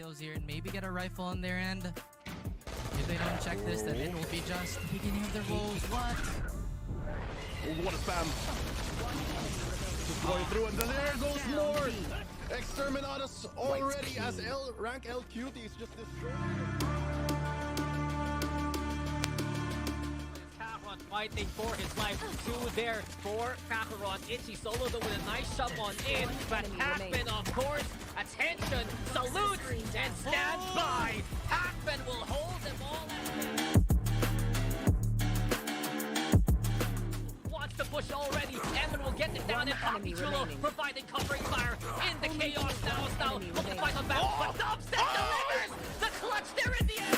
kills here and maybe get a rifle on their end. If they don't check this, then it will be just the beginning of their woes. What? Oh, what a spam. Just going through, and there goes more. Exterminatus already as rank L cuties just destroyed. Kakarot fighting for his life. Two there for Kakarot. Itchy solo though with a nice shove on in. But Hackman, of course, attention, salutes, and stands by. Hackman will hold them all at bay. Wants to push already. Evan will get it down, and Poppy Chulo providing covering fire in the chaos now. Look to fight on back, but Dubstep delivers the clutch there in the end.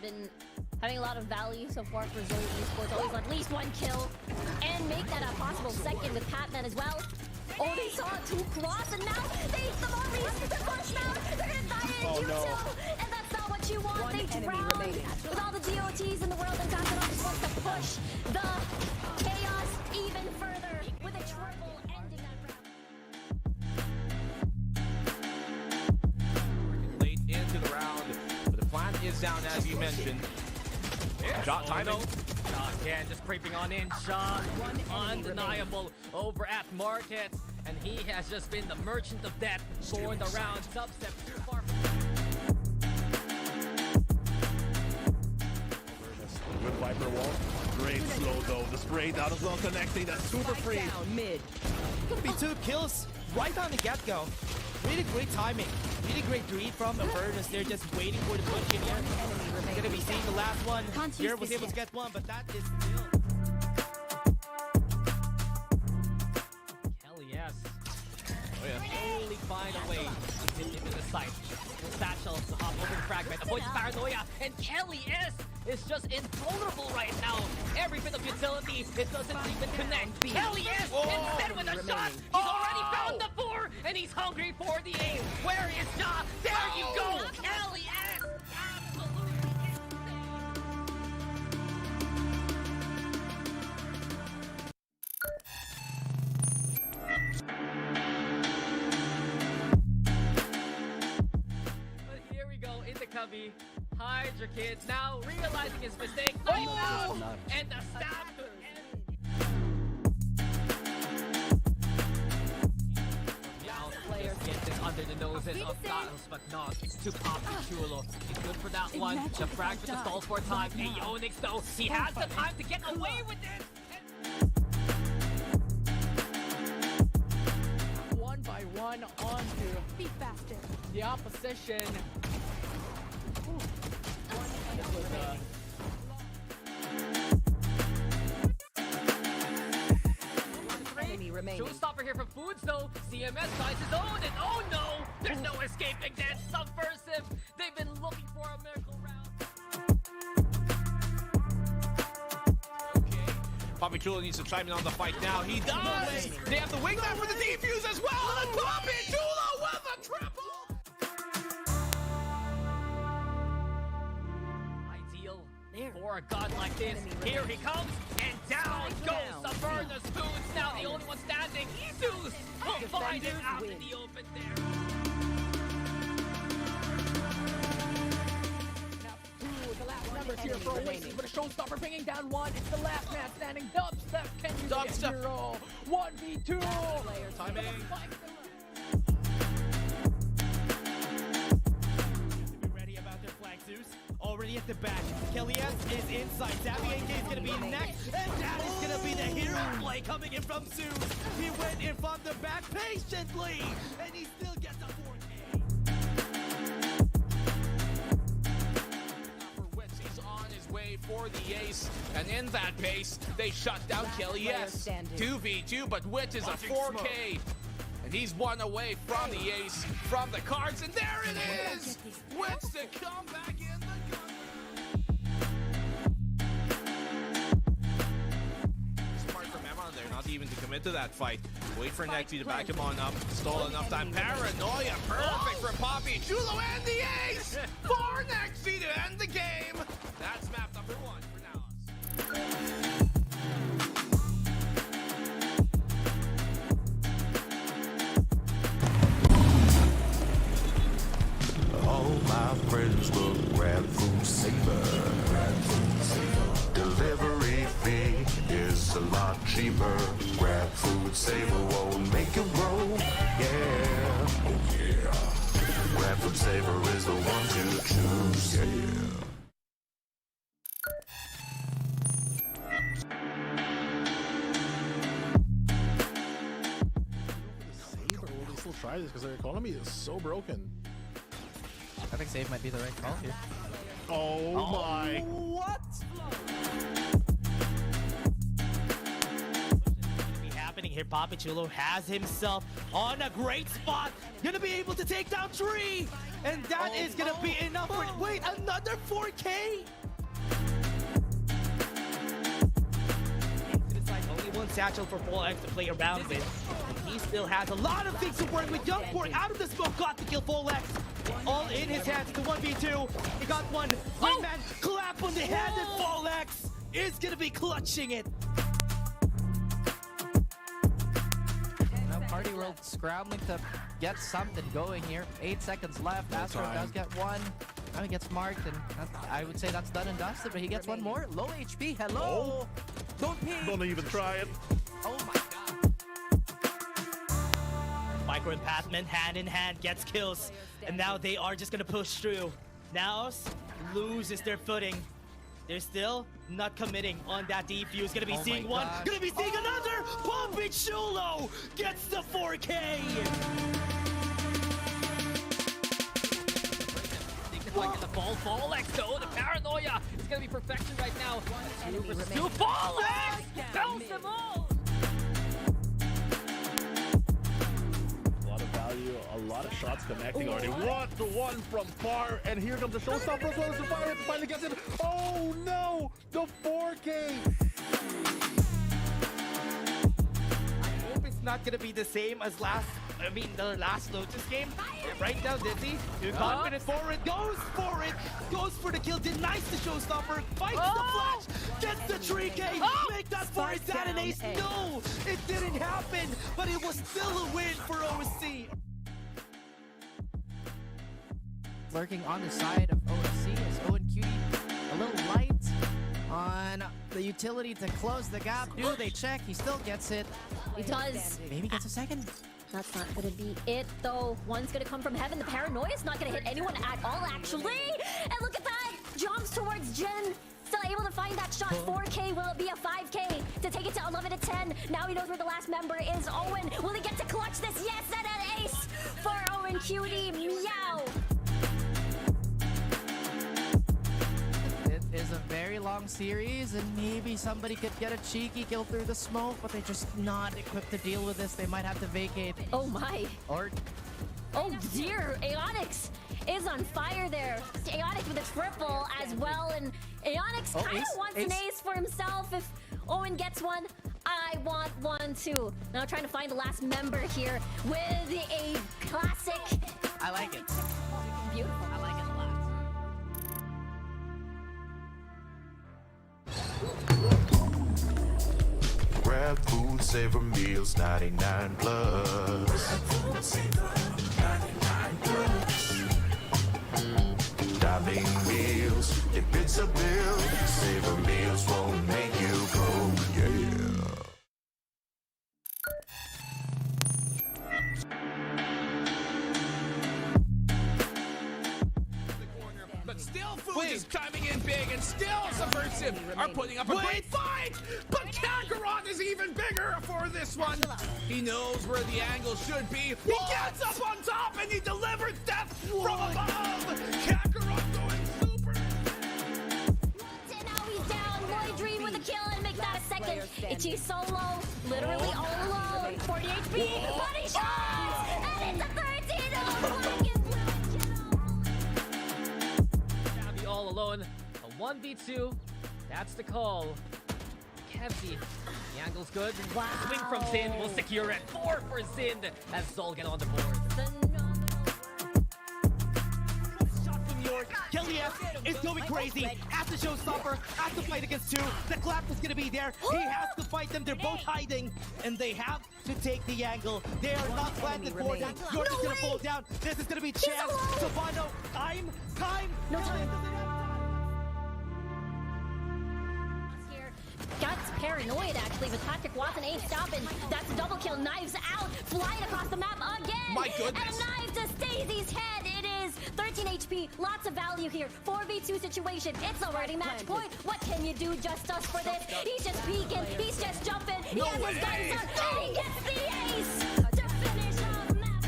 Been having a lot of value so far for ZOL Esports. Always at least one kill and make that a possible second with Patman as well. Oh, they saw it two cross and now they the Maurice, the push now. They're gonna die in Q2, and that's not what you want. They drown with all the GOTs in the world, and Kakarot just wants to push the chaos even further with a triple ending that round. Late into the round. Plant is down, as you mentioned. Shot timing. Again, just creeping on in. Shot undeniable over at Market. And he has just been the merchant of death for the round. Dubstep too far. Good Viper wall. Great slow though. The spray down as well connecting. That's super free. Down mid. Could be 2 kills right on the get-go. Really great timing. Really great read from the Furnace. They're just waiting for the push in here. We're gonna be seeing the last one. Here was able to get one, but that is still. Kelly, yes. Oh yeah. Only find a way to get into the site. Satchel to hop over the fragment, avoids paranoia, and Kelly S is just invulnerable right now. Every bit of utility, it doesn't even connect. Kelly S instead with a shot. He's already found the 4, and he's hungry for the 8. Where is Ja? There you go, Kelly S. Absolutely But here we go in the cubby. Hides your kids now, realizing his mistake. And the stab to end. Now players get this under the noses of Battles, but not. It's too Poppy Chulo. He's good for that one. The frag just stalls for time. Aeonix though, he has the time to get away with it. One by one onto the opposition. Showstopper here from Foods though. CMS finds his own, and oh no! There's no escaping that. Subversive. They've been looking for a miracle round. Okay. Poppy Chulo needs to chime in on the fight now. He does! They have the wingman for the defuse as well! And Poppy Chulo with a triple! Ideal for a god like this. Here he comes, and down goes Subverna Spoons. Now the only one standing. Isus will find it out in the open there. The last numbers here for Oasis, but a showstopper bringing down one. It's the last man standing. Dubstep, can you get hero? 1v2. Timing. Be ready about their flag, Zeus. Already at the back. Kelly S is inside. Savvy AK is gonna be next, and that is gonna be the hero play coming in from Zeus. He went in from the back patiently, and he still gets a 4K. For Witz, he's on his way for the ace, and in that pace, they shut down Kelly S. 2v2, but Witz is a 4K. And he's one away from the ace, from the cards, and there it is! Witz to come back in the gun. Smart from Emma there, not even to commit to that fight. Wait for Nexi to back him on up. Stole enough time. Paranoia, perfect for Poppy Chulo and the ace! For Nexi to end the game! That's map number 1 for NAOS. saver. Grab food saver, won't make it roll. Yeah, oh yeah. Grab food saver is the one to choose. Yeah. Save, or will they still try this? Because their economy is so broken. I think save might be the right call here. Oh my. What? Be happening here. Papichulo has himself on a great spot. Gonna be able to take down Tree, and that is gonna be enough for. Wait, another 4K. To the side, only one satchel for FallX to play around with. And he still has a lot of things to work with. Youngport out of the smoke got to kill FallX. All in his hands. The 1v2. He got one. Wingman clap on the head, and FallX is gonna be clutching it. Now Party World scrambling to get something going here. 8 seconds left. Astro does get one. Now he gets marked, and I would say that's done and dusted, but he gets one more. Low HP. Hello. Don't peek. Don't even try it. Oh my god. Micro and Pathman hand in hand gets kills, and now they are just gonna push through. NAOS loses their footing. They're still not committing on that defuse. Gonna be seeing one, gonna be seeing another. Papichulo gets the 4K. Get the ball. FallX though, the paranoia is gonna be perfection right now. 2 versus 2. FallX bells them all. A lot of value, a lot of shots connecting already. 1-1 from far, and here comes the showstopper as well as the fire finally gets it. Oh no, the 4K. I hope it's not gonna be the same as the last Lotus game. Right now, Dizzy, too confident forward, goes for it, goes for the kill, denies the showstopper, fights the flash, gets the 3K, make that for his dad and ace. No, it didn't happen, but it was still a win for OSC. Lurking on the side of OSC is Owen Cutie a little light on the utility to close the gap. Do they check? He still gets it. He does. Maybe gets a second. That's not gonna be it, though. One's gonna come from heaven. The paranoia is not gonna hit anyone at all, actually. And look at that! Jumps towards Jen. Still able to find that shot. 4K. Will it be a 5K to take it to 11-10? Now he knows where the last member is. Owen, will he get to clutch this? Yes, and an ace for Owen Cutie. Meow. It is a very long series, and maybe somebody could get a cheeky kill through the smoke, but they're just not equipped to deal with this. They might have to vacate. Oh my. Or oh dear, Aeonix is on fire there. Aeonix with a triple as well, and Aeonix kind of wants an ace for himself. If Owen gets one, I want one too. Now trying to find the last member here with a classic. I like it. Beautiful. I like it a lot. Grab food saver meals 99 plus. Diving meals, get bits of bill. Saver meals won't make you go, yeah. But still, Food is chiming in big, and still Subversive are putting up a great fight! But Kakarot is even bigger for this one! He knows where the angle should be. He gets up on top, and he delivers death from above! Kakarot going super! And now he's down. Lloyd Dream with a kill and make that a second. Itchy solo, literally all alone. 40 HP, body shots! And it's a 13-0 All alone, a 1v2, that's the call. Kevzy, the angle's good. Wow. Swing from Zin will secure it. 4 for Zin as ZOL get on the board. Shot from York. Kelly F is going crazy. Has to showstopper, has to fight against 2. The clap is gonna be there. He has to fight them. They're both hiding, and they have to take the angle. They are not planted for them. York is gonna fall down. This is gonna be chance. Savano, time. No time. Here, got paranoid actually with Patrick Watson ain't stopping. That's a double kill. Knives out, flying across the map again. My goodness. And a knife to Stacey's head. It is 13 HP, lots of value here. 4v2 situation. It's already match point. What can you do, Just for this? He's just peeking. He's just jumping. He has his guns up, and he gets the ace to finish off map.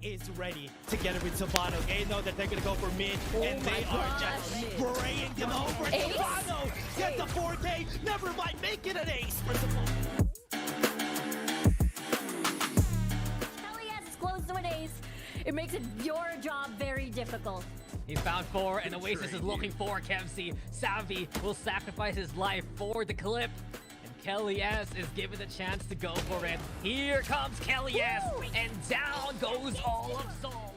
Is ready to get it with Savano. They know that they're gonna go for mid, and they are just spraying them over. Savano gets the 4K. Never mind, make it an ace for Savano. LES is close to an ace. It makes it your job very difficult. He's found 4, and Oasis is looking for Kemsey. Savvy will sacrifice his life for the clip. And Kelly S is given the chance to go for it. Here comes Kelly S, and down goes all of ZOL.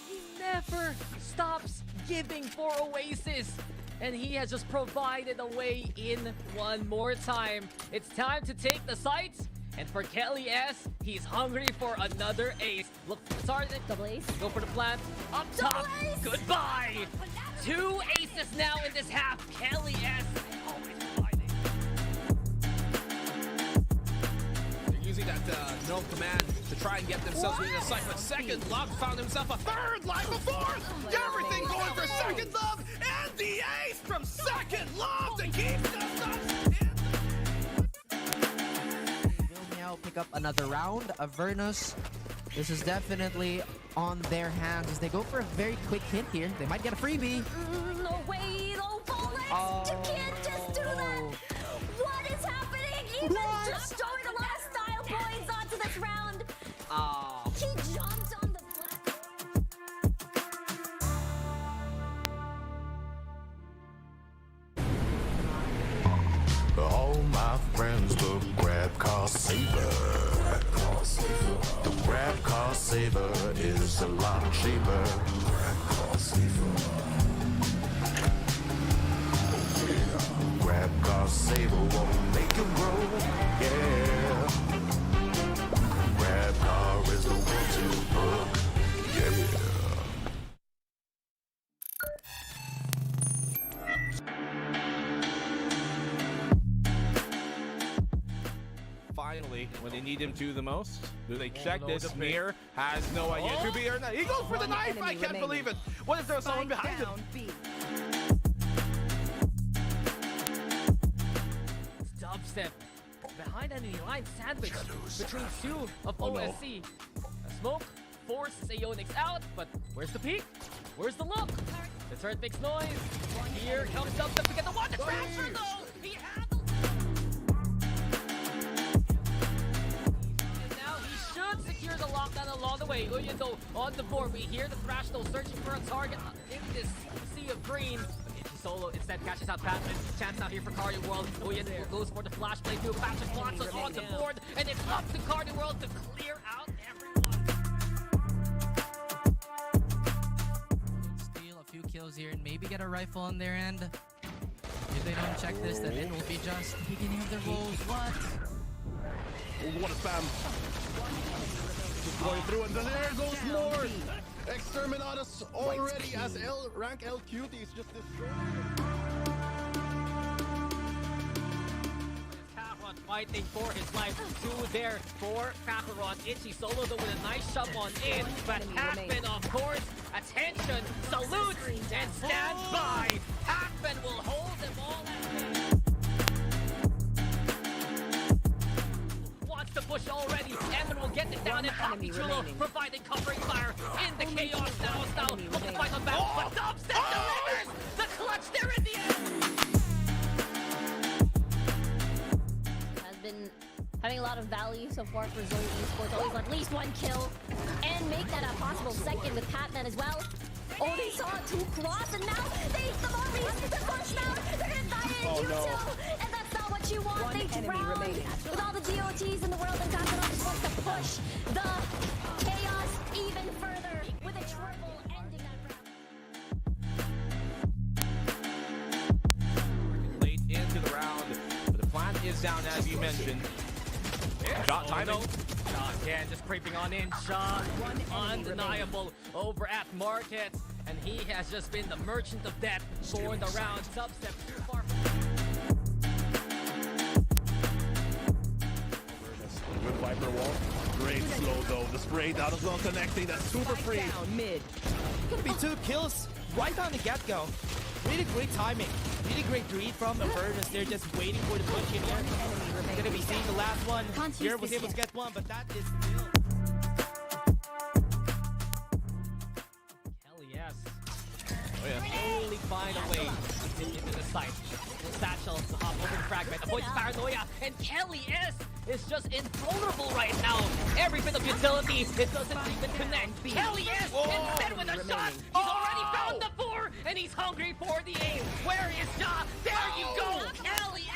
He never stops giving for Oasis. And he has just provided a way in one more time. It's time to take the sights. And for Kelly S, he's hungry for another ace. Look for the sergeant. Double ace. Go for the plant. Up top. Goodbye. 2 aces now in this half. Kelly S always providing. They're using that no command to try and get themselves within a sight. But Second Love found himself a third life of 4th. Everything going for Second Love. And the ace from Second Love to keep Just Us in. Pick up another round. Avernus, this is definitely on their hands as they go for a very quick hit here. They might get a freebie. No way, no bullets! You can't just do that! What is happening? Even just showing a lot of style points onto this round. He jumped on the All my friends will grab car saver. The grab car saver is a lot cheaper. Grab car saver won't make you roll. Yeah. Grab car is the one to book. Yeah. Finally, when they need him to the most, do they check this? Mir has no idea to be or not. He goes for the knife. I can't believe it. What if there's someone behind him? Dubstep behind enemy line sandwich between 2 of OSC. A smoke forces Aeonix out, but where's the peek? Where's the look? The turret makes noise. Here comes Dubstep to get the one to transfer though. He handles. And now he should secure the lockdown along the way. Uyendo on the board. We hear the thrash though searching for a target in this sea of green. Solo instead catches out Batman. Chance now here for Cardio World. Uyendo goes for the flash play through. Patrick Watson on the board, and it's up to Cardio World to clear out everyone. Steal a few kills here and maybe get a rifle on their end. If they don't check this, then it will be just the beginning of their rolls. What? What a spam. Just going through, and then there goes more. Exterminatus already as rank L cuties just destroyed. Kakarot fighting for his life. 2 there for Kakarot. Itchy Solo though with a nice shove on in. But Hackman, of course, attention, salute, and stand by. Hackman will hold them all at bay. Wants to push already. Evan will get it down, and Poppy Chulo providing covering fire in the chaos. Now looking to fight on back, but Dubstep delivers the clutch there in the end. Has been having a lot of value so far for ZOL Esports. Always at least 1 kill and make that a possible second with Patman as well. Oh, they saw 2 cross, and now they the Maurice, the push now. They're gonna die in Q2, and that's not what you want. They drown with all the GOTs in the world, and Kakarot just wants to push the chaos even further with a triple ending that round. Late into the round, but the plant is down as you mentioned. Shot timing. Shot again, just creeping on in. Shot undeniable over at Market. And he has just been the merchant of death for the round. Substep too far from Good Viper wall. Great slow though. The spray out of zone connecting. That's super free. Down mid. Gonna be 2 kills right on the get-go. Really great timing. Really great read from the Virtus. They're just waiting for the push in here. Gonna be seeing the last one. Here was able to get one, but that is still. Hell yes. Oh yeah. Only find a way into the site. Satchel to hop over the fragment. Avoids paranoia. And Kelly is just invulnerable right now. Every bit of utility, it doesn't even connect. Kelly instead with a shot. He's already found the 4, and he's hungry for the aim. Where is Ja? There you go. Kelly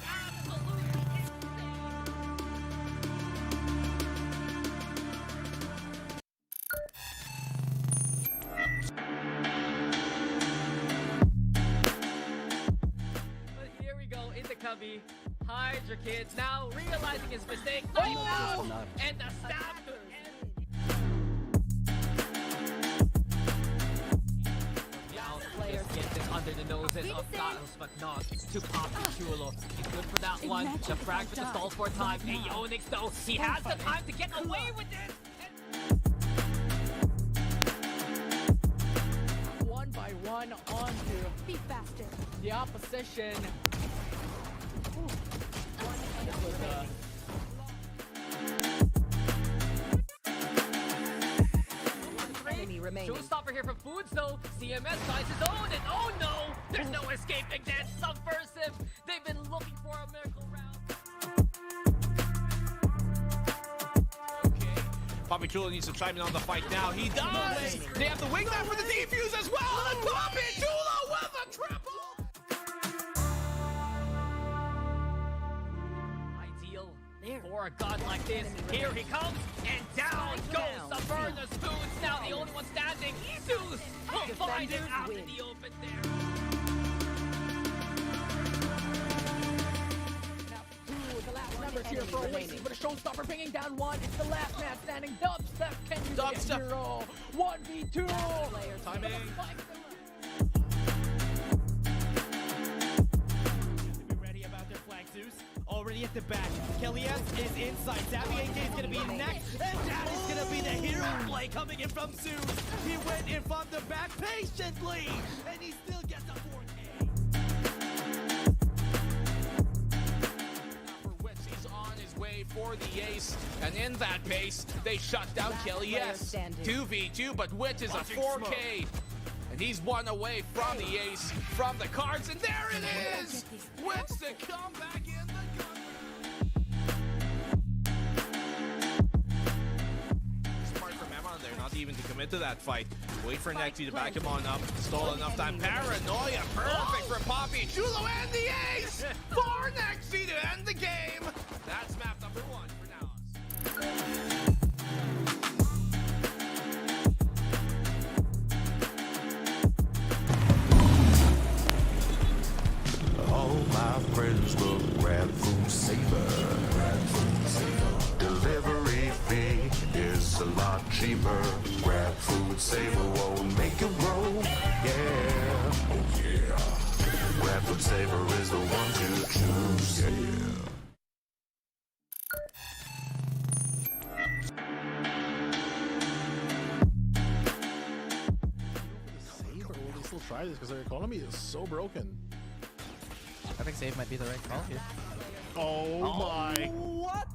absolutely. But here we go into Cubby. Hydra kids now realizing his mistake. Oh! And the stab to players get this under the noses of Thanos, but not to Poppy Chulo. He's good for that one. The frag with the stall for time. Aeonix though, he has the time to get away with this. One by one onto Be faster. the opposition. Enemy remaining. Showstopper here from Foods though. CMS finds his own, and oh no! There's no escaping that. Subversive. They've been looking for a miracle round. Okay. Poppy Chulo needs to chime in on the fight now. He does! They have the wingman for the defuse as well! And Poppy Chulo with a triple! Ideal for a god like this. Here he comes, and down goes Avernus Foods. Now the only one standing. Zeus will find it out in the open there. The last numbers here for Oasis, but a showstopper bringing down one. It's the last man standing. Dubstep, can you get Dubstep. hero? 1v2. Timing. Be ready about their flank, Zeus. Already at the back. Kelly is inside. Savvy AK is gonna be next. And that is gonna be the hero play coming in from Zeus. He went in from the back patiently. And he still gets a 4K. For Witz, he's on his way for the ace. And in that pace, they shut down Kelly S. 2v2, but Witz is a 4K. And he's one away from the ace, from the cards, and there it is! Witz to come back in the gun. Smart from Emma there, not even to commit to that fight. Wait for Nexi to back him on up. Stole enough time. Paranoia, perfect for Poppy. Chulo and the ace! For Nexi to end the game. That's map number 1 for NAOS. All my friends will grab food saver. Delivery fee is a lot cheaper. Grab food saver won't make it grow. Yeah. Oh yeah. Grab food saver is the one to choose. Yeah. Saber, will they still try this? Because their economy is so broken. I think save might be the right call here. Oh my. What?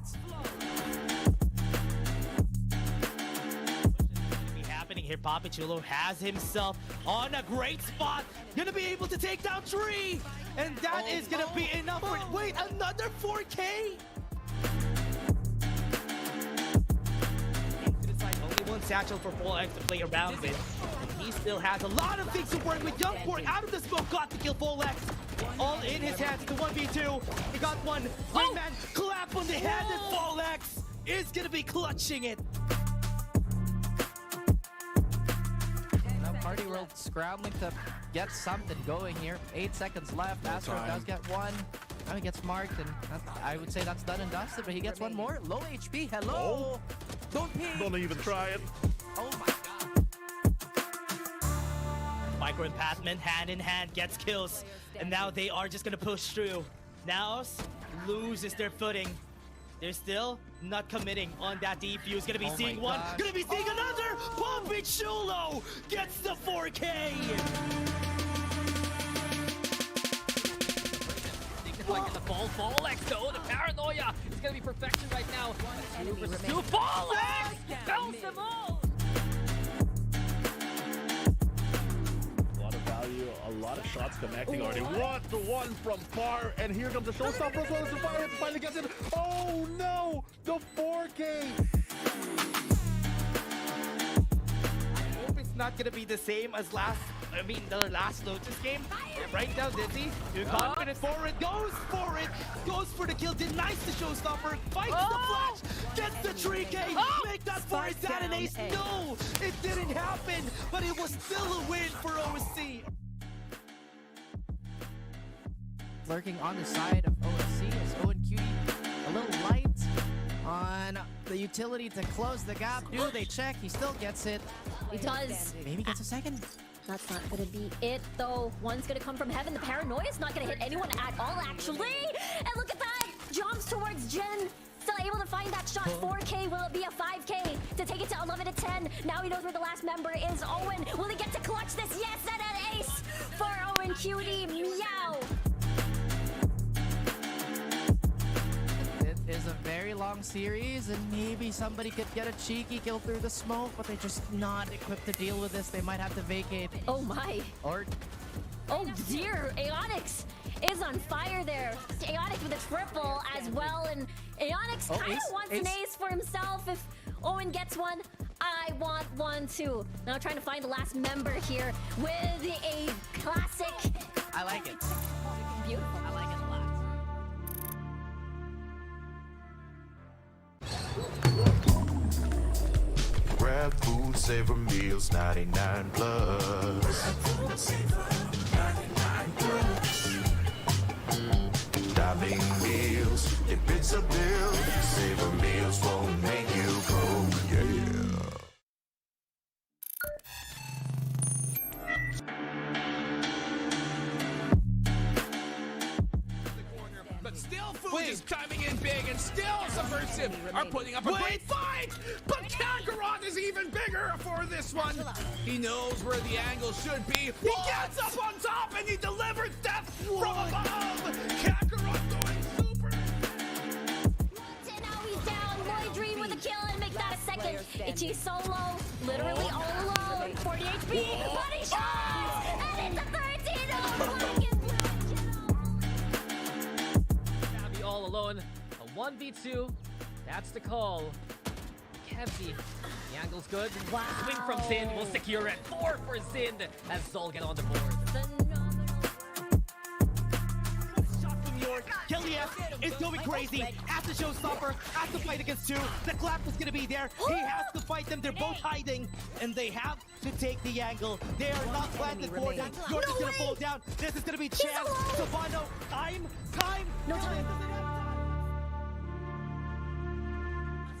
Be happening here. Poppy Chulo has himself on a great spot. Gonna be able to take down 3. And that is gonna be enough for wait, another 4K? Only one satchel for Full X to play around with. And he still has a lot of things to work with. Young Pork out of the smoke, got to kill Full X. All in his hands, the 1v2. He got one. Wingman clap on the head, and Full X is gonna be clutching it. Now Party World scrambling to get something going here. 8 seconds left. Astro does get one. Now he gets marked, and I would say that's done and dusted, but he gets one more. Low HP, hello! Don't peek! Don't even try it. Oh my god. Micro and Patman hand in hand gets kills, and now they are just gonna push through. NAOS loses their footing. They're still not committing on that defuse. Gonna be seeing one, gonna be seeing another. Poppy Chulo gets the 4K. Like the ball, Fallex though, the paranoia is gonna be perfection right now. 2 versus 2, Fallex! Bounce them all! A lot of value, a lot of shots connecting already. 1-1 from far, and here comes the showstopper as well as the fire finally gets it. Oh no! The 4K! I hope it's not gonna be the same as the last Lotus game. Right now, Dizzy, you're confident for it, goes for the kill, denies the showstopper, fights the flash, gets the 3K, make that for his dad and ace. No, it didn't happen, but it was still a win for OSC. Lurking on the side of OSC is ONQT a little light on the utility to close the gap. Do they check? He still gets it. He does. Maybe gets a second. That's not gonna be it, though. One's gonna come from heaven. The paranoia's not gonna hit anyone at all, actually. And look at that! Jumps towards Jin. Still able to find that shot. 4K. Will it be a 5K to take it to 11-10? Now he knows where the last member is. Owen, will he get to clutch this? Yes, and an ace for Owen Cutie. Meow. It is a very long series, and maybe somebody could get a cheeky kill through the smoke, but they're just not equipped to deal with this. They might have to vacate. Oh my. Or oh dear, Aeonix is on fire there. Aeonix with a triple as well, and Aeonix kind of wants an ace for himself. If Owen gets one, I want one too. Now trying to find the last member here with a classic. I like it. Beautiful. I like it a lot. Grab food, savor meals, 99 plus. Diving meals, if it's a bill, savor meals won't make you broke, yeah. But still, Food is chiming in big, and still Subversive are putting up a great fight! But Kakarot is even bigger for this one! He knows where the angle should be. He gets up on top, and he delivers death from above! Kakarot going super! And now he's down. Lloyd Dream with a kill and make that a second. Ichi solo, literally all alone. 40 HP, body shots! And it's a 13! Savvy all alone. A 1v2. That's the call. Kevzi. The angle's good. Wow. Swing from Zin will secure it. 4 for Zin as ZOL get on the board. Shot from York. Kelly F is going crazy. Has to showstopper. Has to fight against 2. The clap is gonna be there. He has to fight them. They're both hiding, and they have to take the angle. They are not planted for them. York is gonna fall down. This is gonna be chance. Savano. Time. No time.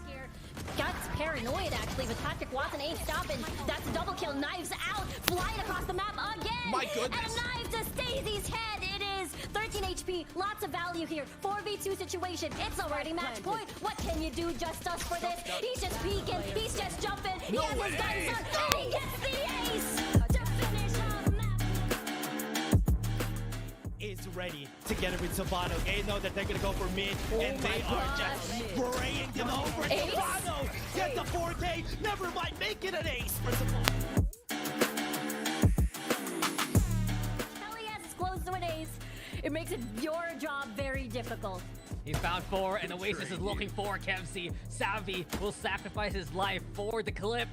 Here. Gets paranoid actually, but Patrick Watson ain't stopping. That's a double kill. Knives out. Flying across the map again. My goodness. And a knife to Stacey's head. It is 13 HP. Lots of value here. 4v2 situation. It's already match point. What can you do just us for this? He's just peeking. He's just jumping. He has his guns up. And he gets the ace to finish off map. Is ready together with Savano. They know that they're gonna go for mid, and they are just spraying them over. Ace? Savano gets the 4K. Never mind, make it an ace for Savano. Kelly has is close to an ace. It makes it your job very difficult. He's found 4, and Oasis is looking for Kevzi. Savvy will sacrifice his life for the clip.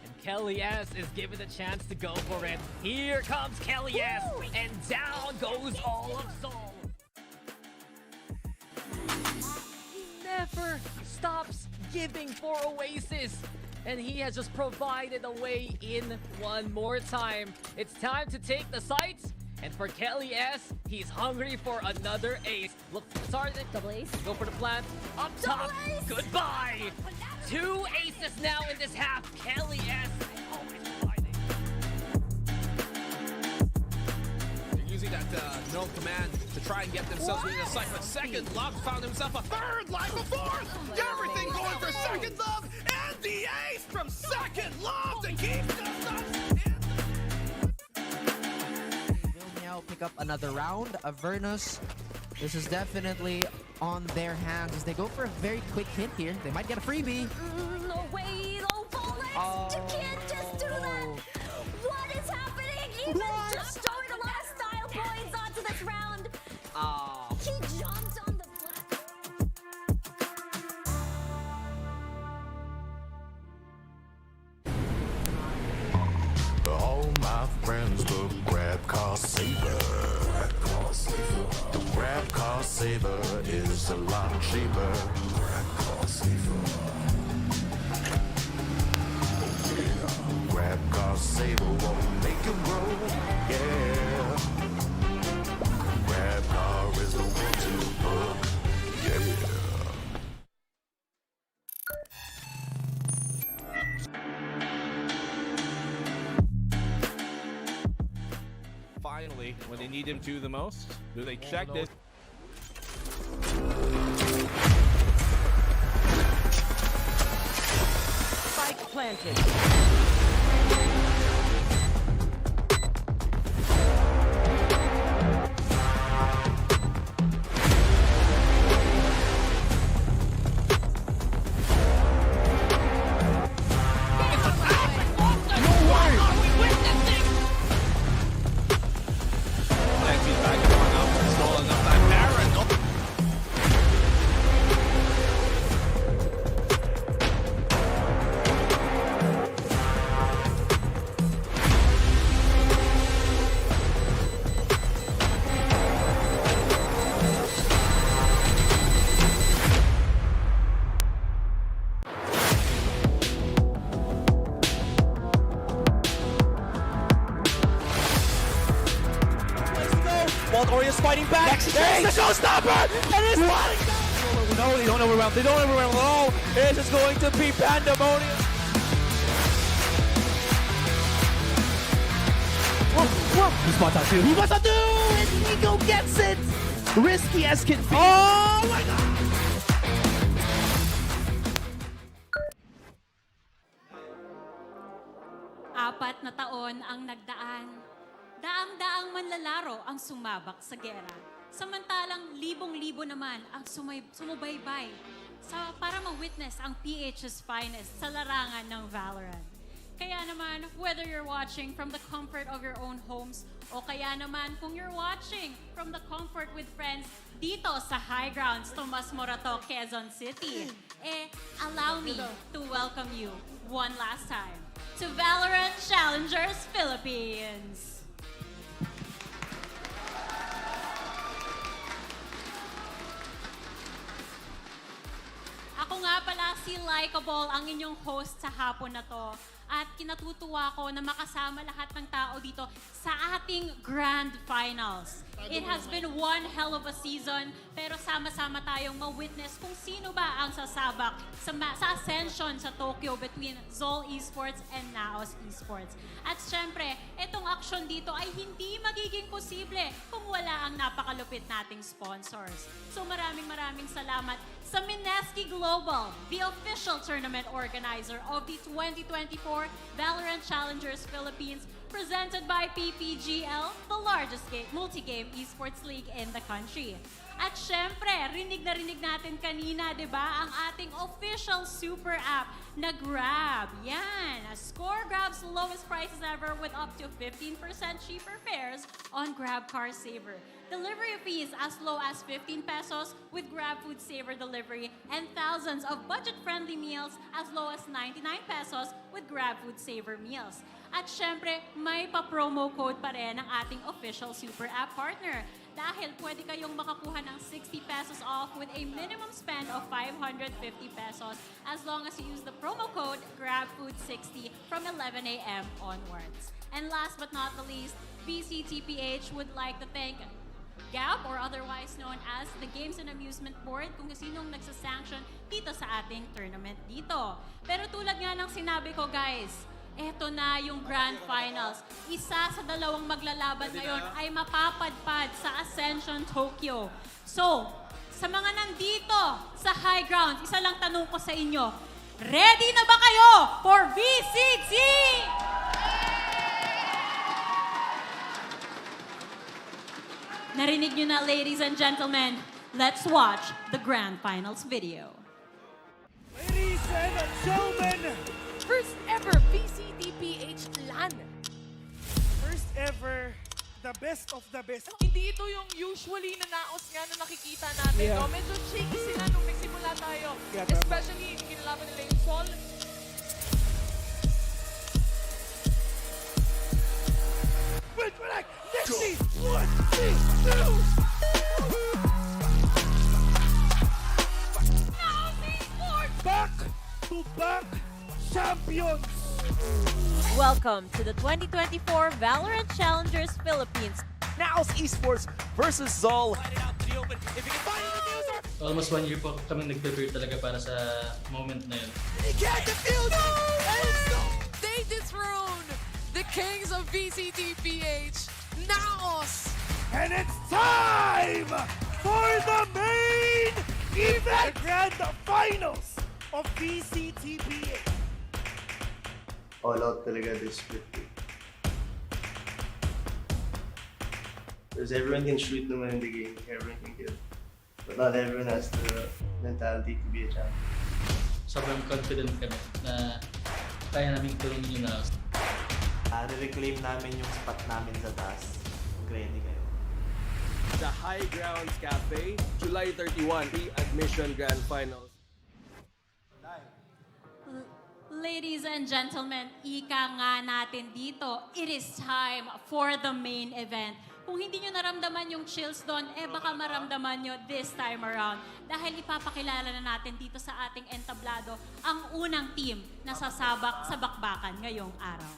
And Kelly S is given the chance to go for it. Here comes Kelly S, and down goes all of ZOL. He never stops giving for Oasis. And he has just provided a way in one more time. It's time to take the sights. And for Kelly S, he's hungry for another ace. Look, Sergeant. Double ace. Go for the plant. Up top. ace. Goodbye. 2 aces now in this half. Kelly S always providing. that no command to try and get themselves within a site. But Second Love found himself a third life before. Everything going for Second Love, and the ace from Second Love to keep themselves in. Will Meow pick up another round? Avernus, this is definitely on their hands as they go for a very quick hit here. They might get a freebie. No way, no bullets! You can't just do that! What is happening? Ethan's just throwing a lot of style points onto this round. He jumped on the All my friends will grab car saver. The grab car saver is a lot cheaper. Grab car saver. Grab car saver won't make you broke. Yeah. Grab car is the one to book. Yeah. Finally, when they need him to the most, do they check this? Spike planted. Warriors fighting back. There's the showstopper! And it's No, they don't overwhelm. They don't overwhelm at all. This is going to be pandemonium. He spots out two. He wants to do! And Nico gets it! Risky as can be. Oh my god! Apat na taon ang nagdaan. Daang-daang manlalaro ang sumabak sa gera. Samantalang libong-libo naman ang sumubaybay para ma-witness ang PH's finest sa larangan ng Valorant. Kaya naman, whether you're watching from the comfort of your own homes o kaya naman kung you're watching from the comfort with friends dito sa High Grounds, Tomas Morato, Quezon City, allow me to welcome you one last time to VALORANT Challengers Philippines. Ako nga pala si Likeable, ang inyong host sa hapon na to. At kinatutuwa ko na makasama lahat ng tao dito sa ating Grand Finals. It has been one hell of a season, pero sama-sama tayong ma-witness kung sino ba ang sasabak sa Ascension sa Tokyo between ZOL Esports and NAOS Esports. At syempre, itong action dito ay hindi magiging posible kung wala ang napakalupit nating sponsors. So maraming salamat sa Mineski Global, the official tournament organizer of the 2024 VALORANT Challengers Philippines, presented by PPGL, the largest multi-game esports league in the country. At syempre, rinig na rinig natin kanina, di ba, ang ating official super app na Grab. Yan! Score Grab's lowest prices ever with up to 15% cheaper fares on Grab Car Saver. Delivery fees as low as 15 pesos with Grab Food Saver delivery, and thousands of budget-friendly meals as low as 99 pesos with Grab Food Saver meals. At syempre, may pa-promo code pa rin ang ating official super app partner. Dahil pwede kayong makakuha ng 60 pesos off with a minimum spend of 550 pesos as long as you use the promo code GrabFood60 from 11 a.m. onwards. And last but not the least, VCTPH would like to thank GAB, or otherwise known as the Games and Amusement Board, kung sinong nagsasanction dito sa ating tournament dito. Pero tulad nga ng sinabi ko, guys, eto na yung Grand Finals. Isa sa dalawang maglalaban ngayon ay mapapadpad sa Ascension Tokyo. So, sa mga nandito sa high ground, isa lang tanong ko sa inyo, ready na ba kayo for VCT? Narinig nyo na, ladies and gentlemen. Let's watch the Grand Finals video. Ladies and gentlemen, First ever VCTPH LAN. first ever, the best of the best. Hindi ito yung usually na naos nga na nakikita natin. Yeah. No? Medyo shaky sila nung nagsimula tayo. Yeah, tama. Especially kinalaban nila yung ZOL. Wait, relax! Nexi! 1, 2! Back to back champions! Welcome to the 2024 VALORANT Challengers Philippines. NAOS Esports versus ZOL. Almost 1 year po kami nag-prepare talaga para sa moment na yun. They dethrone the kings of VCTPH, NAOS! And it's time for the main event! The Grand Finals of VCTPH. All out talaga this split. Because everyone can shoot naman in the game, everyone can kill. But not everyone has the mentality to be a champion. Sobrang confident kami na kaya namin tulungin yung NAOS. Re-reclaim namin yung spot namin sa taas. Ready kayo. The High Grounds Cafe, July 31, the Admission Grand Finals. Ladies and gentlemen, ika nga natin dito, it is time for the main event. Kung hindi nyo naramdaman yung chills doon, baka maramdaman nyo this time around. Dahil ipapakilala na natin dito sa ating entablado ang unang team na sasabak sa bakbakan ngayong araw.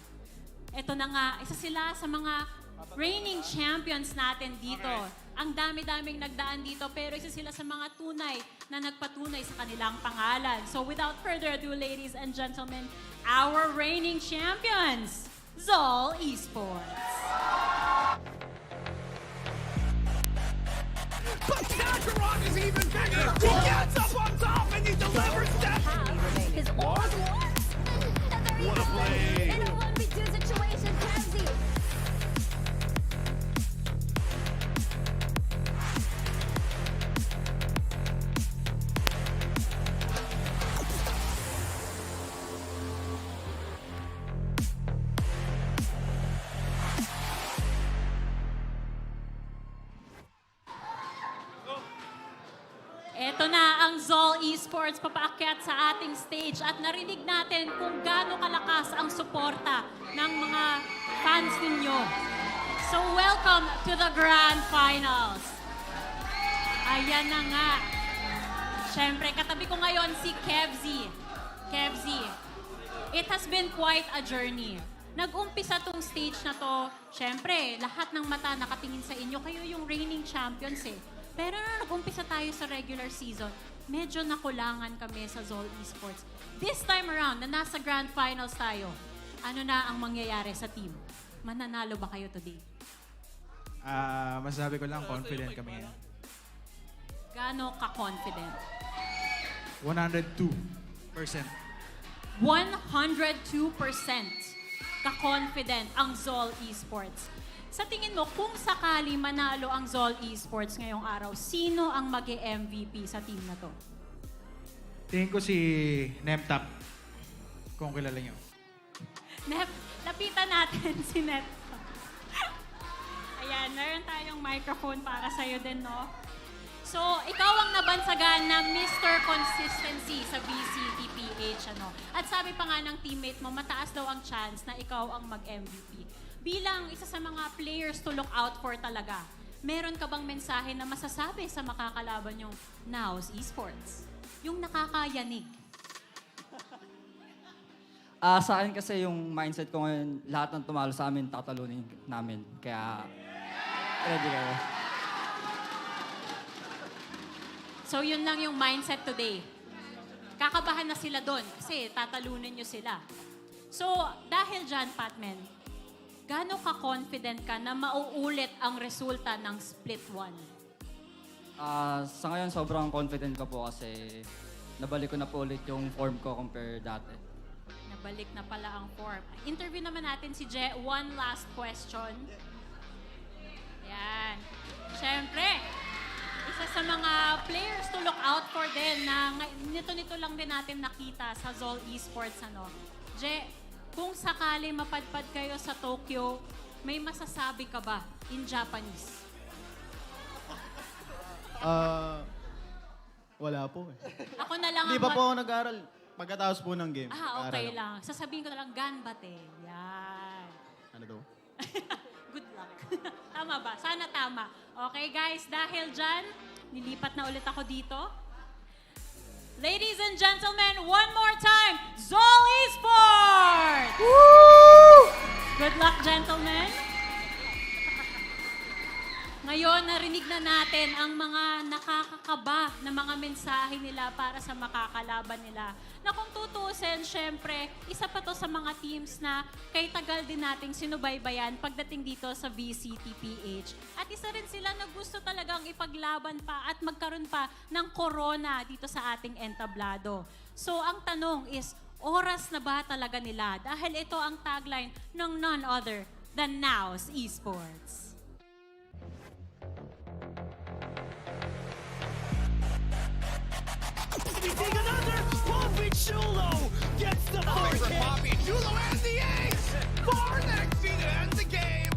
Ito na nga, isa sila sa mga reigning champions natin dito. Ang dami-daming nagdaan dito, pero isa sila sa mga tunay na nagpatunay sa kanilang pangalan. So without further ado, ladies and gentlemen, our reigning champions, ZOL Esports. But Kakarot is even bigger! He gets up on top and he delivers that! His ult works! What a play! In a 1v2 situation, Kenzie! Ito na ang ZOL Esports papaakyat sa ating stage at narinig natin kung gaano kalakas ang suporta ng mga fans ninyo. So welcome to the Grand Finals. Ayan na nga. Siyempre, katabi ko ngayon si Kevzi. Kevzi, it has been quite a journey. Nag-umpisa tong stage na to, siyempre, lahat ng mata nakatingin sa inyo. Kayo yung reigning champions eh. Pero nung nag-umpisa tayo sa regular season, medyo nakulangan kami sa ZOL Esports. This time around, na nasa Grand Finals tayo, ano na ang mangyayari sa team? Mananalo ba kayo today? Masasabi ko lang, confident kami ngayon. Gaano ka-confident? 102%. 102% ka-confident ang ZOL Esports. Sa tingin mo, kung sakali manalo ang ZOL Esports ngayong araw, sino ang mag-MVP sa team na to? Tingin ko si Nemtap, kung kilala niyo. Lapitan natin si Net. Ayan, meron tayong microphone para sa'yo din, no? So, ikaw ang nabansagan na Mr. Consistency sa VCTPH, ano? At sabi pa nga ng teammate mo, mataas daw ang chance na ikaw ang mag-MVP. Bilang isa sa mga players to look out for talaga, meron ka bang mensahe na masasabi sa makakalaban yung NAOS Esports? Yung nakakayanig. Sa akin kasi yung mindset ko ngayon, lahat ng tumalo sa amin, tatalunin namin. Kaya, ready kayo. So yun lang yung mindset today. Kakabahan na sila doon kasi tatalunin nyo sila. So, dahil dyan, Patman, gaano ka-confident ka na mauulit ang resulta ng split 1? Sa ngayon, sobrang confident ko po kasi nabalik ko na po ulit yung form ko compare dati. Nabalik na pala ang form. Interview naman natin si Je. One last question. Yan. Siyempre, isa sa mga players to look out for din na nito lang din natin nakita sa ZOL Esports. Je, kung sakali mapadpad kayo sa Tokyo, may masasabi ka ba in Japanese? Wala po eh. Ako na lang Hindi pa po ako nag-aaral pagkatapos po ng game. Okay lang. Sasabihin ko na lang, ganbate. Yan. Ano daw? Good luck. Tama ba? Sana tama. Okay guys, dahil dyan, nilipat na ulit ako dito. Ladies and gentlemen, one more time, ZOL Esports! Woo! Good luck, gentlemen. Ngayon, narinig na natin ang mga nakakakaba na mga mensahe nila para sa makakalaban nila. Na kung tutuusin, syempre, isa pa to sa mga teams na kay tagal din nating sinubaybayan pagdating dito sa VCT PH. At isa rin sila na gusto talagang ipaglaban pa at magkaroon pa ng corona dito sa ating entablado. So, ang tanong is, oras na ba talaga nila? Dahil ito ang tagline ng none other than NAOS Esports. We take another. Poppy Chulo gets the 4K. Poppy Chulo and the ace for Nexi to end the game.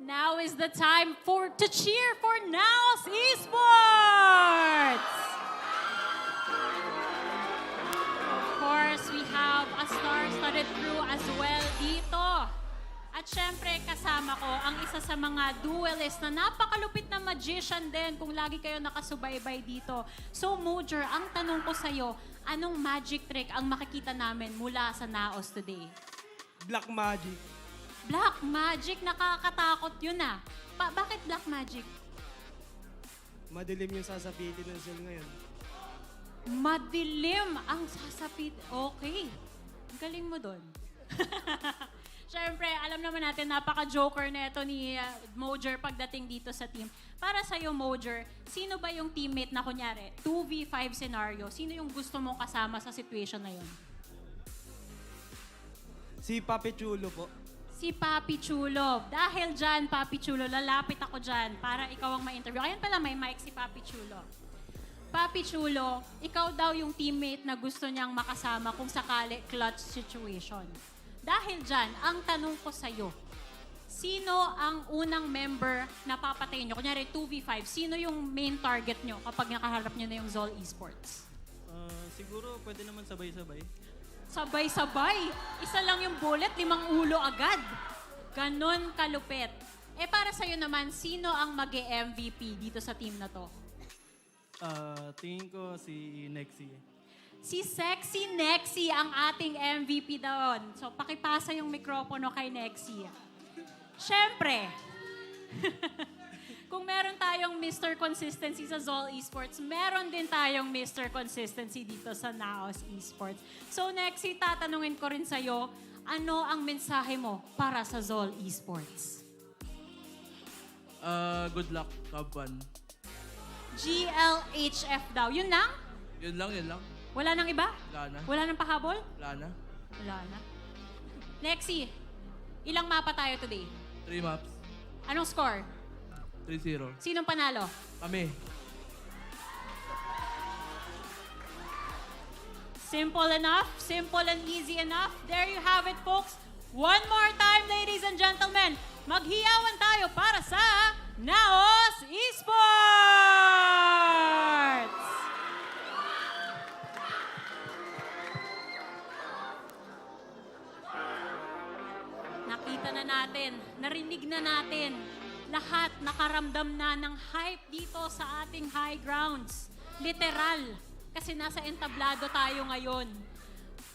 Now is the time to cheer for NAOS Esports! Of course, we have a star-studded crew as well dito. At syempre, kasama ko ang isa sa mga duelist na napakalupit na magician din kung lagi kayo nakasubaybay dito. So, Mojer, ang tanong ko sa'yo, anong magic trick ang makikita namin mula sa NAOS today? Black Magic. Black Magic, nakakatakot yun ah. Bakit Black Magic? Madilim yung sasapitin ng ZOL ngayon. Madilim ang sasapit. Okay. Ang galing mo doon. Siyempre, alam naman natin, napaka-joker na ito ni Mojer pagdating dito sa team. Para sa'yo, Mojer, sino ba yung teammate na kunyari, 2v5 scenario, sino yung gusto mong kasama sa situation na yun? Si Papi Chulo po. Si Papi Chulo. Dahil dyan, Papi Chulo, lalapit ako dyan para ikaw ang ma-interview. Ayan pala, may mic si Papi Chulo. Papi Chulo, ikaw daw yung teammate na gusto niyang makasama kung sakali clutch situation. Dahil dyan, ang tanong ko sa'yo, sino ang unang member na papatayin nyo? Kunyari, 2v5, sino yung main target nyo kapag nakaharap nyo na yung ZOL Esports? Siguro pwede naman sabay-sabay. Sabay-sabay. Isa lang yung bullet, 5 ulo agad. Ganon kalupit. Para sa'yo naman, sino ang mag-MVP dito sa team na to? Tingin ko si Nexi. Si Sexy Nexi ang ating MVP doon. So, pakipasa yung mikropono kay Nexi. Siyempre, kung meron tayong Mr. Consistency sa ZOL Esports, meron din tayong Mr. Consistency dito sa NAOS Esports. So, Nexi, tatanungin ko rin sa'yo, ano ang mensahe mo para sa ZOL Esports? Good luck, have fun. GLHF daw. Yun lang? Yun lang. Wala nang iba? Wala na. Wala nang pahabol? Wala na. Wala na. Nexi, ilang mapa tayo today? 3 maps. Anong score? 3-0. Sinong panalo? Kami. Simple enough, simple and easy enough. There you have it, folks. One more time, ladies and gentlemen. Maghiyawan tayo para sa NAOS Esports! Nakita na natin, narinig na natin, lahat nakaramdam na ng hype dito sa ating high grounds. Literal. Kasi nasa entablado tayo ngayon.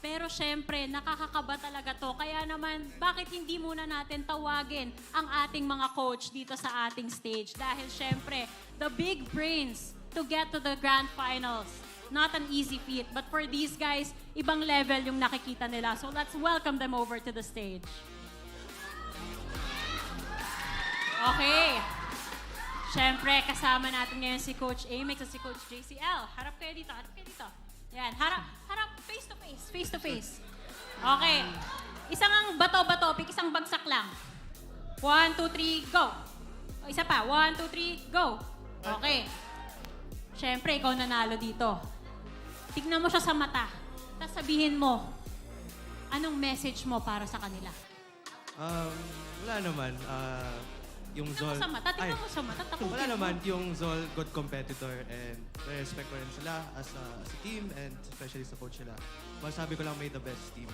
Pero syempre, nakakakaba talaga to. Kaya naman, bakit hindi muna natin tawagin ang ating mga coach dito sa ating stage? Dahil syempre, the big brains to get to the Grand Finals. Not an easy feat. But for these guys, ibang level yung nakikita nila. So let's welcome them over to the stage. Okay. Siyempre, kasama natin ngayon si Coach Amex at si Coach JCL. Harap kayo dito, harap kayo dito. Yan, harap, face to face. Okay. Isang ang bato-bato, pick isang bagsak lang. 1, 2, 3, go. O, isa pa, 1, 2, 3, go. Okay. Siyempre, ikaw nanalo dito. Tignan mo siya sa mata. Tapos sabihin mo, anong message mo para sa kanila? Wala naman. Yung ZOL... Tignan mo sa mata. Wala naman. Yung ZOL, good competitor and respect ko rin sila as a team and especially sa coach nila. Masabi ko lang may the best team.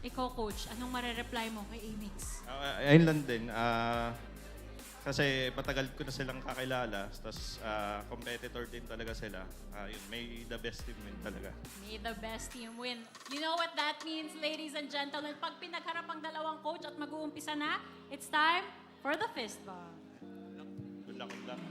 Ikaw, Coach, anong marereply mo kay Amex? Ayun lang din. Kasi matagal ko na silang kakilala, tapos competitor din talaga sila. Yun, may the best team win talaga. May the best team win. You know what that means, ladies and gentlemen? Pag pinagharap ang dalawang coach at mag-uumpisa na, it's time for the fist bump. Good luck, good luck.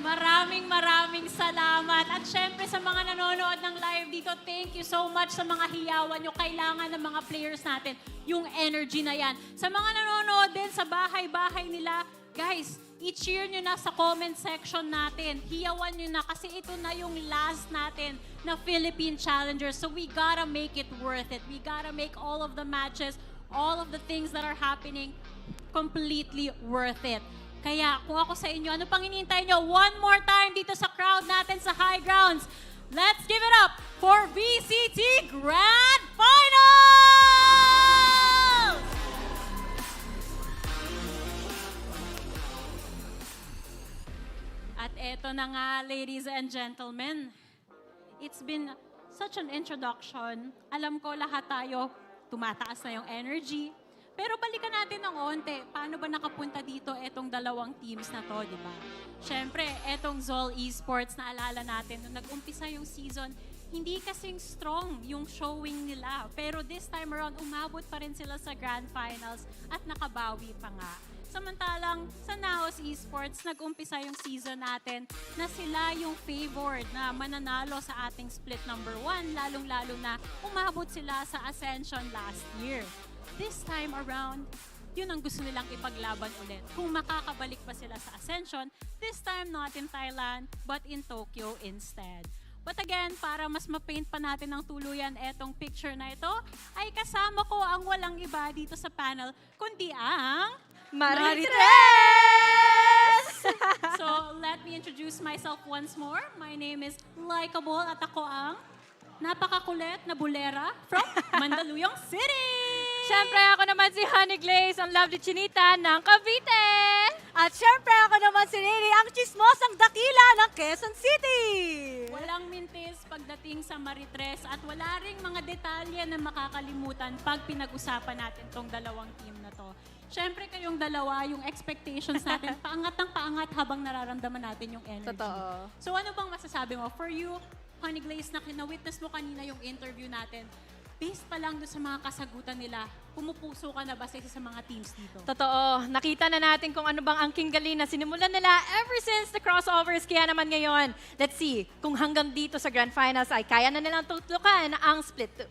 Maraming salamat. At syempre sa mga nanonood ng live dito, thank you so much sa mga hiyawan nyo. Kailangan ng mga players natin yung energy na yan. Sa mga nanonood din sa bahay-bahay nila, guys, i-cheer nyo na sa comment section natin. Hiyawan nyo na kasi ito na yung last natin na Philippine Challengers. So we gotta make it worth it. We gotta make all of the matches, all of the things that are happening completely worth it. Kaya kung ako sa inyo, ano pang hinihintay nyo? One more time dito sa crowd natin sa high grounds. Let's give it up for VCT Grand Finals! At eto na nga, ladies and gentlemen. It's been such an introduction. Alam ko lahat tayo, tumataas na yung energy. Pero balikan natin ng onte. Paano ba nakapunta dito etong dalawang teams na to, di ba? Siyempre, etong ZOL Esports, naalala natin, nung nag-umpisa yung season, hindi kasing strong yung showing nila. Pero this time around, umabot pa rin sila sa Grand Finals at nakabawi pa nga. Samantalang sa NAOS Esports, nag-umpisa yung season natin na sila yung favored na mananalo sa ating split number 1, lalong-lalo na umabot sila sa Ascension last year. This time around, yun ang gusto nilang ipaglaban ulit. Kung makakabalik pa sila sa Ascension, this time not in Thailand, but in Tokyo instead. But again, para mas ma-paint pa natin ng tuluyan etong picture na ito, ay kasama ko ang walang iba dito sa panel, kundi ang... Maritres! So, let me introduce myself once more. My name is Likeable at ako ang napakakulit na bulera from Mandaluyong City! Siyempre ako naman si Honey Glaze, ang lovely chinita ng Cavite. At siyempre ako naman si Riri, ang chismosang dakila ng Quezon City. Walang mintis pagdating sa Maritres at wala ring mga detalye na makakalimutan pag pinag-usapan natin tong dalawang team na to. Siyempre kayong dalawa, yung expectations natin, paangat ng paangat habang nararamdaman natin yung energy. Totoo. So ano bang masasabi mo? For you, Honey Glaze, na witness mo kanina yung interview natin, based pa lang doon sa mga kasagutan nila, pumupuso ka na ba sa isa sa mga teams dito? Totoo. Nakita na natin kung ano bang angking galing na sinimulan nila ever since the crossovers. Kaya naman ngayon, let's see kung hanggang dito sa Grand Finals ay kaya na nilang tutlukan ang split 2.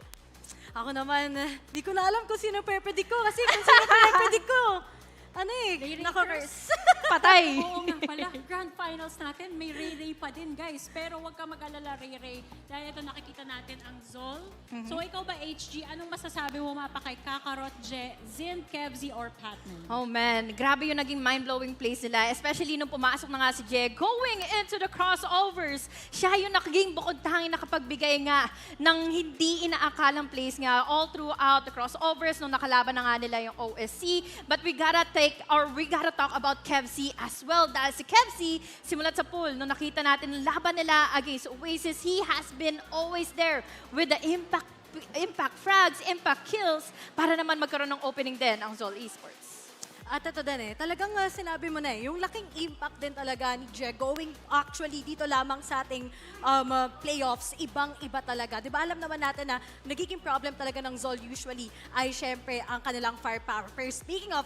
Ako naman, di ko na alam kung sino pe-predict ko kasi kung sino pe-predict ko. Ano nako-curse. Patay. Oo nga pala, Grand Finals natin, may Ray pa din, guys. Pero huwag ka mag-alala, Ray. Dahil ito nakikita natin ang ZOL. So ikaw ba, HG, anong masasabi mo mapa kay Kakarot, Zin, Kevzi, or Patman? Oh man, grabe yung naging mind-blowing plays nila. Especially nung pumasok na nga si Je, going into the crossovers. Siya yung naging bukod tanging nakapagbigay nga ng hindi inaakalang plays nga all throughout the crossovers nung nakalaban na nga nila yung OSC. But we gotta talk about Kevzi as well. Dahil si Kevzi, simulat sa pool, nung nakita natin yung laban nila against Oasis, he has been always there with the impact frags, impact kills, para naman magkaroon ng opening din ang ZOL Esports. At ito din talagang sinabi mo na yung laking impact din talaga ni Je going actually dito lamang sa ating playoffs, ibang-iba talaga. Di ba alam naman natin na nagiging problem talaga ng ZOL usually ay syempre ang kanilang firepower. Pero speaking of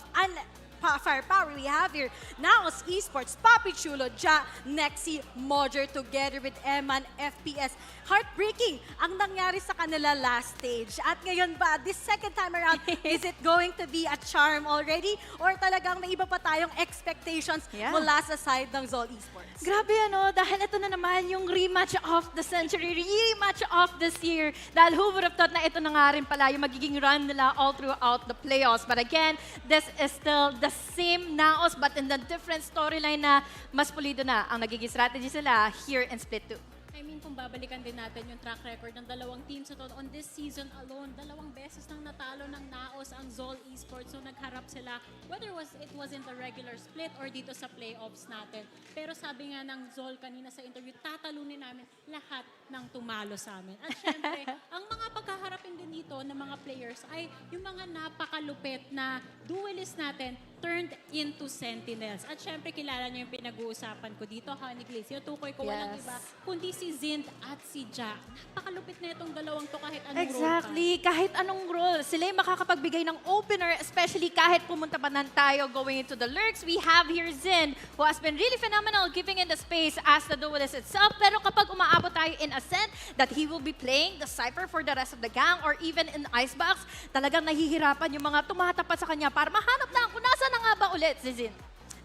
firepower, we have here NAOS Esports, Papi Chulo, Ja, Nexi, Mojer together with Eman, FPS. Heartbreaking ang nangyari sa kanila last stage. At ngayon ba, this second time around, is it going to be a charm already? Or talagang may iba pa tayong expectations mula sa side ng ZOL Esports? Grabe dahil ito na naman yung rematch of the century, rematch of this year. Dahil who would have thought na ito na nga rin pala yung magiging run nila all throughout the playoffs. But again, this is still the same NAOS but in the different storyline na mas pulido na ang nagiging strategy sila here in Split 2. I mean, kung babalikan din natin yung track record ng dalawang teams ito, on this season alone, 2 beses nang natalo ng NAOS ang ZOL Esports. So nagharap sila, whether it was in the regular split or dito sa playoffs natin. Pero sabi nga ng ZOL kanina sa interview, tatalunin namin lahat ng tumalo sa amin. At syempre, ang mga pagkaharapin din dito ng mga players ay yung mga napakalupit na duelist natin turned into sentinels. At syempre, kilala niyo yung pinag-uusapan ko dito, Honey Glaze. Yung tukoy ko walang iba, kundi si Zind at si Ja. Napakalupit na itong dalawang to kahit anong Exactly. Kahit anong role. Sila yung makakapagbigay ng opener, especially kahit pumunta pa nan tayo going into the lurks. We have here Zind, who has been really phenomenal giving in the space as the duelist itself. Pero kapag umaabot tayo in Ascent, that he will be playing the Cypher for the rest of the gang or even in Icebox, talagang nahihirapan yung mga tumatapat sa kanya para mahanap na kung nasa na nga ba ulit si Zind.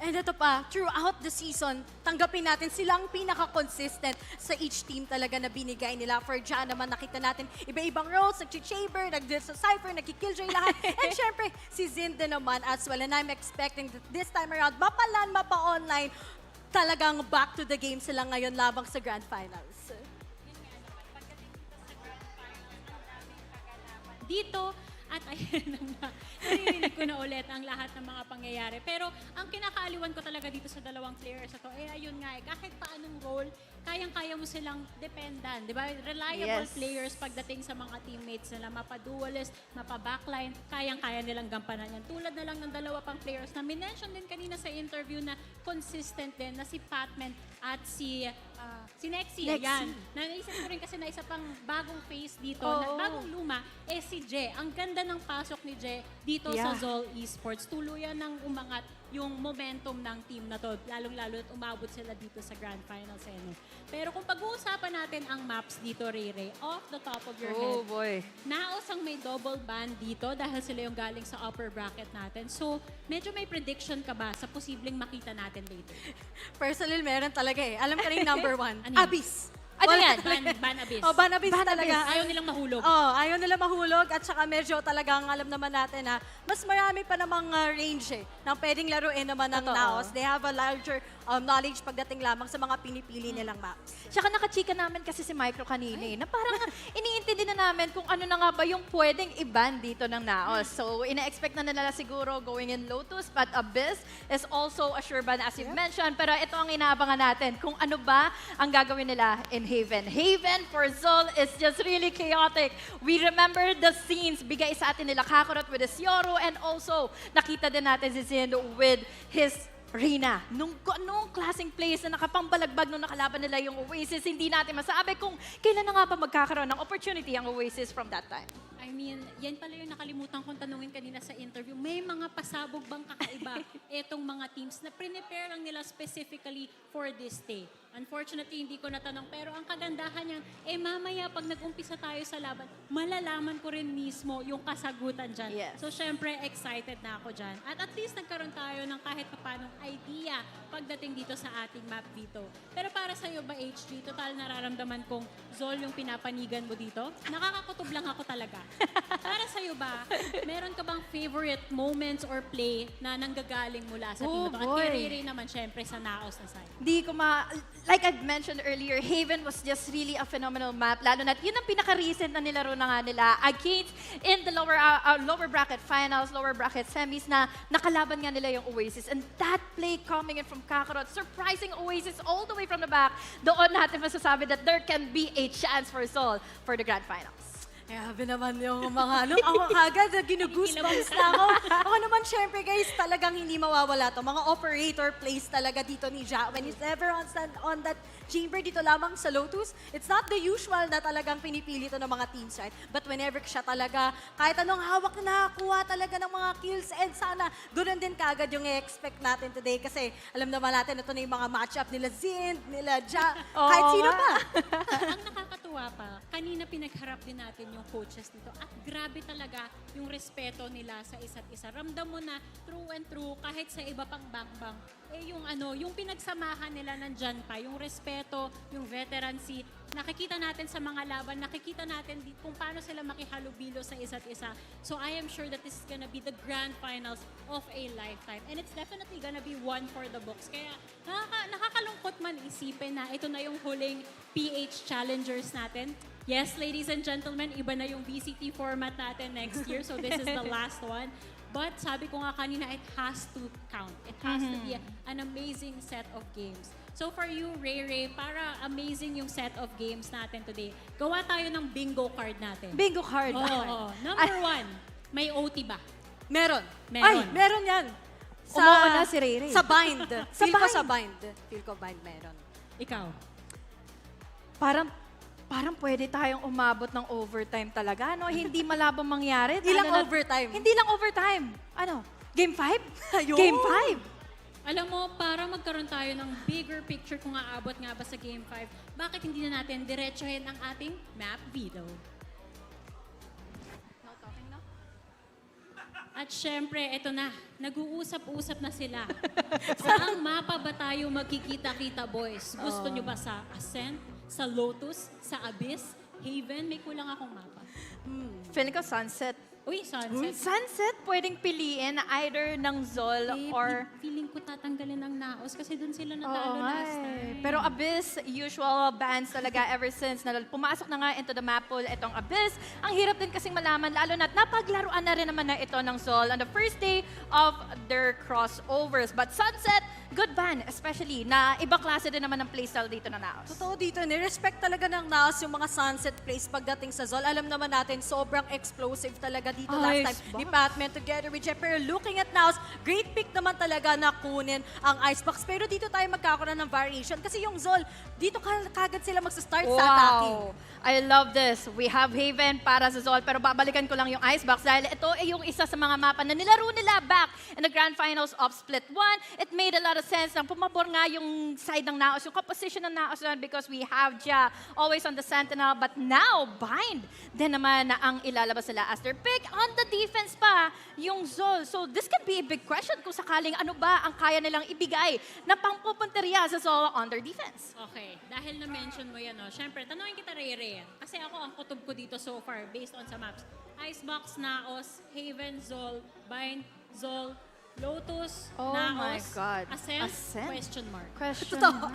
And ito pa, throughout the season, tanggapin natin silang pinaka-consistent sa each team talaga na binigay nila. For Ja naman, nakita natin iba-ibang roles, nag-chamber, nag-cypher, nag-killjoy lahat. And syempre, si Zind din naman as well. And I'm expecting that this time around, mapa-LAN, mapa-online, talagang back to the game sila ngayon labang sa Grand Finals. Dito, at ayun na, naririnig ko na ulit ang lahat ng mga pangyayari. Pero ang kinakaaliwan ko talaga dito sa dalawang players ito, ayun nga kahit paanong role, kayang-kaya mo silang dependan, di ba? Reliable players pagdating sa mga teammates nila, mapa-duelist, mapa-backline, kayang-kaya nilang gampanan yan. Tulad na lang ng dalawa pang players na minention din kanina sa interview na consistent din na si Patman at si Nexi. Ayan. Naisip ko rin kasi na isa pang bagong face dito, na bagong luma, si Je. Ang ganda ng pasok ni Je dito sa ZOL Esports. Tuluyan ng umangat yung momentum ng team na to, lalong-lalo at umabot sila dito sa Grand Finals. Pero kung pag-uusapan natin ang maps dito, Ray, off the top of your head, NAOS ang may double ban dito dahil sila yung galing sa upper bracket natin. So, medyo may prediction ka ba sa posibleng makita natin later? Personally, meron talaga Alam ka rin number 1, Abyss. Ano yan? Ban Abyss. Ban Abyss talaga. Ayaw nilang mahulog. Ayaw nilang mahulog at saka medyo talagang alam naman natin na mas marami pa namang range na pwedeng laruin naman ng NAOS. They have a larger knowledge pagdating lamang sa mga pinipili nilang maps. Tsaka nakachika namin kasi si Micro kanina na parang iniintindi na namin kung ano na nga ba yung pwedeng i-ban dito ng NAOS. So, ina-expect na nila siguro going in Lotus, but Abyss is also a sure ban as you've mentioned. Pero ito ang inaabangan natin kung ano ba ang gagawin nila in Haven. Haven for ZOL is just really chaotic. We remember the scenes bigay sa atin nila Kakarot with his Yoro and also nakita din natin si Zind with his Reyna. Nung klaseng plays na nakapambalagbag nung nakalaban nila yung Oasis, hindi natin masabi kung kailan na nga ba magkakaroon ng opportunity ang Oasis from that time. I mean, yan pala yung nakalimutan kong tanungin kanina sa interview. May mga pasabog bang kakaiba itong mga teams na prepare lang nila specifically for this day? Unfortunately, hindi ko natanong. Pero ang kagandahan niyan, mamaya pag nag-umpisa tayo sa laban, malalaman ko rin mismo yung kasagutan dyan. So, syempre, excited na ako dyan. At least nagkaroon tayo ng kahit papanong idea pagdating dito sa ating map dito. Pero para sa'yo ba, HG, total nararamdaman kong ZOL yung pinapanigan mo dito? Nakakakutob lang ako talaga. Para sa'yo ba, meron ka bang favorite moments or play na nanggagaling mula sa team na to? At kay Ray naman, syempre, sa NAOS na side. Di ko like I've mentioned earlier, Haven was just really a phenomenal map. Lalo na yun ang pinaka-recent na nilaro na nga nila against in the lower bracket finals, lower bracket semis na nakalaban nga nila yung Oasis. And that play coming in from Kakarot, surprising Oasis all the way from the back, doon natin masasabi that there can be a chance for ZOL for the Grand Finals. Grabe naman yung mga ano. Ako kagad, ginugoosebumps na ako. Ako naman, syempre guys, talagang hindi mawawala to. Mga operator plays talaga dito ni Ja. When he's never on that chamber dito lamang sa Lotus, it's not the usual na talagang pinipili to ng mga teams, right? But whenever siya talaga, kahit anong hawak na, kuha talaga ng mga kills, and sana doon din kagad yung i-expect natin today. Kasi alam naman natin, ito na yung mga matchup nila Zind, nila Ja, kahit sino pa. Ang nakakatuwa pa, kanina pinagharap din natin yung coaches nito at grabe talaga yung respeto nila sa isa't isa. Ramdam mo na true and true kahit sa iba pang bang-bang. Yung yung pinagsamahan nila nandyan pa, yung respeto, yung veterancy, nakikita natin sa mga laban, nakikita natin kung paano sila makihalubilo sa isa't isa. So I am sure that this is gonna be the grand finals of a lifetime. And it's definitely gonna be one for the books. Kaya nakakalungkot man isipin na ito na yung huling PH Challengers natin. Yes, ladies and gentlemen, iba na yung VCT format natin next year. So this is the last one. But sabi ko nga kanina, it has to count. It has to be an amazing set of games. So for you, Ray, para amazing yung set of games natin today, gawa tayo ng bingo card natin. Bingo card. Oo. Number 1, may OT ba? Meron. Meron. Ay, meron yan. Umuo na si Ray. Sa bind. Feel ko sa bind. Feel ko bind meron. Ikaw? Parang pwede tayong umabot ng overtime talaga, no? Hindi malabong mangyari. Hindi lang overtime. Hindi lang overtime. Ano? Game 5? Ayun. Game 5? Alam mo, para magkaroon tayo ng bigger picture kung aabot nga ba sa Game 5, bakit hindi na natin diretsuhin ang ating map video? No talking na? At syempre, eto na, nag-uusap-usap na sila. Saang mapa ba tayo magkikita-kita, boys? Gusto nyo ba sa Ascent, sa Lotus, sa Abyss, Haven? May kulang akong mapa. Feeling ko Sunset. Uy, Sunset. Sunset, pwedeng piliin either ng ZOL or... Feeling ko tatanggalin ng NAOS kasi dun sila natalo last time. Pero Abyss, usual bans talaga ever since na pumasok na nga into the map pool itong Abyss. Ang hirap din kasing malaman, lalo na't napaglaruan na rin naman na ito ng ZOL on the first day of their crossovers. But Sunset, good ban, especially na ibang klase din naman ng playstyle dito ng NAOS. Totoo dito, ni-respect talaga ng NAOS yung mga Sunset plays pagdating sa ZOL. Alam naman natin, sobrang explosive talaga dito last time ni Batman together with Jeff. Pero looking at NAOS, great pick naman talaga na kunin ang Icebox. Pero dito tayo magkakaroon ng variation kasi yung ZOL, dito kagad sila magsa-start sa attacking. I love this. We have Haven para sa ZOL, pero babalikan ko lang yung Icebox dahil ito ay yung isa sa mga mapa na nilaro nila back in the Grand Finals of Split 1. It made a lot of sense na pumabor nga yung side ng NAOS, yung composition ng NAOS because we have Ja always on the Sentinel, but now Bind din naman na ang ilalabas nila as their pick. On the defense pa, yung ZOL. So this can be a big question kung sakaling ano ba ang kaya nilang ibigay na pangpupunteriya sa ZOL on their defense. Okay, dahil na-mention mo yan, syempre, tanungin kita, Ray. Kasi ako, ang kutob ko dito so far, based on sa maps, Icebox, NAOS, Haven, ZOL, Bind, ZOL, Lotus, NAOS, my God. Ascent, question mark. Totoo.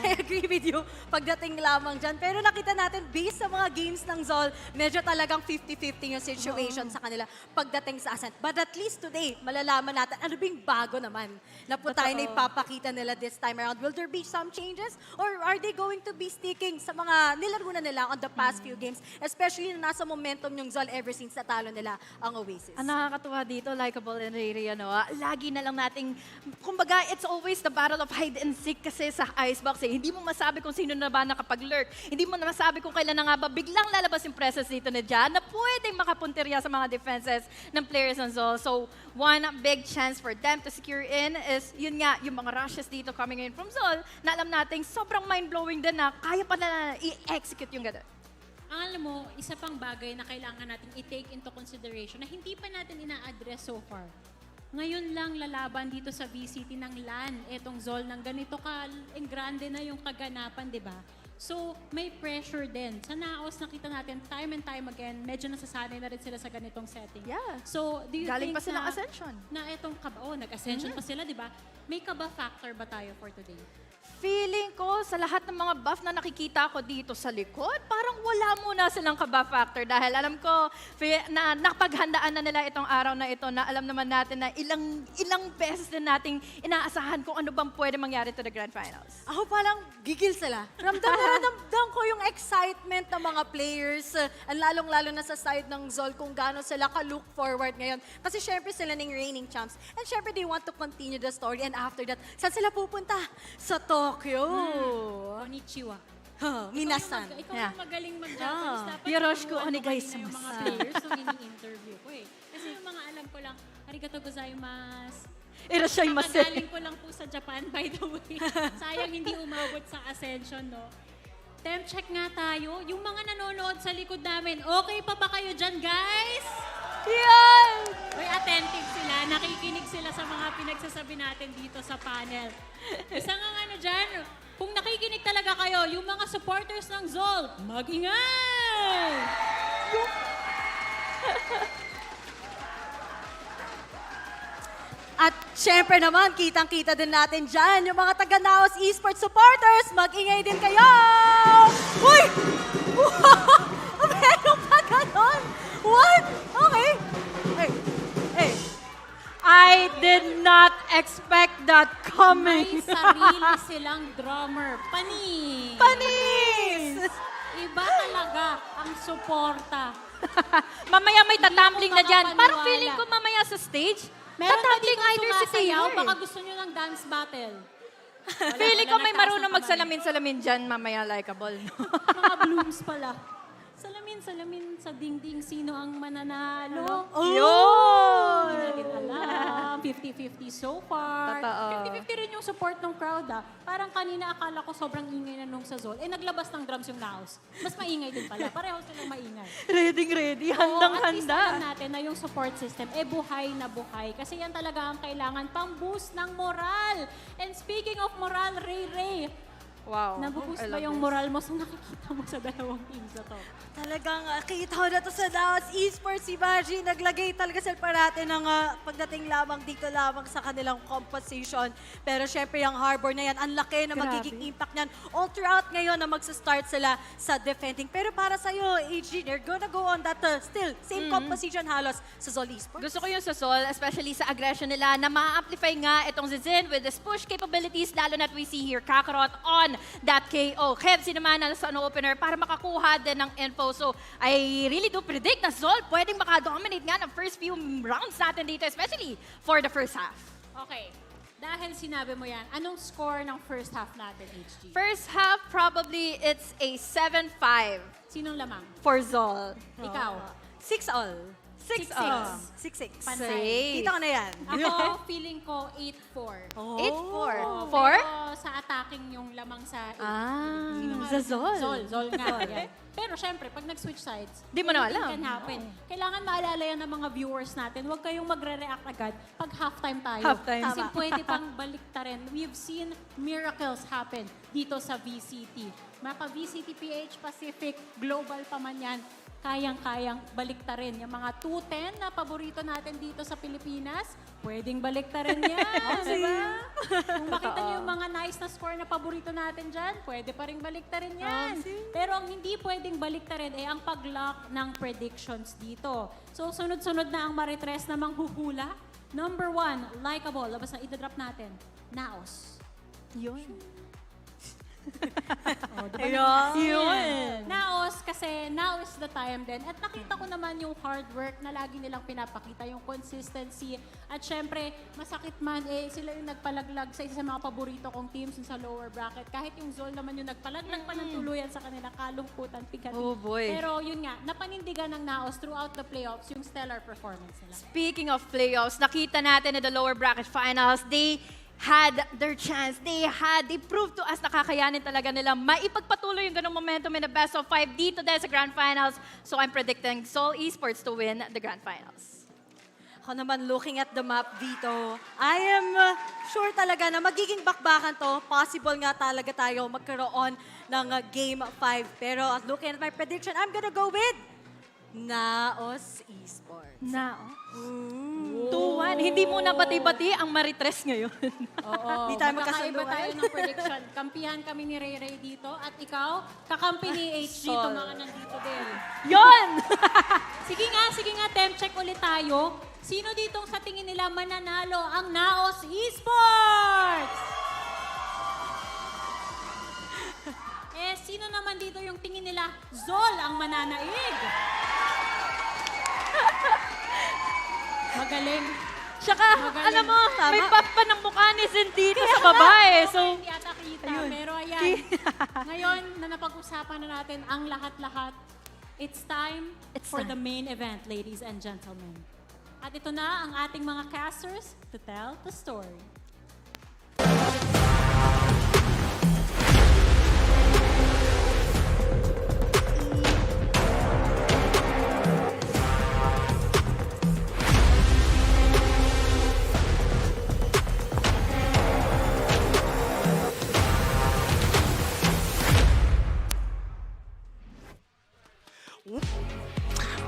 I agree with you pagdating lamang dyan. Pero nakita natin, based sa mga games ng ZOL, medyo talagang 50-50 yung situation sa kanila pagdating sa Ascent. But at least today, malalaman natin, ano bing bago naman na po tayo na ipapakita nila this time around. Will there be some changes? Or are they going to be sticking sa mga nilaro na nila on the past few games? Especially na nasa momentum yung ZOL ever since natalo nila ang Oasis. Ang nakakatuwa dito, Likeable and Riri, lagi na lang nating, kumbaga, it's always the battle of hide and seek kasi sa Icebox. Hindi mo masabi kung sino na ba nakapag-lurk. Hindi mo na masabi kung kailan na nga ba biglang lalabas yung presence dito ni Ja na pwedeng makapunteriya sa mga defenses ng players ng ZOL. So, one big chance for them to secure in is, yun nga, yung mga rushes dito coming in from ZOL na alam nating sobrang mind-blowing din na kaya pa na i-execute yung gano'n. Ang alam mo, isa pang bagay na kailangan natin i-take into consideration na hindi pa natin ina-address so far. Ngayon lang lalaban dito sa VCT ng LAN, etong ZOL ng ganito grande na yung kaganapan, di ba? So, may pressure din. Sa NAOS, nakita natin time and time again, medyo nasasanay na rin sila sa ganitong setting. Yeah. So, do you Galing think pa silang Ascension. na etong kaba, nag-Ascension pa sila, di ba? May kaba factor ba tayo for today? feeling ko sa lahat ng mga buff na nakikita ko dito sa likod, parang wala muna silang ka-buff factor dahil alam ko na nakapaghandaan na nila itong araw na ito na alam naman natin na ilang beses din nating inaasahan kung ano bang pwede mangyari to the Grand Finals. Ako palang gigil sila. Ramdam na ramdam ko yung excitement ng mga players. Lalong-lalo na sa side ng ZOL kung gaano sila ka-look forward ngayon. Kasi syempre sila ng reigning champs. And syempre they want to continue the story. And after that, saan sila pupunta? Sa Tokyo. Konnichiwa. Minasan. Ikaw yung magaling mag-Japanese. Dapat Yoroshiku turuan mo onegai kanina yung mga shimasu. players nung ini-interview ko eh. Kasi yung mga alam ko lang, arigato gozaimasu. Irashaimase. Kakagaling ko lang po sa Japan, by the way. Sayang hindi umabot sa Ascension, no? Temp check nga tayo. Yung mga nanonood sa likod namin, okay pa ba kayo dyan, guys? Yan! May attentive sila, nakikinig sila sa mga pinagsasabi natin dito sa panel. Isa nga ano dyan, kung nakikinig talaga kayo, yung mga supporters ng ZOL, mag-ingay! At syempre naman, kitang-kita din natin dyan, yung mga taga-NAOS Esports supporters, mag-ingay din kayo! Uy! Meron pa ganon? What? Okay. Hey. I did not expect that coming. May sarili silang drummer. Panis! Iba talaga ang suporta. Mamaya may tatumbling na dyan. makapaniwala. Parang feeling ko mamaya sa stage, Meron ba tatumbling dito either si sumasayaw? Taylor. Baka gusto nyo ng dance battle. Feeling ko wala may nagtaas marunong ng kamay. magsalamin-salamin dyan mamaya likeable. No? Mga blooms pala. Salamin sa dingding sino ang mananalo. Yun! Hindi natin alam. 50-50 so far. Totoo. 50-50 rin yung support ng crowd ah. Parang kanina akala ko sobrang ingay na nung sa ZOL. Naglabas ng drums yung NAOS. Mas maingay din pala. Pareho silang maingay. Ready, At least alam handang-handa. natin na yung support system, buhay na buhay. Kasi yan talaga ang kailangan pang-boost ng moral. And speaking of moral, Ray, Wow. nabuboost I ba love yung this. moral mo sa nakikita mo sa dalawang teams na to? Talagang kita ko na to sa NAOS Esports. Si Baji, naglagay talaga sila parate ng pagdating lamang dito lamang sa kanilang composition. Pero syempre yung harbor na yan, ang laki na magiging impact niyan all throughout ngayon na magsa-start sila sa defending. Pero para sa'yo, AG, they're gonna go on that still, same composition halos sa ZOL Esports. Gusto ko yung sa ZOL, especially sa aggression nila, na ma-amplify nga itong Zin with his push capabilities, lalo na't we see here Kakarot on that KO. Kevs naman na sa opener para makakuha din ng info. So, I really do predict na ZOL pwedeng makadominate nga ng first few rounds natin dito, especially for the first half. Okay. Dahil sinabi mo yan, anong score ng first half natin, HG? First half, probably it's a 7-5 Sinong lamang? for ZOL. Ikaw? 6-all. 6-all. 6-6. Panay. Kita ko na yan. Ako, feeling ko 8-4. 8-4. Pero sa attacking yung lamang sa 8. Sino nga? sa ZOL. ZOL nga. Yan. Pero syempre, pag nag-switch sides, Di mo na anything alam. can happen. Kailangan maalala yan ng mga viewers natin. Huwag kayong magre-react agad pag halftime tayo. Halftime. Kasi pwede pang baliktarin. We've seen miracles happen dito sa VCT. Maka VCT PH Pacific, global pa man yan, kayang-kayang baliktarin. Yung mga 210 na paborito natin dito sa Pilipinas, pwedeng baliktarin yan. Diba? Kung makita niyo yung mga nice na score na paborito natin dyan, pwede pa rin baliktarin yan. Pero ang hindi pwedeng baliktarin ay ang pag-lock ng predictions dito. So, sunod-sunod na ang maritres na manghuhula. Number 1, likeable. Labas na, idadrop natin. NAOS. Yun. Yun. NAOS kasi now is the time din. At nakita ko naman yung hard work na lagi nilang pinapakita, yung consistency. At syempre, masakit man, sila yung nagpalaglag sa isa sa mga paborito kong teams sa lower bracket. Kahit yung ZOL naman yung nagpalaglag pa ng tuluyan sa kanilang kalungkutan, pigati. Oh boy. Pero yun nga, napanindigan ng NAOS throughout the playoffs yung stellar performance nila. Speaking of playoffs, nakita natin in the lower bracket finals, they had their chance. They proved to us na kakayanin talaga nila maipagpatuloy yung ganong momentum in the best of 5 dito dahil sa Grand Finals. So I'm predicting ZOL Esports to win the Grand Finals. Ako naman, looking at the map dito, I am sure talaga na magiging bakbakan to. Possible nga talaga tayo magkaroon ng Game 5. Pero at looking at my prediction, I'm gonna go with NAOS Esports. NAOS? 2-1. Hindi muna bati-bati ang Maritres ngayon. Oo. Di tayo Magkakaiba magkasundo. tayo ng prediction. Kampihan kami ni Ray Ray dito at ikaw, kakampi ni HG, Sol. mga nandito din. Yon! Sige nga, temp check ulit tayo. Sino ditong sa tingin nila mananalo ang NAOS Esports? Sino naman dito yung tingin nila ZOL ang mananaig? Magaling. Tsaka, Magaling. alam mo, may buff pa ng mukha ni Zendito sa babae. So, Hindi ata kita, ayun. pero ayan. Ngayon na napag-usapan na natin ang lahat-lahat, it's time for the main event, ladies and gentlemen. At ito na ang ating mga casters to tell the story.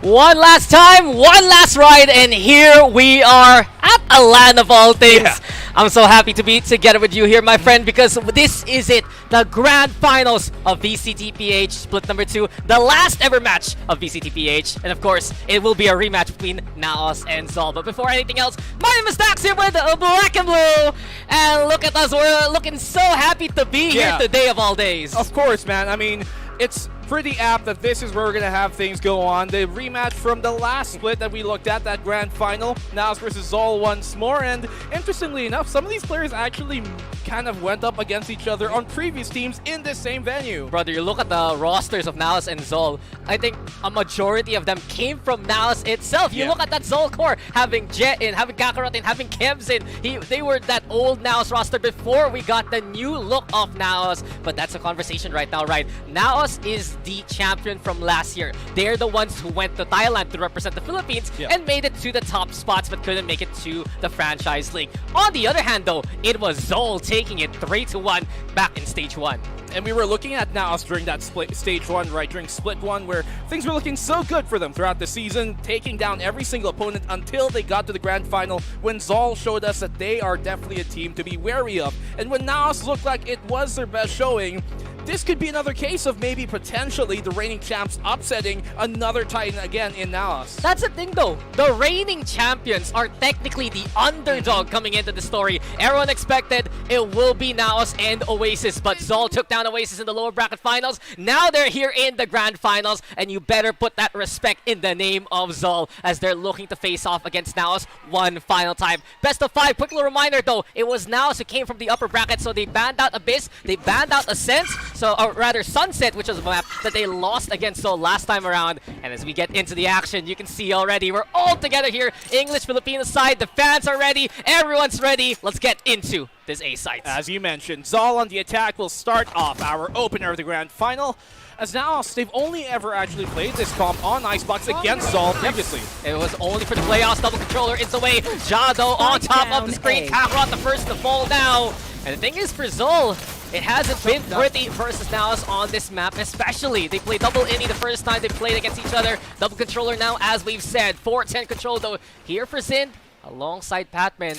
One last time, one last ride, and here we are at a land of all things. Yeah. I'm so happy to be together with you here, my friend, because this is it, the grand finals of VCT PH split number 2, the last ever match of VCT PH, and of course, it will be a rematch between NAOS and ZOL. But before anything else, my name is Dax here with Black and Blue, and look at us, we're looking so happy to be here today of all days. Of course, man. I mean, it's pretty apt that this is where we're going to have things go on. The rematch from the last split that we looked at, that grand final, NAOS versus ZOL once more. And interestingly enough, some of these players actually kind of went up against each other on previous teams in this same venue. Brother, you look at the rosters of NAOS and ZOL, I think a majority of them came from NAOS itself. You look at that ZOL core, having Jet in, having Kakarot in, having Kebs in. They were that old NAOS roster before we got the new look of NAOS. But that's a conversation right now, right? NAOS is the champion from last year. They're the ones who went to Thailand to represent the Philippines and made it to the top spots but couldn't make it to the franchise league. On the other hand though, it was ZOL taking it 3-1 back in stage 1. And we were looking at NAOS during that stage 1, right, during split 1, where things were looking so good for them throughout the season, taking down every single opponent until they got to the grand final, when ZOL showed us that they are definitely a team to be wary of. And when NAOS looked like it was their best showing, this could be another case of maybe potentially the reigning champs upsetting another Titan again in NAOS. That's the thing though. The reigning champions are technically the underdog coming into the story. Everyone expected it will be NAOS and Oasis, but ZOL took down Oasis in the lower bracket finals. Now they're here in the grand finals, and you better put that respect in the name of ZOL as they're looking to face off against NAOS one final time. Best of 5. Quick little reminder though, it was NAOS who came from the upper bracket, so they banned out Abyss, they banned out Ascent, or rather Sunset, which was a map that they lost against ZOL last time around. And as we get into the action, you can see already we're all together here. English Filipino side, the fans are ready, everyone's ready. Let's get into this A site. As you mentioned, ZOL on the attack will start off our opener of the grand final. As NAOS, they've only ever actually played this comp on Icebox against ZOL previously. It was only for the playoffs. Double controller is away. Jado on top of the screen. Kakarot the first to fall now. And the thing is for ZOL, it hasn't been pretty versus NAOS on this map, especially. They played double innie the first time they played against each other. Double controller now, as we've said. 4-10 control though here for Zin alongside Patman.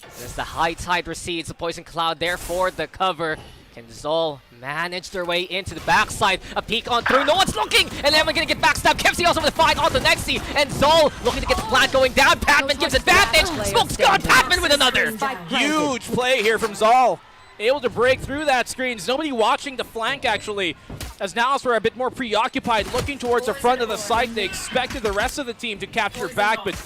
As the high tide recedes, the Poison Cloud there for the cover. Can ZOL manage their way into the backside? A peek on through, no one's looking! And then we're gonna get backstabbed. Kempsey also with the fight onto Nexi. And ZOL looking to get the plant going down. Patman gives advantage. Smoke's gone. Patman with another. Huge play here from ZOL. Able to break through that screen. There's nobody watching the flank actually. As NAOS were a bit more preoccupied looking towards the front of the site. They expected the rest of the team to capture back, but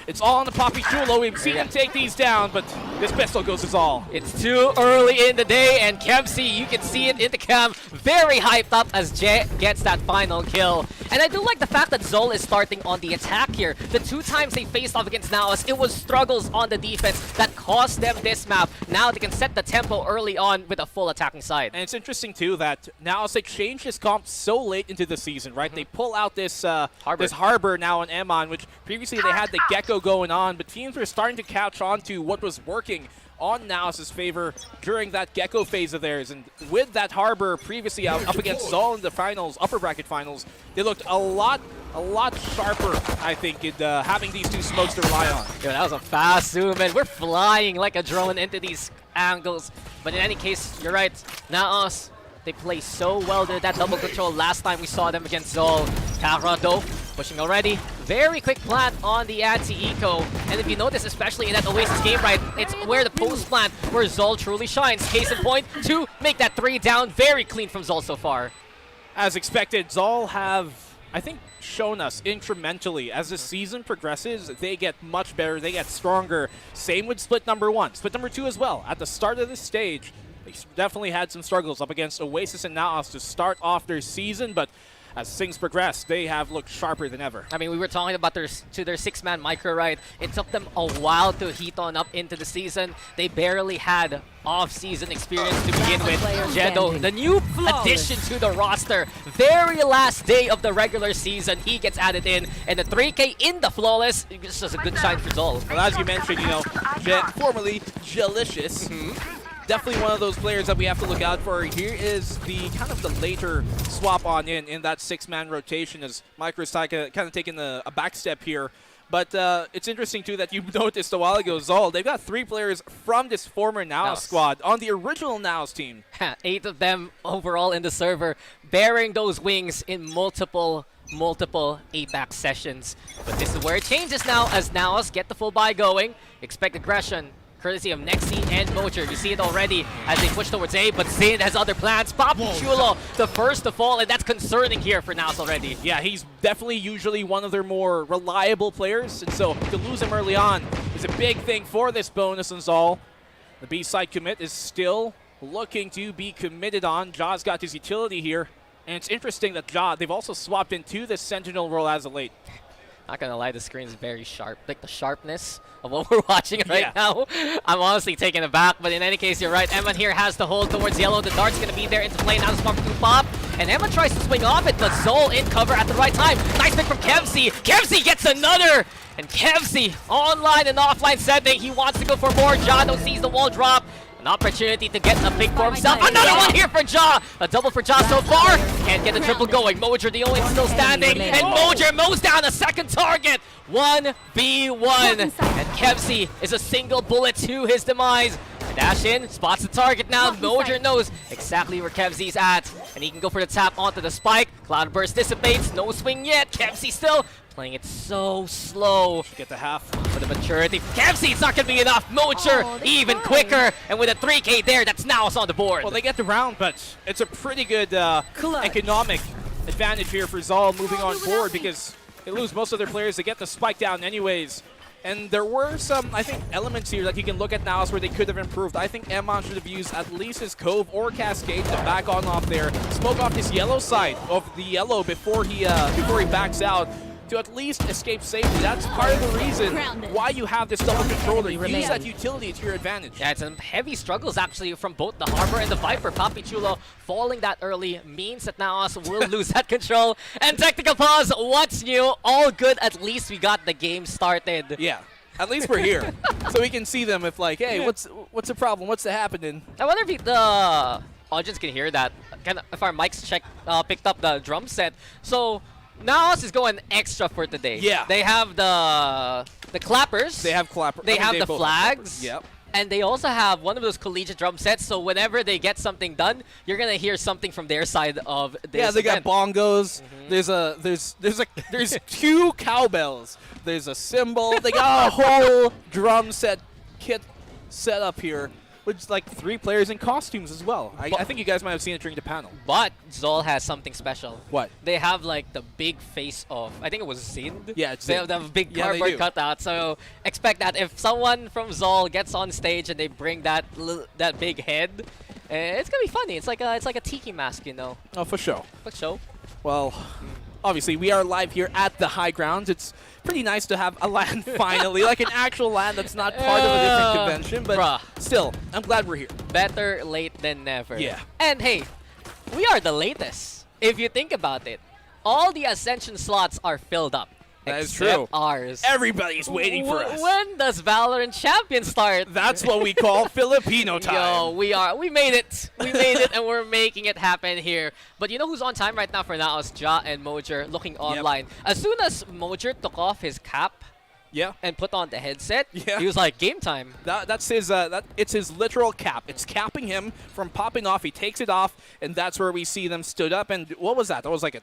it's all on the Papi Chulo. We've seen him take these down, but this pistol goes to ZOL. It's too early in the day, and Kempsey, you can see it in the cam, very hyped up as Jet gets that final kill. And I do like the fact that ZOL is starting on the attack here. The 2 times they faced off against NAOS, it was struggles on the defense that cost them this map. Now they can set the tempo early on with a full attacking side. And it's interesting too that NAOS, they changed this comp so late into the season, right? They pull out this harbor now on Emon, which previously they had the Gecko going on, but teams were starting to catch on to what was working on NAOS's favor during that Gecko phase of theirs. And with that harbor previously up against ZOL in the finals, upper bracket finals, they looked a lot a lot sharper, I think, in having these two smokes to rely on. Yo, that was a fast zoom, and we're flying like a drone into these angles. But in any case, you're right. NAOS, they play so well there. That double control last time we saw them against ZOL. Kara, though, pushing already. Very quick plant on the anti-eco. And if you notice, especially in that Oasis game, right, it's where the post plant, where ZOL truly shines. Case in point, to make that 3 down. Very clean from ZOL so far. As expected, ZOL have, I think, shown us incrementally as the season progresses, they get much better, they get stronger. Same with split number 1, split number 2 as well. At the start of this stage, they definitely had some struggles up against Oasis and NAOS to start off their season, but as things progress, they have looked sharper than ever. I mean, we were talking about their 6-man micro, right? It took them a while to heat on up into the season. They barely had off-season experience to begin with. Jedo, the new addition to the roster. Very last day of the regular season, he gets added in. And the 3K in the Flawless, it's just a good sign for ZOL. Well, as you mentioned, you know, formerly Jelicious. Definitely one of those players that we have to look out for. Here is the kind of the later swap on in that 6-man rotation as Micro's kind of taking a back step here. But it's interesting, too, that you noticed a while ago, ZOL, they've got 3 players from this former NAOS squad on the original NAOS team. 8 of them overall in the server, bearing those wings in multiple Apex sessions. But this is where it changes now as NAOS get the full buy going. Expect aggression, courtesy of Nexi and Mocher. You see it already as they push towards A, but Zin has other plans. Papi Chulo, the first to fall, and that's concerning here for NAOS already. Yeah, he's definitely usually one of their more reliable players, and so to lose him early on is a big thing for this bonus on ZOL. The B-side commit is still looking to be committed on. Ja's got his utility here, and it's interesting that Ja, they've also swapped into the Sentinel role as of late. Not gonna lie, the screen is very sharp. Like the sharpness of what we're watching right now, I'm honestly taken aback. But in any case, you're right. Emma here has to hold towards yellow. The dart's gonna be there into play. Now the Smart 2 pop. And Emma tries to swing off it, but ZOL in cover at the right time. Nice pick from Kevzi. Kevzi gets another! And Kevzi, online and offline setting. He wants to go for more. Ja sees the wall drop. An opportunity to get a pick for himself. Another one here for Ja! A double for Ja so far. Can't get the triple going. Mojer, the only one still standing. And Mojer mows down a second target. 1v1. And Kevzi is a single bullet to his demise. And Dash in, spots the target now. Mojer knows exactly where Kevzi's at. And he can go for the tap onto the spike. Cloudburst dissipates. No swing yet. Kevzi still playing it so slow. Get the half. For the maturity. Kevzi, it's not going to be enough. Mocher, even quicker. And with a 3K there, that's NAOS on the board. Well, they get the round, but it's a pretty good economic advantage here for ZOL moving on board because they lose most of their players. They get the spike down anyways. And there were some, I think, elements here that you can look at NAOS where they could have improved. I think Emon should have used at least his Cove or Cascade to back on off there. Smoke off his yellow side of the yellow before he backs out to at least escape safely. That's part of the reason why you have this double controller. Use that utility to your advantage. Yeah, it's some heavy struggles actually from both the Harbor and the Viper. Papi Chulo falling that early means that NAOS will lose that control. And technical pause, what's new? All good, at least we got the game started. Yeah. At least we're here, so we can see them if like, hey, what's the problem? What's happening? I wonder if the audience can hear that. If our mics picked up the drum set. So NAOS is going extra for today. Yeah. They have the clappers. They have clappers. They have the flags. Yep. And they also have one of those collegiate drum sets, so whenever they get something done, you're gonna hear something from their side of this. Yeah, they got bongos. There's 2 cowbells. There's a cymbal. They got a whole drum set kit set up here, with like 3 players in costumes as well. I think you guys might have seen it during the panel. But ZOL has something special. What? They have like the big face of, I think it was Zind. Yeah, it's They Zind. have the big Yeah, they cardboard do. cutout. So expect that if someone from ZOL gets on stage and they bring that big head, it's gonna be funny. It's like a tiki mask, you know. Oh, for sure. For sure. Well, obviously we are live here at the High Grounds. It's pretty nice to have a LAN finally, like an actual LAN that's not part of a different convention, but still, I'm glad we're here. Better late than never. Yeah. And hey, we are the latest. If you think about it, all the Ascension slots are filled up. That is Except true. ours. Everybody's waiting for us. When does Valorant Champions start? That's what we call Filipino time. Yo, we made it. We made it, and we're making it happen here. But you know who's on time right now for NAOS? Ja and Mojer looking online. As soon as Mojer took off his cap, and put on the headset, he was like, game time. That's his. It's his literal cap. It's capping him from popping off. He takes it off, and that's where we see them stood up. And what was that? That was like a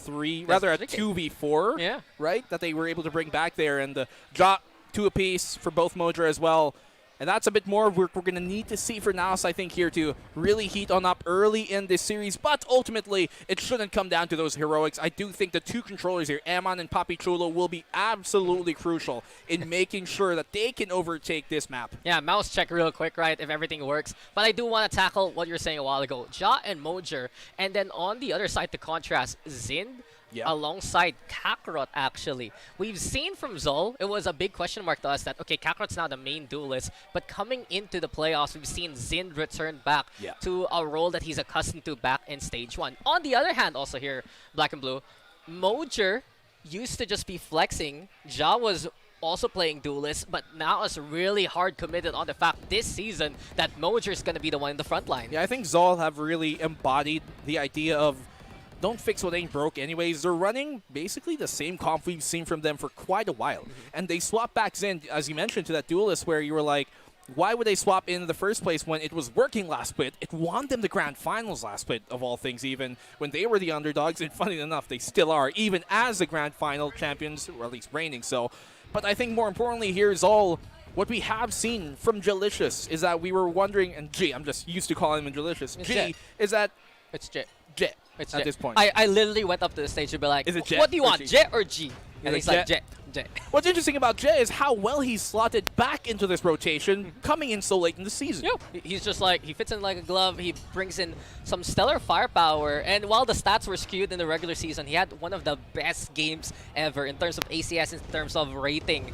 2v4. Yeah. Right. That they were able to bring back there, and Ja 2 apiece for both Mojer as well. And that's a bit more work we're going to need to see for NAOS, I think, here to really heat on up early in this series. But ultimately, it shouldn't come down to those heroics. I do think the two controllers here, Amon and Papi Chulo, will be absolutely crucial in making sure that they can overtake this map. Yeah, mouse check real quick, right, if everything works. But I do want to tackle what you were saying a while ago. Ja and Mojer. And then on the other side, to contrast, Zind alongside Kakarot, actually. We've seen from ZOL, it was a big question mark to us that, okay, Kakarot's now the main duelist, but coming into the playoffs, we've seen Zind return back to a role that he's accustomed to back in Stage 1. On the other hand, also here, Black and Blue, Mojer used to just be flexing. Ja was also playing duelist, but now is really hard committed on the fact this season that Mojer is going to be the one in the front line. Yeah, I think ZOL have really embodied the idea of don't fix what ain't broke anyways. They're running basically the same comp we've seen from them for quite a while. And they swap back in, as you mentioned, to that duelist where you were like, why would they swap in the first place when it was working last bit? It won them the Grand Finals last bit, of all things, even when they were the underdogs. And funny enough, they still are, even as the Grand Final champions, or at least reigning so. But I think more importantly here is all what we have seen from Jalicious is that we were wondering, and G, I'm just used to calling him Jalicious. G, is that... It's J. J. It's at J. this point. I literally went up to the stage to be like, is it J what do you or want, G? J or G? And Is he's it like, J. What's interesting about Jay is how well he's slotted back into this rotation, coming in so late in the season. Yeah, he's just like, he fits in like a glove. He brings in some stellar firepower. And while the stats were skewed in the regular season, he had one of the best games ever in terms of ACS, in terms of rating,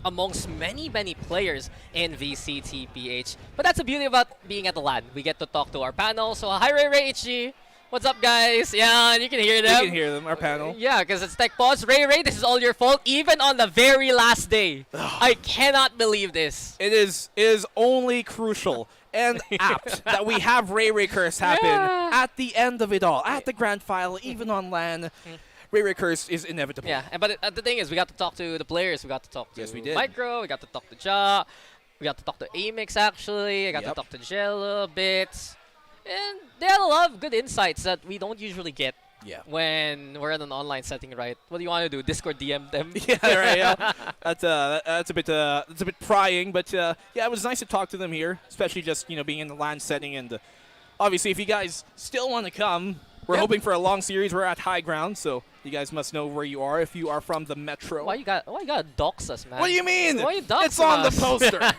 amongst many, many players in VCT PH. But that's the beauty about being at the LAN. We get to talk to our panel. So hi, Ray HG. What's up, guys? Yeah, you can hear them. You can hear them, our panel. Yeah, because it's Tech Pause. Ray, this is all your fault, even on the very last day. I cannot believe this. It is only crucial and apt that we have Ray curse happen at the end of it all, at the Grand Final, even on LAN. Ray curse is inevitable. Yeah, but the thing is, we got to talk to the players. We got to talk to we did. Micro. We got to talk to Ja. We got to talk to Amix, actually. I got to talk to Jello a bit. And they had a lot of good insights that we don't usually get when we're in an online setting, right? What do you want to do? Discord DM them? Yeah, right. Yeah. That's a bit prying, but yeah, it was nice to talk to them here, especially just being in the LAN setting. And obviously, if you guys still want to come, we're hoping for a long series. We're at high ground, so you guys must know where you are if you are from the metro. Why you gotta dox us, man? What do you mean? Why you dox It's on us? the poster.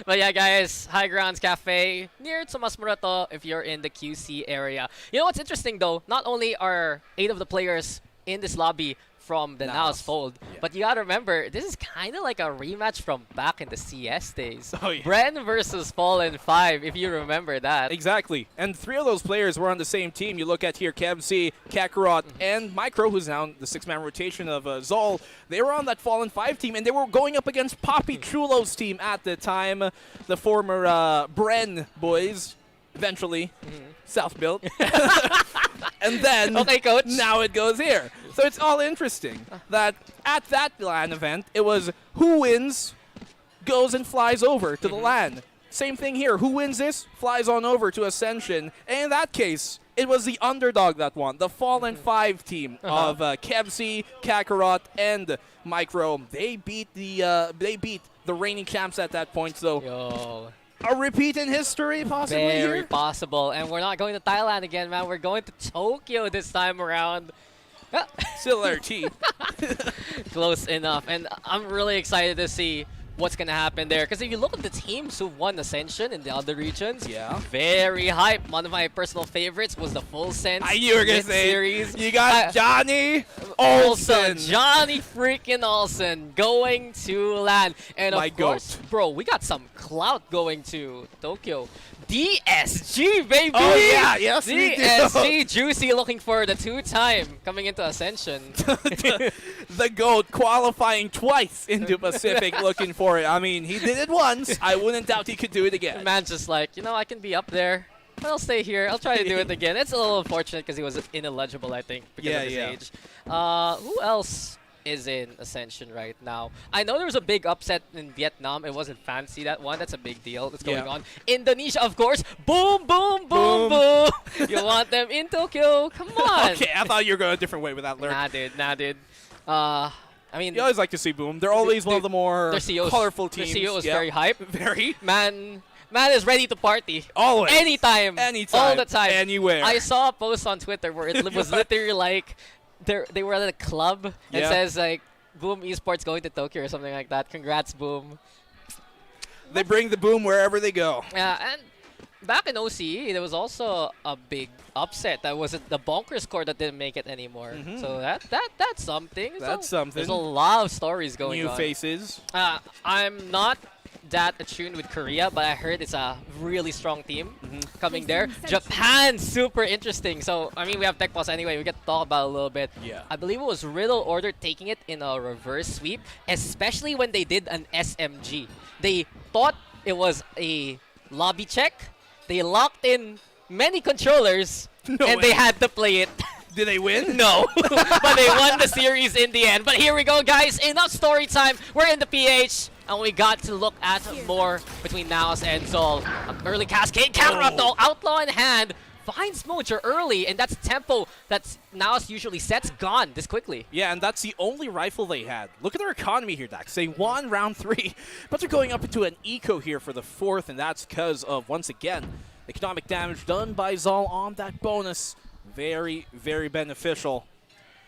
But yeah, guys, High Grounds Cafe near Tomas Morato if you're in the QC area. You know what's interesting though? Not only are 8 of the players in this lobby from the NAOS fold, but you gotta remember, this is kind of like a rematch from back in the CS days. Oh, yeah. Bren versus Fallen 5, if you remember that. Exactly. And 3 of those players were on the same team. You look at here, KevC, Kakarot, and Micro, who's now the 6-man rotation of ZOL. They were on that Fallen 5 team, and they were going up against Papi Chulo's team at the time. The former Bren boys, eventually, South-built. And then, okay, coach. Now it goes here. So it's all interesting that at that LAN event, it was who wins goes and flies over to the LAN. Same thing here. Who wins this flies on over to Ascension. And in that case, it was the underdog that won. The Fallen 5 team of KevC, Kakarot, and Micro. They beat the reigning champs at that point. So a repeat in history, possibly. Very possible. And we're not going to Thailand again, man. We're going to Tokyo this time around. Still RT. Close enough. And I'm really excited to see what's going to happen there. Because if you look at the teams who won Ascension in the other regions, very hype. One of my personal favorites was the Full Sense. I knew you were going to say series. You got Johnny Olsen. Johnny freaking Olsen going to LAN. And My of course, goat. bro, we got some clout going to Tokyo. DSG, baby! Oh, yeah, yes, we do. DSG, Juicy looking for the 2-time coming into Ascension. The GOAT qualifying twice into Pacific looking for it. I mean, he did it once. I wouldn't doubt he could do it again. Man's just like, you know, I can be up there, but I'll stay here. I'll try to do it again. It's a little unfortunate because he was ineligible, I think, because of his age. Who else is in Ascension right now? I know there was a big upset in Vietnam. It wasn't fancy, that one. That's a big deal that's going on. Indonesia, of course. Boom, boom, boom, boom. You want them in Tokyo? Come on. Okay, I thought you were going a different way with that lurk. Nah, dude. I mean, you always like to see Boom. They're always one of the more colorful teams. Their CEO is very hype. Very. Man is ready to party. Always. Anytime. All the time. Anywhere. I saw a post on Twitter where it was literally like they were at a club. It says like Boom Esports going to Tokyo or something like that. Congrats, Boom. They bring the Boom wherever they go. Yeah, and back in OCE, there was also a big upset. That was the Bonkers core that didn't make it anymore. So that's something. That's something. There's a lot of stories going on. New faces. I'm not that attuned with Korea, but I heard it's a really strong team coming there. Japan, super interesting. So, I mean, we have Tech Pulse anyway. We get to talk about it a little bit. Yeah. I believe it was Riddle Order taking it in a reverse sweep, especially when they did an SMG. They thought it was a lobby check. They locked in many controllers, and they had to play it. Did they win? No, but they won the series in the end. But here we go, guys. Enough story time. We're in the PH, and we got to look at more between NAOS and ZOL. An early cascade counter up though. Outlaw in hand. Finds Mojo early, and that's tempo that NAOS usually sets gone this quickly. Yeah, and that's the only rifle they had. Look at their economy here, Dax. They won round 3, but they're going up into an eco here for the 4th, and that's because of, once again, economic damage done by ZOL on that bonus. Very, very beneficial.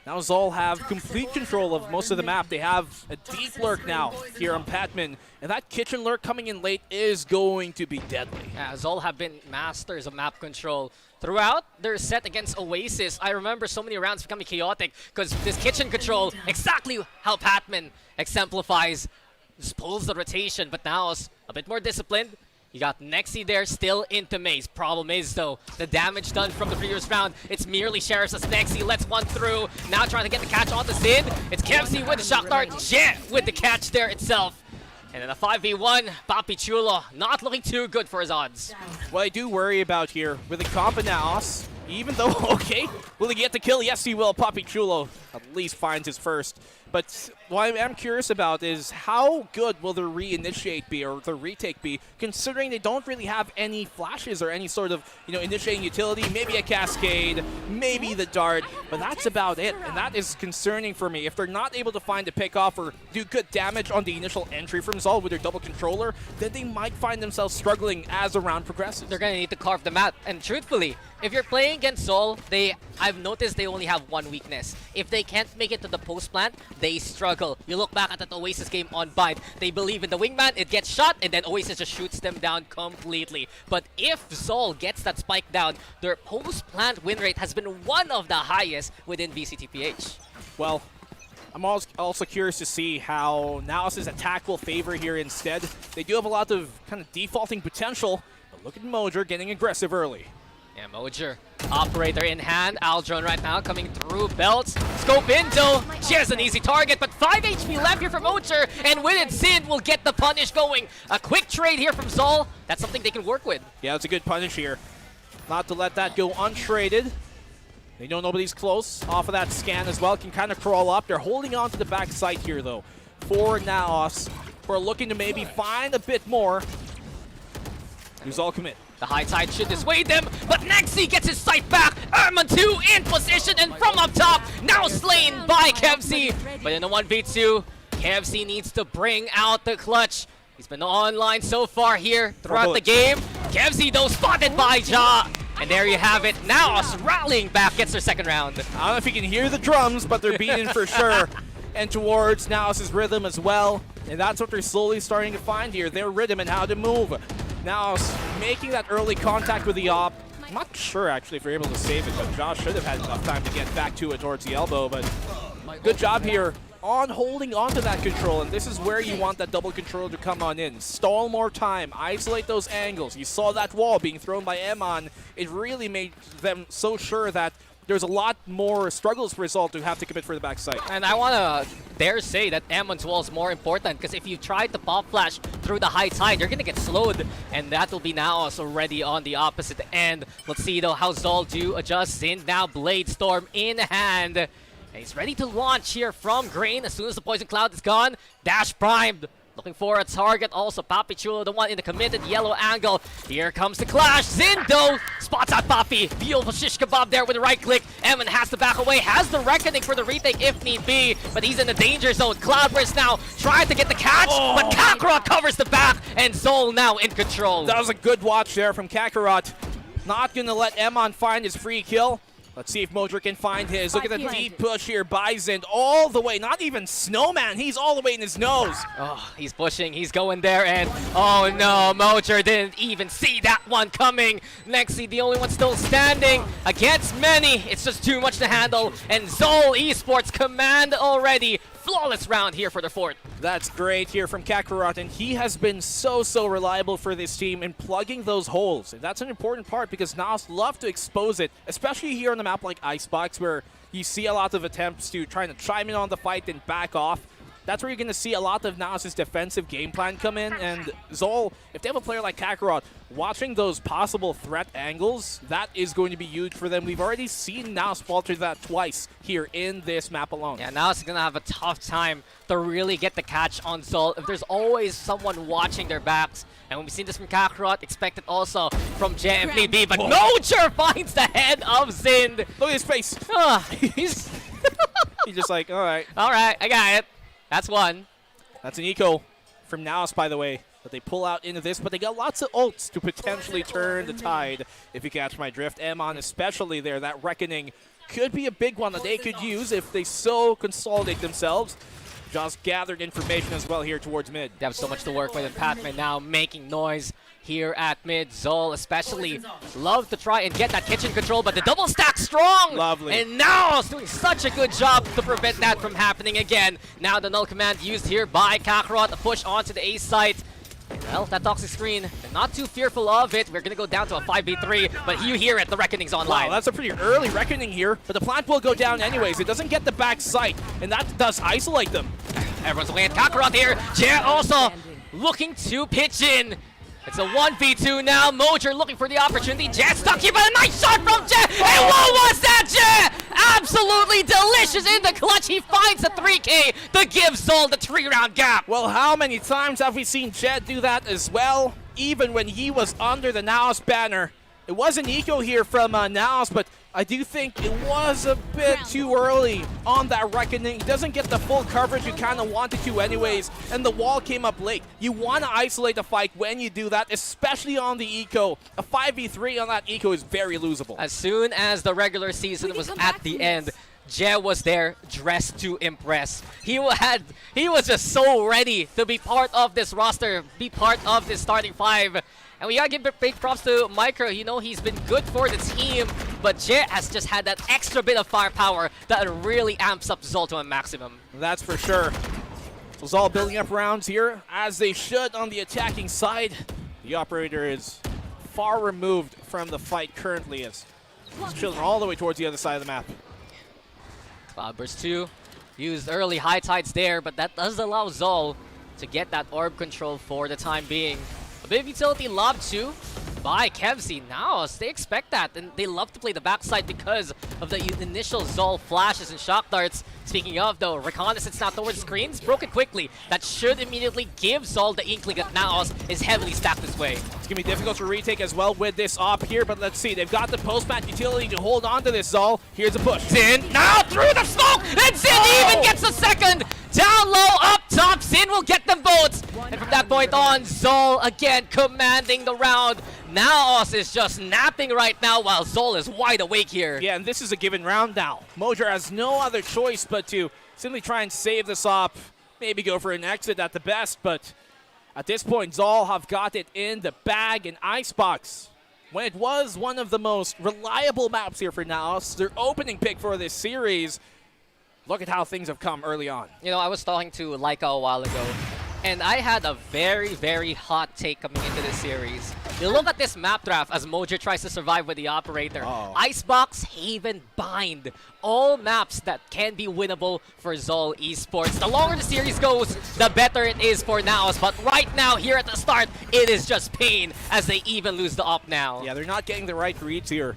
Now ZOL have complete control of most of the map. They have a deep lurk now here on Patman, and that kitchen lurk coming in late is going to be deadly. Yeah, ZOL have been masters of map control throughout their set against Oasis. I remember so many rounds becoming chaotic because this kitchen control, exactly how Patman exemplifies, just pulls the rotation, but now it's a bit more disciplined. You got Nexi there, still into Maze. Problem is, though, the damage done from the previous round. It's merely Sheriffs as Nexi lets one through. Now trying to get the catch on the Sid. It's Kevzi with the shock dart. Jet with the catch there itself. And then a 5v1, Papi Chulo not looking too good for his odds. What I do worry about here with the comp of NAOS, even though, okay, will he get the kill? Yes, he will. Papi Chulo at least finds his first. But what I'm curious about is how good will the reinitiate be or the retake be, considering they don't really have any flashes or any sort of, initiating utility, maybe a cascade, maybe the dart, but that's about it. And that is concerning for me. If they're not able to find a pickoff or do good damage on the initial entry from ZOL with their double controller, then they might find themselves struggling as the round progresses. They're going to need to carve the map. And truthfully, if you're playing against ZOL, I've noticed they only have one weakness. If they can't make it to the post plant, they struggle. You look back at that Oasis game on Bind. They believe in the wingman, it gets shot, and then Oasis just shoots them down completely. But if ZOL gets that spike down, their post plant win rate has been one of the highest within VCTPH. Well, I'm also curious to see how NAOS' attack will favor here instead. They do have a lot of kind of defaulting potential, but look at Mojo getting aggressive early. Yeah, Mojo. Operator in hand. Aldron right now coming through belts. Scope into. She has an easy target, but 5 HP left here for Mojo. And with it, Sid will get the punish going. A quick trade here from ZOL. That's something they can work with. Yeah, it's a good punish here. Not to let that go untraded. They know nobody's close. Off of that scan as well. Can kind of crawl up. They're holding on to the back side here, though. For NAOS, who are looking to maybe find a bit more. ZOL commit. The high tide should dissuade them, but Nexi gets his sight back. Erman 2 in position, and from up top, now slain by Kevzi. But in a 1v2, Kevzi needs to bring out the clutch. He's been online so far here throughout the game. Kevzi, though, spotted by Ja. And there you have it. NAOS rallying back, gets their second round. I don't know if you can hear the drums, but they're beating for sure. And towards NAOS' rhythm as well. And that's what they're slowly starting to find here, their rhythm and how to move. NAOS making that early contact with the op. I'm not sure actually if they're able to save it, but Josh should have had enough time to get back to it towards the elbow. But good job here on holding onto that control, and this is where you want that double controller to come on in. Stall more time, isolate those angles. You saw that wall being thrown by Emon. It really made them so sure that there's a lot more struggles for ZOL to have to commit for the backside. And I want to dare say that Emon's wall is more important, because if you try to pop flash through the high side, you're going to get slowed, and that will be NAOS already on the opposite end. Let's see, though, how ZOL do adjust. Xin now Blade Storm in hand. And he's ready to launch here from Grain as soon as the Poison Cloud is gone. Dash primed. Looking for a target, also Papi Chulo, the one in the committed yellow angle. Here comes the clash. Zindo spots out Papi. Beautiful shish kebab there with the right click. Emon has to back away, has the reckoning for the retake if need be, but he's in the danger zone. Cloudburst now trying to get the catch, but Kakarot covers the back, and ZOL now in control. That was a good watch there from Kakarot. Not going to let Emon find his free kill. Let's see if Mojo can find his. Look at the deep push here by Zind all the way. Not even Snowman. He's all the way in his nose. Oh, he's pushing. He's going there. And oh no, Mojo didn't even see that one coming. Nexi, the only one still standing against many. It's just too much to handle. And ZOL Esports command already. Flawless round here for the fourth. That's great here from Kakarot, and he has been so reliable for this team in plugging those holes. And that's an important part because NAOS love to expose it, especially here on a map like Icebox where you see a lot of attempts to try to chime in on the fight and back off. That's where you're going to see a lot of NAOS's defensive game plan come in, and ZOL, if they have a player like Kakarot, watching those possible threat angles, that is going to be huge for them. We've already seen NAOS falter that twice here in this map alone. Yeah, NAOS is going to have a tough time to really get the catch on ZOL if there's always someone watching their backs. And when we've seen this from Kakarot, expect it also from JFDB, but Mojo finds the head of Zind. Look at his face. He's just like, all right. All right, I got it. That's one. That's an eco from NAOS, by the way, that they pull out into this, but they got lots of ults to potentially turn the tide, if you catch my drift. Emon especially there, that Reckoning could be a big one that they could use if they so consolidate themselves. Just gathered information as well here towards mid. They have so much to work with, and Patman now making noise here at mid. ZOL especially love to try and get that kitchen control, but the double stack strong. Lovely. And now it's doing such a good job to prevent that from happening again. Now the null command used here by Kakarot, a push onto the A site. Well, that toxic screen, they're not too fearful of it. We're going to go down to a 5v3, but you hear it, the Reckoning's online. Wow, that's a pretty early Reckoning here, but the plant will go down anyways. It doesn't get the back sight, and that does isolate them. Everyone's looking at Kakarot here. Jay also looking to pitch in. It's a 1v2 now. Mojo looking for the opportunity. Jay stuck here, but a nice shot from Jay. And what was that, Jay? Absolutely delicious in the clutch. He finds the 3K to give ZOL the 3-round gap. Well, how many times have we seen Jed do that as well? Even when he was under the NAOS banner. It was an eco here from NAOS, but I do think it was a bit too early on that Reckoning. He doesn't get the full coverage you kind of wanted to anyways, and the wall came up late. You want to isolate the fight when you do that, especially on the eco. A 5v3 on that eco is very losable. As soon as the regular season was at the end, Jay was there dressed to impress. He was just so ready to be part of this roster, be part of this starting five. And we gotta give big props to Micro. You know, he's been good for the team, but Jay has just had that extra bit of firepower that really amps up ZOL to a maximum. That's for sure. So ZOL building up rounds here, as they should on the attacking side. The operator is far removed from the fight currently, as his children all the way towards the other side of the map. Cloudburst 2 used early high tides there, but that does allow ZOL to get that orb control for the time being. A bit of utility lob too by Kevzy. Now they expect that, and they love to play the backside because of the initial ZOL flashes and shock darts. Speaking of, though, reconnaissance now towards screens, broken quickly. That should immediately give ZOL the inkling that NAOS is heavily stacked this way. It's going to be difficult to retake as well with this op here, but let's see. They've got the post-match utility to hold on to this, ZOL. Here's a push. Xin now through the smoke, and Xin even gets a second. Down low, up top, Xin will get them both. And from that point on, ZOL again commanding the round. NAOS is just napping right now while ZOL is wide awake here. Yeah, and this is a given round now. Mojo has no other choice but to simply try and save this op, maybe go for an exit at the best, but at this point, ZOL have got it in the bag in Icebox. When it was one of the most reliable maps here for NAOS, their opening pick for this series, look at how things have come early on. You know, I was talking to Laika a while ago, and I had a very, very hot take coming into this series. You look at this map draft as Mojo tries to survive with the operator. Icebox, Haven, Bind. All maps that can be winnable for ZOL Esports. The longer the series goes, the better it is for NAOS. But right now, here at the start, it is just pain as they even lose the op now. Yeah, they're not getting the right reads here.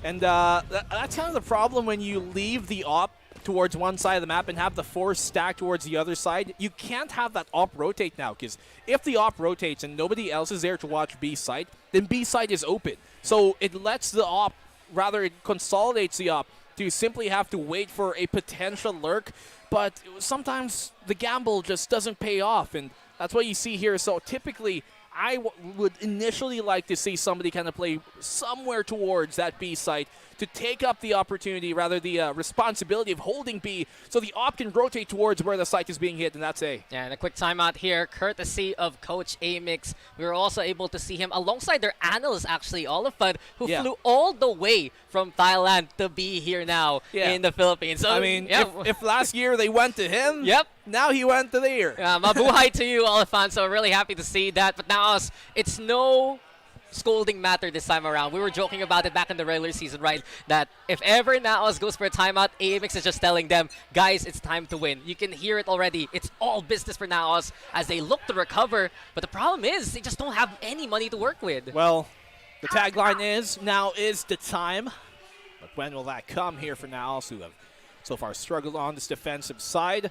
And that's kind of the problem when you leave the op towards one side of the map and have the force stack towards the other side. You can't have that op rotate now, because if the op rotates and nobody else is there to watch B side, then B side is open. So it lets the op, rather it consolidates the op to simply have to wait for a potential lurk. But sometimes the gamble just doesn't pay off, and that's what you see here. So typically, I would initially like to see somebody kind of play somewhere towards that B site to take up the opportunity, rather the responsibility of holding B, so the op can rotate towards where the site is being hit, and that's A. Yeah, and a quick timeout here, courtesy of Coach Amix. We were also able to see him alongside their analyst, actually, Olafud, who flew all the way from Thailand to be here now in the Philippines. So, I mean, if last year they went to him, now he went to there. Mabuhay to you, Olafud. So really happy to see that. But now it's no scolding matter this time around. We were joking about it back in the regular season, right? That if ever NAOS goes for a timeout, AMX is just telling them, guys, it's time to win. You can hear it already. It's all business for NAOS as they look to recover. But the problem is they just don't have any money to work with. Well, the tagline is, now is the time. But when will that come here for NAOS, who have so far struggled on this defensive side?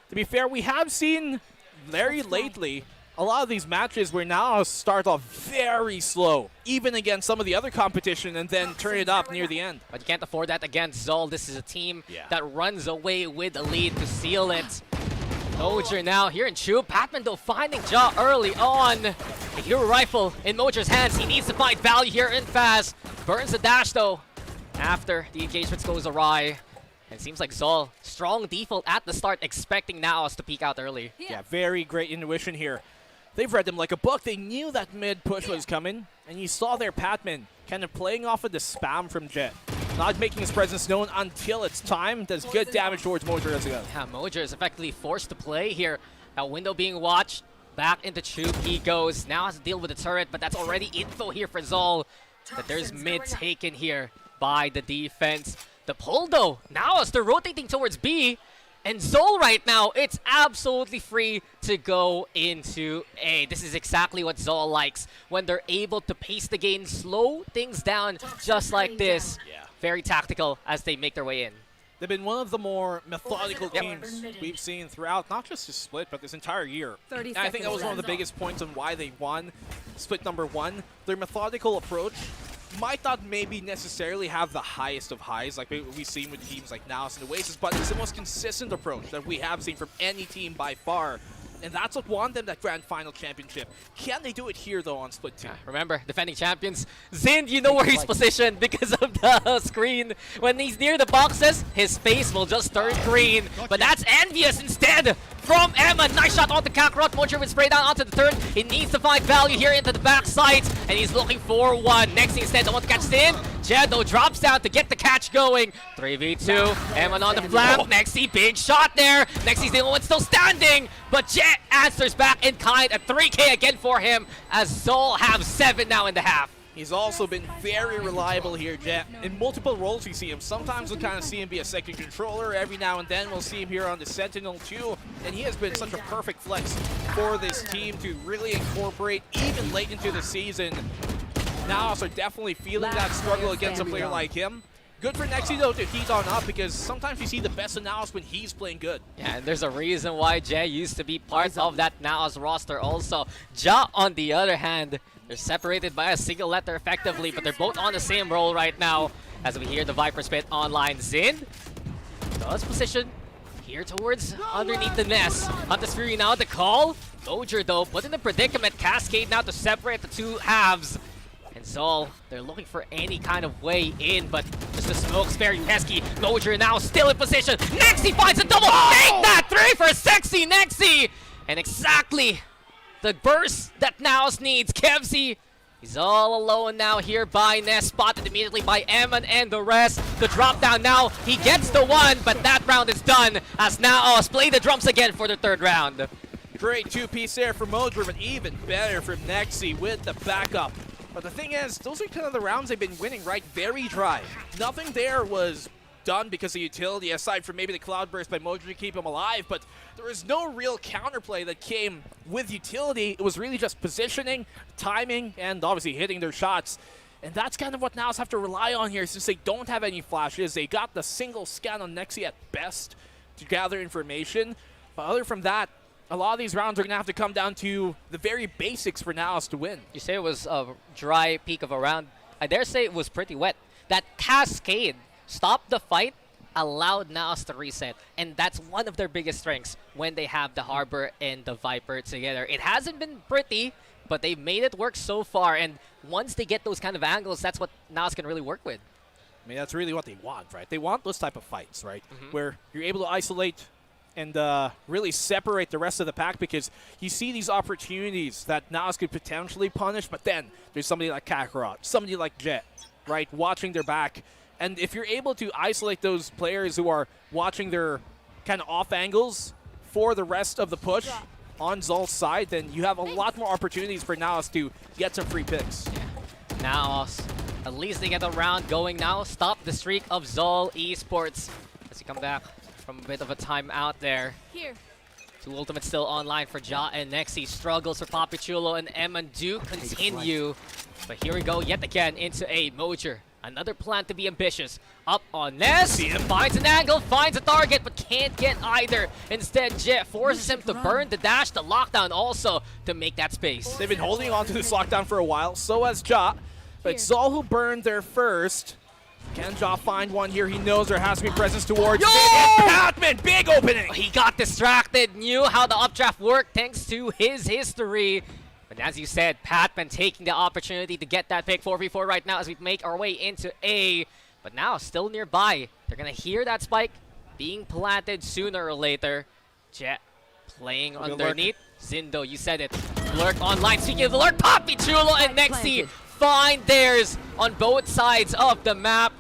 To be fair, we have seen very lately a lot of these matches where NAOS start off very slow, even against some of the other competition, and then turn it up near the end. But you can't afford that against ZOL. This is a team that runs away with a lead to seal it. Mojer now here in Chu. Patman, though, finding Ja early on. The hero rifle in Mojer's hands. He needs to find value here in fast. Burns the dash, though, after the engagements goes awry. And it seems like ZOL, strong default at the start, expecting NAOS to peek out early. Yeah, very great intuition here. They've read them like a book. They knew that mid push was coming, and you saw their Patman kind of playing off of the spam from Jet. Not making his presence known until it's time. Does good damage towards Mojer as well. Yeah, Mojer is effectively forced to play here. That window being watched. Back into Tube he goes. Now has to deal with the turret, but that's already info here for ZOL. That there's mid taken here by the defense. The pull, though, now as they're rotating towards B. And ZOL right now, it's absolutely free to go into A. This is exactly what ZOL likes, when they're able to pace the game, slow things down just like this. Very tactical as they make their way in. They've been one of the more methodical teams we've seen throughout, not just this split, but this entire year. And I think that was one of the biggest points on why they won split number 1. Their methodical approach might not maybe necessarily have the highest of highs like we've seen with teams like NAOS and Oasis, but it's the most consistent approach that we have seen from any team by far. And that's what won them that Grand Final Championship. Can they do it here, though, on Split 2? Remember, defending champions. Zind, you know where he's positioned because of the screen. When he's near the boxes, his face will just turn green. But that's envious instead from Emma. Nice shot onto Kakarot. Mojer will spray down onto the turn. He needs to find value here into the backside, and he's looking for one. Next instead, don't want to catch Zind. Jedo drops down to get the catch going. 3v2. Emma on the flank. Nexi, big shot there. Nexi's the only one still standing, but Jet answers back in kind. A 3K again for him as ZOL have 7 now in the half. He's also been very reliable here, Jet. In multiple roles we see him. Sometimes we'll kind of see him be a second controller. Every now and then we'll see him here on the Sentinel too. And he has been such a perfect flex for this team to really incorporate even late into the season. NAOS are definitely feeling that struggle against a player like him. Good for Nexi, though, to heat on up, because sometimes you see the best of NAOS when he's playing good. Yeah, and there's a reason why Jay used to be part of that NAOS roster also. Ja, on the other hand, they're separated by a single letter effectively, but they're both on the same role right now as we hear the Viper Spit online. Zind does position here towards underneath the nest. Hunter's Fury now the call. Mojer, though, put in the predicament. Cascade now to separate the two halves. And ZOL, they're looking for any kind of way in, but just a smoke's very pesky. Mojer now still in position. Nexi finds a double. Take that! 3 for sexy Nexi! And exactly the burst that NAOS needs. Kevzi He's all alone now here by Ness, spotted immediately by Eman and the rest. The drop down now, he gets the one, but that round is done as NAOS play the drums again for the third round. Great two-piece there for Modra, but even better from Nexi with the backup. But the thing is, those are kind of the rounds they've been winning, right? Very dry. Nothing there was done because of utility, aside from maybe the cloud burst by Modra to keep him alive, but there was no real counterplay that came with utility. It was really just positioning, timing, and obviously hitting their shots. And that's kind of what NAOS have to rely on here, since they don't have any flashes. They got the single scan on Nexi at best to gather information. But other from that, a lot of these rounds are going to have to come down to the very basics for NAOS to win. You say it was a dry peak of a round. I dare say it was pretty wet. That cascade stopped the fight, allowed NAOS to reset. And that's one of their biggest strengths when they have the Harbor and the Viper together. It hasn't been pretty, but they've made it work so far. And once they get those kind of angles, that's what NAOS can really work with. I mean, that's really what they want, right? They want those type of fights, right? Where you're able to isolate and really separate the rest of the pack, because you see these opportunities that NAOS could potentially punish, but then there's somebody like Kakarot, somebody like Jet, right, watching their back. And if you're able to isolate those players who are watching their kind of off angles for the rest of the push on ZOL's side, then you have a lot more opportunities for NAOS to get some free picks. NAOS, at least they get a round going now. Stop the streak of ZOL Esports as he come back from a bit of a timeout there. Here. Two ultimates still online for Ja and Nexi. Struggles for Papichulo and Eman do continue. But here we go yet again into a Mojer. Another plan to be ambitious. Up on Ness. Finds an angle, finds a target, but can't get either. Instead, Jet forces him to burn the dash, the lockdown also to make that space. They've been holding on to this lockdown for a while, so has Ja. But it's ZOL who burned there first. Can Ja find one here? He knows there has to be presence towards Patman. Big opening. He got distracted, knew how the updraft worked thanks to his history. But as you said, Patman taking the opportunity to get that pick 4v4 right now as we make our way into A. But now, still nearby. They're going to hear that spike being planted sooner or later. Jet playing underneath. Zindo, you said it. Lurk online. Speaking of the lurk, Papichulo and Nexi find theirs on both sides of the map.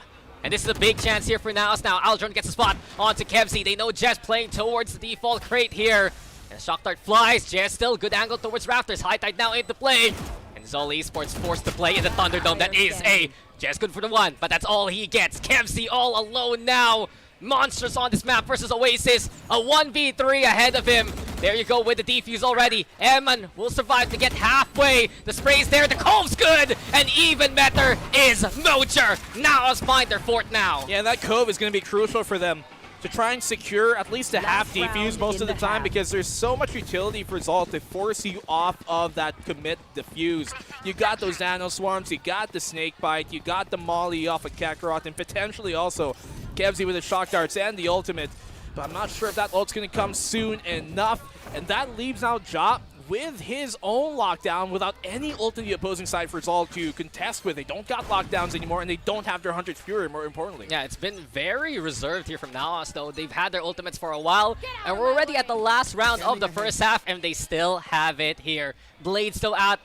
And this is a big chance here for NAOS. Now, Aldron gets a spot onto Kevzi. They know Jet's playing towards the default crate here. And Shock Dart flies. Jet still good angle towards Raptors. High Tide now into play. And ZOL Esports forced to play in the Thunderdome. That is a Jet's good for the one, but that's all he gets. Kevzi all alone now. Monsters on this map versus Oasis. A 1v3 ahead of him. There you go with the defuse already. Eman will survive to get halfway. The spray's there. The cove's good. And even better is Mojer. NAOS find their fort now. Yeah, that cove is going to be crucial for them to try and secure at least a half defuse most of the time, because there's so much utility for ZOL to force you off of that commit defuse. You got those nano swarms, you got the snake bite, you got the molly off of Kakarot, and potentially also Kevzi with the shock darts and the ultimate. But I'm not sure if that ult's going to come soon enough. And that leaves now Ja with his own lockdown without any ult in the opposing side for ZOL to contest with. They don't got lockdowns anymore, and they don't have their 100 Fury, more importantly. Yeah, it's been very reserved here from NAOS, though. They've had their ultimates for a while, and we're already at the last round of the first half, and they still have it here. Blade still out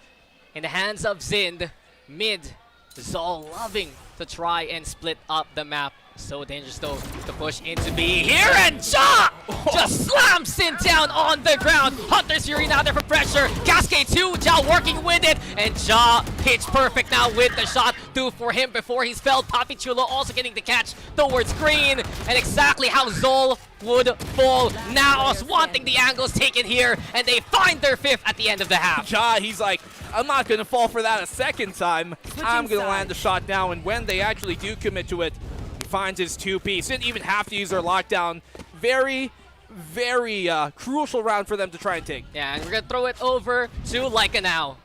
in the hands of Zind. Mid, ZOL loving to try and split up the map. So dangerous though to push into B here, and Ja just slams Sin down on the ground. Hunter's Fury now there for pressure. Cascade 2, Ja working with it, and Ja pitch perfect now with the shot. 2 for him before he's felled. Papichulo also getting the catch towards green, and exactly how ZOL would fall. NAOS wanting the angles taken here, and they find their 5th at the end of the half. Ja, he's like, I'm not going to fall for that a second time. I'm going to land the shot now, and when they actually do commit to it, finds his 2-piece. Didn't even have to use their lockdown. Very, very crucial round for them to try and take. Yeah, and we're going to throw it over to Leica now.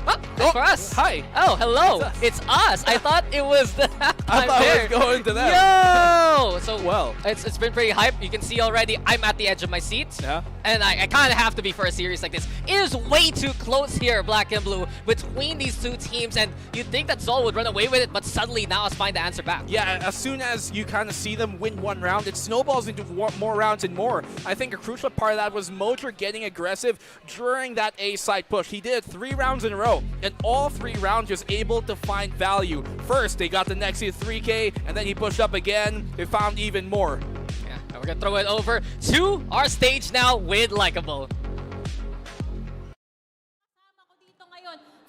Oh, for us. Hi. Oh, hello. It's us. I thought it was the I thought it was going to them. Yo! So, well, it's been pretty hype. You can see already I'm at the edge of my seat. Yeah. and I kind of have to be for a series like this. It is way too close here, Black and Blue, between these two teams, and you'd think that ZOL would run away with it, but suddenly NAOS find the answer back. Yeah, as soon as you kind of see them win one round, it snowballs into more rounds and more. I think a crucial part of that was Mojer getting aggressive during that A side push. He did it 3 rounds in a row, and all 3 rounds was able to find value. First, they got the Nexia 3K, and then he pushed up again. They found even more. Yeah, and we're gonna throw it over to our stage now with Likeable.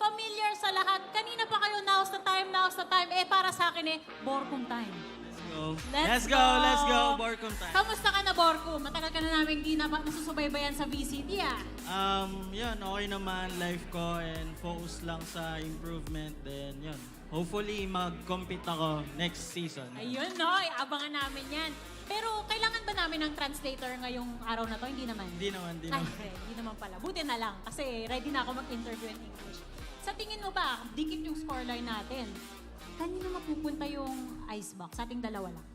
Familiar sa lahat. Kanina pa kayo, now's the time. Eh, para sa akin Borkum time. Let's go, Borkum time. Kamusta ka na, Borkum? Matagal ka na namin hindi na nasusubaybayan sa VCT, Yun, okay naman life ko and focus lang sa improvement. Then, yun. Hopefully, mag-compete ako next season. Ayun, no? Abangan namin yan. Pero kailangan ba namin ng translator ngayong araw na to? Hindi naman. Hindi naman. Ay, hindi naman pala. Buti na lang kasi ready na ako mag-interview in English. Sa tingin mo ba, dikit yung scoreline natin, kanino mapupunta yung Icebox? Sa ating dalawa lang.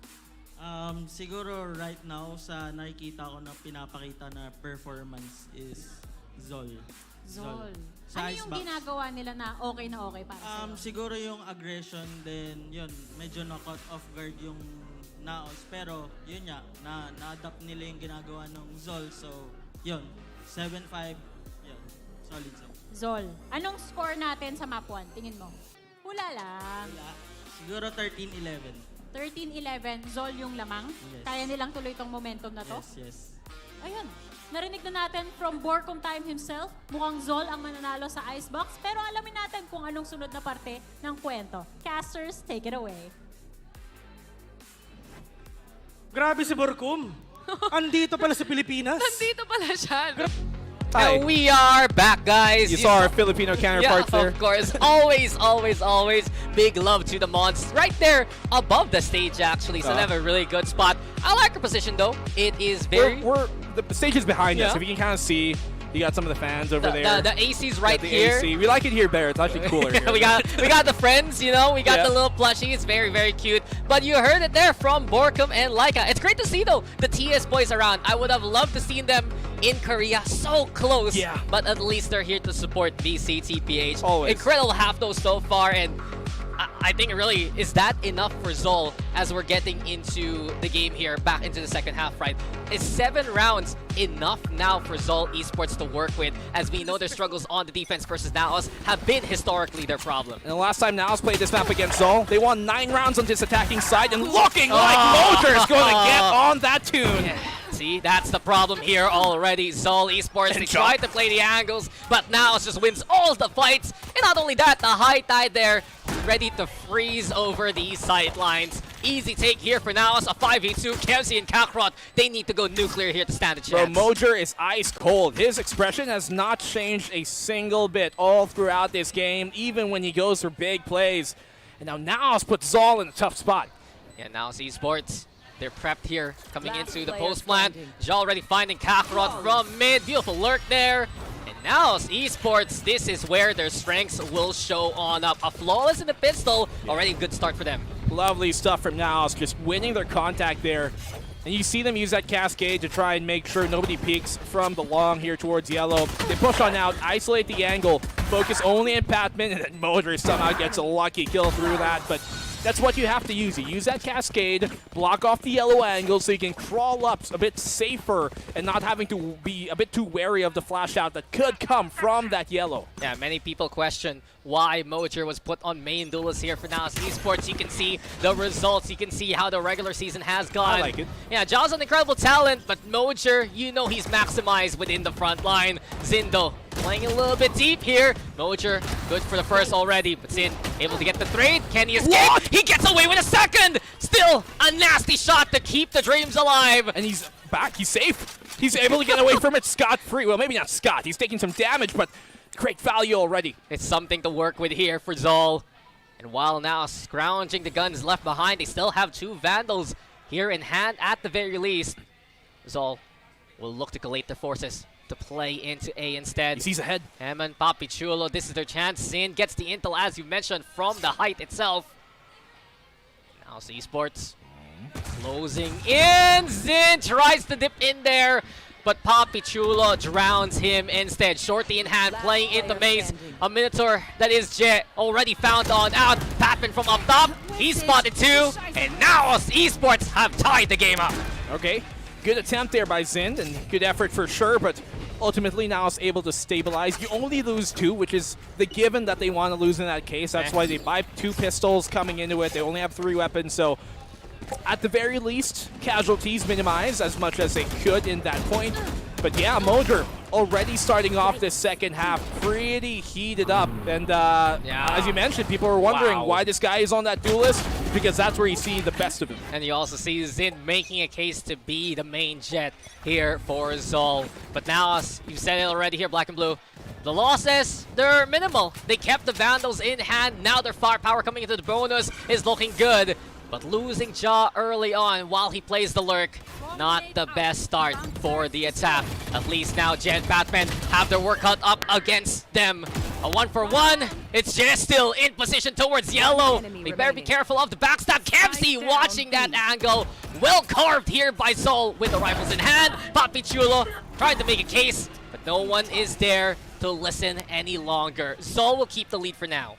Siguro right now, sa nakikita ko na pinapakita na performance is ZOL. ZOL. Sa Ano yung Icebox. ginagawa nila na okay para sa'yo? Siguro yung aggression, then yun, medyo na-caught off guard yung NAOS. Pero yun nga, na-adapt nila yung ginagawa ng ZOL. So yun, 7-5, yun, solid ZOL. ZOL. Anong score natin sa map 1? Tingin mo? Hula lang. Siguro 13-11. 13-11, ZOL yung lamang? Yes. Kaya nilang tuloy itong momentum na to? Yes. Ayun. Narinig na natin from Borkum Time himself, mukhang ZOL ang mananalo sa Icebox, pero alamin natin kung anong sunod na parte ng kwento. Casters, take it away. Grabe si Borkum. Andito pala sa Pilipinas. Nandito pala siya. And we are back, guys. You saw our Filipino counterparts there. Of course. Always big love to the Mons. Right there above the stage, actually. So they have a really good spot. I like her position, though. It is very... The stage is behind us. If you can kind of see, you got some of the fans over there. The AC's right here. AC. We like it here better. It's actually cooler here. we got the friends, you know. We got the little plushie. It's very cute. But you heard it there from Borkum and Laika. It's great to see, though, the TS boys around. I would have loved to see them in Korea, so close. Yeah. But at least they're here to support VCT PH. Always. Incredible half though so far, and I think really, is that enough for ZOL as we're getting into the game here, back into the second half, right? Is 7 rounds enough now for ZOL Esports to work with, as we know their struggles on the defense versus NAOS have been historically their problem. And the last time NAOS played this map against ZOL, they won 9 rounds on this attacking side, and looking like Mojer is going to get on that tune. Yeah. See, that's the problem here already. ZOL Esports, they tried to play the angles, but NAOS just wins all the fights. And not only that, the high tide there, ready to freeze over these sidelines. Easy take here for NAOS, a 5v2. Kevzi and Kakarot, they need to go nuclear here to stand a chance. Bro, Mojer is ice cold. His expression has not changed a single bit all throughout this game, even when he goes for big plays. And now NAOS puts ZOL in a tough spot. Yeah, NAOS Esports, they're prepped here, coming into the post plant. Zha already finding Kakarot from mid. Beautiful lurk there. And now Esports, this is where their strengths will show on up. A flawless in the pistol, already a good start for them. Lovely stuff from NAOS, just winning their contact there. And you see them use that cascade to try and make sure nobody peeks from the long here towards yellow. They push on out, isolate the angle, focus only on Patman, and then Mojer somehow gets a lucky kill through that. But that's what you have to use. You use that cascade, block off the yellow angle so you can crawl up a bit safer and not having to be a bit too wary of the flash out that could come from that yellow. Yeah, many people question why Mojer was put on main duelist here for NAOS Esports. You can see the results. You can see how the regular season has gone. I like it. Yeah, Zha's an incredible talent, but Mojer, you know he's maximized within the front line. Zindo playing a little bit deep here. Mojer, good for the first already, but Zin able to get the trade. Can he escape? What? He gets away with a second! Still, a nasty shot to keep the dreams alive. And he's back. He's safe. He's able to get away from it scot-free. Well, maybe not Scott. He's taking some damage, but great value already. It's something to work with here for ZOL. And while now scrounging the guns left behind, they still have 2 Vandals here in hand at the very least. ZOL will look to collate their forces to play into A instead. He sees ahead. Eman, Papi Chulo, this is their chance. Zin gets the intel, as you mentioned, from the height itself. Now Esports closing in. Zin tries to dip in there, but Papi Chulo drowns him instead. Shorty in hand, playing into maze. A Minotaur that is Jet already found on out. Patman from up top, he's spotted too, and NAOS Esports have tied the game up. Okay, good attempt there by Zind, and good effort for sure, but ultimately NAOS able to stabilize. You only lose 2, which is the given that they want to lose in that case. That's why they buy 2 pistols coming into it. They only have 3 weapons, so at the very least, casualties minimized as much as they could in that point. But yeah, Mojer already starting off this second half pretty heated up. And as you mentioned, people were wondering why this guy is on that duel list, because that's where you see the best of him. And you also see Zin making a case to be the main Jet here for ZOL. But now, as you said it already here, Black and Blue, the losses, they're minimal. They kept the Vandals in hand. Now their firepower coming into the bonus is looking good. But losing Jaw early on while he plays the lurk, not the best start for the attack. At least now Jen and Batman have their work cut up against them. A 1-for-1. It's Jen still in position towards yellow. They better be careful of the backstab. Kemsey watching that angle. Well carved here by ZOL with the rifles in hand. Papi Chulo trying to make a case, but no one is there to listen any longer. ZOL will keep the lead for now.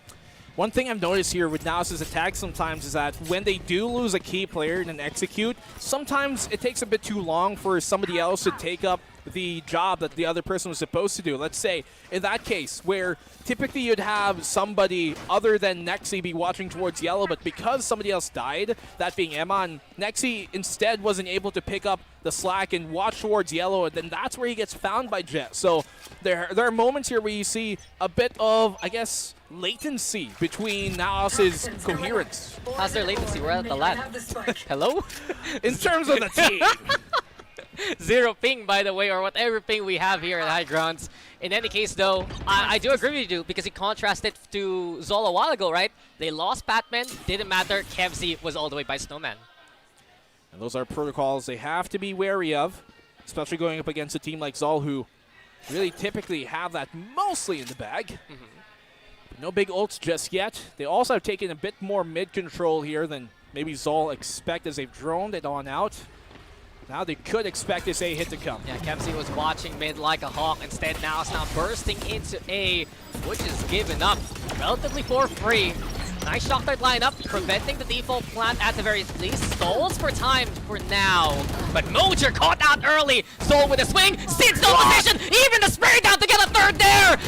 One thing I've noticed here with NAOS' attack sometimes is that when they do lose a key player in an execute, sometimes it takes a bit too long for somebody else to take up the job that the other person was supposed to do. Let's say, in that case, where typically you'd have somebody other than Nexi be watching towards yellow, but because somebody else died, that being Eman, Nexi instead wasn't able to pick up the slack and watch towards yellow, and then that's where he gets found by Jet. So there are moments here where you see a bit of, I guess, latency between NAOS' coherence. How's their latency? We're at the lab. Hello? In terms of the team. 0 ping, by the way, or whatever ping we have here at High Grounds. In any case, though, I do agree with you because he contrasted to ZOL a while ago, right? They lost Batman, didn't matter. Kemsey was all the way by Snowman. And those are protocols they have to be wary of, especially going up against a team like ZOL, who really typically have that mostly in the bag. No big ults just yet. They also have taken a bit more mid control here than maybe ZOL expect as they've droned it on out. Now they could expect this A hit to come. Yeah, Kemsey was watching mid like a hawk. Instead, now it's now bursting into A, which is given up relatively for free. Nice shock dart lineup, preventing the default plant at the very least. Stalls for time for now. But Mojer caught out early. Soul with a swing. Sid's no position. Even the spray down to get a third there.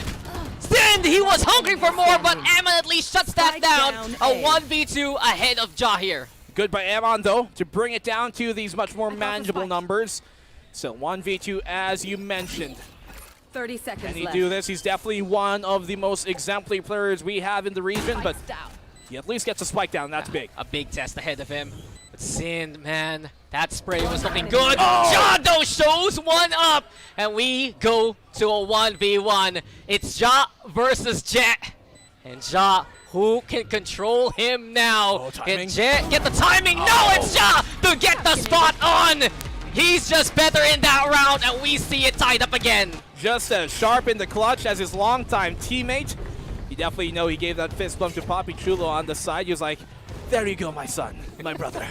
Sid, he was hungry for more, but Eman at least shuts that down. A 1v2 ahead of Jah here. Good by Eman, though, to bring it down to these much more manageable numbers. Still 1v2, as you mentioned. 30 seconds Can he left. do this? He's definitely one of the most exemplary players we have in the region, but he at least gets a spike down. That's big. A big test ahead of him. But Sin, man, that spray was looking good. Jah, though, shows one up, and we go to a 1v1. It's Jah versus Jet, and Jah, who can control him now? Can Jet get the timing? No, it's Jah to get the spot on. He's just better in that round, and we see it tied up again. Just as sharp in the clutch as his longtime teammate. You definitely know he gave that fist bump to Papi Chulo on the side. He was like, there you go, my son, my brother.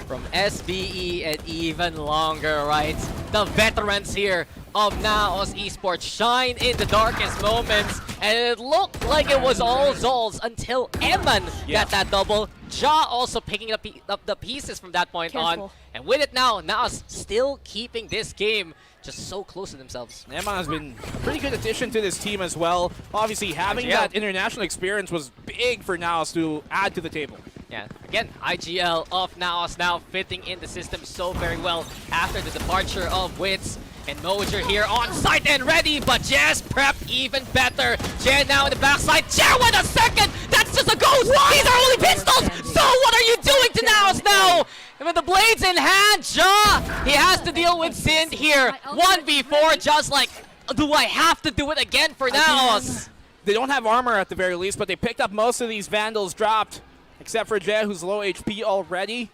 From SBE and even longer, right? The veterans here of NAOS Esports shine in the darkest moments, and it looked like it was all ZOL's until Eman got that double. Jah also picking up the pieces from that point on, and with it now, NAOS still keeping this game just so close to themselves. Eman has been a pretty good addition to this team as well. Obviously, having that international experience was big for NAOS to add to the table. Yeah, again, IGL of NAOS now fitting in the system so very well after the departure of Wits. And Mojer here on site and ready, but Jazz prepped even better. Jen now in the backside. Jen with a second! That's just a ghost! What? These are only pistols! So what are you doing to NAOS now? And with the blades in hand, Jah, he has to deal with Sind here. 1v4, just like, do I have to do it again for NAOS? They don't have armor at the very least, but they picked up most of these Vandals dropped, except for Jay, who's low HP already.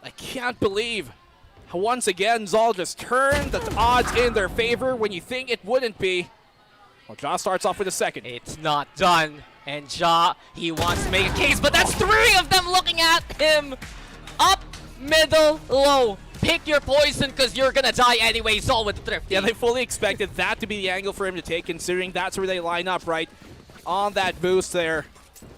I can't believe how once again ZOL just turned the odds in their favor when you think it wouldn't be. Well, Jah starts off with a second. It's not done. And Jah, he wants to make a case, but that's 3 of them looking at him. Up, middle, low. Pick your poison because you're gonna die anyway. ZOL with the Thrifty. Yeah, they fully expected that to be the angle for him to take, considering that's where they line up, right? On that boost there.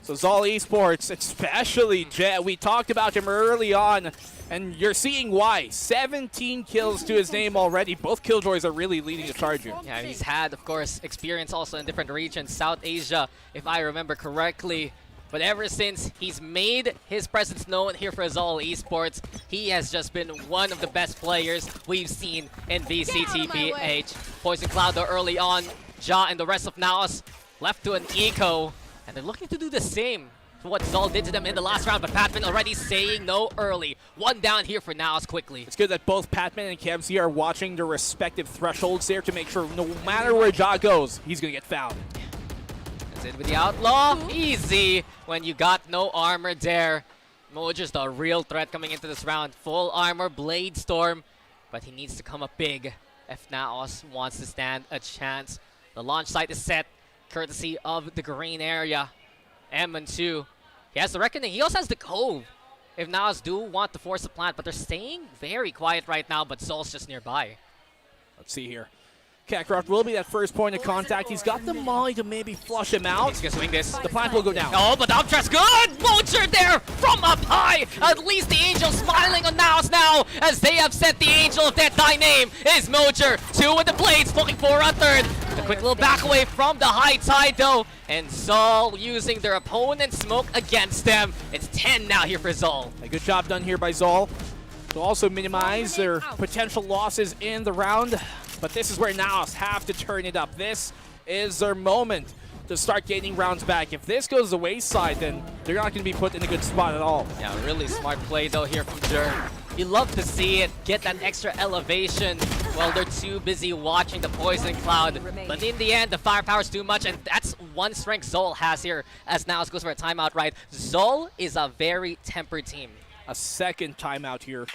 So ZOL Esports, especially Jet, we talked about him early on, and you're seeing why. 17 kills to his name already. Both Killjoys are really leading the charge here. Yeah, he's had, of course, experience also in different regions, South Asia, if I remember correctly. But ever since he's made his presence known here for ZOL Esports, he has just been one of the best players we've seen in VCT PH. Poison Cloud though early on, Ja and the rest of NAOS left to an eco, and they're looking to do the same to what ZOL did to them in the last round, but Patman already saying no early. One down here for NAOS quickly. It's good that both Patman and Kemsey are watching their respective thresholds there to make sure no matter where Ja goes, he's going to get found. In with the Outlaw, easy when you got no armor there. Mojo's the real threat coming into this round. Full armor, Blade Storm, but he needs to come up big if NAOS wants to stand a chance. The launch site is set, courtesy of the green area. Emon too. He has the Reckoning. He also has the Cove if NAOS do want to force the plant, but they're staying very quiet right now, but ZOL's just nearby. Let's see here. Kakarot will be that first point of contact. He's got the molly to maybe flush him out. He's gonna swing this. The plant will go down. Oh, but Updraft's good! Mojer there from up high! At least the Angel smiling on NAOS now as they have set the Angel of Death. Thy name is Mojer. Two with the blades, looking for a third. A quick little back away from the high tide though. And ZOL using their opponent's smoke against them. It's 10 now here for ZOL. A good job done here by ZOL to also minimize their potential losses in the round. But this is where NAOS have to turn it up. This is their moment to start gaining rounds back. If this goes the wayside, then they're not going to be put in a good spot at all. Yeah, really smart play though here from Jer. You love to see it, get that extra elevation while they're too busy watching the Poison Cloud. But in the end, the firepower's too much, and that's one strength ZOL has here as NAOS goes for a timeout, right? ZOL is a very tempered team. A second timeout here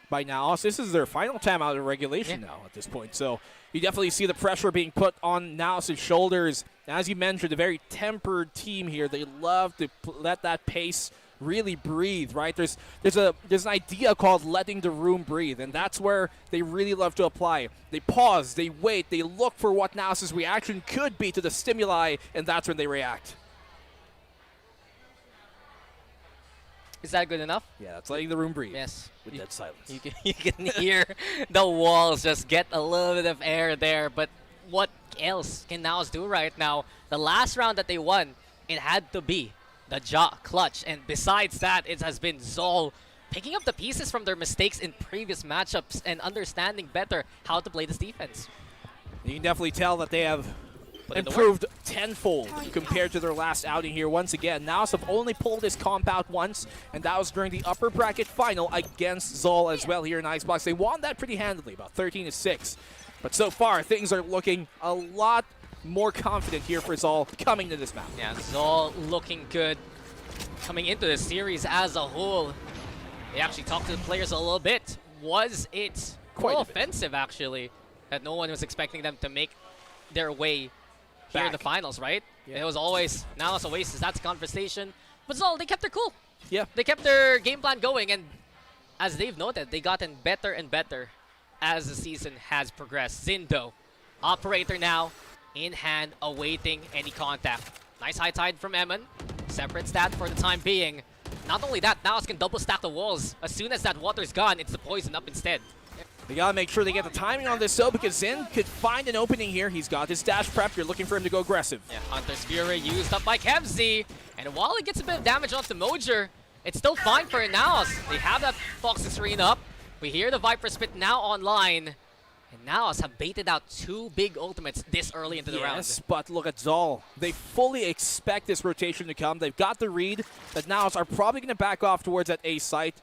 by NAOS. This is their final timeout in regulation now at this point. So you definitely see the pressure being put on NAOS' shoulders. As you mentioned, a very tempered team here. They love to let that pace really breathe, right? There's an idea called letting the room breathe, and that's where they really love to apply. They pause, they wait, they look for what NAOS' reaction could be to the stimuli, and that's when they react. Is that good enough? Yeah, that's letting the room breathe. Yes. With dead silence. You can hear the walls just get a little bit of air there, but what else can NAOS do right now? The last round that they won, it had to be the Ja clutch, and besides that, it has been ZOL picking up the pieces from their mistakes in previous matchups and understanding better how to play this defense. You can definitely tell that they have improved tenfold compared to their last outing here. Once again, NAOS have only pulled this comp out once, and that was during the upper bracket final against ZOL as well here in Icebox. They won that pretty handily, about 13-6. But so far, things are looking a lot more confident here for ZOL coming to this map. Yeah, ZOL looking good coming into the series as a whole. They actually talked to the players a little bit. Was it quite offensive, actually, that no one was expecting them to make their way here in the finals, right? Yeah. It was always NAOS Oasis, that's a conversation. But ZOL, they kept their cool. Yeah. They kept their game plan going, and as they've noted, they gotten better and better as the season has progressed. Zindo, operator now, in hand, awaiting any contact. Nice high tide from Emon. Separate stat for the time being. Not only that, NAOS can double stack the walls. As soon as that water's gone, it's the poison up instead. They gotta make sure they get the timing on this though, because Zin could find an opening here. He's got his dash prep. You're looking for him to go aggressive. Yeah, Hunter's Fury used up by Kemsey. And while it gets a bit of damage onto Mojer, it's still fine for NAOS. They have that Fox's Arena up. We hear the Viper Spit now online. And NAOS have baited out two big ultimates this early into the round. Yes, but look at ZOL. They fully expect this rotation to come. They've got the read that NAOS are probably going to back off towards that A site.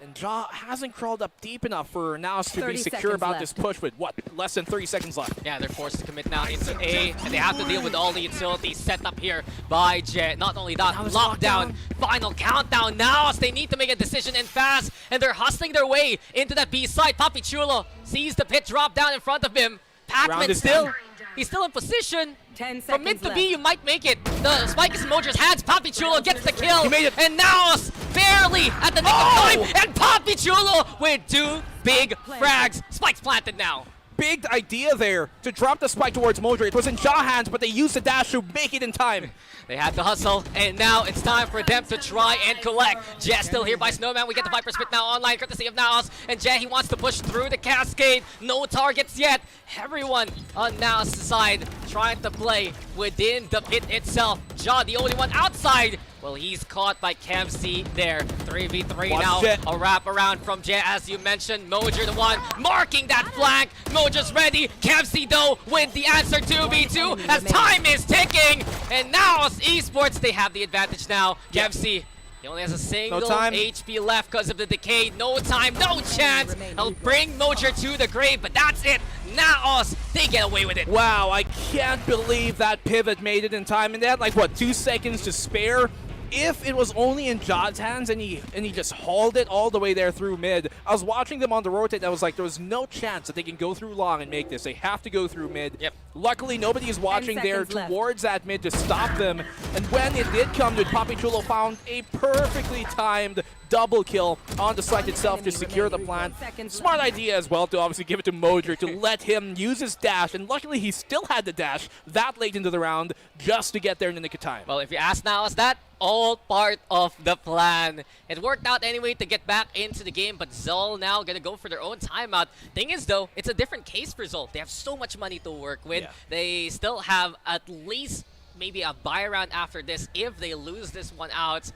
And Ja hasn't crawled up deep enough for NAOS to be secure about this push with, what, less than 30 seconds left. Yeah, they're forced to commit now into A, and they have to deal with all the utilities set up here by Jet. Not only that, lockdown, final countdown. NAOS, they need to make a decision and fast, and they're hustling their way into that B side. Papi Chulo sees the pit drop down in front of him. Pacman still, he's still in position. From mid to B, you might make it. The spike is in Mojer's hands. Papi Chulo gets the kill. He made it. And NAOS barely at the nick of time. And Papi Chulo with 2 big frags. Spike's planted now. Big idea there to drop the spike towards Mojo. It was in Jaw hands, but they used the dash to make it in time. They had to hustle, and now it's time for them to try and collect. Jet still here by Snowman. We get the Viper Spit now online, courtesy of NAOS. And Jet, he wants to push through the cascade. No targets yet. Everyone on NAOS' side trying to play within the pit itself. Jaw, the only one outside. Well, he's caught by KevZ there. 3v3 now. Jet. A wrap around from Jet, as you mentioned. Mojo the one marking that flank. Mojo's ready. KevZ though with the answer 2v2 as time is ticking. And now Esports, they have the advantage now. KevZ, he only has a single HP left because of the decay. No time, no chance. He'll bring Mojo to the grave, but that's it. NAOS, they get away with it. Wow, I can't believe that pivot made it in time. And they had like, what, 2 seconds to spare? If it was only in Jod's hands and he just hauled it all the way there through mid, I was watching them on the rotate. I was like, there was no chance that they can go through long and make this. They have to go through mid. Yep. Luckily, nobody is watching there towards that mid to stop them. And when it did come to it, Papi Chulo found a perfectly timed double kill on the site itself to secure the plant. Smart idea as well to obviously give it to Mojo to let him use his dash. And luckily, he still had the dash that late into the round just to get there in the nick of time. Well, if you ask NAOS, that all part of the plan. It worked out anyway to get back into the game, but ZOL now gonna go for their own timeout. Thing is though, it's a different case for ZOL. They have so much money to work with. Yeah. They still have at least maybe a buy round after this if they lose this one out.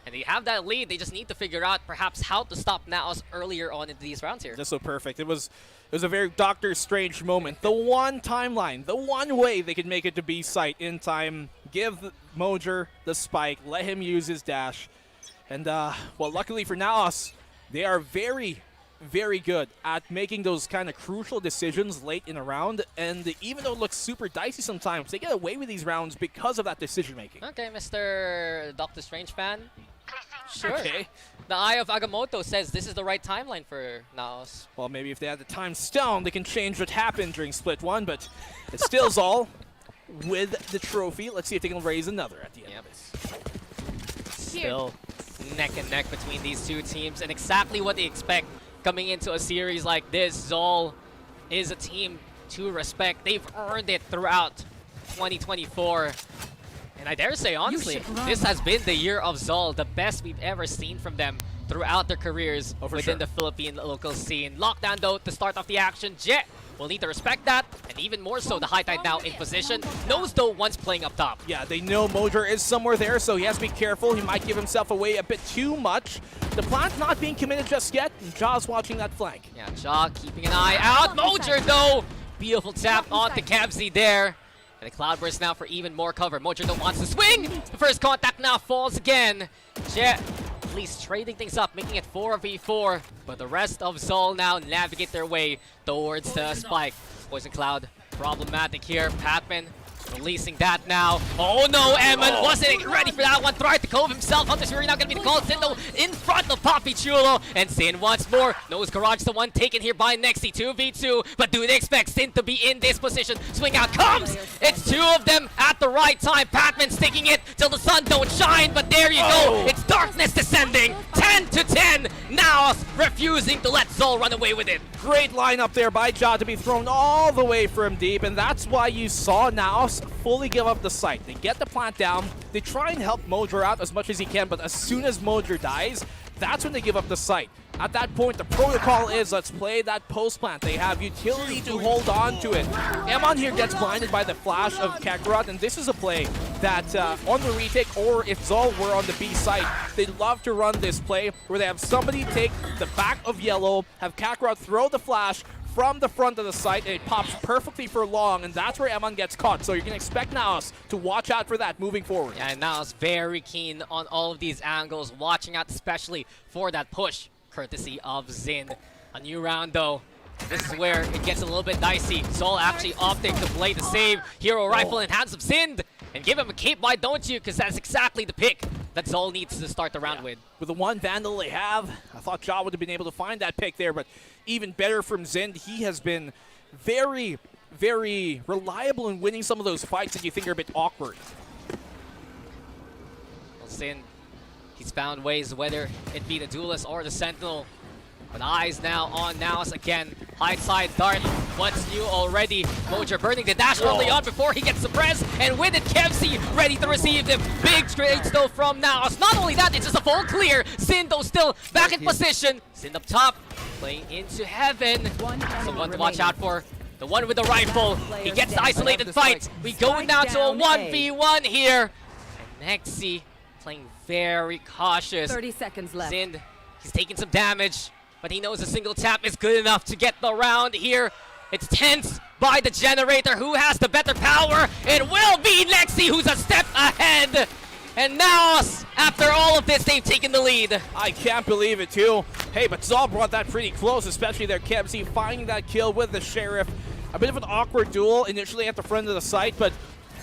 And they have that lead. They just need to figure out perhaps how to stop NAOS earlier on into these rounds here. Just so perfect. It was a very Doctor Strange moment. The one timeline, the one way they could make it to B site in time. Give Mojo the spike, let him use his dash. And, well, luckily for NAOS, they are very, very good at making those kind of crucial decisions late in a round. And even though it looks super dicey sometimes, they get away with these rounds because of that decision making. Okay, Mr. Doctor Strange fan. Sure. Okay. The Eye of Agamotto says this is the right timeline for NAOS. Well, maybe if they had the time stone, they can change what happened during Split 1, but it's still ZOL with the trophy. Let's see if they can raise another at the end of this. Still neck and neck between these two teams, and exactly what they expect coming into a series like this. ZOL is a team to respect. They've earned it throughout 2024. And I dare say, honestly, this has been the year of ZOL, the best we've ever seen from them throughout their careers within the Philippine local scene. Lockdown, though, to start off the action. Jet will need to respect that, and even more so, the High Tide now in position. Knows, though, once playing up top. Yeah, they know Mojo is somewhere there, so he has to be careful. He might give himself away a bit too much. The plant not being committed just yet, and Jaw's watching that flank. Yeah, Jaw keeping an eye out. Mojo, though! Beautiful tap onto KevZ there. And a Cloudburst now for even more cover. Mojo wants to swing. The first contact now falls again. Jet at least trading things up, making it 4v4. But the rest of ZOL now navigate their way towards the spike. Poison Cloud problematic here. Patman releasing that now. Oh no, Eman wasn't ready for that one. Tried to cove himself. Hunter's Fury now going to be the call. Sin though in front of Papi Chulo. And Sin once more. Knows Garage the one taken here by Nexi. 2v2. But do they expect Sin to be in this position? Swing out comes. It's two of them at the right time. Patman sticking it till the sun don't shine. But there you go. It's darkness descending. 10-10. Now refusing to let ZOL run away with it. Great lineup there by Jaw to be thrown all the way from deep. And that's why you saw NAOS fully give up the site. They get the plant down, they try and help Mojo out as much as he can, but as soon as Mojo dies, that's when they give up the site. At that point, the protocol is let's play that post plant. They have utility to hold on to it. Emon here gets blinded by the flash of Kakarot, and this is a play that on the retake, or if ZOL were on the B site, they'd love to run this play where they have somebody take the back of yellow, have Kakarot throw the flash from the front of the site, and it pops perfectly for long, and that's where Emon gets caught. So you can expect NAOS to watch out for that moving forward. Yeah, and NAOS very keen on all of these angles, watching out especially for that push, courtesy of Zin. A new round though. This is where it gets a little bit dicey. ZOL actually opting to play the save. Hero Rifle in hands of Sind. And give him a cape, why don't you? Because that's exactly the pick that ZOL needs to start the round with. With the one Vandal they have, I thought Jaw would have been able to find that pick there, but even better from Zind. He has been very, very reliable in winning some of those fights that you think are a bit awkward. Well, Zind, he's found ways, whether it be the Duelist or the Sentinel, But eyes now on NAOS again. High side dart. What's new already? Mojer burning the dash early on before he gets suppressed. And with it, Kevzi ready to receive them. Big trades though from NAOS. Not only that, it's just a full clear. Zindo still back in position. Zind up top, playing into heaven. Someone to watch out for. The one with the rifle. He gets the isolated fight. We going down to a 1v1 here. And Nexi playing very cautious. 30 seconds left. Zind, he's taking some damage, but he knows a single tap is good enough to get the round here. It's tense by the generator. Who has the better power? It will be Nexi who's a step ahead. And now, after all of this, they've taken the lead. I can't believe it too. Hey, but ZOL brought that pretty close, especially their Kebzi finding that kill with the Sheriff. A bit of an awkward duel initially at the front of the site, but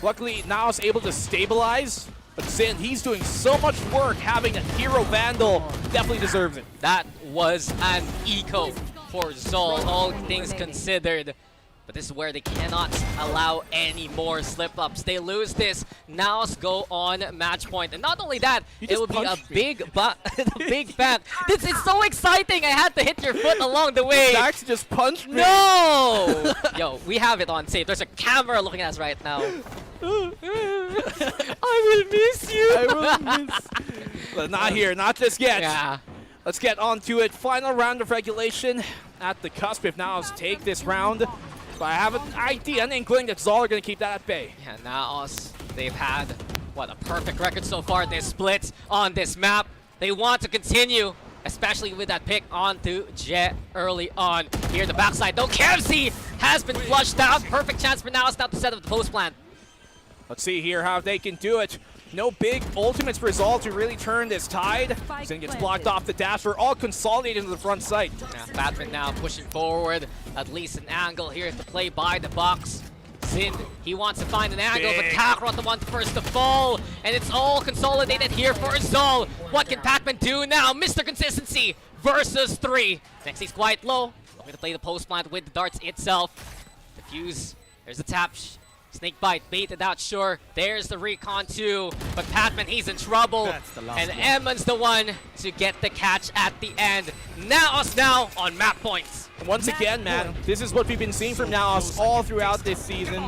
luckily NAOS able to stabilize. But Zind, he's doing so much work having a Hero Vandal. Definitely deserves it. That was an eco for ZOL, all things considered. But this is where they cannot allow any more slip-ups. They lose this, NAOS go on match point. And not only that, it will be a big big fan. This is so exciting. I had to hit your foot along the way. Dax just punched me. No! Yo, we have it on tape. There's a camera looking at us right now. I will miss you. I will miss. But not here, not just yet. Yeah. Let's get on to it. Final round of regulation at the cusp. If NAOS take this round, but I have an idea, an inkling that ZOL are going to keep that at bay. Yeah, NAOS, they've had, what, a perfect record so far. They split on this map. They want to continue, especially with that pick onto Jet early on. Here, the backside, though, Kevzi has been flushed out. Perfect chance for NAOS now to set up the post plan. Let's see here how they can do it. No big ultimates for ZOL to really turn this tide. Zind gets blocked off the dash. We're all consolidated into the front site. Yeah, Batman now pushing forward. At least an angle here to play by the box. Zind, he wants to find an angle, but Kakarot the one first to fall. And it's all consolidated here for ZOL. What can Pac-Man do now? Mr. Consistency versus 3. Nexi's quite low. Looking to play the post plant with the darts itself. Diffuse. There's the tap. Snake bite, baited out, sure. There's the recon too. But Patman, he's in trouble. And Emmon's the one to get the catch at the end. NAOS now on map points. Once again, man, this is what we've been seeing from NAOS all throughout this season.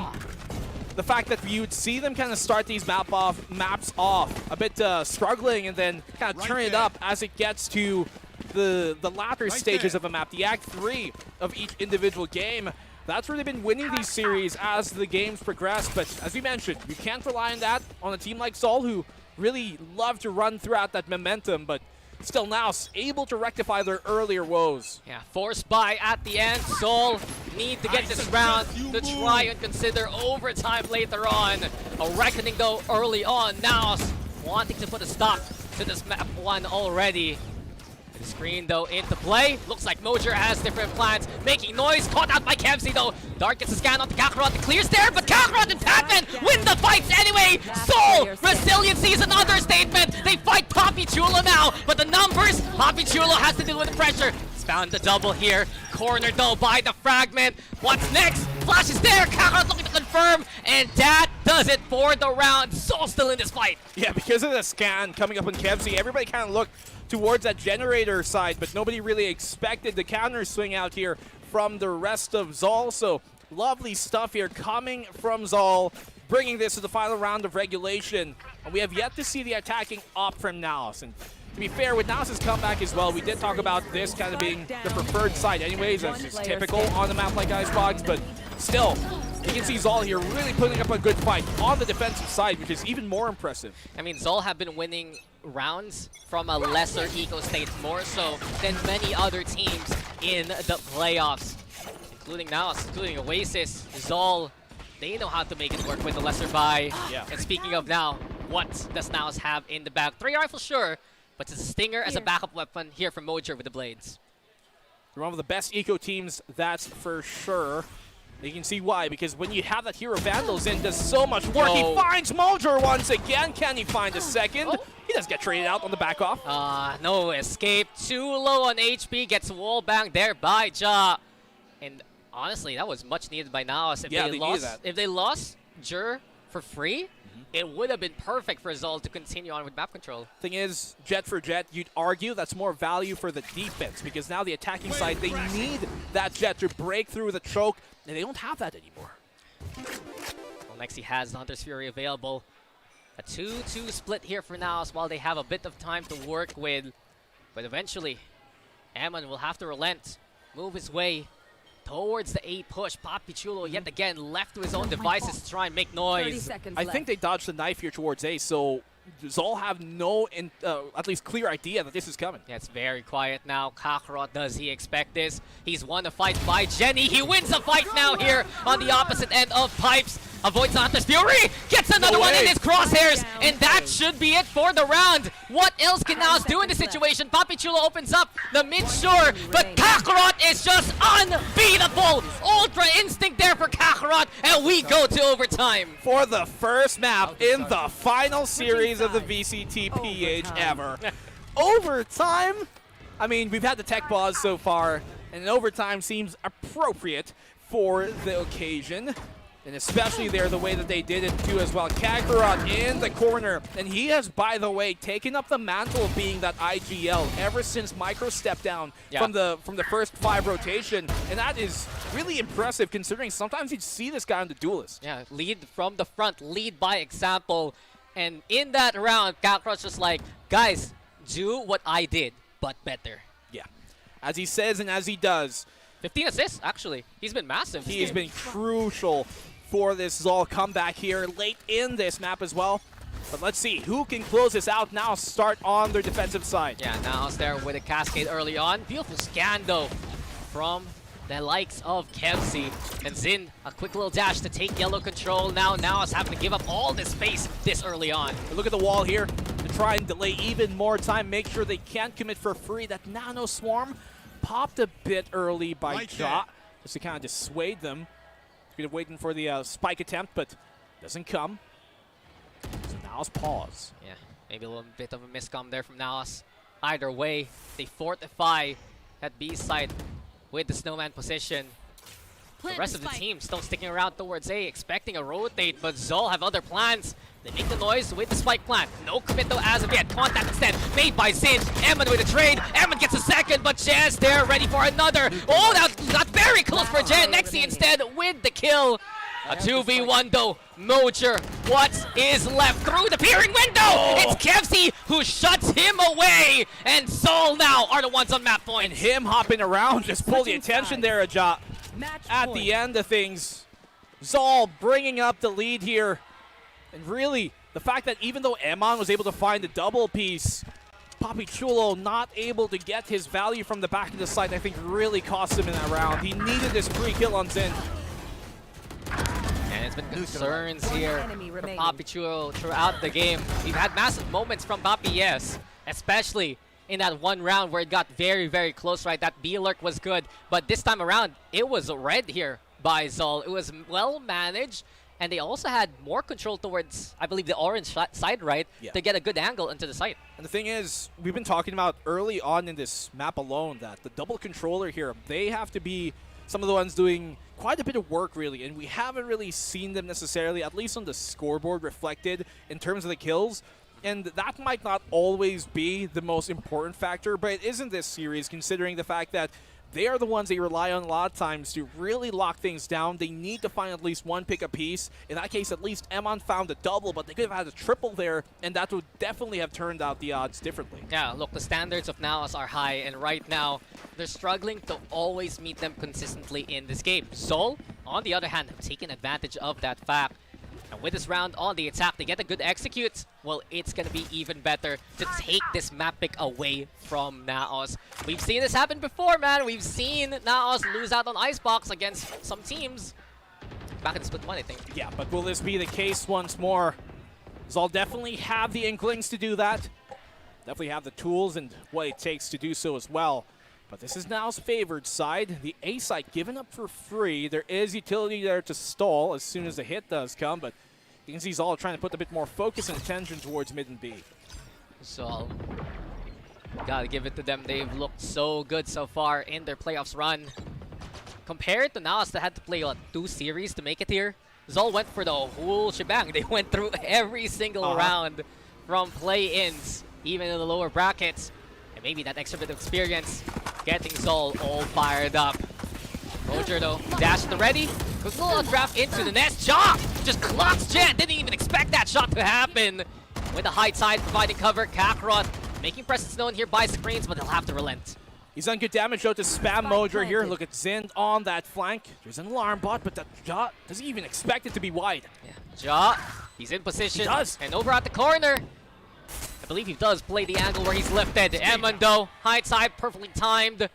The fact that you would see them kind of start these maps off a bit struggling and then kind of turn it up as it gets to the latter stages of a map, the Act 3 of each individual game. That's where they've been winning these series as the games progress. But as we mentioned, you can't rely on that on a team like ZOL, who really love to run throughout that momentum. But still NAOS able to rectify their earlier woes. Yeah, forced by at the end. ZOL need to get this round to try and consider overtime later on. A reckoning though early on. NAOS wanting to put a stop to this map 1 already. The screen though into play. Looks like Mojer has different plans. Making noise. Caught out by Kevzi though. Dark gets a scan on the Kakarot. The clears there, but Kakarot and Patman win the fights anyway. ZOL resiliency is an understatement. They fight Poppy Chulo now, but the numbers, Poppy Chulo has to deal with the pressure. He's found the double here. Cornered though by the fragment. What's next? Flash is there. Kakarot looking to confirm, and that does it for the round. ZOL still in this fight. Yeah, because of the scan coming up on Kevzi, everybody kind of looked towards that generator side, but nobody really expected the counter swing out here from the rest of ZOL. So lovely stuff here coming from ZOL, bringing this to the final round of regulation. And we have yet to see the attacking op from NAOS. And to be fair, with NAOS's comeback as well, we did talk about this kind of being the preferred side anyways, as is typical on a map like Icebox, but still, you can see ZOL here really putting up a good fight on the defensive side, which is even more impressive. I mean, ZOL have been winning rounds from a lesser eco state, more so than many other teams in the playoffs, including NAOS, including Oasis. ZOL, they know how to make it work with the lesser buy. Yeah. And speaking of now, what does NAOS have in the back? 3 rifles, sure, but it's a Stinger as a backup weapon here from Mojer with the blades. They're one of the best eco teams, that's for sure. You can see why, because when you have that Hero Vandals in, does so much work. He finds Mojer once again. Can he find a second? He does get traded out on the back off. No escape. Too low on HP. Gets wall banged there by Ja. And honestly, that was much needed by NAOS. If they lost Jur for free, it would have been perfect for ZOL to continue on with map control. Thing is, Jet for Jet, you'd argue that's more value for the defense because now the attacking side, they need that Jet to break through the choke, and they don't have that anymore. Well, Nexi has the Hunter's Fury available. A 2-2 split here for NAOS while they have a bit of time to work with. But eventually, Eman will have to relent, move his way towards the A push. Papi Chulo yet again left to his own devices to try and make noise. I think they dodged the knife here towards A, so ZOL have no, at least clear idea that this is coming. Yeah, it's very quiet now. Kakarot, does he expect this? He's won the fight by Jenny. He wins the fight now here on the opposite end of Pipes. Avoids Hunter's Fury, gets another one in his crosshairs, and that should be it for the round. What else can NAOS do in this situation? Papi Chulo opens up the mid-shore, but Kakarot is just unbeatable. Ultra instinct there for Kakarot, and we go to overtime. For the first map in the final series of the VCT PH ever. Overtime? I mean, we've had the tech pause so far, and overtime seems appropriate for the occasion. And especially there, the way that they did it too as well. Kakarot in the corner. And he has, by the way, taken up the mantle of being that IGL ever since Micro stepped down from the first 5 rotation. And that is really impressive considering sometimes you'd see this guy on the Duelist. Yeah, lead from the front, lead by example. And in that round, Kakarot's just like, guys, do what I did, but better. Yeah, as he says and as he does. 15 assists, actually. He's been massive. He has been crucial for this ZOL comeback here late in this map as well. But let's see who can close this out now. Start on their defensive side. Yeah, NAOS there with a cascade early on. Beautiful scan though from the likes of Kevzi. And Zin, a quick little dash to take yellow control. Now NAOS having to give up all this space this early on. But look at the wall here to try and delay even more time. Make sure they can't commit for free. That Nano Swarm popped a bit early by Ja, just to kind of dissuade them. Been waiting for the spike attempt, but doesn't come. So NAOS pause. Yeah, maybe a little bit of a miscom there from NAOS. Either way, they fortify that B side with the snowman position. The rest of the team still sticking around towards A, expecting a rotate, but ZOL have other plans. They make the noise with the spike plant. No commit though as of yet. Contact instead made by Zin. Eman with a trade. Eman gets a second, but Jazz there ready for another. Oh, that got very close for Jen. Nexi instead with the kill. A 2v1 though. Mojer, what is left through the peering window? It's Kevzi who shuts him away. And ZOL now are the ones on map point. And him hopping around just pull the attention there, Ja. At the end of things, ZOL bringing up the lead here. And really, the fact that even though Eman was able to find the double piece, Papi Chulo not able to get his value from the back of the site, I think really cost him in that round. He needed this free kill on Zin. And it's been concerns here for Papi Chulo throughout the game. We've had massive moments from Papi, yes, especially in that one round where it got very, very close, right? That B-lurk was good, but this time around, it was red here by ZOL. It was well managed. And they also had more control towards, I believe, the orange side, right? Yeah. To get a good angle into the site. And the thing is, we've been talking about early on in this map alone that the double controller here, they have to be some of the ones doing quite a bit of work, really. And we haven't really seen them necessarily, at least on the scoreboard, reflected in terms of the kills. And that might not always be the most important factor, but it is in this series, considering the fact that they are the ones they rely on a lot of times to really lock things down. They need to find at least one pick a piece. In that case, at least Eman found a double, but they could have had a triple there, and that would definitely have turned out the odds differently. Yeah, look, the standards of NAOS are high, and right now, they're struggling to always meet them consistently in this game. ZOL, on the other hand, have taken advantage of that fact. And with this round on the attack, they get a good execute. Well, it's going to be even better to take this map pick away from NAOS. We've seen this happen before, man. We've seen NAOS lose out on Icebox against some teams. Back in Split 1, I think. Yeah, but will this be the case once more? ZOL definitely have the inklings to do that. Definitely have the tools and what it takes to do so as well. But this is NAOS' favored side. The A site given up for free. There is utility there to stall as soon as the hit does come, but you can see ZOL trying to put a bit more focus and attention towards mid and B. ZOL, gotta give it to them. They've looked so good so far in their playoffs run. Compared to NAOS that had to play, what, 2 series to make it here? ZOL went for the whole shebang. They went through every single round from play-ins, even in the lower brackets. And maybe that extra bit of experience getting ZOL all fired up. Roger though, dash to the ready. Quick little draft into the nest. Ja just clocks Jet. Didn't even expect that shot to happen. With the high side providing cover, Kakarot making presence known here by screens, but he'll have to relent. He's done good damage though to spam Mojo here. Look at Zind on that flank. There's an alarm bot, but that Ja doesn't even expect it to be wide. Yeah. Ja, he's in position. He does. And over at the corner, I believe he does play the angle where he's lifted. Emundo, high side, perfectly timed.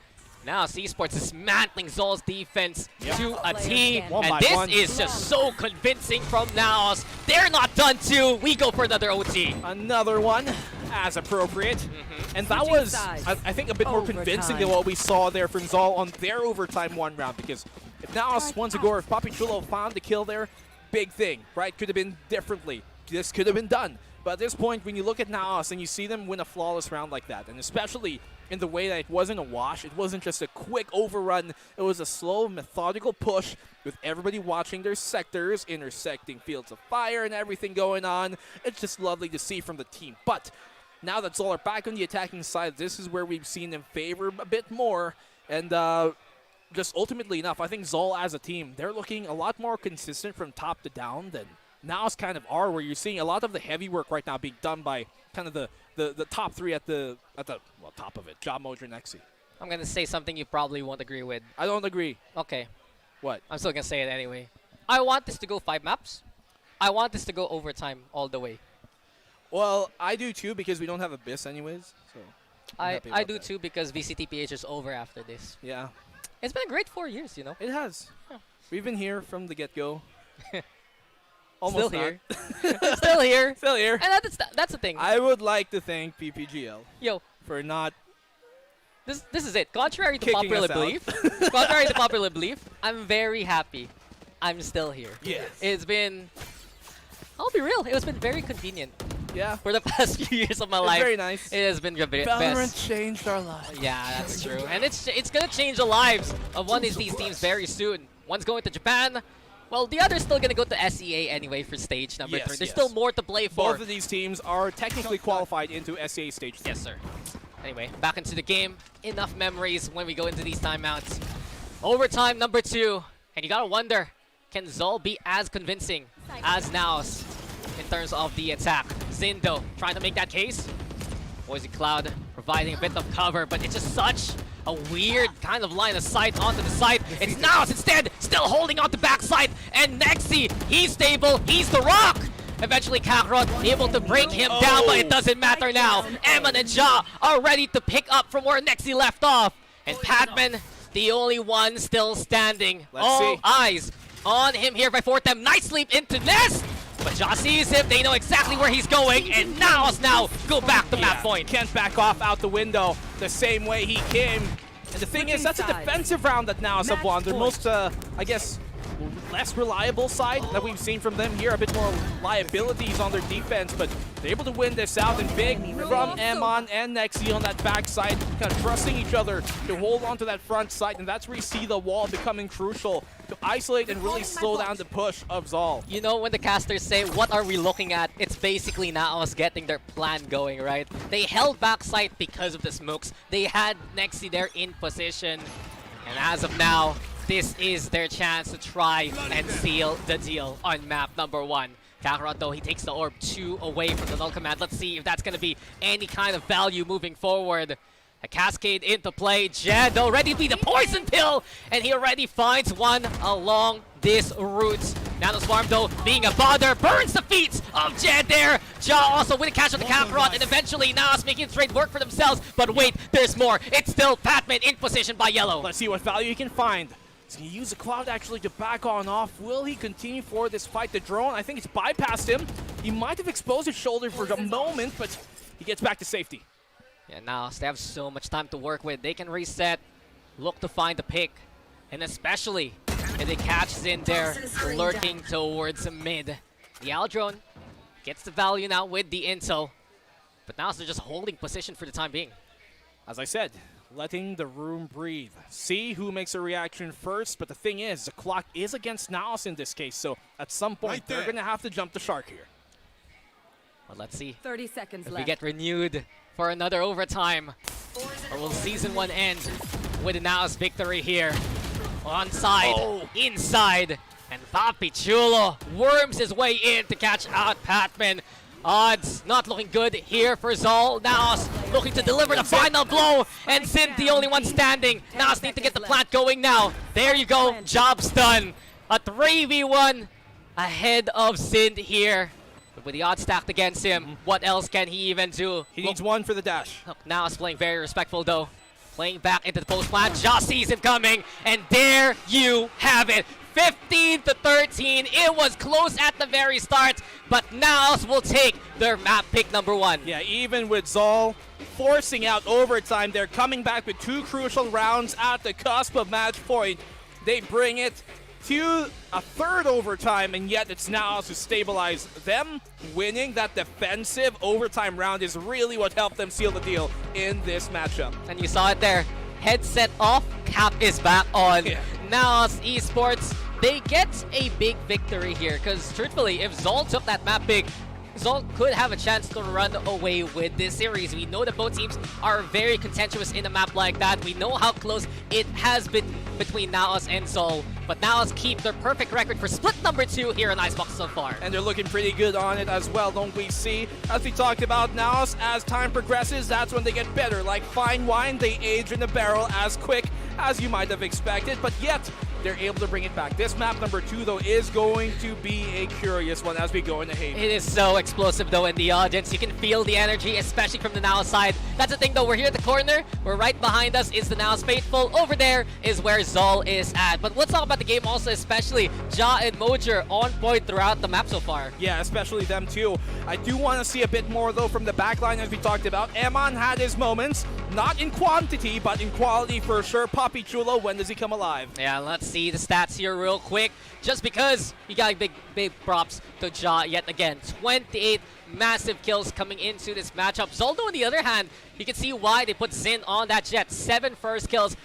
Now Esports dismantling ZOL's defense to a T. And this is just so convincing from NAOS. They're not done too. We go for another OT. Another one, as appropriate. And that was, I think, a bit more convincing than what we saw there from ZOL on their overtime 1 round. Because if NAOS wants to go, if Papi Chulo found the kill there, big thing, right? Could have been differently. This could have been done. But at this point, when you look at NAOS and you see them win a flawless round like that, and especially in the way that it wasn't a wash, it wasn't just a quick overrun, it was a slow, methodical push with everybody watching their sectors, intersecting fields of fire and everything going on. It's just lovely to see from the team. But now that ZOL are back on the attacking side, this is where we've seen them favor a bit more. And just ultimately enough, I think ZOL as a team, they're looking a lot more consistent from top to down than NAOS kind of are, where you're seeing a lot of the heavy work right now being done by kind of the top 3 at the top of it. Ja, Mojo, and Nexi. I'm going to say something you probably won't agree with. I don't agree. Okay. What? I'm still going to say it anyway. I want this to go 5 maps. I want this to go overtime all the way. Well, I do too, because we don't have Abyss anyways. So I do too, because VCTPH is over after this. Yeah. It's been a great 4 years, you know. It has. Yeah. We've been here from the get-go. Still here. Still here. Still here. And that's the thing. I would like to thank PPGL for not. This is it. Contrary to popular belief, I'm very happy. I'm still here. Yes. It's been. I'll be real. It's been very convenient. Yeah. For the past few years of my life. Very nice. It has been the best. VALORANT changed our lives. Yeah, that's true. And it's gonna change the lives of one of these teams very soon. One's going to Japan. Well, the other's still going to go to SEA anyway for stage number 3. There's still more to play for. Both of these teams are technically qualified into SEA stage 3. Yes, sir. Anyway, back into the game. Enough memories when we go into these timeouts. Overtime number 2. And you got to wonder, can ZOL be as convincing as NAOS in terms of the attack? Zindo trying to make that case. Poison Cloud providing a bit of cover, but it's just such a weird kind of line of sight onto the side. It's NAOS instead, still holding on the backside. And Nexi, he's stable, he's the rock. Eventually Kakarot able to break him down, but it doesn't matter now. Eman and Ja are ready to pick up from where Nexi left off. And Padman, the only one still standing. All eyes on him here by Fortem. Nice leap into Nest. But Ja sees him, they know exactly where he's going, and NAOS now go back to map point. Can't back off out the window the same way he came. And the thing is, that's a defensive round that NAOS have won. Their most, I guess, less reliable side that we've seen from them here. A bit more liabilities on their defense, but they're able to win this out. And big from Emon and Nexi on that backside, kind of trusting each other to hold on to that front side. And that's where you see the wall becoming crucial to isolate and really slow down the push of ZOL. You know, when the casters say, what are we looking at? It's basically NAOS getting their plan going, right? They held backside because of the smokes. They had Nexi there in position. And as of now, this is their chance to try and seal the deal on map number 1. Kakarot, though, he takes the orb 2 away from the null command. Let's see if that's going to be any kind of value moving forward. A cascade into play. Jed already be the poison pill, and he already finds one along this route. Nanoswarm, though, being a bother, burns the feet of Jed there. Ja also with a catch on the Kakarot, and eventually NAOS making trade work for themselves. But wait, there's more. It's still Patman in position by Yellow. Let's see what value he can find. He's going to use the Cloud actually to back on off. Will he continue for this fight? The drone, I think it's bypassed him. He might have exposed his shoulder for a moment, but he gets back to safety. Yeah, now they have so much time to work with. They can reset, look to find the pick, and especially if they catch Zin there lurking towards mid. The Aldrone gets the value now with the intel, but now they're just holding position for the time being. As I said, letting the room breathe. See who makes a reaction first, but the thing is, the clock is against NAOS in this case, so at some point, they're going to have to jump the shark here. Well, let's see 30 seconds if left. we get renewed for another overtime. Or will Season 1 end with a NAOS victory here? Onside, inside, and Papi Chulo worms his way in to catch out Patman. Odds not looking good here for ZOL. NAOS looking to deliver the final blow, and Sin the only one standing. NAOS need to get the plant going now. There you go, job's done. A 3v1 ahead of Sin here. But with the odds stacked against him, what else can he even do? He needs one for the dash. NAOS playing very respectful though. Playing back into the post plant, just sees him coming, and there you have it. 15-13, it was close at the very start, but NAOS will take their map pick number 1. Yeah, even with ZOL forcing out overtime, they're coming back with 2 crucial rounds at the cusp of match point. They bring it to a 3rd overtime, and yet it's NAOS who stabilize them. Winning that defensive overtime round is really what helped them seal the deal in this matchup. And you saw it there. Headset off, cap is back on. Yeah. NAOS Esports, they get a big victory here, because truthfully, if ZOL took that map big, ZOL could have a chance to run away with this series. We know that both teams are very contentious in a map like that. We know how close it has been between NAOS and ZOL. But NAOS keep their perfect record for split number 2 here in Icebox so far. And they're looking pretty good on it as well, don't we see? As we talked about, NAOS, as time progresses, that's when they get better. Like fine wine, they age in the barrel as quick as you might have expected, but yet they're able to bring it back. This map number 2, though, is going to be a curious one as we go into Haven. It is so explosive, though, in the audience. You can feel the energy, especially from the NAOS side. That's the thing, though. We're here at the corner. We're right behind us is the NAOS Faithful. Over there is where ZOL is at. But let's talk about the game also, especially Ja and Mojer on point throughout the map so far. Yeah, especially them, too. I do want to see a bit more, though, from the backline as we talked about. Eman had his moments, not in quantity, but in quality for sure. Papi Chulo, when does he come alive? Yeah, let's see the stats here real quick. Just because you got big props to Ja yet again. 28 massive kills coming into this matchup. Zoldo, on the other hand, you can see why they put Zin on that jet. 7 first kills.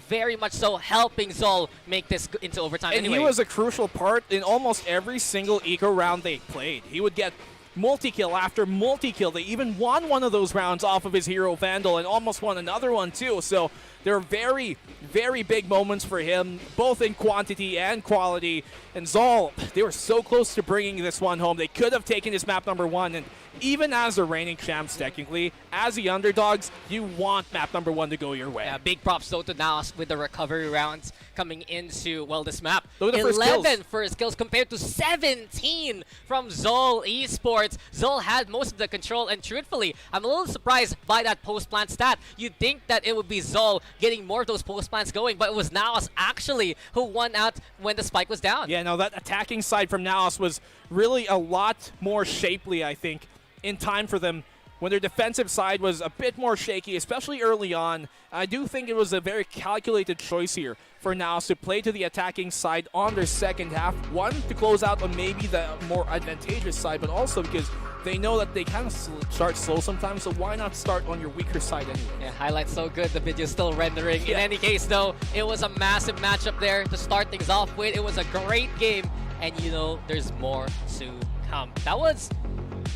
Very much so helping ZOL make this into overtime. And anyway, he was a crucial part in almost every single eco round they played. He would get multi-kill after multi-kill. They even won one of those rounds off of his hero Vandal and almost won another one too. So they're very, very big moments for him, both in quantity and quality. And ZOL, they were so close to bringing this one home. They could have taken this map number 1, and even as the reigning champs technically, as the underdogs, you want map number 1 to go your way. yeah, big props though to NAOS with the recovery rounds coming into, well, this map. Look at the 11 first kills compared to 17 from ZOL Esports. ZOL had most of the control, and truthfully, I'm a little surprised by that post-plant stat. You'd think that it would be ZOL getting more of those post-plants going, but it was NAOS actually who won out when the spike was down. Yeah, no, that attacking side from NAOS was really a lot more shapely, I think, in time for them when their defensive side was a bit more shaky, especially early on. I do think it was a very calculated choice here for NAOS to play to the attacking side on their second half. One, to close out on maybe the more advantageous side, but also because they know that they kind of start slow sometimes, so why not start on your weaker side anyway? Yeah, highlights so good, the video's still rendering. In any case, though, it was a massive matchup there to start things off with. It was a great game, and you know there's more to come. That was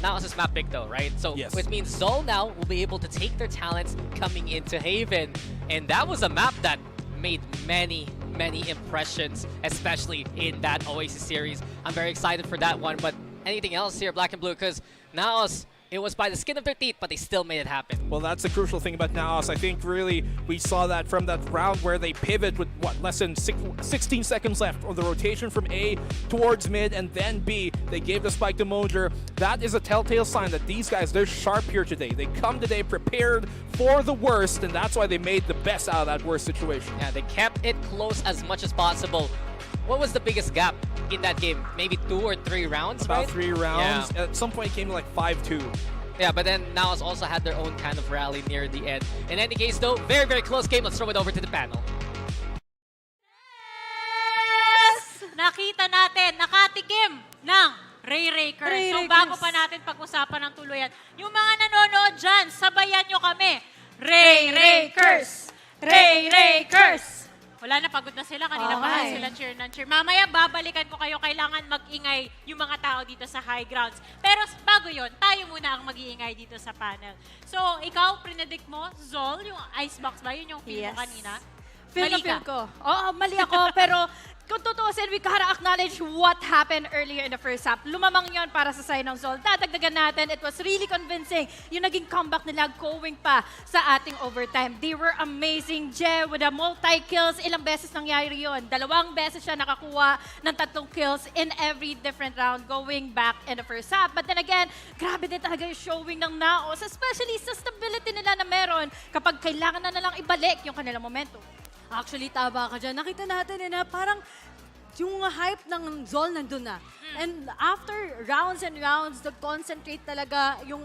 NAOS' map pick though, right? So, yes. Which means ZOL now will be able to take their talents coming into Haven. And that was a map that made many impressions, especially in that Oasis series. I'm very excited for that one, but anything else here, Black and Blue? Because NAOS, it was by the skin of their teeth, but they still made it happen. Well, that's the crucial thing about NAOS. I think really we saw that from that round where they pivot with, what, less than 16 seconds left on the rotation from A towards mid and then B. They gave the spike to Mojer. That is a telltale sign that these guys, they're sharp here today. They come today prepared for the worst, and that's why they made the best out of that worst situation. Yeah, they kept it close as much as possible. What was the biggest gap in that game? Maybe 2 or 3 rounds, About right? 3 rounds. Yeah. At some point it came to like 5-2. Yeah, but then NAOS also had their own kind of rally near the end. In any case, though, very close game. Let's throw it over to the panel. Yes! Nakita natin, nakatikim ng Ray Rakers. So bago pa natin pag-usapan ng tuluyan, yung mga nanonood dyan, sabayan nyo kami. Ray Rakers! Ray, curse! Wala na, pagod na sila. Kanina pa Okay. lang sila cheer ng cheer. Mamaya, babalikan ko kayo. Kailangan mag-ingay yung mga tao dito sa high grounds. Pero bago yon, tayo muna ang mag-iingay dito sa panel. So, ikaw, predict mo, Zol, yung Icebox ba? Yun yung feel mo kanina? Mali ka. ko. Oo, mali ako. Pero kung tutuusin, we gotta acknowledge what happened earlier in the first half. Lumamang yon para sa side ng Zol. Dadagdagan natin, it was really convincing. Yung naging comeback nila going pa sa ating overtime. They were amazing. Je, with a multi-kills, ilang beses nangyari yun. 2 beses siya nakakuha ng 3 kills in every different round going back in the first half. But then again, grabe din talaga yung showing ng NAOS, especially sa stability nila na meron kapag kailangan na nalang ibalik yung kanilang momentum. Actually, tama ka dyan. Nakita natin na parang yung hype ng ZOL nandun na. And after rounds and rounds, nag-concentrate talaga yung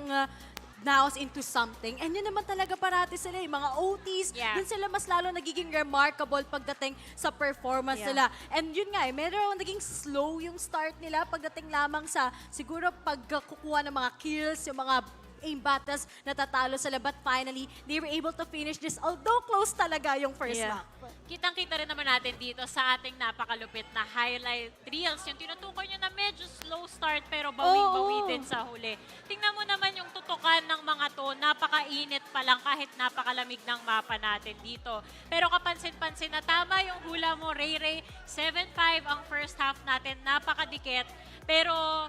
NAOS into something. And yun naman talaga parati sila, yung mga OTs, dun sila mas lalo nagiging remarkable pagdating sa performance nila. And yun nga, meron naging slow yung start nila pagdating lamang sa siguro pagkukuha ng mga kills, yung mga aim battles, natatalo sila. But finally, they were able to finish this. Although close talaga yung first map. Kitang-kita rin naman natin dito sa ating napakalupit na highlight reels. Yung tinutukoy nyo na medyo slow start pero bawing-bawi din sa huli. Tingnan mo naman yung tutukan ng mga to. Napakainit pa lang kahit napakalamig ng mapa natin dito. Pero kapansin-pansin na tama yung hula mo, Ray. 7-5 ang first half natin. Napakadikit. Pero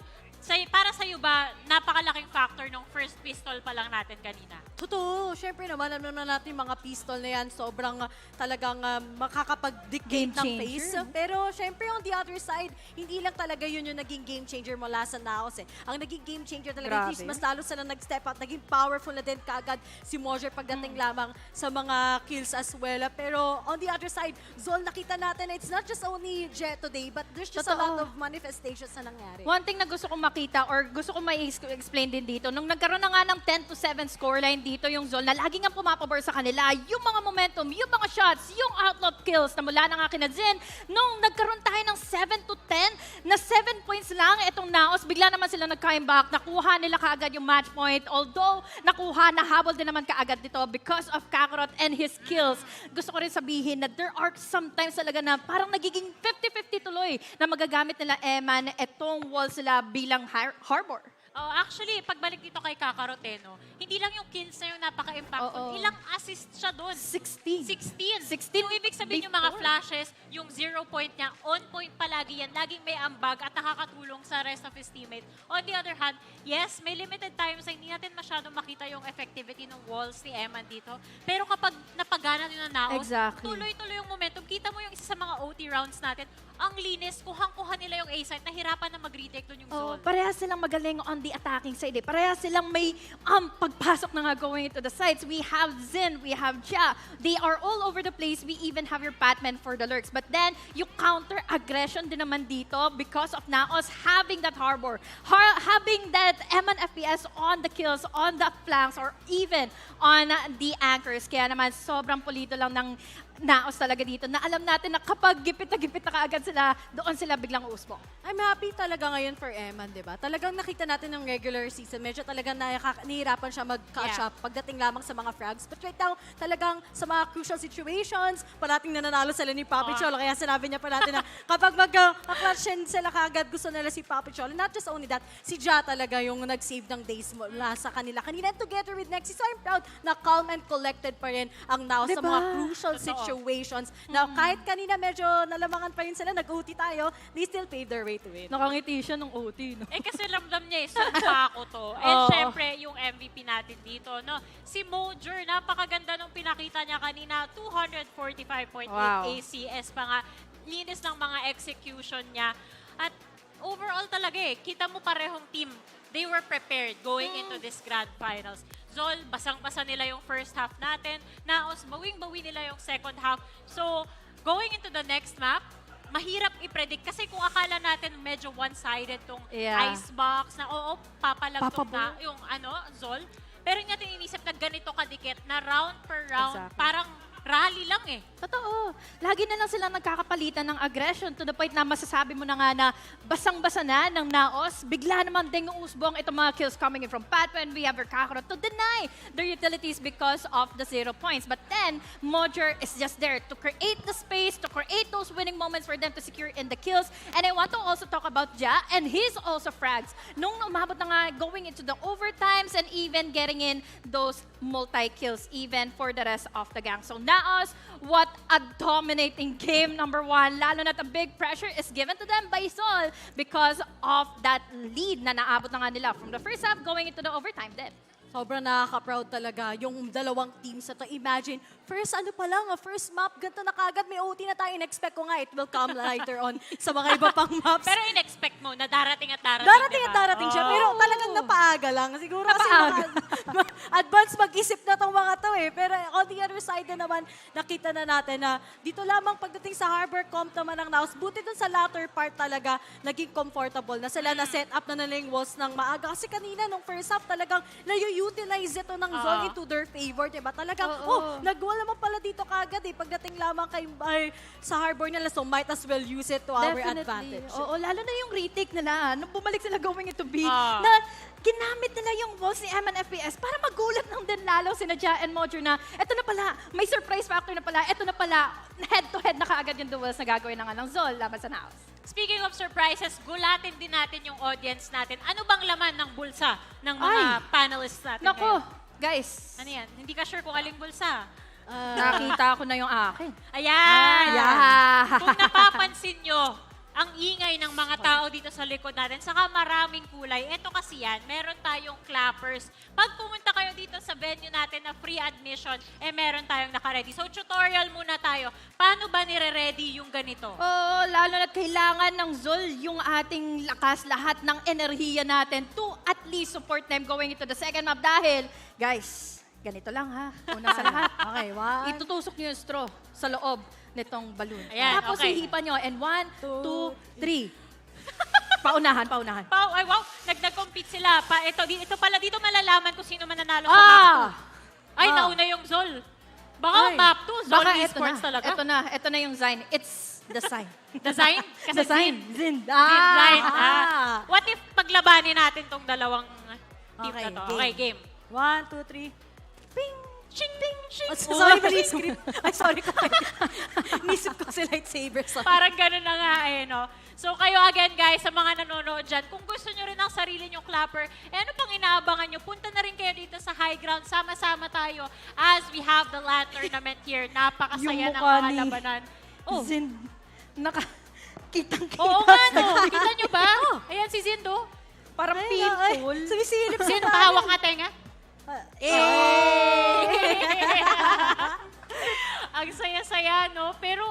para sa'yo ba, napakalaking factor ng first pistol pa lang natin kanina? Totoo. Siyempre naman, alam naman natin mga pistol na yan, sobrang talagang makakapag-dictate ng pace. Pero siyempre on the other side, hindi lang talaga yun yung naging game changer mula sa NAOS. Ang naging game changer talaga, mas lalo sila nag-step out, naging powerful na din kaagad si Mojer pagdating lamang sa mga kills as well. Pero on the other side, ZOL, nakita natin, it's not just only Jet today, but there's just a lot of manifestations na nangyari. One thing na gusto kong makita or gusto kong ma-explain din dito, nung nagkaroon na nga ng 10-7 scoreline dito yung ZOL, na lagi nga pumapabor sa kanila, yung mga momentum, yung mga shots, yung outlaw kills na mula na nga kina Zin, nung nagkaroon tayo ng 7-10, na 7 points lang, itong NAOS, bigla naman sila nag-climb back, nakuha nila kaagad yung match point, although nakuha, nahabol din naman kaagad dito because of Kakarot and his kills. Gusto ko rin sabihin na there are sometimes talaga na parang nagiging 50-50 tuloy na magagamit nila Eman, etong wall sila bilang harbor. Oh, actually, pagbalik dito kay Kakarot, no, hindi lang yung kills na yung napaka-impactful. Ilang assist siya doon? 16. Yung ibig sabihin yung mga flashes, yung 0 point niya, on point palagi yan. Laging may ambag at nakakatulong sa rest of his teammates. On the other hand, yes, may limited times na hindi natin masyadong makita yung effectivity ng walls ni Eman dito. Pero kapag napagana nyo na NAOS, tuloy-tuloy yung momentum. Kita mo yung isa sa mga OT rounds natin, ang linis, kuhang-kuha nila yung A-side, nahirapan na mag-retake doon yung ZOL. Parehas silang magaling on the attacking side. Parehas silang may pagpasok na nga going into the sides. We have Zin, we have Ja. They are all over the place. We even have your Batman for the lurks. But then, yung counter-aggression din naman dito because of NAOS having that harbor, having that Eman FPS on the kills, on the flanks, or even on the anchors. Kaya naman, sobrang pulido lang ng NAOS talaga dito na alam natin na kapag gipit na kaagad sila, doon sila biglang usbong. I'm happy talaga ngayon for Eman, di ba? Talagang nakita natin ng regular season, medyo talagang nahihirapan siya mag-catch up pagdating lamang sa mga frags. But right now, talagang sa mga crucial situations, parating nananalo sila ni Papi Cholo. Kaya sinabi niya pa natin na kapag mag-clutch sila kaagad, gusto nila si Papi Cholo. Not just only that, si Ja talaga yung nag-save ng days mula sa kanila. Kanina, together with Nexi, so I'm proud na calm and collected pa rin ang NAOS sa mga crucial situations. Na kahit kanina medyo nalamangan pa rin sila, nag-OT tayo, they still paved their way to win. Nakangiti siya nung OT, no? Kasi ramdam niya sumpa ako to. And syempre, yung MVP natin dito, no? Si Mojer, napakaganda nung pinakita niya kanina, 245.8 ACS pa nga. Linis ng mga execution niya. At overall talaga kita mo parehong team. They were prepared going into this Grand Finals. ZOL, basang-basa nila yung first half natin. NAOS, bawing-bawi nila yung second half. So, going into the next map, mahirap i-predict kasi kung akala natin medyo one-sided tong Icebox na papalagtok na yung ZOL. Pero hindi natin inisip na ganito kadikit na round per round, parang rally lang Totoo. Lagi na lang sila nagkakapalitan ng aggression to the point na masasabi mo na nga na basang-basa na ng NAOS. Bigla naman ding usbong itong mga kills coming in from Patman. We have our Kakarot to deny their utilities because of the 0 points. But then, Mojer is just there to create the space, to create those winning moments for them to secure in the kills. And I want to also talk about Ja and his also frags. Nung umabot na nga going into the overtimes and even getting in those multi-kills even for the rest of the gang. So NAOS, what a dominating game, number 1. Lalo na't a big pressure is given to them by ZOL because of that lead na naabot na nga nila from the first half going into the overtime then. Sobrang nakaka-proud talaga yung dalawang teams na to. Imagine, first first map, ganito na kagad, may OT na tayo. In-expect ko nga, it will come later on sa mga iba pang maps. Pero in-expect mo na darating at darating, Darating diba? at darating siya, pero talagang napaaga lang. Siguro kasi advance mag-isip na tong mga to eh. Pero on the other side na naman, nakita na natin na dito lamang pagdating sa Harbor Comp naman ng NAOS, buti dun sa latter part talaga, naging comfortable na sila na set up na nila yung walls ng maaga. Kasi kanina, nung first half, talagang utilize ito ng ZOL into their favor, diba? Talagang, nag-wall naman pala dito kagad eh. Pagdating lamang sa harbor nila, so might as well use it to our advantage. Oo, lalo na yung retake nila. Nung bumalik sila going into B, na ginamit nila yung walls ni MNFPS para magulat ng din lalo sina Ja and Mojer na, eto na pala, may surprise factor na pala, eto na pala, head-to-head na kaagad yung duels na gagawin ng ZOL laban sa NAOS. Speaking of surprises, gulatin din natin yung audience natin. Ano bang laman ng bulsa ng mga panelists natin Nako, ngayon? guys. Ano yan? Hindi ka sure kung aling bulsa. Nakita ko na yung akin. Ayan! Yeah. Kung napapansin nyo, ang ingay ng mga tao dito sa likod natin, saka maraming kulay. Ito kasi yan, meron tayong clappers. Pag pumunta kayo dito sa venue natin na free admission, meron tayong naka-ready. So tutorial muna tayo. Paano ba nire-ready yung ganito? Oo, lalo na kailangan ng ZOL yung ating lakas, lahat ng enerhiya natin to at least support them going into the second map. Dahil, guys, ganito lang ha. Una sa lahat. Okay, itutusok nyo yung straw sa loob nitong balloon. Ayan, Tapos okay. hihipan nyo. And 1, 2, 3. Paunahan. Ay, wow, nag-compete sila. Ito pala, dito malalaman kung sino mananalo sa map 2. Ay, nauna yung ZOL. Baka map 2, ZOL Esports talaga. Ito na yung sign. It's the sign. The sign? Kasi the sign. Zin. What if paglabanin natin tong dalawang team na to? Okay, game. 1, 2, 3. Ping! Ching, ding, ching. Sorry, script. Ay, sorry ko. Nisip ko si lightsaber. Parang ganun na nga eh, no? So kayo again guys, sa mga nanonood dyan, kung gusto nyo rin ang sarili nyong clapper, ano pang inaabangan nyo? Punta na rin kayo dito sa high ground. Sama-sama tayo as we have the LAN tournament here. Napakasaya ng mga labanan. Zin, kitang-kita. Oo nga, no? Kita nyo ba? Ayan si Zindo. Parang painful. Sumisilip Zin, pahawak nga tenga. Ang saya-saya, no? Pero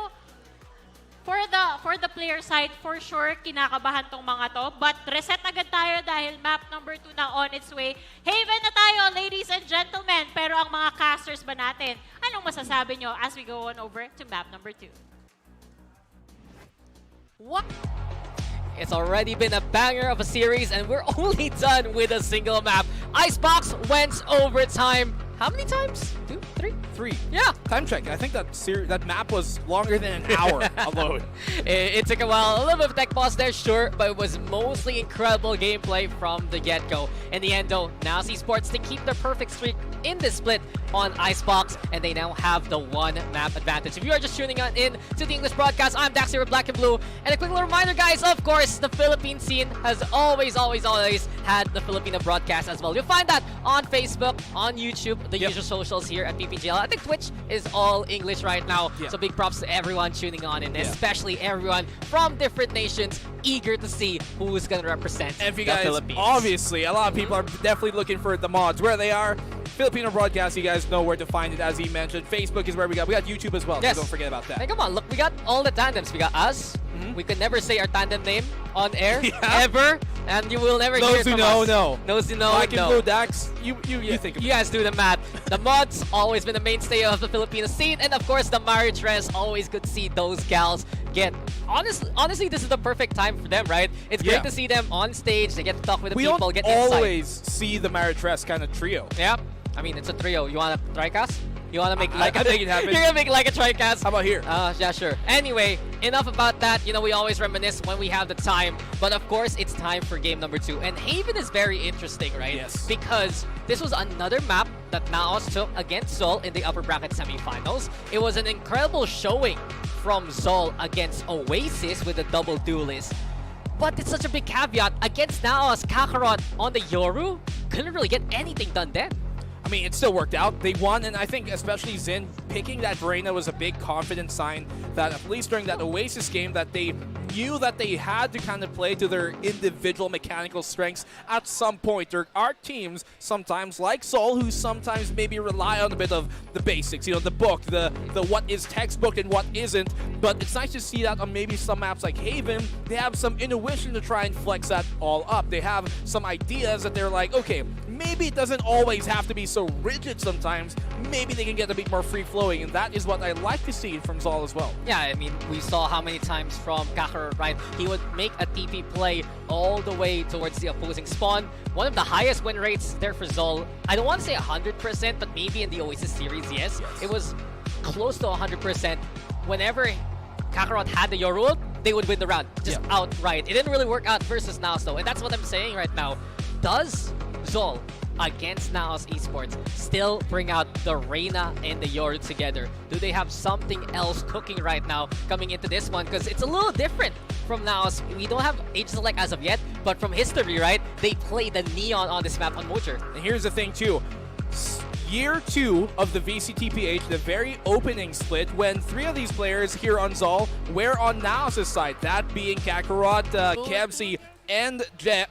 for the player side, for sure, kinakabahan tong mga to. But reset agad tayo dahil map number 2 na on its way. Haven na tayo, ladies and gentlemen. Pero ang mga casters ba natin, anong masasabi nyo as we go on over to map number 2? What? It's already been a banger of a series and we're only done with a single map. Icebox went overtime. How many times? 2, 3? 3. Yeah. Time check. I think that map was longer than an hour alone. It took a while. A little bit of tech pause there, sure, but it was mostly incredible gameplay from the get-go. In the end, though, NAOS Esports to keep their perfect streak in this split on Icebox, and they now have the 1-map advantage. If you are just tuning in to the English broadcast, I'm Dax here with Black and Blue. And a quick little reminder, guys, of course, the Philippine scene has always had the Filipino broadcast as well. You'll find that on Facebook, on YouTube, the usual socials here at PPGL. I think Twitch is all English right now, so big props to everyone tuning on, and especially everyone from different nations eager to see who's going to represent and if you the guys, Philippines. Obviously, a lot of people are definitely looking for the mods. Where they are, Filipino broadcast, you guys know where to find it, as he mentioned. Facebook is where we got YouTube as well, so don't forget about that. Hey, come on, look, we got all the tandems. We got us. We could never say our tandem name on air, ever, and you will never hear it from us. Those who know, Black and Blue, Dax, you think of it. You guys do the math. The mods, always been a mainstay of the Filipino scene, and of course, the marriage dress, always good to see those gals get... Honestly, this is the perfect time for them, right? It's great to see them on stage, they get to talk with the people, get insight. We always see the marriage dress kind of trio. Yeah, I mean, it's a trio. You want to TriCast? You want to make like I think it happens. You're going to make like a TriCast? How about here? Yeah, sure. Anyway, enough about that. You know, we always reminisce when we have the time. But of course, it's time for game number 2. And Haven is very interesting, right? Yes. Because this was another map that NAOS took against ZOL in the upper bracket semifinals. It was an incredible showing from ZOL against Oasis with a double duelist. But it's such a big caveat against NAOS. Kakarot on the Yoru couldn't really get anything done then. I mean, it still worked out. They won, and I think especially Xin picking that Reina was a big confidence sign that at least during that Oasis game that they knew that they had to kind of play to their individual mechanical strengths at some point. There are teams sometimes like ZOL who sometimes maybe rely on a bit of the basics, you know, the book, the what is textbook and what isn't. But it's nice to see that on maybe some maps like Haven, they have some intuition to try and flex that all up. They have some ideas that they're like, okay, maybe it doesn't always have to be so rigid sometimes. Maybe they can get a bit more free-flowing, and that is what I like to see from ZOL as well. Yeah, I mean, we saw how many times from Kakarot, right? He would make a TP play all the way towards the opposing spawn. One of the highest win rates there for ZOL. I don't want to say 100%, but maybe in the Oasis series, yes. It was close to 100%. Whenever Kakarot had the Yoru, they would win the round, just outright. It didn't really work out versus NAOS though, and that's what I'm saying right now. Does ZOL against NAOS Esports still bring out the Reina and the Yoru together? Do they have something else cooking right now coming into this one? Because it's a little different from NAOS. We don't have Age Select as of yet, but from history, right? They play the Neon on this map on Mojer. And here's the thing too. Year 2 of the VCTPH, the very opening split, when 3 of these players here on ZOL were on NAOS' side, that being Kakarot, Kebsy, and Jet.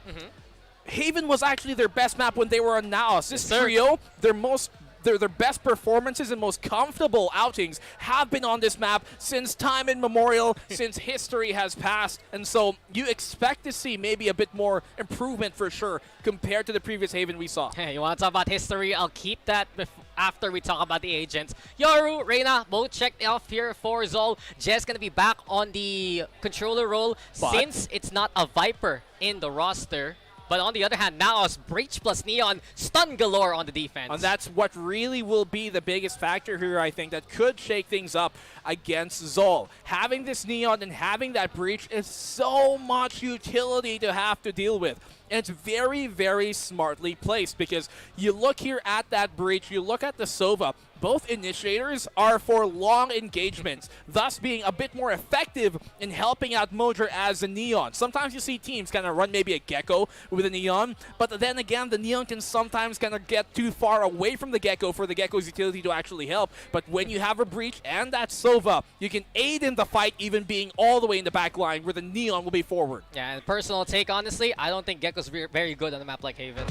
Haven was actually their best map when they were on NAOS. This trio, their best performances and most comfortable outings have been on this map since time immemorial, since history has passed. And so you expect to see maybe a bit more improvement for sure compared to the previous Haven we saw. Hey, you want to talk about history? I'll keep that after we talk about the agents. Yoru, Reina, both checked off here for ZOL. Jess gonna be back on the controller role since it's not a Viper in the roster. But on the other hand, NAOS, Breach plus Neon, stun galore on the defense. And that's what really will be the biggest factor here, I think, that could shake things up against ZOL. Having this Neon and having that Breach is so much utility to have to deal with. And it's very, very smartly placed because you look here at that Breach, you look at the Sova, both initiators are for long engagements, thus being a bit more effective in helping out Mojer as a Neon. Sometimes you see teams kind of run maybe a Gecko with a Neon, but then again, the Neon can sometimes kind of get too far away from the Gecko for the Gecko's utility to actually help. But when you have a Breach and that Sova, you can aid in the fight, even being all the way in the back line where the Neon will be forward. Yeah, and personal take, honestly, I don't think Gecko's very good on a map like Haven.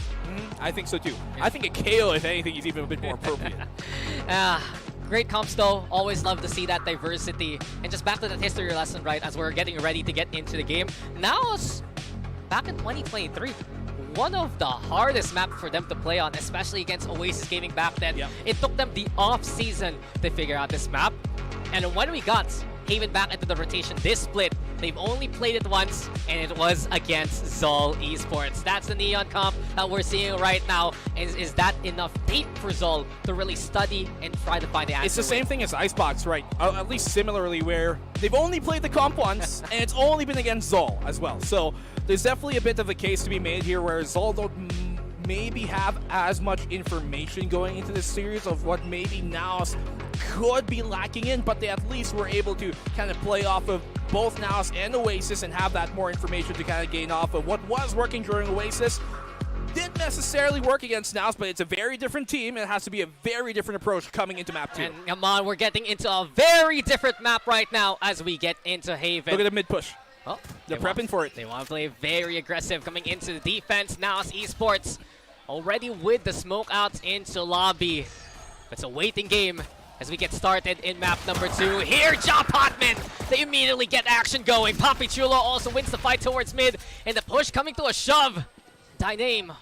I think so too. I think a KO, if anything, is even a bit more appropriate. Great comps though, always love to see that diversity. And just back to that history lesson, right, as we're getting ready to get into the game. NAOS, back in 2023, one of the hardest maps for them to play on, especially against Oasis Gaming back then. It took them the off-season to figure out this map. And when we got Haven back into the rotation this split, they've only played it once, and it was against ZOL Esports. That's the Neon comp that we're seeing right now. Is that enough tape for ZOL to really study and try to find the answer? It's the same thing as Icebox, right? At least similarly, where they've only played the comp once, and it's only been against ZOL as well. So there's definitely a bit of a case to be made here where ZOL don't maybe have as much information going into this series of what maybe NAOS could be lacking in, but they at least were able to kind of play off of both NAOS and Oasis and have that more information to kind of gain off of what was working during Oasis. Didn't necessarily work against NAOS, but it's a very different team, and it has to be a very different approach coming into map 2. And come on, we're getting into a very different map right now as we get into Haven. Look at the mid push. Oh, they're prepping for it. They want to play very aggressive coming into the defense. NAOS Esports already with the smoke outs into lobby. It's a waiting game as we get started in map number 2. Here, John Potman, they immediately get action going. Papi Chulo also wins the fight towards mid, and the push coming to a shove. Dyname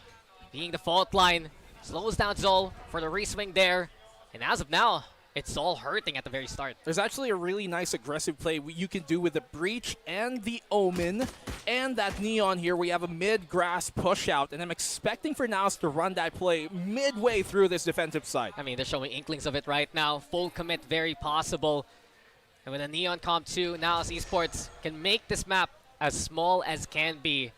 being the fault line slows down ZOL for the reswing there, and as of now, it's all hurting at the very start. There's actually a really nice aggressive play you can do with the Breach and the Omen and that Neon here. We have a mid-grass push out, and I'm expecting for NAOS to run that play midway through this defensive side. I mean, they're showing inklings of it right now. Full commit, very possible. And with a Neon Comp 2, NAOS Esports can make this map as small as can be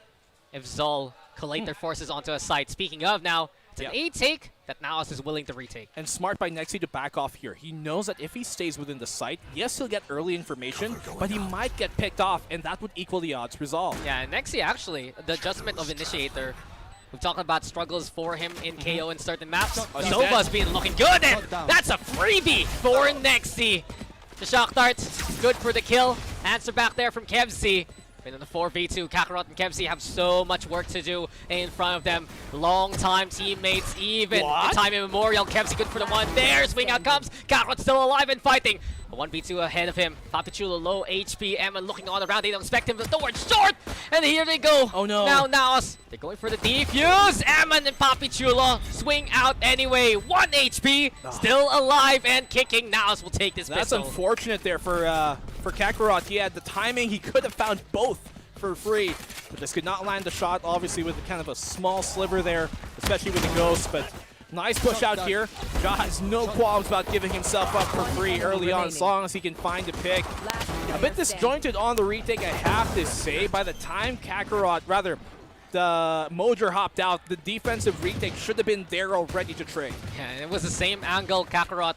if ZOL collate their forces onto a site. Speaking of now, it's an A take that NAOS is willing to retake. And smart by Nexi to back off here. He knows that if he stays within the site, yes, he'll get early information, but he might get picked off, and that would equal the odds resolve. Yeah, and Nexi actually, the adjustment of Initiator, we've talked about struggles for him in KO in certain maps. Nova's been looking good, and that's a freebie for Nexi. The shock dart, good for the kill. Answer back there from Kevzi. Been in the 4v2, Kakarot and Kevzi have so much work to do in front of them. Long-time teammates, even in time immemorial. Kevzi good for the one there. Swing out comes. Kakarot still alive and fighting. A 1v2 ahead of him. Papichulo low HP. Emma looking all around. They don't expect him towards short. And here they go. Oh no. Now NAOS. They're going for the defuse. Emma and Papichulo swing out anyway. 1 HP. Still alive and kicking. NAOS will take this That's pistol. unfortunate there for Kakarot. He had the timing. He could have found both for free, but this could not land the shot, obviously with kind of a small sliver there, especially with the ghost, but nice push out here. Ja has no qualms about giving himself up for free early on, as long as he can find a pick. A bit disjointed on the retake, I have to say. By the time the Mojer hopped out, the defensive retake should have been there already to trade. Yeah, and it was the same angle. Kakarot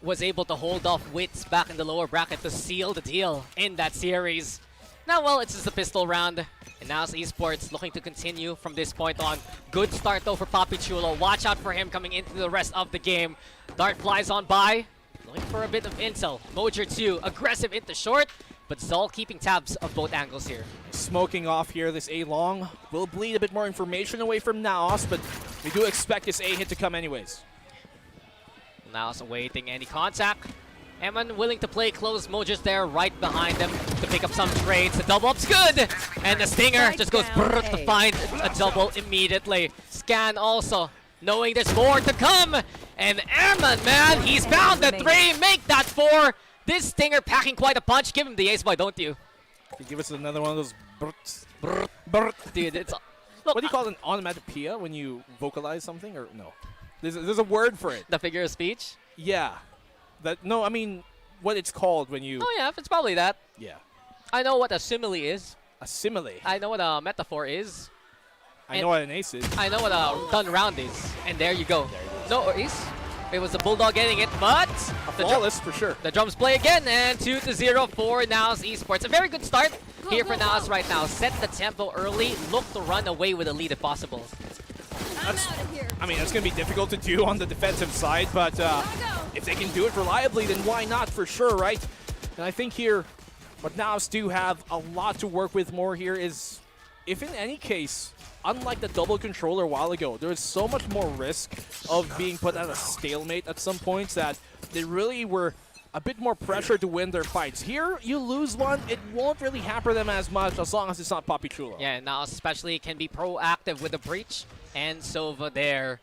was able to hold off Wits back in the lower bracket to seal the deal in that series. Now, well, it's just a pistol round, and now it's Esports looking to continue from this point on. Good start, though, for Papichulo. Watch out for him coming into the rest of the game. Dart flies on by, looking for a bit of intel. Mojer, too, aggressive into short, but ZOL keeping tabs of both angles here. Smoking off here, this A-long will bleed a bit more information away from NAOS, but we do expect this A-hit to come anyways. NAOS awaiting any contact. Eman willing to play close. Mojer's there right behind them to pick up some trades. The double up's good! And the Stinger just goes to find a double immediately. Scan also, knowing there's more to come. And Eman, man, he's found the 3, make that 4. This Stinger packing quite a punch. Give him the ace boy, don't you? Can you give us another one of those Dude, it's... Look, what do you call an onomatopoeia when you vocalize something, or no? There's a word for it. The figure of speech? Yeah. No, I mean, what it's called when you... Oh yeah, it's probably that. Yeah. I know what a simile is. A simile? I know what a metaphor is. I know what an ace is. I know what a done round is. And there you go. No ace. It was the Bulldog getting it, but... Flawless, for sure. The drums play again, and 2-0 for NAOS Esports. A very good start here for NAOS right now. Set the tempo early. Look to run away with a lead if possible. I mean, that's going to be difficult to do on the defensive side, but if they can do it reliably, then why not, for sure, right? And I think here, what NAOS do have a lot to work with more here is, if in any case, unlike the double controller a while ago, there is so much more risk of being put at a stalemate at some points that they really were a bit more pressure to win their fights. Here, you lose one, it won't really hamper them as much as long as it's not Papichulo. Yeah, and NAOS especially can be proactive with the breach and Sova there.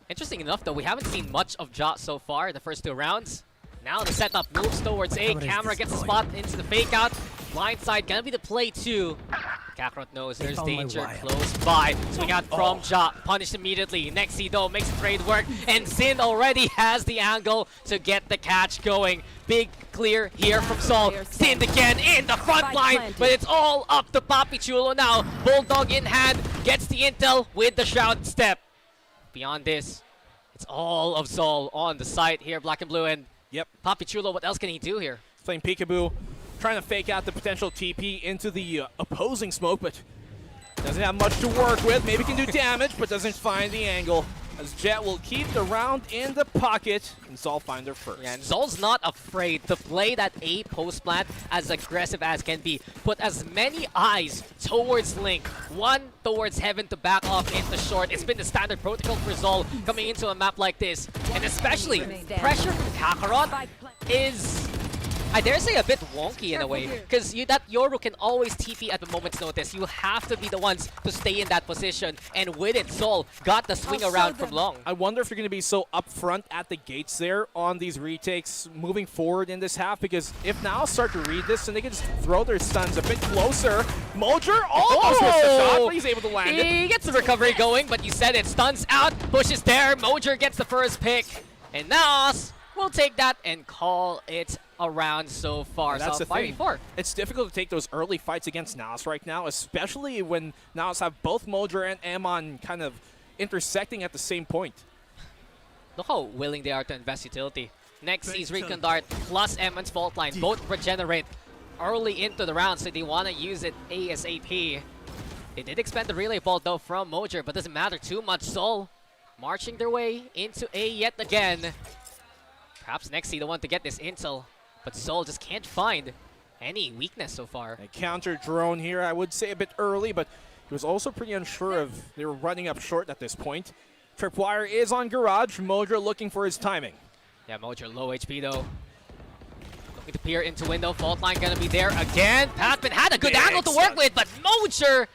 Interesting enough, though, we haven't seen much of Jot so far the first 2 rounds. Now the setup moves towards A. Camera gets a spot into the fake out. Blindside gonna be the play too. Kakarot knows there's danger close by. Swing out from Jot, punished immediately. Nexi though makes the trade work, and Sin already has the angle to get the catch going. Big clear here from Sol. Sin again in the front line, but it's all up to Papichulo now. Bulldog in hand, gets the intel with the Shroud Step. Beyond this, it's all of Sol on the site here, Black and Blue, and yep. Papichulo, what else can he do here? Playing peekaboo, trying to fake out the potential TP into the opposing smoke, but doesn't have much to work with. Maybe can do damage, but doesn't find the angle. As Jet will keep the round in the pocket, and Zol find their first. Yeah, and Zol's not afraid to play that A post plant as aggressive as can be. Put as many eyes towards Link, one towards Heaven to back off into short. It's been the standard protocol for Zol coming into a map like this. And especially, pressure from Kakarot is, I dare say, a bit wonky in a way, because that Yoru can always TP at the moment's notice. You have to be the ones to stay in that position, and with it, Zol got the swing around from long. I wonder if you're going to be so upfront at the gates there on these retakes moving forward in this half, because if now start to read this, and they can just throw their stuns a bit closer. Mojer almost missed the shot, but he's able to land it. He gets the recovery going, but you said it. Stuns out, pushes there. Mojer gets the first pick, and NAOS will take that and call it around so far. That's so the thing. 5v4. It's difficult to take those early fights against NAOS right now, especially when NAOS have both Mojer and Amon kind of intersecting at the same point. Look how willing they are to invest utility. Nexi's Recon Dart plus Emmon's Fault Line both regenerate early into the round, so they want to use it ASAP. They did expend the relay vault though from Mojer, but doesn't matter too much. ZOL marching their way into A yet again. Perhaps Nexi the one to get this intel, but ZOL just can't find any weakness so far. A counter drone here, I would say a bit early, but he was also pretty unsure of they were running up short at this point. Tripwire is on Garage. Mojer looking for his timing. Yeah, Mojer low HP though. Looking to peer into window. Fault Line gonna be there again. Patman had a good angle to work with, but Mojer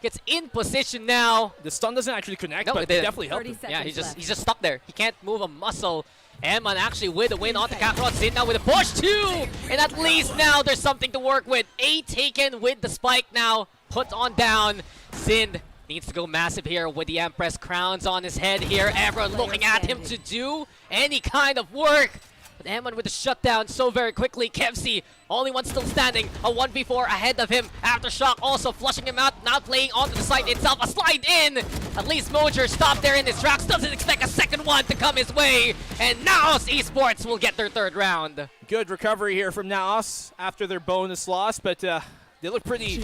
gets in position now. The stun doesn't actually connect, No, but it it didn't. definitely helped him. Yeah, he's just stuck there. He can't move a muscle. Emon actually with a win onto Kakarot. Zin now with a push too! And at least now there's something to work with. A taken with the spike now. Put on down. Zin needs to go massive here with the Empress crowns on his head here. Everyone looking at him to do any kind of work. But Emon with the shutdown so very quickly. Kevsi, only one still standing. A 1v4 ahead of him. Aftershock also flushing him out. Now playing onto the site itself. A slide in. At least Mojer stopped there in his tracks. Doesn't expect a second one to come his way. And NAOS Esports will get their third round. Good recovery here from NAOS after their bonus loss, but they look pretty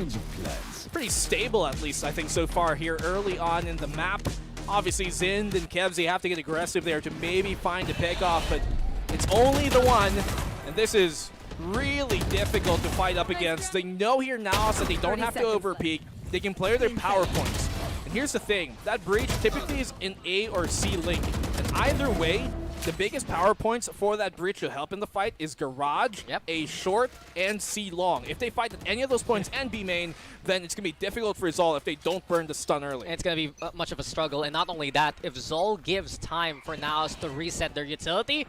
stable, at least I think so far here early on in the map. Obviously Zind and Kevzi have to get aggressive there to maybe find a pickoff, but it's only the one, and this is really difficult to fight up against. They know here NAOS that they don't have to overpeak. They can play their power points. And here's the thing, that breach typically is in A or C link, and either way, the biggest power points for that breach to help in the fight is Garage, A short, and C long. If they fight at any of those points and B main, then it's going to be difficult for ZOL if they don't burn the stun early. And it's going to be much of a struggle. And not only that, if ZOL gives time for NAOS to reset their utility,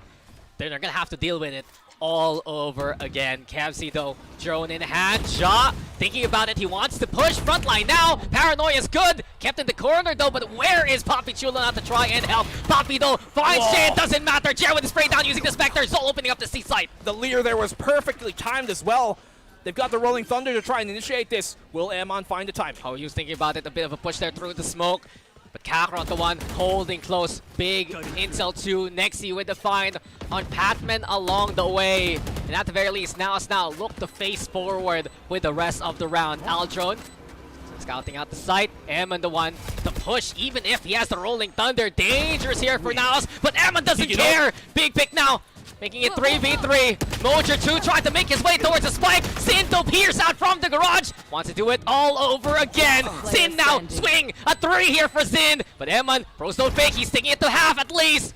then they're going to have to deal with it all over again. Kevsi though, drone in hand. Ja thinking about it, he wants to push frontline now. Paranoia is good, kept in the corner though, but where is Poppy Chula out to try and help? Poppy though finds Jay, it doesn't matter. Jay with the spray down using the Spectre. ZOL opening up the C site. The leer there was perfectly timed as well. They've got the Rolling Thunder to try and initiate this. Will Amon find the time? Oh, he was thinking about it, a bit of a push there through the smoke. But Kakarot the one holding close. Big intel to Nexi with the find on Patman along the way. And at the very least, NAOS now look to face forward with the rest of the round. Aldrone scouting out the site. Emon the one to push, even if he has the Rolling Thunder. Dangerous here for NAOS, but Emon doesn't care. Big pick now. Making it 3v3. Mojer 2 trying to make his way towards the spike. Sinto peers out from the Garage. Wants to do it all over again. Zin now swing. A 3 here for Zin. But Emon, pros don't fake. He's taking it to half at least.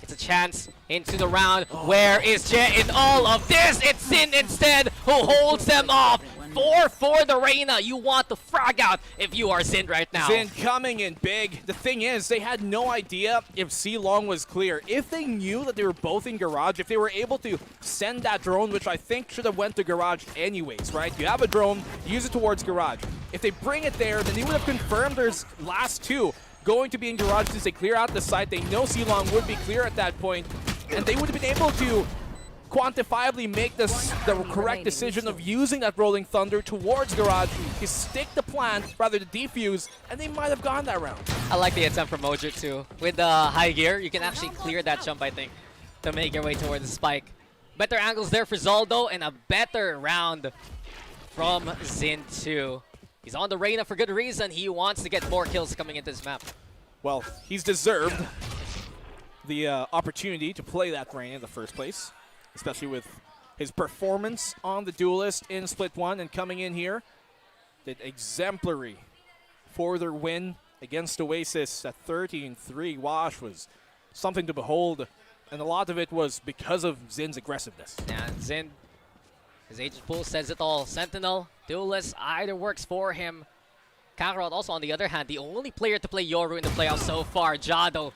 It's a chance into the round. Where is Jet in all of this? It's Zin instead who holds them off. 4 for the Reina. You want to frag out if you are Zin right now. Zin coming in big. The thing is, they had no idea if C long was clear. If they knew that they were both in Garage, if they were able to send that drone, which I think should have went to Garage anyways, right? You have a drone, use it towards Garage. If they bring it there, then they would have confirmed there's last 2 going to be in Garage since they clear out the site. They know C long would be clear at that point, and they would have been able to quantifiably make the correct decision of using that Rolling Thunder towards Garage to stick the plant rather than defuse, and they might have gone that round. I like the attempt from Mojer too. With the high gear, you can actually clear that jump, I think, to make your way towards the spike. Better angles there for ZOL though, and a better round from Zin too. He's on the Reina for good reason. He wants to get more kills coming into this map. Well, he's deserved the opportunity to play that Reina in the first place, especially with his performance on the Duelist in Split 1 and coming in here. Did exemplary for their win against Oasis at 13-3. Wash was something to behold, and a lot of it was because of Zin's aggressiveness. Yeah, Zin, his agent pool says it all. Sentinel, Duelist, either works for him. Kakarot also, on the other hand, the only player to play Yoru in the playoffs so far. Jado,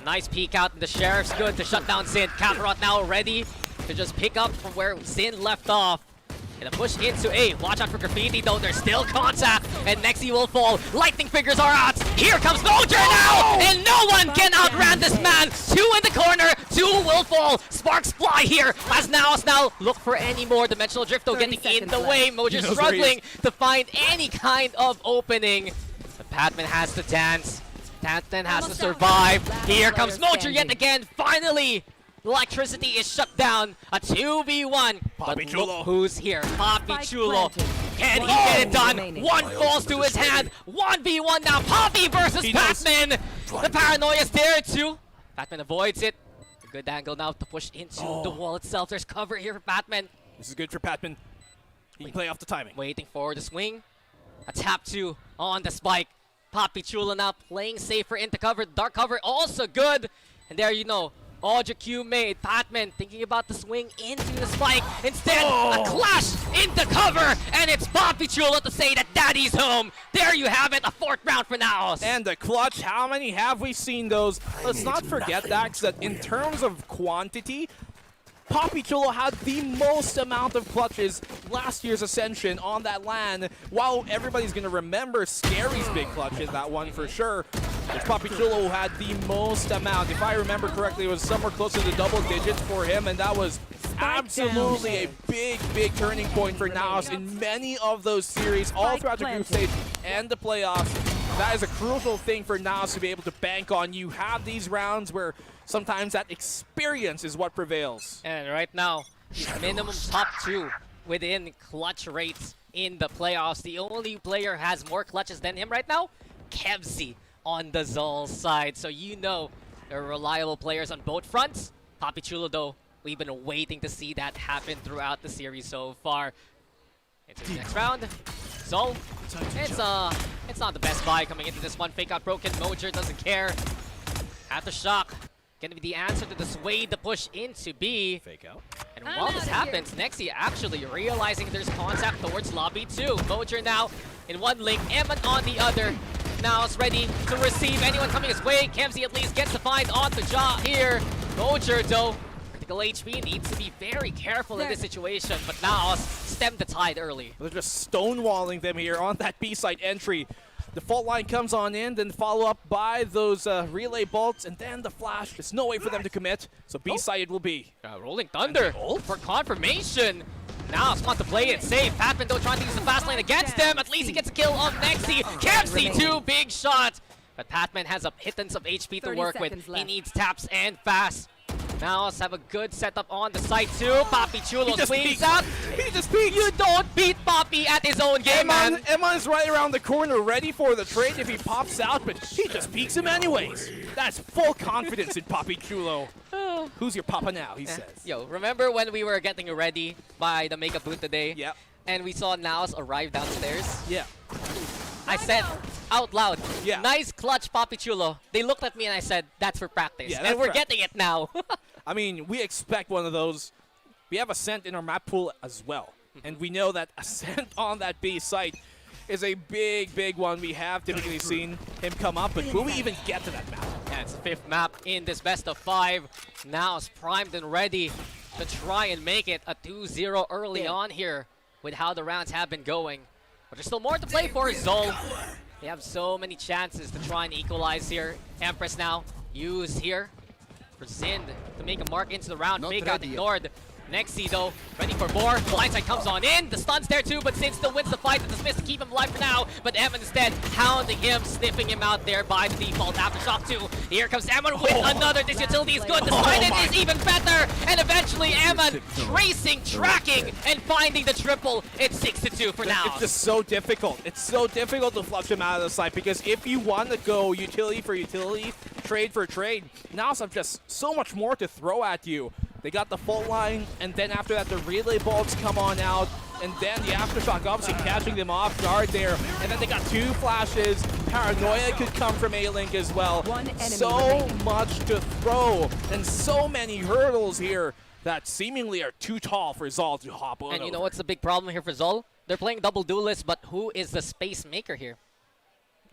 nice peek out, and the Sheriff's good to shut down Zin. Kakarot now ready to just pick up from where Zin left off. And a push into A. Watch out for Graffiti though. There's still contact. And Nexi will fall. Lightning figures are out. Here comes Mojer now. And no one can outrun this man. 2 in the corner. 2 will fall. Sparks fly here. As NAOS now look for any more dimensional drift though. Getting in the way. Mojer struggling to find any kind of opening. But Patman has to dance. Stanton has to survive. Here comes Mojer yet again. Finally, electricity is shut down. A 2v1. But look who's here. Poppy Chulo. Can he get it done? One falls to his hand. 1v1 now. Poppy versus Patman. The paranoia's there too. Patman avoids it. A good angle now to push into the wall itself. There's cover here for Patman. This is good for Patman. He can play off the timing. Waiting for the swing. A tap 2 on the spike. Poppy Chulo now playing safer into cover. Dark cover also good. And there you know, Audra Q made Patman thinking about the swing into the spike. Instead, a clash into cover, and it's Poppy Chulo to say that daddy's home. There you have it, a 4th round for NAOS. And the clutch, how many have we seen those? Let's not forget, Dax, that in terms of quantity, Poppy Chulo had the most amount of clutches last year's Ascension on that LAN. While everybody's going to remember Scary's big clutches, that one for sure, it's Poppy Chulo who had the most amount. If I remember correctly, it was somewhere close to the double digits for him, and that was absolutely a big, big turning point for NAOS in many of those series, all throughout the group stage and the playoffs. That is a crucial thing for NAOS to be able to bank on. You have these rounds where sometimes that experience is what prevails. And right now, minimum top 2 within clutch rates in the playoffs. The only player has more clutches than him right now, Kevzy on the ZOL side. So you know there are reliable players on both fronts. Poppy Chulo though, we've been waiting to see that happen throughout the series so far. Into the next round. ZOL, it's not the best buy coming into this one. Fake out broken, Mojer doesn't care. Aftershock gonna be the answer to the sway, the push into B. Fake out. And while this happens, Nexi actually realizing there's contact towards lobby 2. Mojer now in one link, Eman on the other. Now it's ready to receive anyone coming his way. Kemsey at least gets to find on the jaw here. Mojer though, critical HP, needs to be very careful in this situation, but now stem the tide early. They're just stonewalling them here on that B-side entry. The fault line comes on in, then follow up by those relay bolts, and then the flash. There's no way for them to commit, so B-side it will be. Rolling Thunder for confirmation. Now it's want to play it safe. Patman though trying to use the fast lane against them. At least he gets a kill on Nexi. Kemsey, 2 big shots. But Patman has a pittance of HP to work with. He needs taps and fast. Now let's have a good setup on the site too. Poppy Chulo swings out. He just peeks. You don't beat Poppy at his own game, man. Eman's right around the corner, ready for the trade if he pops out, but he just peeks him anyways. That's full confidence in Poppy Chulo. Who's your papa now, he says. Yo, remember when we were getting ready by the makeup booth today? Yeah. And we saw NAOS arrive downstairs? Yeah. I said out loud, nice clutch, Poppy Chulo. They looked at me and I said, that's for practice. Yeah, and we're getting it now. I mean, we expect one of those. We have Ascent in our map pool as well. And we know that Ascent on that B site is a big, big one. We have typically seen him come up, but will we even get to that map? Yeah, it's the 5th map in this best of 5. Now it's primed and ready to try and make it a 2-0 early on here with how the rounds have been going. But there's still more to play for ZOL. They have so many chances to try and equalize here. Empress now used here for Zind to make a mark into the round. Fake out ignored. Nexi though, ready for more. Blindside comes on in. The stun's there too, but Zind still wins the fight. The dismiss to keep him alive for now. But Eman instead hounding him, sniffing him out there by the default. Aftershock 2. Here comes Eman with another. This utility is good. The silent is even better. And eventually Eman tracing, tracking, and finding the triple. It's 6-2 for now. It's just so difficult. It's so difficult to flush him out of the site because if you want to go utility for utility, trade for trade, now have just so much more to throw at you. They got the fault line, and then after that, the relay bolts come on out, and then the Aftershock obviously catching them off guard there. And then they got 2 flashes. Paranoia could come from A-Link as well. So much to throw, and so many hurdles here that seemingly are too tall for ZOL to hop on. And you know what's the big problem here for ZOL? They're playing double duelist, but who is the space maker here?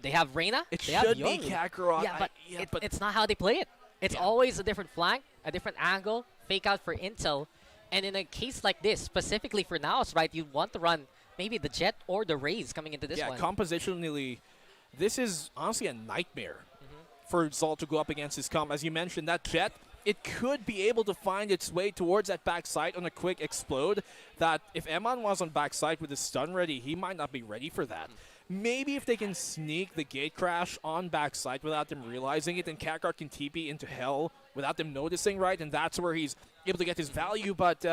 They have Reyna. It they should have be Yoru. Kakarot. Yeah, but it's not how they play it. It's always a different flank, a different angle, fake out for intel. And in a case like this, specifically for NAOS, right, you want to run maybe the Jet or the Raze coming into this one. Yeah, compositionally, this is honestly a nightmare for ZOL to go up against his comp. As you mentioned, that Jet, it could be able to find its way towards that backside on a quick explode that if Eman was on backside with his stun ready, he might not be ready for that. Maybe if they can sneak the gate crash on backside without them realizing it, then Kakarot can TP into hell without them noticing, right? And that's where he's able to get his value. But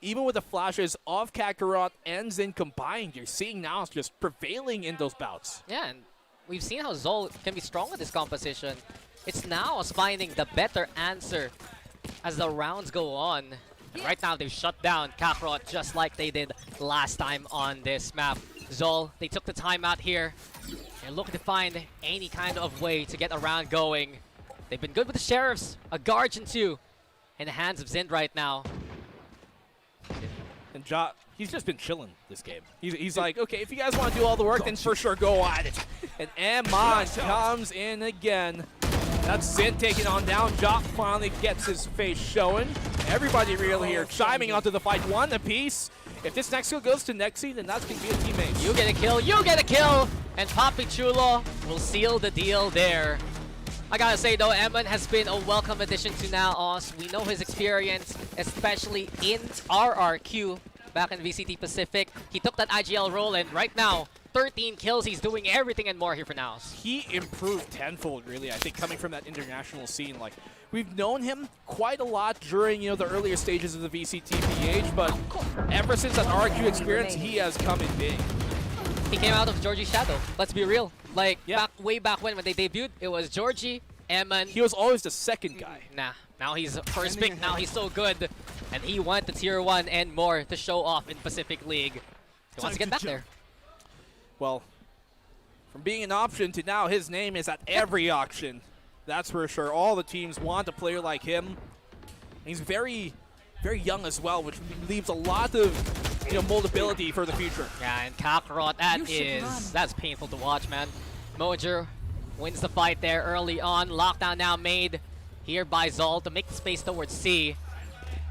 even with the flashes of Kakarot and Zin combined, you're seeing NAOS just prevailing in those bouts. Yeah, and we've seen how ZOL can be strong with this composition. It's NAOS finding the better answer as the rounds go on. And right now, they've shut down Kakarot just like they did last time on this map. ZOL, they took the time out here. They're looking to find any kind of way to get a round going. They've been good with the Sheriffs, a Guardian too, in the hands of Zind right now. And Ja, he's just been chilling this game. He's like, okay, if you guys want to do all the work, then for sure go at it. And Amon comes in again. That's Zind taking on down. Ja finally gets his face showing. Everybody really here chiming onto the fight, one apiece. If this next kill goes to Nexi, then that's going to be a teammate. You get a kill, you get a kill! And Papi Chulo will seal the deal there. I gotta say though, Eman has been a welcome addition to NAOS. We know his experience, especially in RRQ back in VCT Pacific. He took that IGL role, and right now, 13 kills. He's doing everything and more here for NAOS. He improved tenfold, really, I think, coming from that international scene. Like, we've known him quite a lot during, the earlier stages of the VCT PH, but ever since that RQ experience, he has come in big. He came out of Georgie's shadow. Let's be real. Like, way back when they debuted, it was Georgie, Eman. He was always the second guy. Nah, now he's first pick. Now he's so good. And he went to Tier 1 and more to show off in Pacific League. He wants to get back there. Well, from being an option to now his name is at every auction. That's for sure. All the teams want a player like him. He's very, very young as well, which leaves a lot of moldability for the future. Yeah, and Kakarot, that's painful to watch, man. Mojer wins the fight there early on. Lockdown now made here by ZOL to make the space towards C.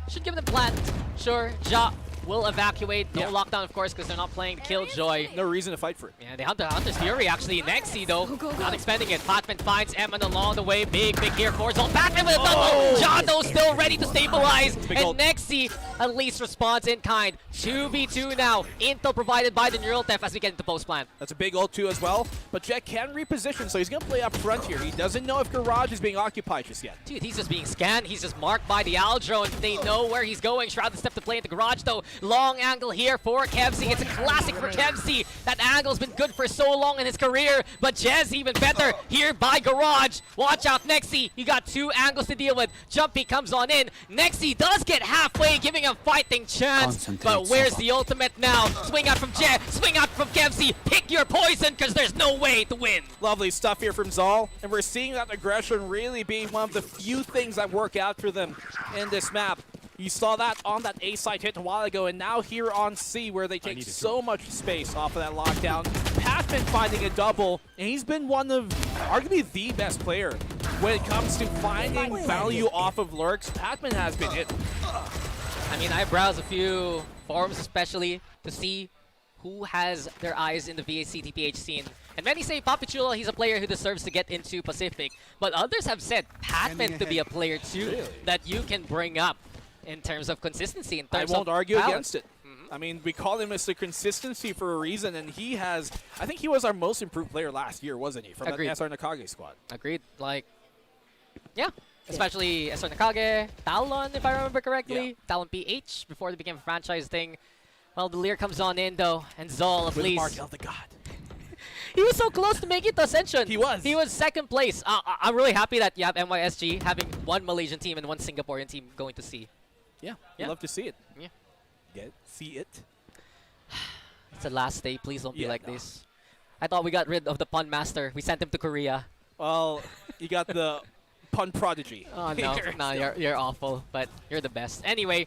Should give them plant. Sure, Ja will evacuate. No lockdown, of course, because they're not playing the Killjoy. No reason to fight for it. Yeah, they hunt the Hunter's Fury, actually. Nexi, though, not expending it. Patman finds Eman along the way. Big here for ZOL. Patman with a double! Ja, though, still ready to stabilize. And Nexi at least responds in kind. 2v2 now. Intel provided by the Neural Theft as we get into post-plant. That's a big ult too as well. But Jet can reposition, so he's going to play up front here. He doesn't know if Garage is being occupied just yet. Dude, he's just being scanned. He's just marked by the Owl drone. They know where he's going. Shrouded step to play in the Garage, though. Long angle here for Kevzi. It's a classic for Kevzi. That angle's been good for so long in his career, but Jez even better here by Garage. Watch out, Nexi. You got two angles to deal with. Jumpy comes on in. Nexi does get halfway, giving a fighting chance, but where's the ultimate now? Swing out from Jez, swing out from Kevzi. Pick your poison, because there's no way to win. Lovely stuff here from ZOL, and we're seeing that aggression really being one of the few things that work out for them in this map. You saw that on that A side hit a while ago, and now here on C, where they take so much space off of that lockdown. Patman finding a double, and he's been one of arguably the best player when it comes to finding value off of lurks. Patman has been it. I mean, I browse a few forums, especially to see who has their eyes in the VCT PH scene. And many say Papi Chulo, he's a player who deserves to get into Pacific. But others have said Patman to be a player too that you can bring up in terms of consistency. In terms I won't of argue talent. against it. I mean, we call him Mr. Consistency for a reason, and he has, I think he was our most improved player last year, wasn't he? From Agreed. that SR Nakage squad. Agreed. Like, yeah. Especially SR Nakage, Talon, if I remember correctly. Talon PH, before they became a franchise thing. Well, the Lear comes on in, though, and ZOL, at With least. Mark the God. He was so close to making it to Ascension. He was. He was second place. I'm really happy that you have NYSG having one Malaysian team and one Singaporean team going to see. Yeah, I'd love to see it. Yeah. See it. It's the last day. Please don't be like this. I thought we got rid of the pun master. We sent him to Korea. Well, you got the pun prodigy. Oh, no. No, you're awful, but you're the best. Anyway,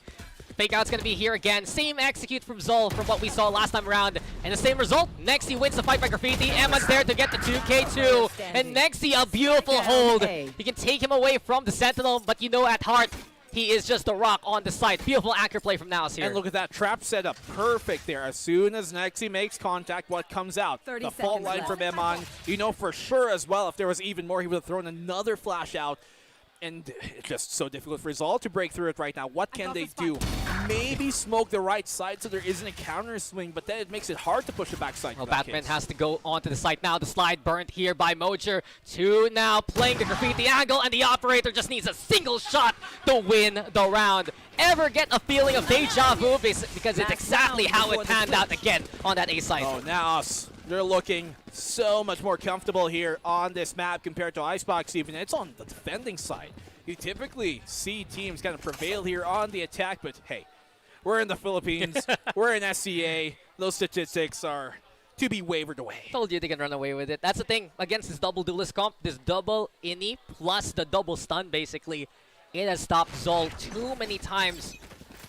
Fake Out's going to be here again. Same execute from ZOL from what we saw last time around. And the same result. Nexi wins the fight by Graffiti. Emma's there to get the 2K2. And Nexi, a beautiful hold. You can take him away from the Sentinel, but you know at heart, he is just a rock on the side. Beautiful anchor play from NAOS here. And look at that trap setup. Perfect there. As soon as Nexi makes contact, what comes out? The fault line from Eman. You know for sure as well, if there was even more, he would have thrown another flash out. And it's just so difficult for ZOL to break through it right now. What can they do? Maybe smoke the right side so there isn't a counter swing, but then it makes it hard to push the backside. Well, Batman has to go onto the site now. The slide burnt here by Mojer. 2 now playing the graffiti angle, and the operator just needs a single shot to win the round. Ever get a feeling of deja vu? Because it's exactly how it panned out again on that A site. Oh, NAOS, they're looking so much more comfortable here on this map compared to Icebox even. It's on the defending side. You typically see teams kind of prevail here on the attack, but hey, we're in the Philippines, we're in SCA, those statistics are to be wavered away. Told you they can run away with it. That's the thing, against this double duelist comp, this double ini plus the double stun basically, it has stopped ZOL too many times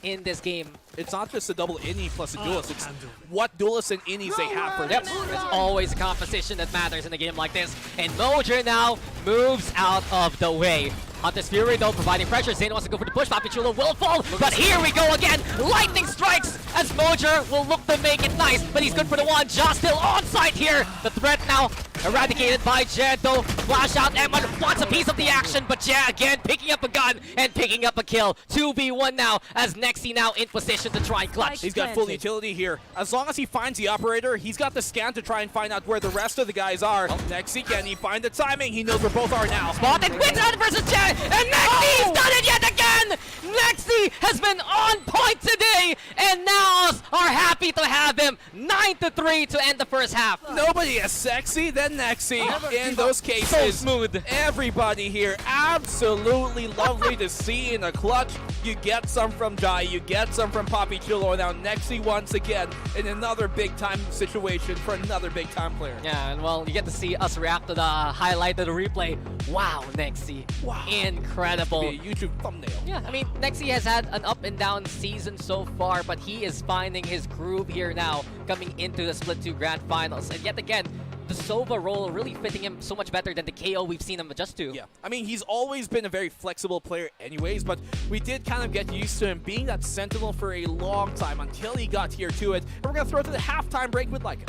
in this game. It's not just a double ini plus a duelist, it's what duelists and inis they have for them. It's always a composition that matters in a game like this. And Mojer now moves out of the way. Hunter's Fury though providing pressure. Zane wants to go for the push. Papi Chulo will fall. But here we go again. Lightning strikes as Mojer will look to make it nice. But he's good for the one. Ja still on site here. The threat now eradicated by Jed though. Flash out. Emman wants a piece of the action. But Jed again picking up a gun and picking up a kill. 2v1 now as Nexi now in position to try and clutch. He's got full utility here. As long as he finds the operator, he's got the scan to try and find out where the rest of the guys are. Nexi, can he find the timing? He knows where both are now. Spotted. Wins out versus Jed. And Nexi's done it yet again! Nexi has been on point today, and NAOS are happy to have him. 9-3 to end the first half. Nobody as sexy than Nexi in those cases. So smooth. Everybody here, absolutely lovely to see in a clutch. You get some from Jai, you get some from Papi Chulo, and now Nexi once again in another big time situation for another big time player. Yeah, and well, you get to see us react to the highlight of the replay. Wow, Nexi. Wow. Incredible. Be a YouTube thumbnail. Yeah, I mean, Nexi has had an up and down season so far, but he is finding his groove here now, coming into the Split 2 Grand Finals. And yet again, the Sova role really fitting him so much better than the KO we've seen him adjust to. Yeah, I mean, he's always been a very flexible player anyways, but we did kind of get used to him being that sentinel for a long time until he got here to it. And we're going to throw it to the halftime break with Leica.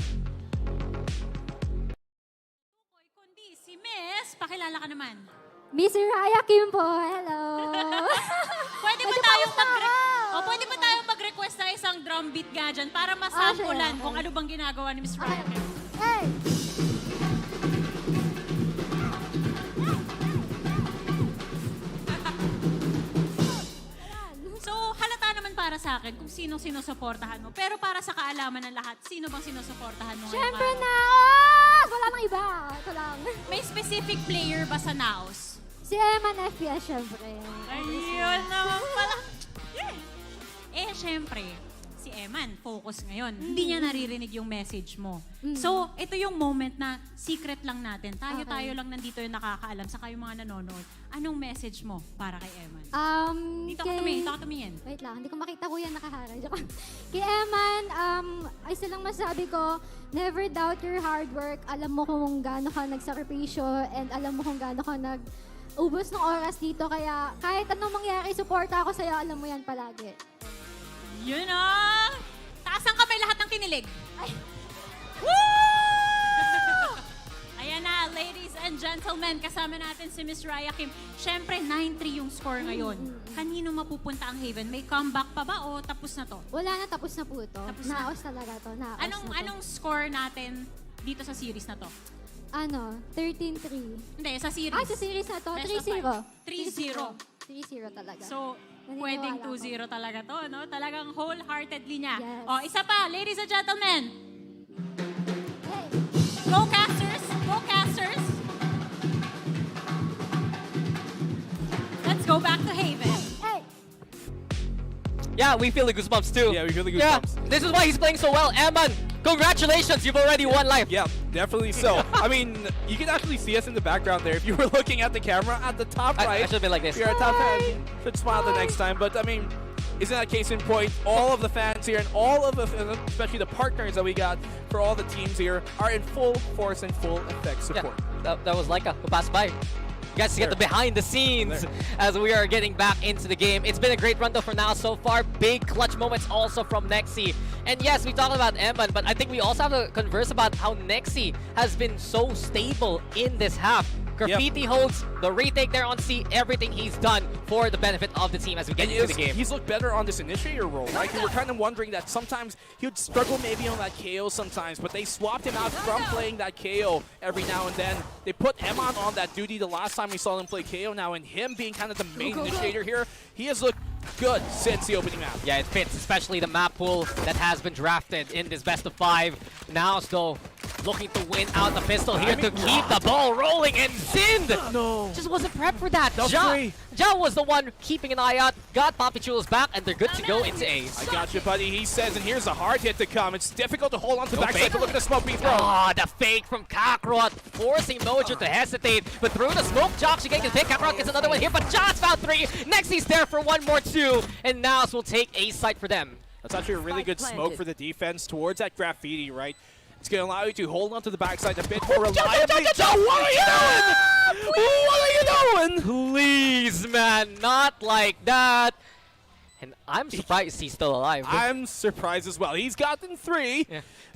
Kundi si Miss, pakilala ka naman. Miss Raya Kim po, hello! Pwede ba tayong mag-request na isang drum beat nga dyan para masampulan kung ano bang ginagawa ni Miss Raya Kim? Hey! So, halata naman para sa akin kung sinong sinusuportahan mo. Pero para sa kaalaman ng lahat, sino bang sinusuportahan mo? Siyempre NAOS! Wala nang iba. Ito lang. May specific player ba sa NAOS? Si Eman FPS, siyempre. Ayun naman pala. Siyempre, si Eman, focus ngayon. Hindi niya naririnig yung message mo. So, ito yung moment na secret lang natin. Tayo lang nandito yung nakakaalam, saka yung mga nanonood. Anong message mo para kay Eman? Dito ka tumingin. Wait lang, hindi ko makita ko yan nakaharap. Kay Eman, ay silang masabi ko, never doubt your hard work. Alam mo kung gaano ka nagsakripisyo and alam mo kung gaano ka ubos ng oras dito, kaya kahit anong mangyari, suporta ako sa'yo, alam mo yan palagi. Yun ah! Taas ang kamay lahat ng kinilig. Ay. Woo! Ayan na, ladies and gentlemen, kasama natin si Miss Raya Kim. Siyempre, 9-3 yung score ngayon. Kanino mapupunta ang Haven? May comeback pa ba o tapos na to? Wala na, tapos na po ito. NAOS talaga to. Anong score natin dito sa series na to? 13-3. Hindi, sa series. Sa series na to, 3-0. 3-0 talaga. So, pwedeng 2-0 talaga to, no? Talagang wholeheartedly niya. Yes. O, isa pa, ladies and gentlemen. Hey. Go casters! Go casters! Let's go back to Haven. Hey! Yeah, we feel the goosebumps too. Yeah, we feel the goosebumps. Yeah, this is why he's playing so well. Eman, congratulations, you've already won life. Yeah, definitely so. I mean, you can actually see us in the background there. If you were looking at the camera at the top right. I should have been like this. If you're at top right, should smile the next time. But I mean, isn't that case in point? All of the fans here and all of the, especially the partners that we got for all the teams here are in full force and full effect support. Yeah, that was Leica who passed by. You guys get the behind the scenes as we are getting back into the game. It's been a great run though for now so far. Big clutch moments also from Nexi. And yes, we talked about Eman, but I think we also have to converse about how Nexi has been so stable in this half. Graffiti holds the retake there on C. Everything he's done for the benefit of the team as we get into the game. He's looked better on this initiator role, right? We were kind of wondering that sometimes he would struggle maybe on that KO sometimes, but they swapped him out from playing that KO every now and then. They put Emon on that duty the last time we saw him play KO now, and him being kind of the main initiator here, he has looked good since the opening map. Yeah, it fits, especially the map pool that has been drafted in this best of 5. Now, still looking to win out the pistol here to keep the ball rolling, and Zind just wasn't prepped for that. Ja was the one keeping an eye out, got Papichulo's back, and they're good to go into Ace. I got you, buddy, he says, and here's a hard hit to come. It's difficult to hold on to the backside, but look at the smoke being thrown. The fake from Kakarot, forcing Mojo to hesitate, but through the smoke, Ja actually getting the pick. Kakarot gets another one here, but Ja's found 3. Nexi's there for one more 2, and NAOS will take Ace site for them. That's actually a really good smoke for the defense towards that Graffiti, right? It's going to allow you to hold on to the backside a bit more reliably. Ja, what are you doing? What are you doing? Please, man, not like that. And I'm surprised he's still alive. I'm surprised as well. He's gotten 3,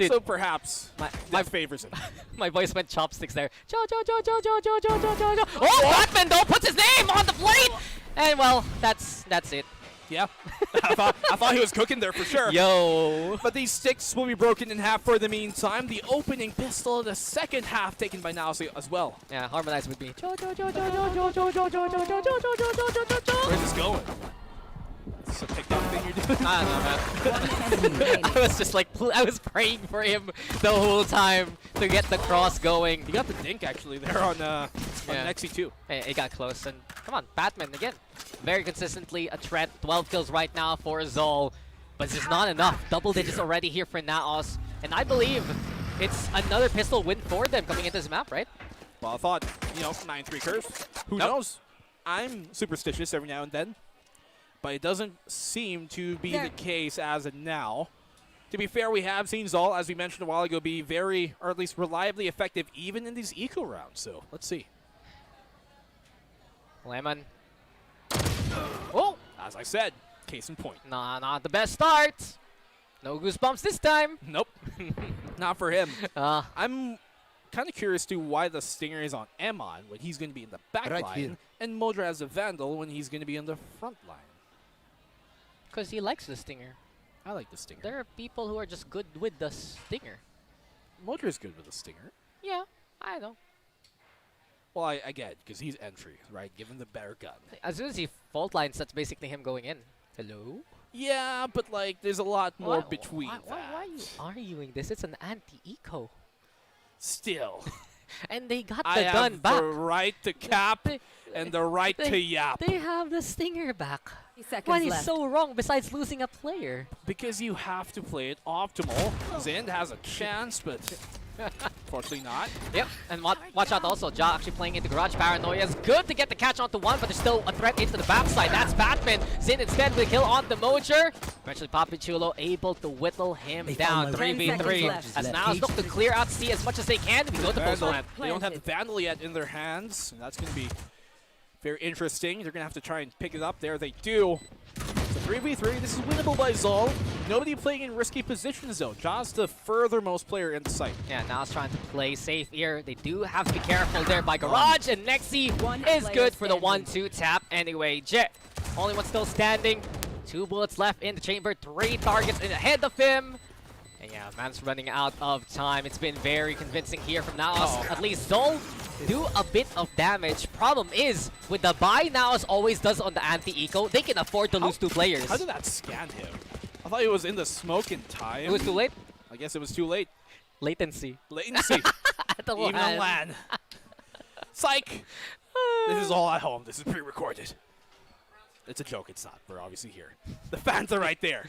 so perhaps my favors him. My voice went chopsticks there. Ja. Oh, Batman though puts his name on the plate, and well, that's it. Yeah, I thought he was cooking there for sure. Yo. But these sticks will be broken in half for the meantime. The opening pistol, the second half taken by NAOS as well. Yeah, harmonize with me. Where's this going? It's a TikTok thing you're doing? I don't know, man. I was just like, I was praying for him the whole time to get the cross going. You got the dink actually there on Nexi too. Hey, it got close, and come on, Batman again. Very consistently a threat. 12 kills right now for ZOL, but this is not enough. Double digits already here for NAOS, and I believe it's another pistol win for them coming into this map, right? Well, I thought, 9-3 curve. Who knows? I'm superstitious every now and then, but it doesn't seem to be the case as of now. To be fair, we have seen ZOL, as we mentioned a while ago, be very, or at least reliably effective even in these eco rounds. So let's see. Lemon. Oh! As I said, case in point. Nah, not the best start. No goosebumps this time. Nope. Not for him. I'm kind of curious to why the Stinger is on Emon when he's going to be in the back line, and Modra as a Vandal when he's going to be in the front line. Because he likes the Stinger. I like the Stinger. There are people who are just good with the Stinger. Modra's good with the Stinger. Yeah, I know. Well, I get it, because he's entry, right? Give him the better gun. As soon as he fault lines, that's basically him going in. Hello? Yeah, but like, there's a lot more between that. Why are you arguing this? It's an anti-eco. Still. And they got the gun back. I have the right to cap and the right to yap. They have the Stinger back. What is so wrong besides losing a player? Because you have to play it optimal. Zind has a chance, but unfortunately not. Yep, and watch out also, Ja actually playing into Garage Paranoia. It's good to get the catch onto one, but there's still a threat into the backside. That's Batman. Zind instead with a kill on the Mojer. Eventually Papichulo able to whittle him down. 3v3. As NAOS look to clear out C as much as they can. We go to Post-Plant. They don't have the Vandal yet in their hands, and that's going to be very interesting. They're going to have to try and pick it up there. They do. It's a 3v3. This is winnable by ZOL. Nobody playing in risky positions, though. Ja's the furthermost player in the site. Yeah, NAOS trying to play safe here. They do have to be careful there by Garage, and Nexi is good for the 1-2 tap anyway. Jet, only one still standing. 2 bullets left in the chamber. 3 targets ahead of him. And yeah, man's running out of time. It's been very convincing here from NAOS. At least ZOL do a bit of damage. Problem is, with the buy NAOS always does on the anti-eco, they can afford to lose 2 players. How did that scan him? I thought he was in the smoke in time. It was too late? I guess it was too late. Latency. Even on LAN. Psych! This is all at home. This is pre-recorded. It's a joke. It's not. We're obviously here. The fans are right there.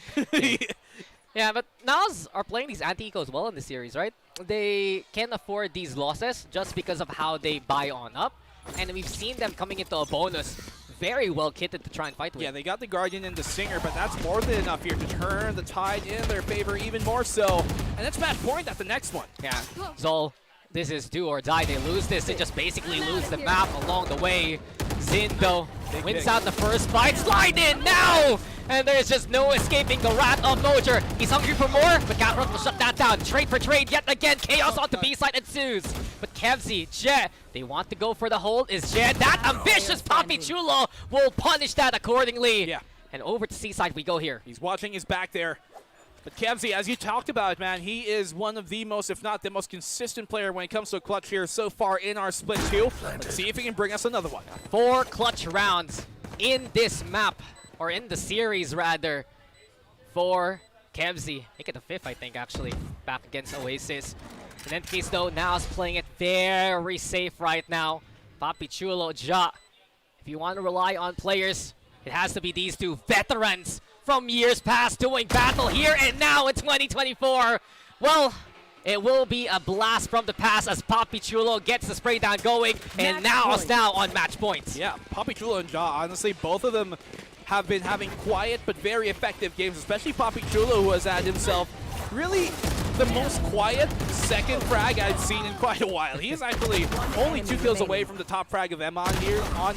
Yeah, but NAOS are playing these anti-ecos well in the series, right? They can afford these losses just because of how they buy on up. And we've seen them coming into a bonus very well kitted to try and fight with. Yeah, they got the Guardian and the Stinger, but that's more than enough here to turn the tide in their favor even more so. And that's match point at the next one. Yeah, ZOL, this is do or die. They lose this, they just basically lose the map along the way. Zind, though, wins out the first fight. Slide in now! And there's just no escaping the wrath of Mojer. He's hungry for more, but Kakarot will shut that down. Trade for trade yet again. Chaos on the B side ensues. But Kevzi, Jet, they want to go for the hold. Is Jet that ambitious? Papi Chulo will punish that accordingly. Yeah. And over to Seaside we go here. He's watching his back there. But Kevzi, as you talked about, man, he is one of the most, if not the most consistent player when it comes to a clutch here so far in our split 2. Let's see if he can bring us another one. 4 clutch rounds in this map, or in the series rather, for Kevzi. Make it the 5th, I think, actually, back against Oasis. In that case, though, NAOS playing it very safe right now. Papi Chulo, Ja. If you want to rely on players, it has to be these two veterans from years past doing battle here and now in 2024. Well, it will be a blast from the past as Papi Chulo gets the spray down going, and NAOS now on match points. Yeah, Papi Chulo and Ja, honestly, both of them have been having quiet but very effective games, especially Papi Chulo, who has had himself really the most quiet second frag I've seen in quite a while. He is actually only 2 kills away from the top frag of Emon here on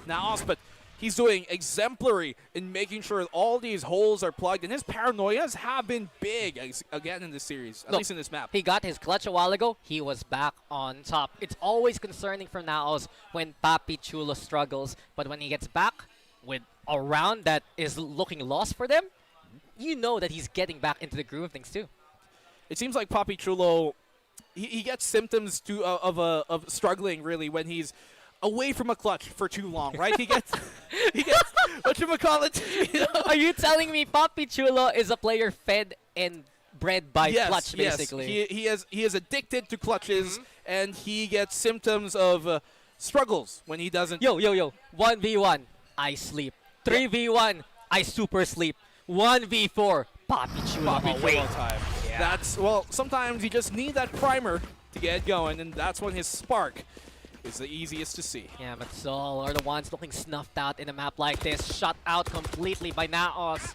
NAOS, but he's doing exemplary in making sure all these holes are plugged, and his paranoias have been big again in this series, at least in this map. He got his clutch a while ago. He was back on top. It's always concerning for NAOS when Papi Chulo struggles, but when he gets back with a round that is looking lost for them, you know that he's getting back into the groove of things too. It seems like Papi Chulo, he gets symptoms of struggling really when he's away from a clutch for too long, right? He gets whatchamacallit, you know? Are you telling me Papi Chulo is a player fed and bred by clutch, basically? Yes, he is addicted to clutches, and he gets symptoms of struggles when he doesn't. Yo, 1v1, I sleep. 3v1, I super sleep. 1v4, Papi Chulo away. Time. Yeah. That's, well, sometimes you just need that primer to get going, and that's when his spark is the easiest to see. Yeah, but ZOL are the ones looking snuffed out in a map like this, shut out completely by NAOS.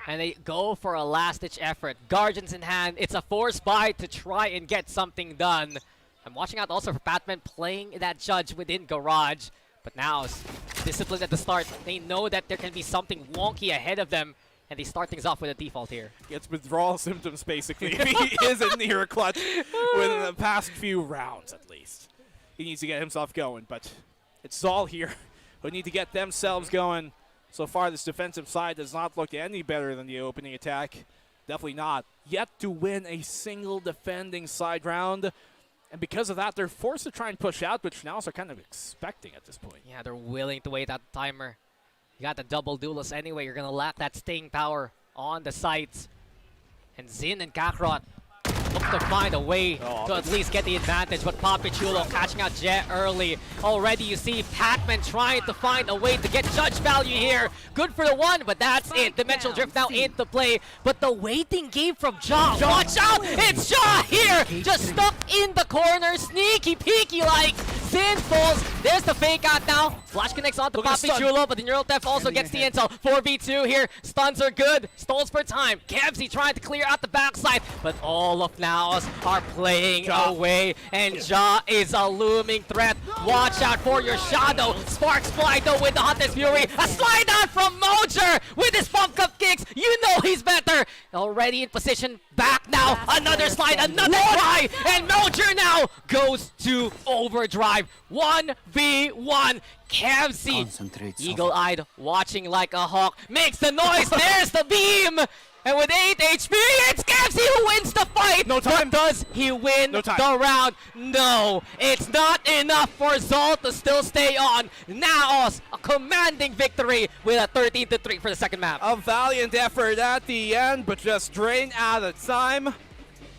And they go for a last-ditch effort. Guardians in hand, it's a forced buy to try and get something done. I'm watching out also for Batman playing that judge within Garage. But NAOS, disciplined at the start. They know that there can be something wonky ahead of them, and they start things off with a default here. Gets withdrawal symptoms, basically. He isn't near a clutch within the past few rounds, at least. He needs to get himself going, but it's ZOL here who need to get themselves going. So far, this defensive side does not look any better than the opening attack. Definitely not. Yet to win a single defending side round. And because of that, they're forced to try and push out, which NAOS are kind of expecting at this point. Yeah, they're willing to wait out the timer. You got the double duelist anyway. You're going to lack that staying power on the sides. And Zin and Kakarot look to find a way to at least get the advantage, but Papi Chulo catching out Jet early. Already you see Patman trying to find a way to get judge value here. Good for the one, but that's it. Dimensional Drift now into play, but the waiting game from Ja. Watch out! It's Ja here! Just stuck in the corner, sneaky peeky like. Zin falls. There's the fake out now. Flash connects onto Papi Chulo, but the Neural Theft also gets the intel. 4v2 here. Stuns are good. Stalls for time. Kevzi trying to clear out the backside, but all of NAOS are playing away, and Ja is a looming threat. Watch out for your shadow. Sparks fly though with the Hunter's Fury. A slide out from Mojer with his pump cup kicks. You know he's better. Already in position. Back now. Another slide. Another try. And Mojer now goes to overdrive. 1v1. Kevzi, eagle-eyed, watching like a hawk, makes the noise. There's the beam. And with 8 HP, it's Kevzi who wins the fight! No time. But does he win the round? No. It's not enough for ZOL to still stay on. NAOS, a commanding victory with a 13-3 for the second map. A valiant effort at the end, but just drained out of time.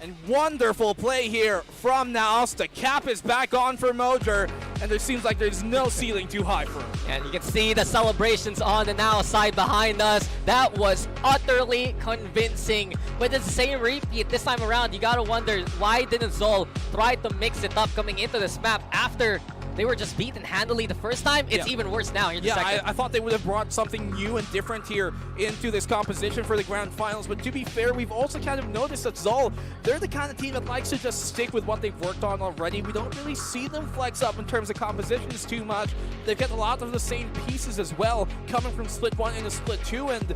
And wonderful play here from NAOS. The cap is back on for Mojer, and there seems like there's no ceiling too high for him. And you can see the celebrations on the NAOS side behind us. That was utterly convincing. But it's the same repeat this time around. You gotta wonder, why didn't ZOL try to mix it up coming into this map after they were just beaten handily the first time? It's even worse now in the second. I thought they would have brought something new and different here into this composition for the Grand Finals, but to be fair, we've also kind of noticed that ZOL, they're the kind of team that likes to just stick with what they've worked on already. We don't really see them flex up in terms of compositions too much. They've got a lot of the same pieces as well, coming from Split 1 into Split 2, and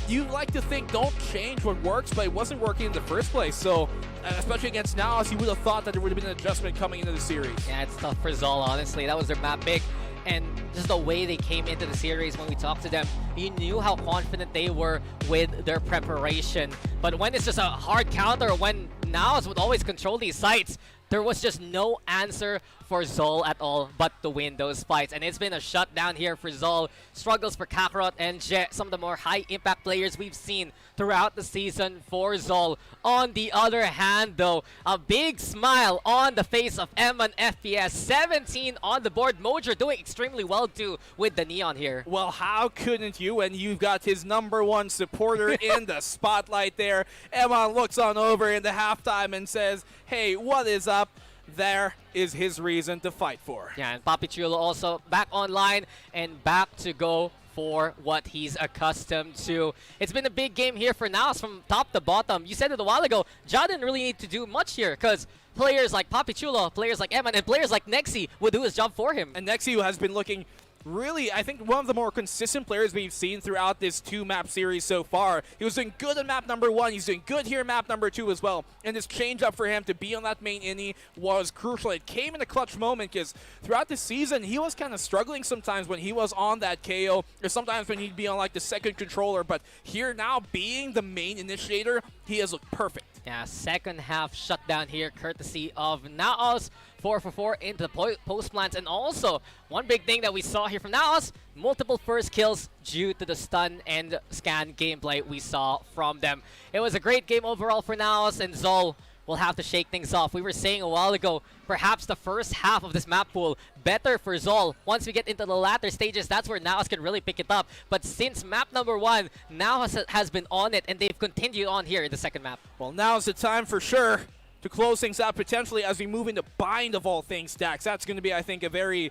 you like to think don't change what works, but it wasn't working in the first place. So especially against NAOS, you would have thought that there would have been an adjustment coming into the series. Yeah, it's tough for ZOL, honestly. That was their map pick. And just the way they came into the series when we talked to them, you knew how confident they were with their preparation. But when it's just a hard counter, when NAOS would always control these sites, there was just no answer for ZOL at all but to win those fights. And it's been a shutdown here for ZOL. Struggles for Kakarot and Jet, some of the more high-impact players we've seen throughout the season for ZOL. On the other hand, though, a big smile on the face of M1 FPS. 17 on the board. Mojer doing extremely well, too, with the Neon here. Well, how couldn't you when you've got his #1 supporter in the spotlight there? M1 looks on over in the halftime and says, hey, what is up? There is his reason to fight for. Yeah, and Papi Chulo also back online and back to go for what he's accustomed to. It's been a big game here for NAOS from top to bottom. You said it a while ago, Ja didn't really need to do much here because players like Papi Chulo, players like Eman, and players like Nexi would do his job for him. And Nexi has been looking really, I think, one of the more consistent players we've seen throughout this 2-map series so far. He was doing good on map #1. He's doing good here in map #2 as well. And this change up for him to be on that main innie was crucial. It came in a clutch moment because throughout the season, he was kind of struggling sometimes when he was on that KO, or sometimes when he'd be on like the second controller. But here now, being the main initiator, he has looked perfect. Yeah, second half shutdown here, courtesy of NAOS. 4 for 4 into the post plants. And also, one big thing that we saw here from NAOS, multiple first kills due to the stun and scan gameplay we saw from them. It was a great game overall for NAOS, and ZOL will have to shake things off. We were saying a while ago, perhaps the first half of this map pool better for ZOL. Once we get into the latter stages, that's where NAOS can really pick it up. But since map #1, NAOS has been on it, and they've continued on here in the second map. Well, now's the time for sure to close things out potentially as we move into Bind of all things, Dax. That's going to be, I think, a very,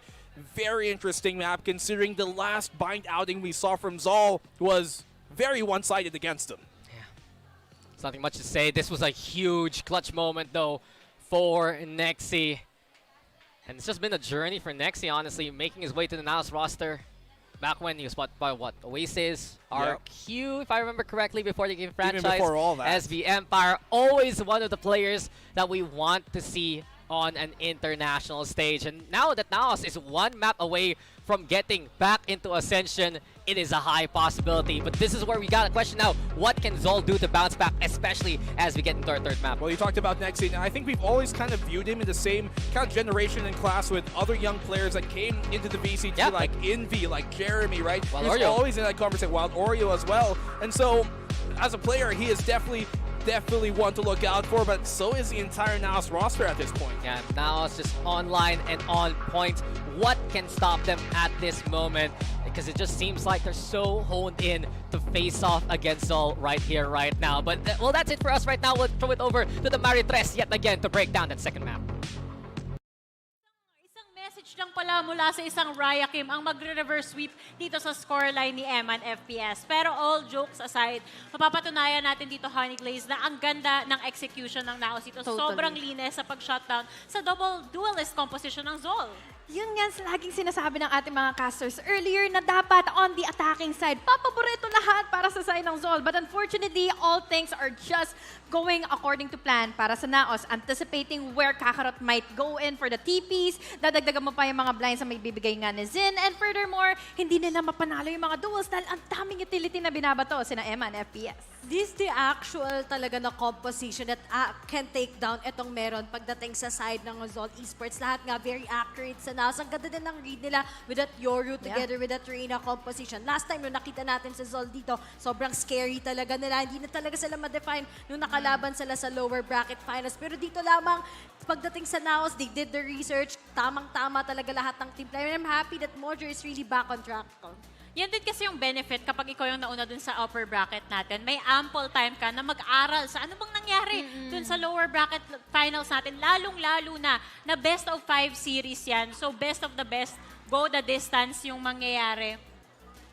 very interesting map considering the last Bind outing we saw from ZOL was very one-sided against them. Yeah. There's nothing much to say. This was a huge clutch moment, though, for Nexi. And it's just been a journey for Nexi, honestly, making his way to the NAOS roster. Back when he was by what? Oasis, RQ, if I remember correctly, before the game franchise. Even before all that. SB Empire, always one of the players that we want to see on an international stage. And now that NAOS is one map away from getting back into Ascension, it is a high possibility. But this is where we got a question now. What can ZOL do to bounce back, especially as we get into our third map? Well, you talked about Nexi, and I think we've always kind of viewed him in the same kind of generation and class with other young players that came into the VCT, like Envy, like Jeremy, right? Wild He's Oreo. always in that conversation. Wild Oreo as well. And so, as a player, he is definitely one to look out for, but so is the entire NAOS roster at this point. Yeah, NAOS just online and on point. What can stop them at this moment? Because it just seems like they're so honed in to face off against ZOL right here, right now. But, well, that's it for us right now. We'll throw it over to the Maritres yet again to break down that second map. Message lang pala mula sa isang Raya Kim ang magre-reverse sweep dito sa scoreline ni M1 FPS. Pero all jokes aside, mapapatunayan natin dito, Honey Glaze, na ang ganda ng execution ng NAOS dito. Totally. Sobrang linis sa pag-shutdown sa double duelist composition ng ZOL. Yun nga laging sinasabi ng ating mga casters earlier na dapat on the attacking side. Papaborito lahat para sa side ng ZOL. But unfortunately, all things are just going according to plan para sa NAOS. Anticipating where Kakarot might go in for the TPs. Dadagdagan mo pa yung mga blinds na may bibigay nga ni Zin. And furthermore, hindi nila mapanalo yung mga duels dahil ang daming utility na binabato sina Emma and FPS. This the actual talaga na composition that can take down itong meron pagdating sa side ng ZOL Esports. Lahat nga very accurate sa NAOS. Ang ganda din ng read nila with that Yoru together with that Reina composition. Last time nung nakita natin sa ZOL dito, sobrang scary talaga nila. Hindi na talaga sila ma-define nung nakalaban sila sa lower bracket finals. Pero dito lamang, pagdating sa NAOS, they did the research. Tamang-tama talaga lahat ng team player. And I'm happy that Mojer is really back on track. Yan din kasi yung benefit kapag ikaw yung nauna dun sa upper bracket natin. May ample time ka na mag-aral sa ano bang nangyari dun sa lower bracket finals natin. Lalong-lalo na best of 5 series yan. So best of the best, go the distance yung mangyayari.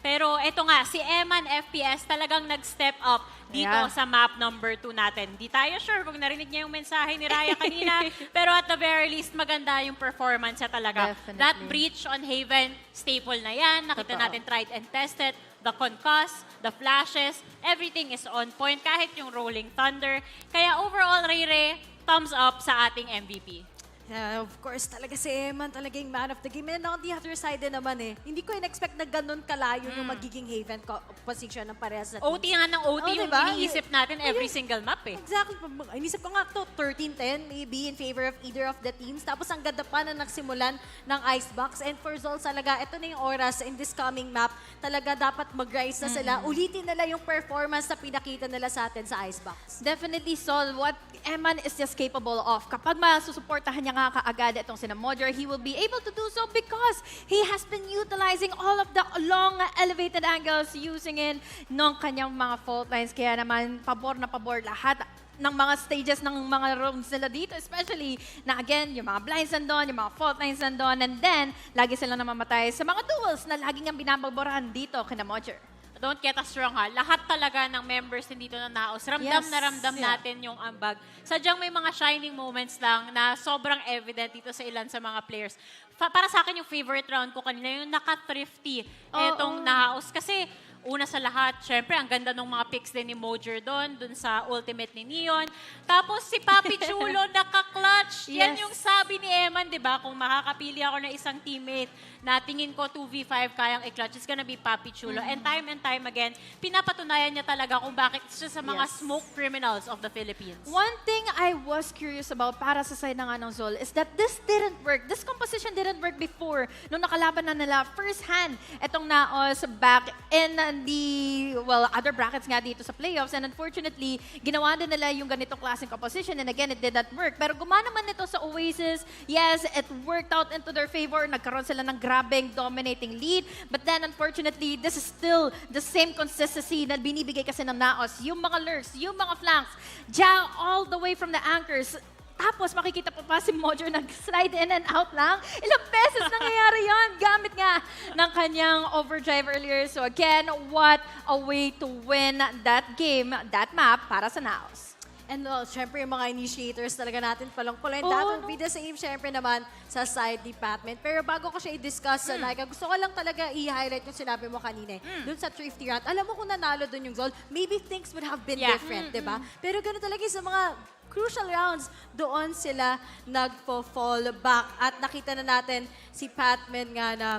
Pero eto nga, si Eman FPS talagang nag-step up dito sa map number 2 natin. Di tayo sure kung narinig niya yung mensahe ni Raya kanina. Pero at the very least, maganda yung performance niya talaga. Definitely. That breach on Haven, staple na yan. Nakita natin tried and tested. the concuss, the flashes, everything is on point, kahit yung rolling thunder. Kaya overall, Rere, thumbs up sa ating MVP. Yeah, of course, talaga si Eman talaga yung man of the game. And on the other side din naman hindi ko in-expect na ganun kalayo yung magiging haven position ng parehas na OT nga ng OT yung diba? iniisip natin every single map eh. Exactly. Inisip ko nga to 13-10 maybe in favor of either of the teams. Tapos ang ganda pa na nagsimulan ng Icebox. And for ZOL talaga, ito na yung oras in this coming map. Talaga dapat mag-rise na sila. Ulitin nila yung performance na pinakita nila sa atin sa Icebox. Definitely, Sol, what Eman is just capable of. Kapag masusuportahan niya nga kaagad itong sinamodger, he will be able to do so because he has been utilizing all of the long elevated angles using in ng kanyang mga fault lines. Kaya naman, pabor na pabor lahat ng mga stages ng mga rounds nila dito, especially na again, yung mga blinds nandun, yung mga fault lines nandun, and then, lagi silang namamatay sa mga duels na lagi niyang binababorahan dito kina Modger. Don't get us wrong ha, lahat talaga ng members din dito ng NAOS, ramdam na ramdam natin yung ambag. Sadyang may mga shining moments lang na sobrang evident dito sa ilan sa mga players. Para sa akin yung favorite round ko kanina, yung naka-thrifty etong NAOS. Kasi una sa lahat, syempre, ang ganda ng mga picks din ni Mojer dun sa ultimate ni Neon. Tapos si Papi Chulo, naka-clutch. Yan yung sabi ni Eman, di ba? Kung makakapili ako ng isang teammate na tingin ko 2v5 kayang i-clutch, it's gonna be Papi Chulo. And time again, pinapatunayan niya talaga kung bakit siya sa mga smoke criminals of the Philippines. One thing I was curious about para sa side ng anong ZOL is that this didn't work. This composition didn't work before. Nung nakalaban na nila first hand itong NAOS back in the, other brackets nga dito sa playoffs. And unfortunately, ginawa din nila yung ganitong klaseng composition. And again, it did not work. Pero gumana man nito sa Oasis. Yes, it worked out into their favor. Nagkaroon sila ng grabing dominating lead. But then, unfortunately, this is still the same consistency na binibigay kasi ng NAOS. Yung mga lurks, yung mga flanks, dyan all the way from the anchors. Tapos makikita pa si Mojer nag-slide in and out lang. Ilang beses nangyayari yon gamit nga ng kanyang overdrive earlier. So again, what a way to win that game, that map para sa NAOS. And syempre yung mga initiators talaga natin palong-palo. And that will be the same syempre naman sa side ni Patman. Pero bago ko siya i-discuss, Laika, gusto ko lang talaga i-highlight yung sinabi mo kanina. Dun sa thrifty round, alam mo kung nanalo dun yung ZOL, maybe things would have been different, diba? Pero gano'n talaga sa mga crucial rounds, doon sila nagpo-fall back. At nakita na natin si Patman nga na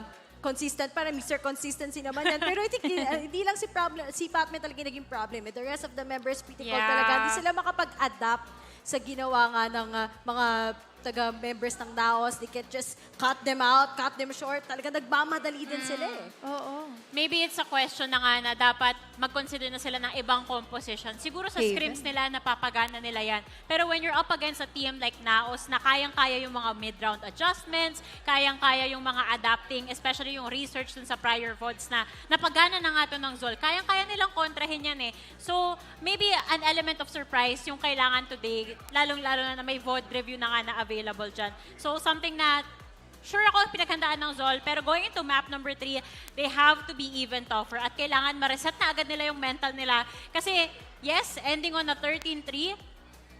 consistent, para Mr. Consistency naman yan. Pero I think hindi lang si Patman talaga naging problem. The rest of the members, pretty cool talaga. Hindi sila makapag-adapt sa ginawa nga ng mga taga-members ng NAOS. They can just cut them out, cut them short. Talaga nagmamadali din sila eh. Oo. Maybe it's a question na nga na dapat mag-consider na sila ng ibang composition. Siguro sa scrims nila, napapagana nila yan. Pero when you're up against a team like NAOS na kayang-kaya yung mga mid-round adjustments, kayang-kaya yung mga adapting, especially yung research dun sa prior VODs na napagana na nga to ng ZOL, kayang-kaya nilang kontrahin yan eh. So, maybe an element of surprise yung kailangan today, lalong-lalo na may VOD review na nga na available dyan. So, something na sure ako pinaghandaan ng ZOL, pero going into map number 3, they have to be even tougher at kailangan ma-reset na agad nila yung mental nila. Kasi, yes, ending on a 13-3,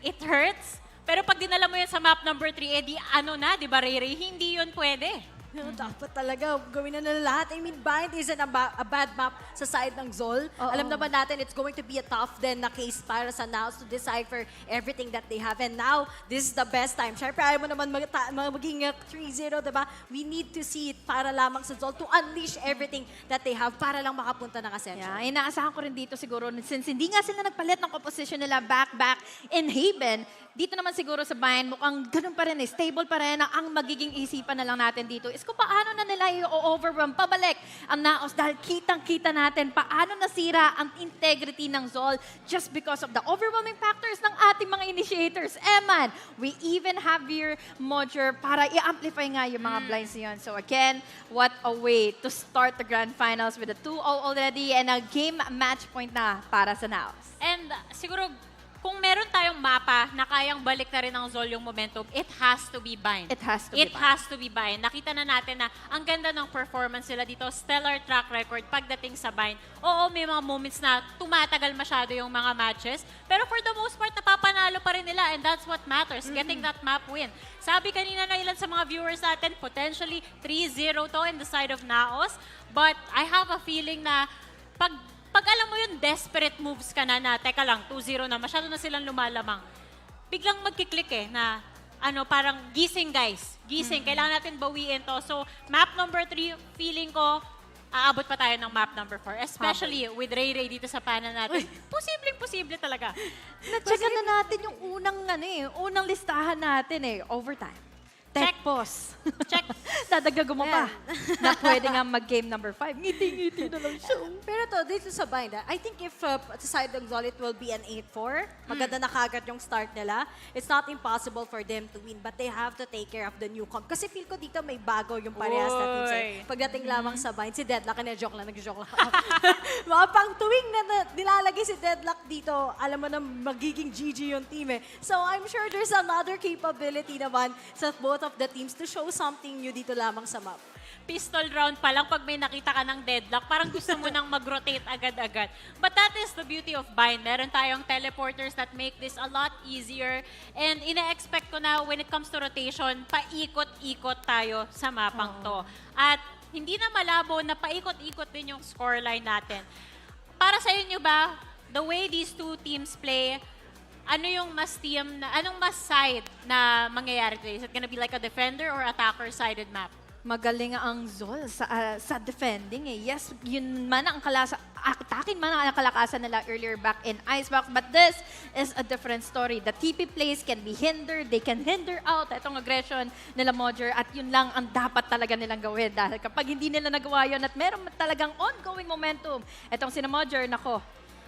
it hurts. Pero pag dinala mo yan sa map number 3, di di ba, Rere? Hindi yun pwede. Dapat talaga gawin na nila lahat. I mean, Bind isn't a bad map sa side ng ZOL. Alam naman natin, it's going to be a tough then na case para sa NAOS to decipher everything that they have. And now, this is the best time. Siyempre, ayaw mo naman maging 3-0, diba? We need to see it para lamang sa ZOL to unleash everything that they have para lang makapunta ng Ascension. Yeah, inaasahan ko rin dito siguro, since hindi nga sila nagpalit ng composition nila back in Haven, dito naman siguro sa Bind, mukhang ganun pa rin eh, stable pa rin. Ang magiging isipan na lang natin dito is kung paano na nila i-overwhelm pabalik ang NAOS dahil kitang-kita natin paano nasira ang integrity ng ZOL just because of the overwhelming factors ng ating mga initiators. Eman, we even have here Mojer para i-amplify nga yung mga blinds niyon. So again, what a way to start the Grand Finals with a 2-0 already and a game match point na para sa NAOS. And siguro, kung meron tayong mapa na kayang balik na rin ng ZOL yung momentum, it has to be Bind. It has to be Bind. Nakita na natin na ang ganda ng performance nila dito, stellar track record pagdating sa Bind. Oo, may mga moments na tumatagal masyado yung mga matches, pero for the most part, napapanalo pa rin nila and that's what matters, getting that map win. Sabi kanina na ilan sa mga viewers natin, potentially 3-0 to in the side of NAOS, but I have a feeling na pag alam mo yung desperate moves ka na teka lang, 2-0 na, masyado na silang lumalamang. Biglang magkiklik na, parang gising guys. Gising, kailangan natin bawiin to. So, map number 3, feeling ko, aabot pa tayo ng map number 4. Especially with Ray Ray dito sa pana natin. Posible talaga. Na-checkan na natin yung unang listahan natin overtime. Tech pause. Check. Dadagdago mo pa na pwede nga mag-game number 5. Ngiti-ngiti na lang siya. Pero dito sa bind, I think if sa side ng ZOL, it will be an 8-4. Maganda na kagad yung start nila. It's not impossible for them to win, but they have to take care of the new comp. Kasi feel ko dito may bago yung parehas na teams. Pagdating lamang sa bind, si Deadlock, nag-joke lang. Mga pang tuwing na nilalagay si Deadlock dito, alam mo na magiging GG yung team So I'm sure there's another capability naman sa both of the teams to show something new dito lamang sa map. Pistol round pa lang, pag may nakita ka ng deadlock, parang gusto mo nang mag-rotate agad-agad. But that is the beauty of bind. Meron tayong teleporters that make this a lot easier. And ina-expect ko na when it comes to rotation, paikot-ikot tayo sa mapang to. At hindi na malabo na paikot-ikot din yung scoreline natin. Para sa inyo ba, the way these two teams play, anong mas side na mangyayari today? Is it gonna be like a defender or attacker-sided map? Magaling ang ZOL sa defending Yes, yun man ang attacking man ang kalakasan nila earlier back in Icebox. But this is a different story. The TP plays can be hindered. They can hinder out itong aggression nila Mojer. At yun lang ang dapat talaga nilang gawin. Dahil kapag hindi nila nagawa yun at meron talagang ongoing momentum, itong sina Mojer, nako,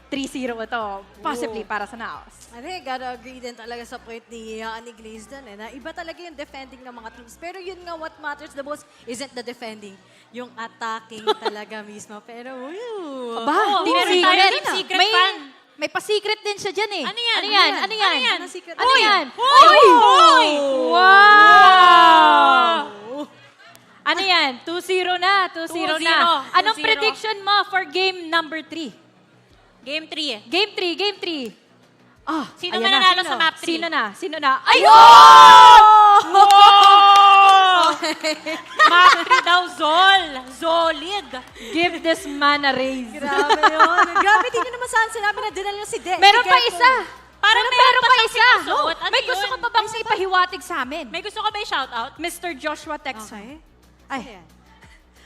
3-0 ito, possibly para sa NAOS. I think I gotta agree din talaga sa point ni Glaze dun na iba talaga yung defending ng mga teams. Pero yun nga, what matters the most isn't the defending, yung attacking talaga mismo. Pero, Aba, Team Secret fan. May pa-secret din siya dyan Ano yan? Ano yan? Ano yan? Uy! Wow! Ano yan? 2-0 na. 2-0 na. Anong prediction mo for game number 3? Game 3. Game 3. Oh, Sino mananalo sa map 3? Sino na? Ayun! Map 3 daw, ZOL. Solid. Give this man a raise. Grabe yun. Grabe, di nyo naman saan sinabi na dinala si De. Meron pa isa. Parang meron pa isa. sinusuot. Ano May gusto yun? ka pa bang ipahiwatig sa amin? May gusto ka ba i-shoutout? Mr. Joshua Texon. Ay.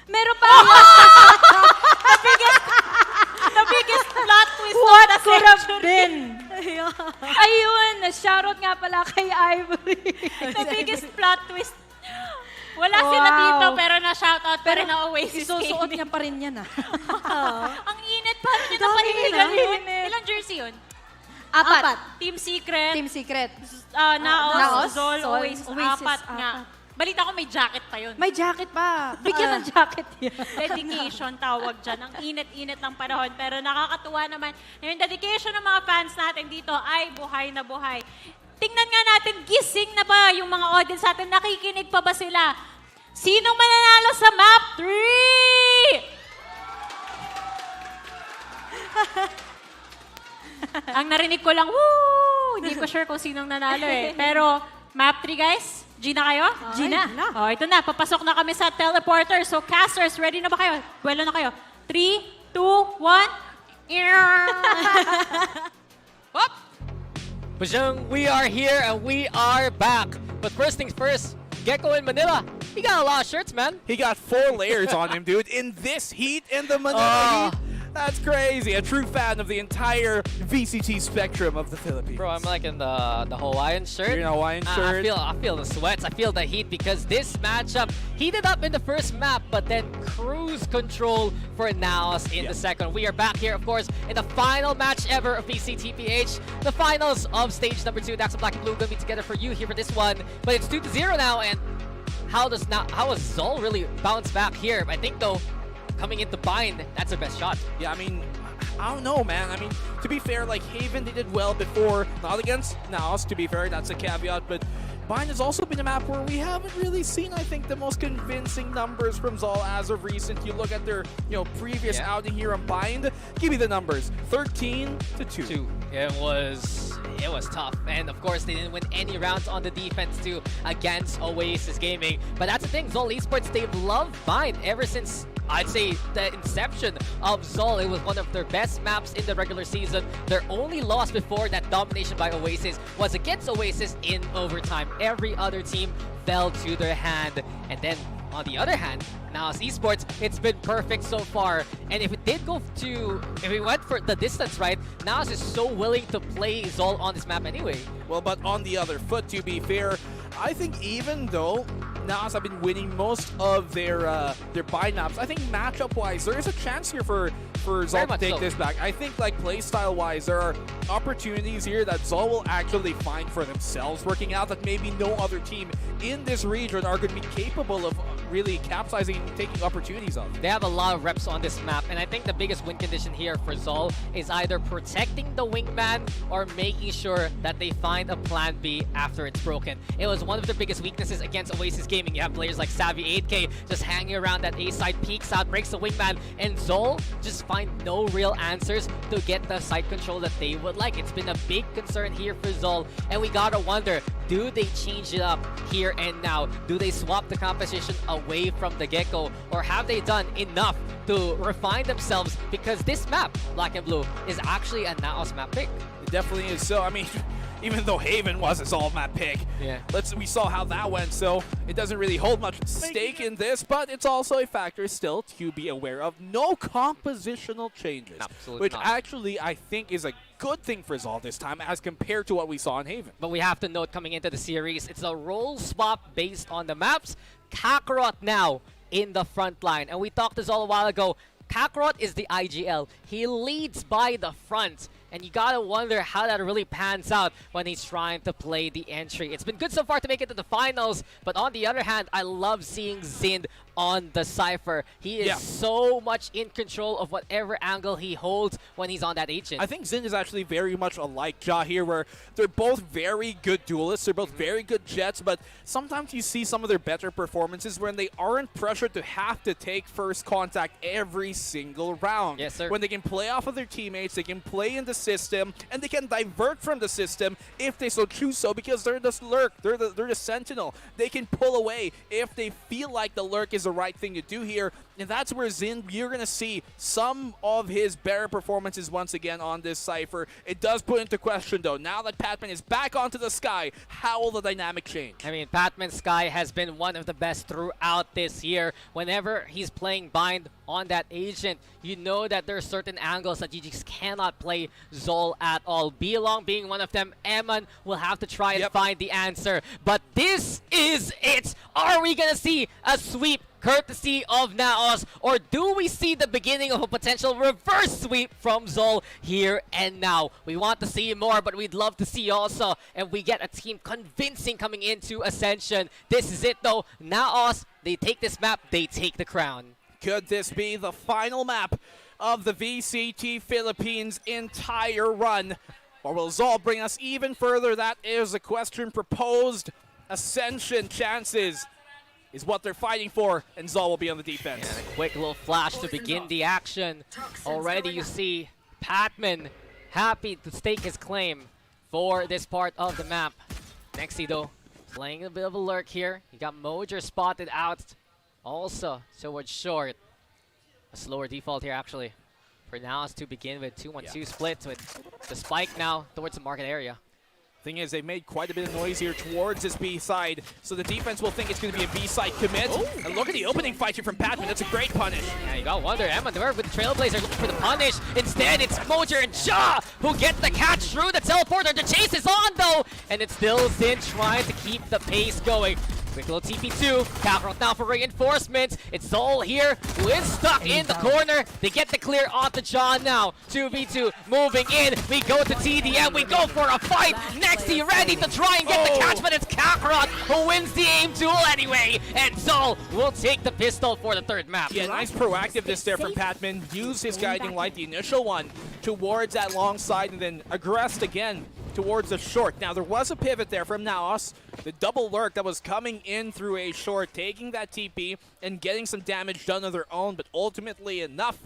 Meron pa. The biggest plot twist What of the could have century. been? Ayun, shoutout nga pala kay Ivory. The biggest plot twist. Wala sila dito pero na-shoutout pero na-Oasis isusuot niya pa rin yan Ang init pa rin na paniligan yun. Ilang jersey yun? 4. Team Secret. Team Secret. NAOS, ZOL, Oasis. Oasis. 4 nga. Balita ko may jacket pa yun. May jacket pa. Bigyan ng jacket yan. Dedication tawag dyan. Ang init-init ng panahon. Pero nakakatuwa naman. Yung dedication ng mga fans natin dito ay buhay na buhay. Tingnan nga natin, gising na ba yung mga audience natin? Nakikinig pa ba sila? Sinong mananalo sa map 3? Ang narinig ko lang, woo! Hindi ko sure kung sinong nanalo Pero map 3 guys, G na kayo? G na. Oh, ito na. Papasok na kami sa teleporter. So, casters, ready na ba kayo? Buwelo na kayo. 3, 2, 1. Up! Bajang, we are here and we are back. But first things first, Gecko in Manila. He got a lot of shirts, man. He got 4 layers on him, dude. In this heat, in the Manila heat. That's crazy. A true fan of the entire VCT spectrum of the Philippines. Bro, I'm like in the Hawaiian shirt. You're in a Hawaiian shirt. I feel the sweats. I feel the heat because this matchup heated up in the first map, but then cruise control for NAOS in the second. We are back here, of course, in the final match ever of VCTPH. The finals of stage number 2. Dax and Black and Blue going to be together for you here for this one. But it's 2-0 now, and how has ZOL really bounced back here? I think, though, coming into bind, that's their best shot. Yeah, I mean, I don't know, man. I mean, to be fair, like Haven, they did well before. Not against NAOS, to be fair, that's a caveat. But bind has also been a map where we haven't really seen, I think, the most convincing numbers from ZOL as of recent. You look at their, previous outing here on bind. Give me the numbers: 13-2. It was tough, and of course they didn't win any rounds on the defense too against Oasis Gaming. But that's the thing, ZOL Esports, they've loved bind ever since I'd say the inception of ZOL, it was one of their best maps in the regular season. Their only loss before that domination by Oasis was against Oasis in overtime. Every other team fell to their hand. And then on the other hand, NAOS Esports, it's been perfect so far. And if we went for the distance, right, NAOS is so willing to play ZOL on this map anyway. Well, but on the other foot, to be fair, I think even though NAOS have been winning most of their buy maps, I think matchup-wise, there is a chance here for ZOL to take this back. I think, like, playstyle-wise, there are opportunities here that ZOL will actually find for themselves, working out that maybe no other team in this region are going to be capable of really capsizing and taking opportunities of. They have a lot of reps on this map, and I think the biggest win condition here for ZOL is either protecting the wingman or making sure that they find a plan B after it's broken. It was one of their biggest weaknesses against Oasis Gaming. You have players like Savvy 8K just hanging around that A side, peeks out, breaks the wingman, and ZOL just find no real answers to get the side control that they would like. It's been a big concern here for ZOL, and we gotta wonder, do they change it up here and now? Do they swap the composition away from the get-go, or have they done enough to refine themselves? Because this map, Black and Blue, is actually a NAOS map pick. It definitely is. So, I mean, even though Haven was a ZOL map pick, we saw how that went, so it doesn't really hold much stake in this, but it's also a factor still to be aware of. No compositional changes, which actually I think is a good thing for ZOL this time as compared to what we saw in Haven. But we have to note coming into the series, it's a role swap based on the maps. Kakarot now in the front line, and we talked to ZOL a while ago. Kakarot is the IGL. He leads by the front. And you gotta wonder how that really pans out when he's trying to play the entry. It's been good so far to make it to the finals, but on the other hand, I love seeing Zind on the Cypher. He is so much in control of whatever angle he holds when he's on that agent. I think Zind is actually very much like Ja here, where they're both very good duelists, they're both very good jets, but sometimes you see some of their better performances when they aren't pressured to have to take first contact every single round. Yes, sir. When they can play off of their teammates, they can play in the system, and they can divert from the system if they so choose so, because they're the lurk, they're the sentinel. They can pull away if they feel like the lurk is the right thing to do here, and that's where Zind, you're going to see some of his better performances once again on this Cypher. It does put into question, though, now that Patman is back onto the Sky, how will the dynamic change? I mean, Patman Sky has been one of the best throughout this year. Whenever he's playing bind on that agent, you know that there are certain angles that you just cannot play ZOL at all. Belong being one of them. Eman will have to try and find the answer. But this is it. Are we going to see a sweep courtesy of NAOS, or do we see the beginning of a potential reverse sweep from ZOL here and now? We want to see more, but we'd love to see also, and we get a team convincing coming into Ascension. This is it though. NAOS, they take this map, they take the crown. Could this be the final map of the VCT Philippines' entire run? Or will ZOL bring us even further? That is the question proposed. Ascension chances is what they're fighting for, and ZOL will be on the defense. And a quick little flash to begin the action. Already you see Patman happy to stake his claim for this part of the map. Nexi though, playing a bit of a lurk here. You got Mojer spotted out also towards short. A slower default here actually. For now is to begin with 2-1-2 split with the spike now towards the market area. Thing is, they've made quite a bit of noise here towards this B side, so the defense will think it's going to be a B side commit. And look at the opening fight here from Patman. That's a great punish. Yeah, you got wonder. Emma there with the Trailblazer looking for the punish. Instead, it's Mojer and Ja who get the catch through the teleporter. The chase is on though, and it's still Zind trying to keep the pace going. Quick little TP2. Kakarot now for reinforcements. It's ZOL here who is stuck in the corner. They get the clear off the John now. 2v2 moving in. We go to TDM. We go for a fight. Nexi ready to try and get the catch, but it's Kakarot who wins the aim duel anyway. And ZOL will take the pistol for the third map. Yeah, nice proactiveness there from Patman. Used his guiding light, the initial one, towards that long side, and then aggressed again towards the short. Now, there was a pivot there from NAOS. The double lurk that was coming in through a short, taking that TP and getting some damage done on their own, but ultimately enough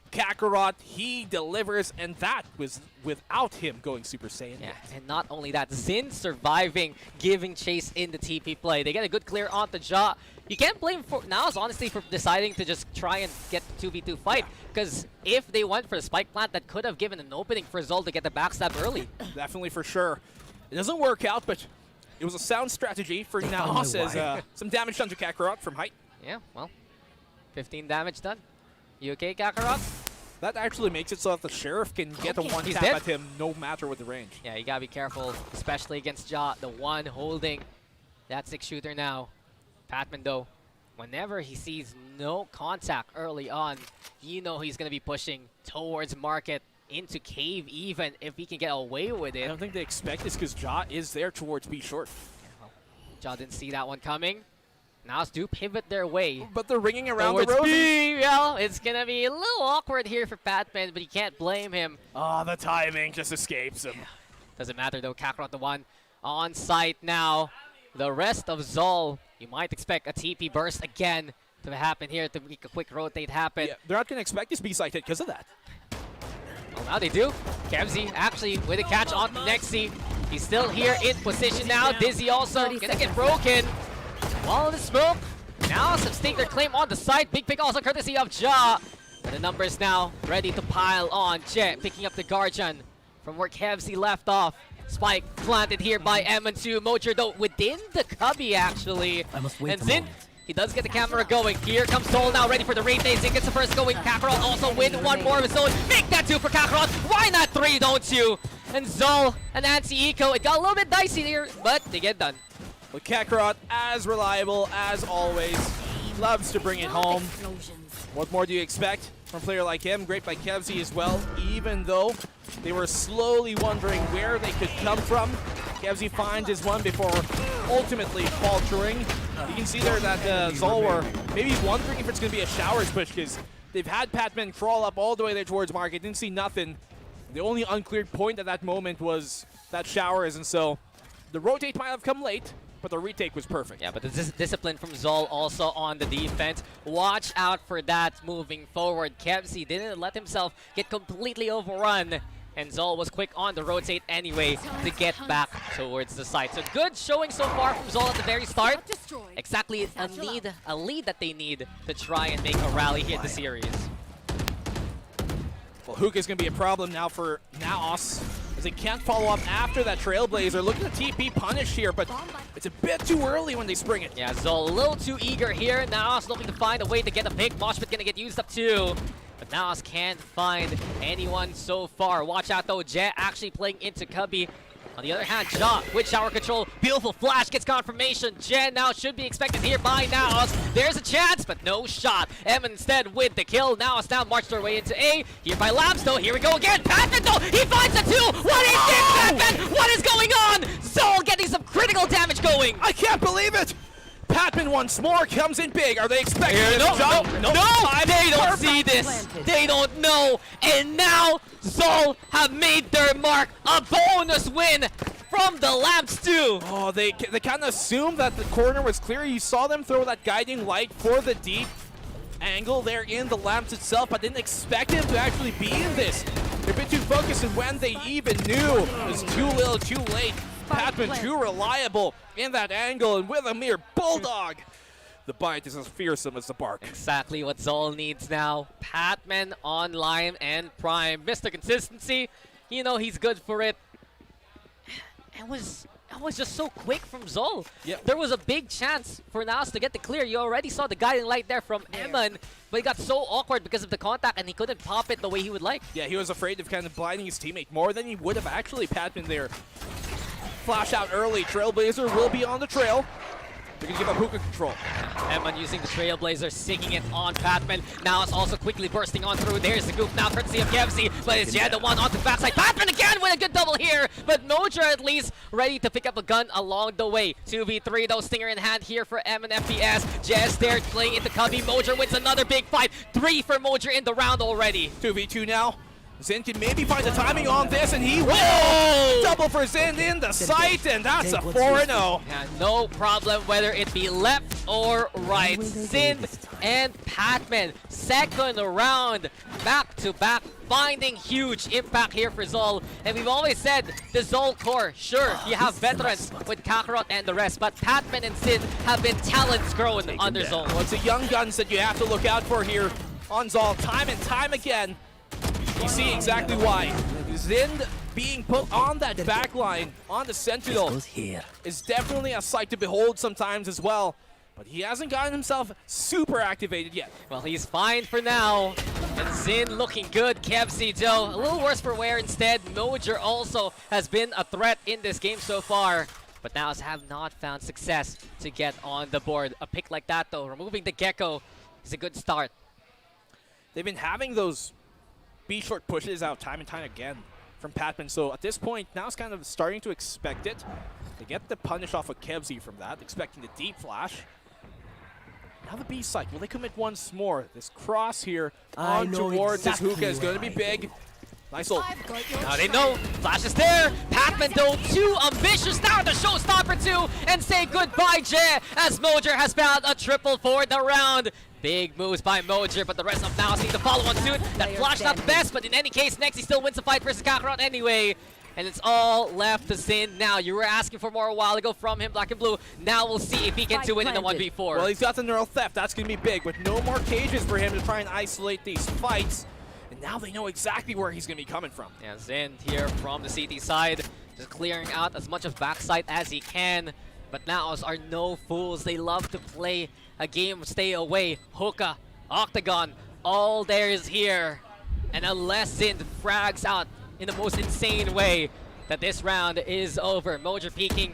Kakarot, he delivers, and that was without him going Super Saiyan. Yeah, and not only that, Xin surviving, giving chase in the TP play. They get a good clear onto Ja. You can't blame NAOS, honestly, for deciding to just try and get the 2v2 fight, because if they went for the spike plant, that could have given an opening for ZOL to get the backstab early. Definitely, for sure. It doesn't work out, but it was a sound strategy for NAOS as some damage done to Kakarot from height. Yeah, well, 15 damage done. You okay, Kakarot? That actually makes it so that the Sheriff can get a one-tap at him no matter what the range. Yeah, you gotta be careful, especially against Ja, the one holding that 6-shooter now. Patman, though, whenever he sees no contact early on, you know he's gonna be pushing towards Market, into Cave even, if he can get away with it. I don't think they expect this because Ja is there towards B short. Yeah, well, Ja didn't see that one coming. NAOS do pivot their way. But they're ringing around towards the road. Well, it's going to be a little awkward here for Patman, but you can't blame him. Oh, the timing just escapes him. Doesn't matter, though. Kakarot the one on site now. The rest of ZOL, you might expect a TP burst again to happen here to make a quick rotate happen. Yeah, they're not going to expect this B-side hit because of that. Well, now they do. Kevzi actually with a catch on Nexi. He's still here in position now. Dizzy also going to get broken. Wall in the smoke. Now some stake their claim on the side. Big pick also courtesy of Ja. And the numbers now ready to pile on. Jet picking up the Guardian from where Kevzi left off. Spike planted here by M2. Mojer though within the cubby actually. I must wait and Zin, he does get the camera going. Here comes Sol now ready for the retake. Zin gets the first going. Kakarot also with one more of his own. Make that 2 for Kakarot. Why not 3, don't you? And ZOL and anti-eco. It got a little bit dicey here, but they get done. With Kakarot, as reliable as always, loves to bring it home. What more do you expect from a player like him? Great by Kevzi as well, even though they were slowly wondering where they could come from. Kevzi finds his one before ultimately faltering. You can see there that ZOL were maybe wondering if it's going to be a Showers push because they've had Patman crawl up all the way there towards Market, didn't see nothing. The only uncleared point at that moment was that Showers, and so the rotate might have come late, but the retake was perfect. Yeah, but the discipline from ZOL also on the defense. Watch out for that moving forward. Kevzi didn't let himself get completely overrun. And ZOL was quick on the rotate anyway to get back towards the side. So good showing so far from ZOL at the very start. Exactly a lead that they need to try and make a rally here in the series. Well, Hookah is going to be a problem now for NAOS, as they can't follow up after that Trailblazer. Looking at TP punish here, but it's a bit too early when they spring it. Yeah, ZOL a little too eager here. NAOS looking to find a way to get a pick. Moshpit going to get used up too. But NAOS can't find anyone so far. Watch out though, Jet actually playing into Cubby. On the other hand, Ja with shower control. Beautiful flash gets confirmation. Jen now should be expected here by NAOS. There's a chance, but no shot. M instead with the kill. NAOS now marched their way into A. Here by Labs though. Here we go again. Patman though. He finds the 2. What is this, Patman? What is going on? ZOL getting some critical damage going. I can't believe it. Patman once more comes in big. Are they expecting this? No, they don't see this. They don't know. And now ZOL have made their mark. A bonus win from the Lamps too. Oh, they kind of assumed that the corner was clear. You saw them throw that guiding light for the deep angle there in the Lamps itself, but didn't expect him to actually be in this. They're a bit too focused, and when they even knew, it was too little, too late. Patman too reliable in that angle, and with a mere bulldog, the bite is as fearsome as the bark. Exactly what ZOL needs now. Patman online and Prime. Mr. Consistency, you know he's good for it. It was just so quick from ZOL. Yep. There was a big chance for NAOS to get the clear. You already saw the guiding light there from Eman, but he got so awkward because of the contact and he couldn't pop it the way he would like. Yeah, he was afraid of kind of blinding his teammate more than he would have actually. Patman there. Flash out early. Trailblazer will be on the trail. They're going to give up hookah control. Eman using the Trailblazer, singing it on Patman. Now it's also quickly bursting on through. There's the goof now, courtesy of Kevzi. But it's Jed the one onto the backside. Patman again with a good double here. But Mojer at least ready to pick up a gun along the way. 2v3 though, Stinger in hand here for M and FPS. Jez there playing into Cubby. Mojer wins another big fight. 3 for Mojer in the round already. 2v2 now. Zin can maybe find the timing on this, and he will! Double for Zin in the sight, and that's a 4-0. Yeah, no problem whether it be left or right. Zin and Patman, second round, back back-to-back, finding huge impact here for ZOL. And we've always said the ZOL core, sure, you have veterans with Kakarot and the rest, but Patman and Sid have been talents grown under ZOL. Well, it's the young guns that you have to look out for here on ZOL time and time again. You see exactly why. Zind being put on that back line on the Sentinel is definitely a sight to behold sometimes as well. But he hasn't gotten himself super activated yet. Well, he's fine for now. And Zin looking good. Kevzi, Joe, a little worse for wear instead. Mojer also has been a threat in this game so far. But NAOS have not found success to get on the board. A pick like that, though, removing the Gecko is a good start. They've been having those B-short pushes out time and time again from Patman. So at this point, NAOS kind of starting to expect it. They get the punish off of Kevzi from that, expecting the deep flash. Now the B side, will they commit once more? This cross here on towards his hookah is going to be big. Nice ult. Now they know. Flash is there. Patman, though, too ambitious now to showstopper too and say goodbye, Jay, as Mojer has found a triple for the round. Big moves by Mojer, but the rest of NAOS need to follow on suit. That flash not the best, but in any case, next he still wins the fight versus Kakarot anyway. And it's all left to Zin now. You were asking for more a while ago from him, Black and Blue. Now we'll see if he can do it in the 1v4. Well, he's got the neural theft. That's going to be big, with no more cages for him to try and isolate these fights. And now they know exactly where he's going to be coming from. Yeah, Zin here from the CT side, just clearing out as much of backside as he can. But NAOS are no fools. They love to play a game, stay away. Hookah, Octagon, all there is here. And unless Zin frags out in the most insane way, that this round is over. Mojer peeking,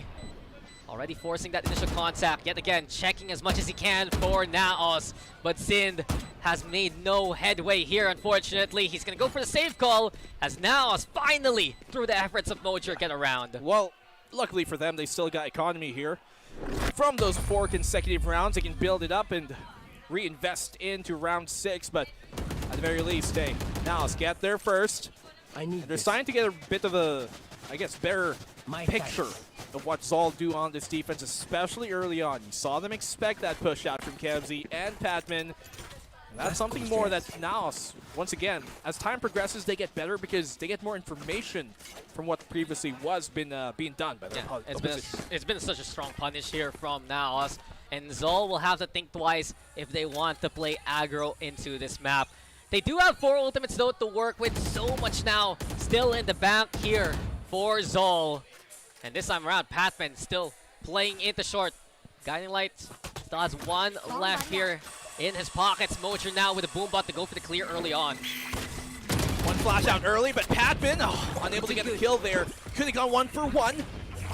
already forcing that initial contact. Yet again, checking as much as he can for NAOS. But Sind has made no headway here, unfortunately. He's going to go for the save call as NAOS finally, through the efforts of Mojer, get around. Well, luckily for them, they still got economy here. From those 4 consecutive rounds, they can build it up and reinvest into round 6. But at the very least, hey, NAOS get there first. They're starting to get a bit of a, I guess, better picture of what ZOL do on this defense, especially early on. You saw them expect that push out from Kevzi and Patman. That's something more that NAOS, once again, as time progresses, they get better because they get more information from what previously was being done by the it's been such a strong punish here from NAOS, and ZOL will have to think twice if they want to play aggro into this map. They do have 4 ultimates though to work with, so much now still in the bank here for ZOL. And this time around, Patman still playing into short. Guiding Light still has 1 left here in his pockets. Mojer now with a boombot to go for the clear early on. 1 flash out early, but Patman, unable to get the kill there. Could have gone 1 for 1.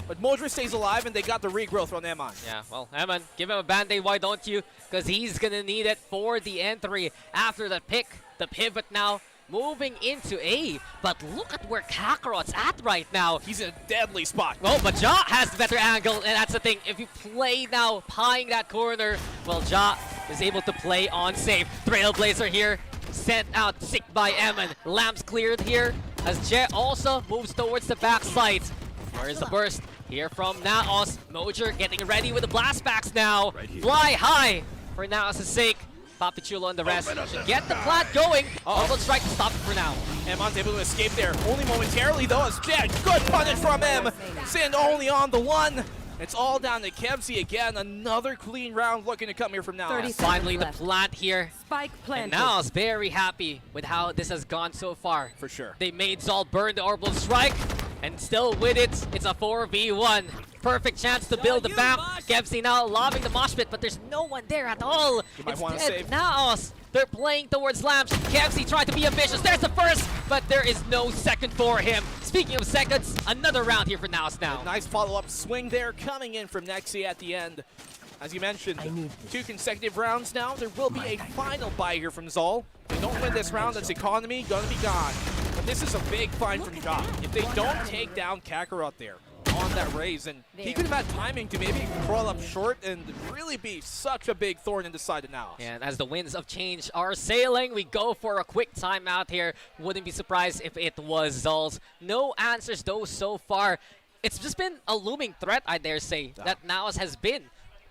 But Mojer stays alive, and they got the regrowth from Eman. Yeah, well, Eman, give him a band-aid, why don't you? Because he's going to need it for the entry after the pick. The pivot now moving into A. But look at where Kakarot's at right now. He's in a deadly spot. Well, but Ja has the better angle, and that's the thing. If you play now, pieing that corner, well, Ja is able to play on safe. Trailblazer here, sent out, sick by Eman. Lamps cleared here, as Je also moves towards the backside. Where is the burst? Here from NAOS. Mojer getting ready with the blast backs now. Fly high for NAOS' sake. Papichulo and the rest should get the plat going. Almost strike to stop it for now. Eman's able to escape there. Only momentarily though, as Jed, good punish from him. Sind only on the 1. It's all down to Kevzi again. Another clean round looking to come here from NAOS. Finally the plant here. Spike planted. And NAOS very happy with how this has gone so far. For sure. They made ZOL burn the orbital strike. And still with it, it's a 4v1. Perfect chance to build the map. Kevzi now lobbing the mosh pit, but there's no one there at all. You might want to save. NAOS, they're playing towards Lamps. Kevzi tried to be ambitious. There's the first, but there is no second for him. Speaking of seconds, another round here for NAOS now. A nice follow-up swing there coming in from Nexi at the end. As you mentioned, 2 consecutive rounds now. There will be a final buy here from ZOL. If they don't win this round, that's economy gonna be gone. But this is a big find from Ja. If they don't take down Kakarot there on that raise, and he could have had timing to maybe crawl up short and really be such a big thorn in the side of NAOS. And as the winds of change are sailing, we go for a quick timeout here. Wouldn't be surprised if it was ZOL's. No answers though so far. It's just been a looming threat, I dare say, that NAOS has been.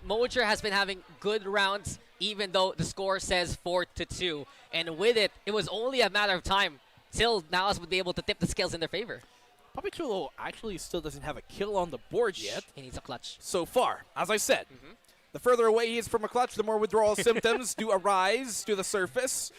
Mojer has been having good rounds even though the score says 4-2. And with it, it was only a matter of time till NAOS would be able to tip the scales in their favor. Papi Chulo actually still doesn't have a kill on the board yet. He needs a clutch. So far, as I said, the further away he is from a clutch, the more withdrawal symptoms do arise to the surface.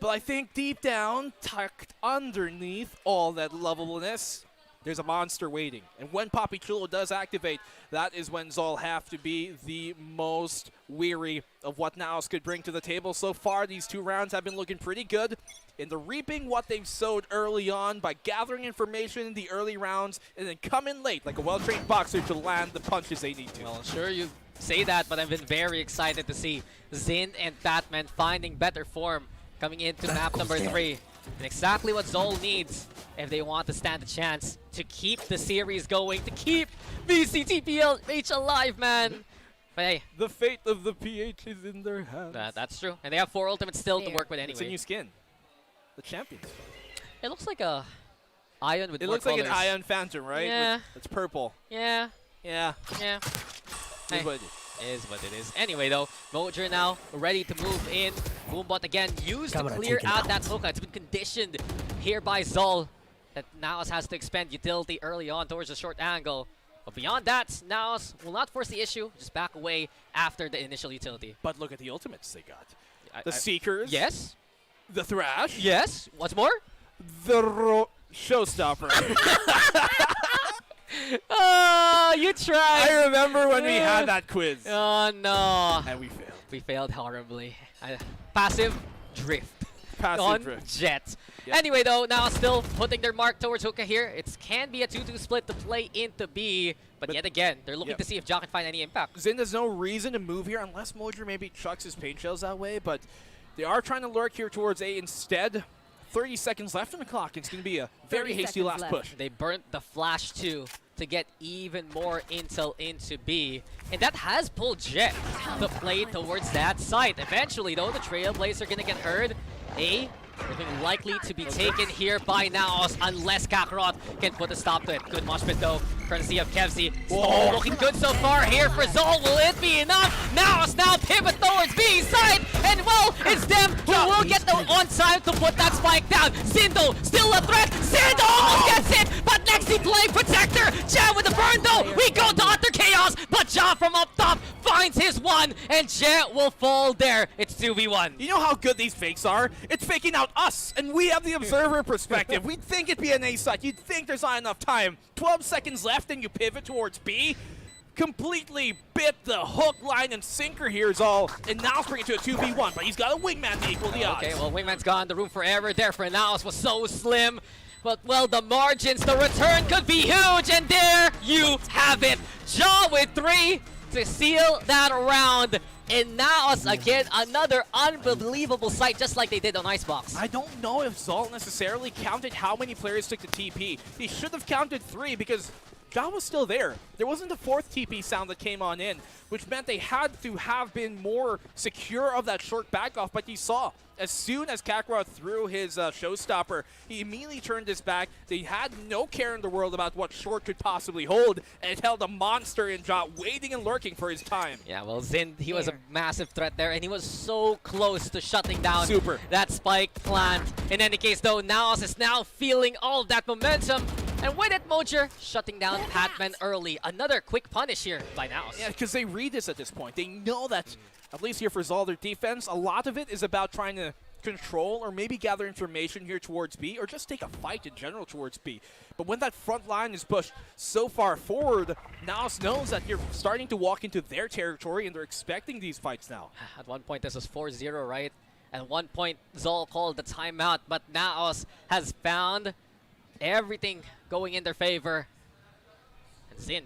But I think deep down, tucked underneath all that lovableness, there's a monster waiting. And when Papi Chulo does activate, that is when ZOL have to be the most weary of what NAOS could bring to the table. So far, these 2 rounds have been looking pretty good in the reaping what they've sowed early on by gathering information in the early rounds and then come in late like a well-trained boxer to land the punches they need to. Well, sure you say that, but I've been very excited to see Zin and Batman finding better form coming into map number 3. And exactly what ZOL needs if they want to stand a chance to keep the series going, to keep VCT PH alive, man. But hey, the fate of the PH is in their hands. That's true. And they have 4 ultimates still to work with anyway. It's a new skin. The champions. It looks like a Ion with It more looks like an colors. Ion Phantom, right? Yeah. It's purple. Yeah. Yeah. Yeah. Is what it is. Is what it is. Anyway, though, Mojer now ready to move in. Boombot again used to clear out that hook. It's been conditioned here by ZOL that NAOS has to expend utility early on towards the short angle. But beyond that, NAOS will not force the issue, just back away after the initial utility. But look at the ultimates they got. The Seekers. Yes. The Thrash. Yes. What's more? The Showstopper. Oh, you tried. I remember when we had that quiz. Oh, no. And we failed. We failed horribly. Passive drift. Passive on drift. Jet. Yep. Anyway, though, now still putting their mark towards Hookah here. It can be a 2-2 split to play into B. But yet again, they're looking to see if Ja can find any impact. Zin has no reason to move here unless Mojer maybe chucks his paint shells that way. But they are trying to lurk here towards A instead. 30 seconds left on the clock. It's going to be a very hasty last push. They burnt the flash too to get even more intel into B. And that has pulled Jet to play towards that site. Eventually, though, the Trailblazer going to get heard. A looking likely to be taken here by NAOS unless Kakarot can put a stop to it. Good mosh pit, though, courtesy of Kevzy. Oh, looking good so far here for ZOL. Will it be enough? NAOS now pivot towards B side. And, well, it's them who will get the on time to put that spike down. Zindo still a threat. Zindo almost gets it, but Lexi playing Protector. Jet with the burn, though. We go to Utter Chaos, but Ja from up top finds his one, and Jet will fall there. It's 2v1. You know how good these fakes are? It's faking out us, and we have the observer perspective. We'd think it'd be an A side. You'd think there's not enough time. 12 seconds left, and you pivot towards B. Completely bit the hook, line, and sinker here is all. And now bring it to a 2v1, but he's got a wingman to equal the odds. Okay, well, wingman's gone. The room for error there for NAOS was so slim. But, well, the margins, the return could be huge, and there you have it. Ja with 3 to seal that round. And NAOS, again, another unbelievable sight, just like they did on Icebox. I don't know if ZOL necessarily counted how many players took the TP. He should have counted 3 because Ja was still there. There wasn't a 4th TP sound that came on in, which meant they had to have been more secure of that short back off. But you saw, as soon as Kakarot threw his showstopper, he immediately turned his back. They had no care in the world about what short could possibly hold, and it held a monster in Ja, waiting and lurking for his time. Yeah, well, Zin, he was a massive threat there, and he was so close to shutting down that spike plant. In any case, though, NAOS is now feeling all of that momentum. And with it, Mojer shutting down Patman early. Another quick punish here by NAOS. Yeah, because they read this at this point. They know that, at least here for ZOL, their defense, a lot of it is about trying to control or maybe gather information here towards B, or just take a fight in general towards B. But when that front line is pushed so far forward, NAOS knows that you're starting to walk into their territory, and they're expecting these fights now. At one point, this was 4-0, right? At one point, ZOL called the timeout, but NAOS has found everything going in their favor. And Zin,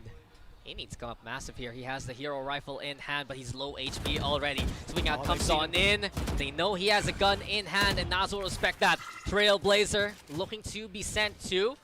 he needs to come up massive here. He has the hero rifle in hand, but he's low HP already. Swing out comes on in. They know he has a gun in hand, and NAOS will respect that. Trailblazer looking to be sent to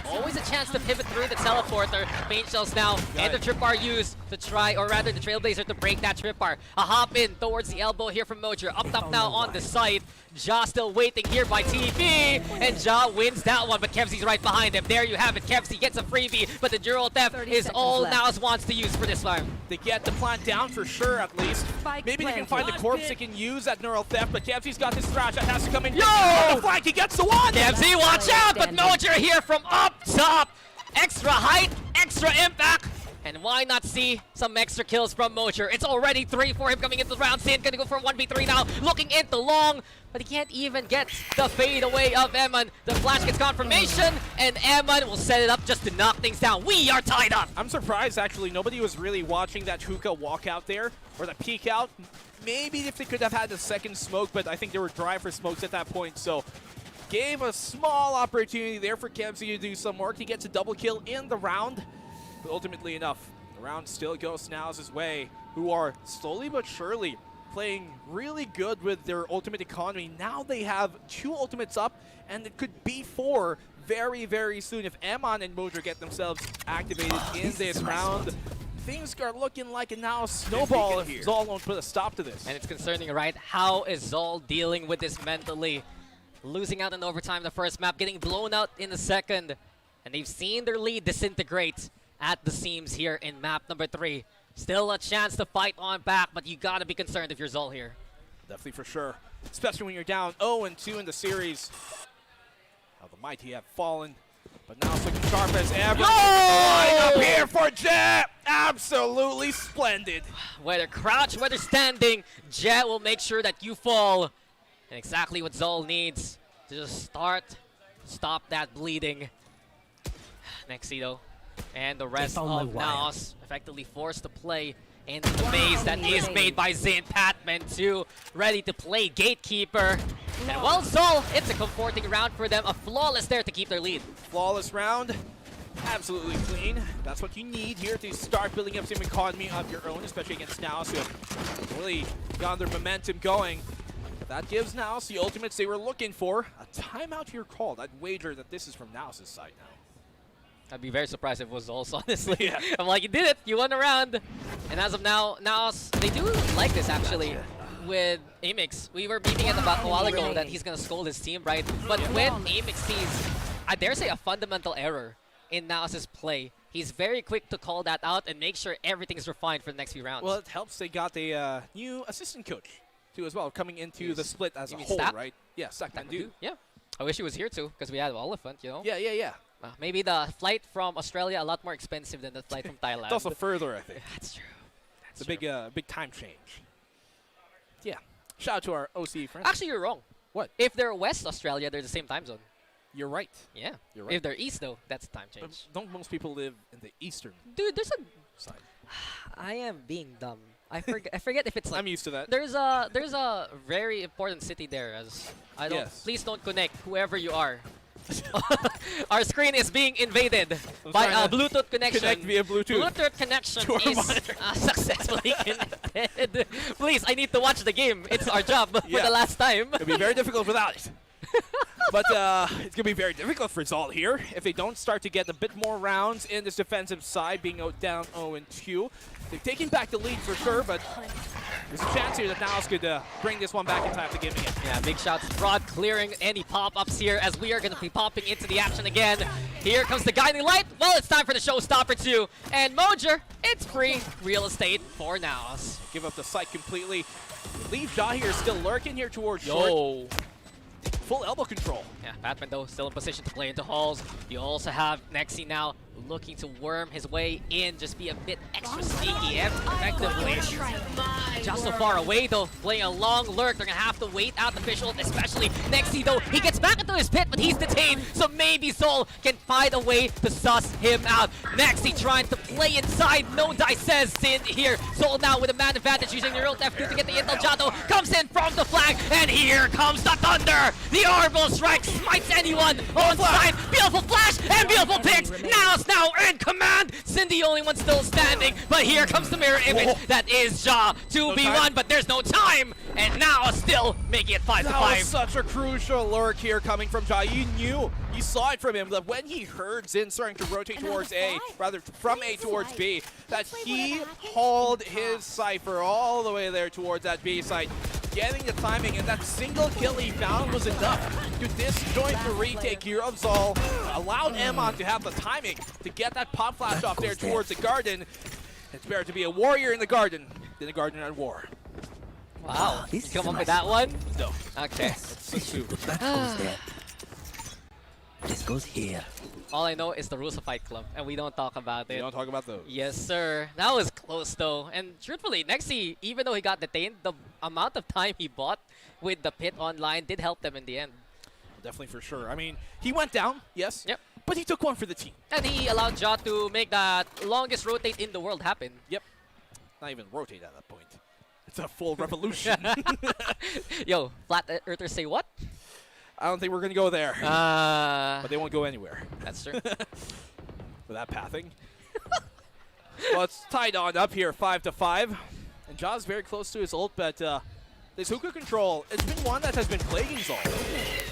Always a chance to pivot through the teleporter. Main shells now, and the trip bar used to try, or rather the Trailblazer to break that trip bar. A hop in towards the elbow here from Mojer. Up top now on the side. Ja still waiting here by TP, and Ja wins that one, but Kevzy's right behind him. There you have it. Kevzy gets a freebie, but the Neural Theft is all NAOS wants to use for this farm. They get the plant down for sure, at least. Maybe they can find the corpse they can use at Neural Theft, but Kevzy's got his thrash that has to come in. Yo! The flank, he gets the one! Kevzy, watch out! But Mojer here from up top. Extra height, extra impact. And why not see some extra kills from Mojer? It's already 3 for him coming into the round. Sin gonna go for 1v3 now, looking into long, but he can't even get the fade away of Eman. The flash gets confirmation, and Eman will set it up just to knock things down. We are tied up. I'm surprised, actually. Nobody was really watching that hookah walk out there, or the peek out. Maybe if they could have had a second smoke, but I think they were dry for smokes at that point, so gave a small opportunity there for Kevzy to do some work. He gets a double kill in the round. But ultimately enough, the round still goes NAOS' way, who are slowly but surely playing really good with their ultimate economy. Now they have 2 ultimates up, and it could be 4 very, very soon if Eman and Mojer get themselves activated in this round. Things are looking like a NAOS snowball if ZOL won't put a stop to this. And it's concerning, right? How is ZOL dealing with this mentally? Losing out in overtime the first map, getting blown out in the second, and they've seen their lead disintegrate at the seams here in map number 3. Still a chance to fight on back, but you gotta be concerned if you're ZOL here. Definitely for sure. Especially when you're down 0-2 in the series. How the mighty have fallen. But now it's looking sharp as ever. Line up here for Jet! Absolutely splendid. Whether crouch, whether standing, Jet will make sure that you fall. And exactly what ZOL needs to just stop that bleeding. Nexi though. And the rest of NAOS effectively forced to play into the maze that is made by Zin. Patman too, ready to play Gatekeeper. And well, ZOL, it's a comforting round for them. A flawless there to keep their lead. Flawless round. Absolutely clean. That's what you need here to start building up some economy of your own, especially against NAOS, who have really got their momentum going. That gives NAOS the ultimates they were looking for. A timeout here called. I'd wager that this is from NAOS' side now. I'd be very surprised if it was ZOL's, honestly. Yeah. I'm like, you did it. You won a round. And as of now, NAOS, they do like this, actually, with Amix. We were beating it about a while ago that he's going to scold his team, right? But when Amix sees, I dare say, a fundamental error in NAOS' play, he's very quick to call that out and make sure everything's refined for the next few rounds. Well, it helps they got a new assistant coach, too, as well, coming into the split as a whole, right? Yeah, Stack do. Yeah. I wish he was here, too, because we had Oliphant, you know? Yeah. Maybe the flight from Australia a lot more expensive than the flight from Thailand. It's also further, I think. That's true. It's a big time change. Yeah. Shout out to our OC friends. Actually, you're wrong. What? If they're West Australia, they're the same time zone. You're right. Yeah. You're right. If they're East, though, that's time change. But don't most people live in the eastern Dude, there's a side? I am being dumb. I forget if it's like I'm used to that. There's a very important city there as I don't please don't connect whoever you are. Our screen is being invaded by a Bluetooth connection. Connect via Bluetooth. Bluetooth connection is successfully connected. Please, I need to watch the game. It's our job for the last time. It'll be very difficult without it. But it's going to be very difficult for ZOL here if they don't start to get a bit more rounds in this defensive side, being down 0-2. They've taken back the lead for sure, but there's a chance here that NAOS could bring this one back in time to give it. Yeah, big shots. Broad clearing any pop-ups here as we are going to be popping into the action again. Here comes the guiding light. Well, it's time for the showstopper too. And Mojer, it's free real estate for NAOS. Give up the site completely. Leave Ja here still lurking here towards short. Full elbow control. Yeah, Batman though still in position to play into halls. You also have Nexi now looking to worm his way in, just be a bit extra sneaky effectively. Just so far away though, playing a long lurk. They're gonna have to wait out the fish ult, especially Nexi though. He gets back into his pit, but he's detained, so maybe ZOL can find a way to suss him out. Nexi trying to play inside. No dice says in here. ZOL now with a man advantage using Neural F2 to get the intel. Jato comes in from the flank, and here comes the thunder. The Orbital Strike smites anyone on side. Beautiful flash and beautiful picks. Now in command. Jason, the only one still standing, but here comes the mirror image. That is Ja, 2v1, but there's no time, and now still making it 5 to 5. That was such a crucial lurk here coming from Ja. You saw it from him that when he heard Zin starting to rotate towards A, rather from A towards B, that he hauled his Cypher all the way there towards that B site, getting the timing, and that single kill he found was enough to disjoint the retake here of ZOL, allowed Emon to have the timing to get that pop flash off there towards the garden. It's better to be a warrior in the garden than a gardener at war. Wow, you come up with that one? No. Okay. This goes here. All I know is the rules of Fight Club, and we don't talk about it. We don't talk about those. Yes, sir. That was close, though. And truthfully, Nexi, even though he got detained, the amount of time he bought with the pit online did help them in the end. Definitely for sure. I mean, he went down, yes. Yep. But he took one for the team. And he allowed Ja to make that longest rotate in the world happen. Yep. Not even rotate at that point. It's a full revolution. Yo, Flat Earthers say what? I don't think we're going to go there. But they won't go anywhere. That's true. For that pathing. Well, it's tied on up here, 5 to 5. And Ja's very close to his ult, but this hookah control, it's been one that has been plaguing ZOL.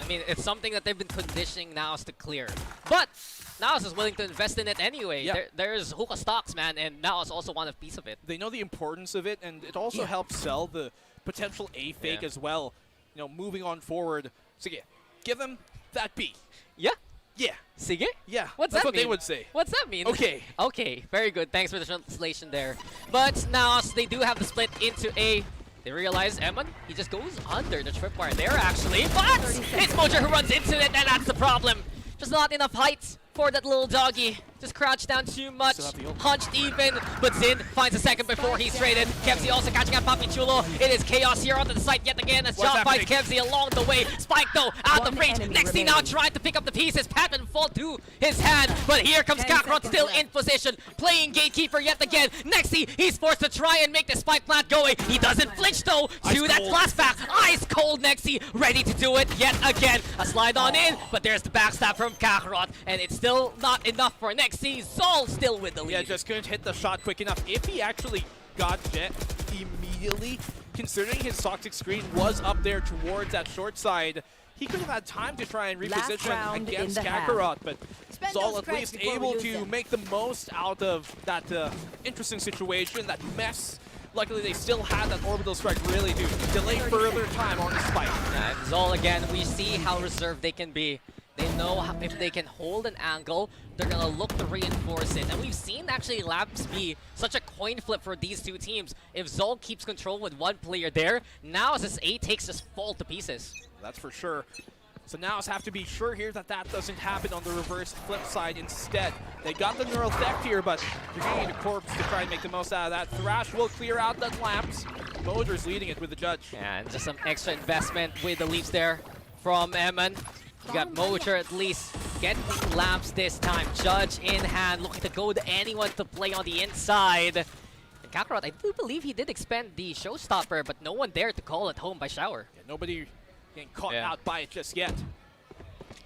I mean, it's something that they've been conditioning NAOS to clear. But NAOS is willing to invest in it anyway. Yeah. There's hookah stocks, man, and NAOS also want a piece of it. They know the importance of it, and it also helps sell the potential A fake as well. You know, moving on forward. So yeah, give them that B. Yeah? Yeah. Sige? Yeah. What's That's that what mean? they would say. What's that mean? Okay. Okay, very good. Thanks for the translation there. But NAOS, they do have the split into A. They realize Emon, he just goes under the tripwire there actually. But it's Mojo who runs into it, and that's the problem. Just not enough height for that little doggy. Just crouched down too much, hunched even, but Zin finds a second before he's traded. Kevzi also catching out Papi Chulo. It is chaos here onto the site yet again as Ja fights Kevzi along the way. Spike though, out of range. Nexi now trying to pick up the pieces. Patman fall to his hand, but here comes Kakarot still in position, playing gatekeeper yet again. Nexi, he's forced to try and make the spike plant going. He doesn't flinch though to that flashback. Ice cold Nexi, ready to do it yet again. A slide on in, but there's the backstab from Kakarot, and it's still not enough for Nexi. ZOL still with the lead. Yeah, just couldn't hit the shot quick enough. If he actually got Jet immediately, considering his toxic screen was up there towards that short side, he could have had time to try and reposition against Kakarot, but ZOL at least able to make the most out of that interesting situation, that mess. Luckily, they still had that orbital strike really to delay further time on the spike. And ZOL again, we see how reserved they can be. They know how, if they can hold an angle, they're going to look to reinforce it. And we've seen actually Labs be such a coin flip for these two teams. If ZOL keeps control with one player there, now as this A takes just fall to pieces. That's for sure. So NAOS have to be sure here that that doesn't happen on the reverse flip side instead. They got the neural theft here, but they're going to need a corpse to try and make the most out of that. Thrash will clear out that lamps. Mojer's leading it with the judge. Yeah, and just some extra investment with the leaps there from Emon. You got Mojer at least getting lamps this time. Judge in hand, looking to go to anyone to play on the inside. And Kakarot, I do believe he did expend the showstopper, but no one dared to call it home by shower. Yeah, nobody getting caught out by it just yet.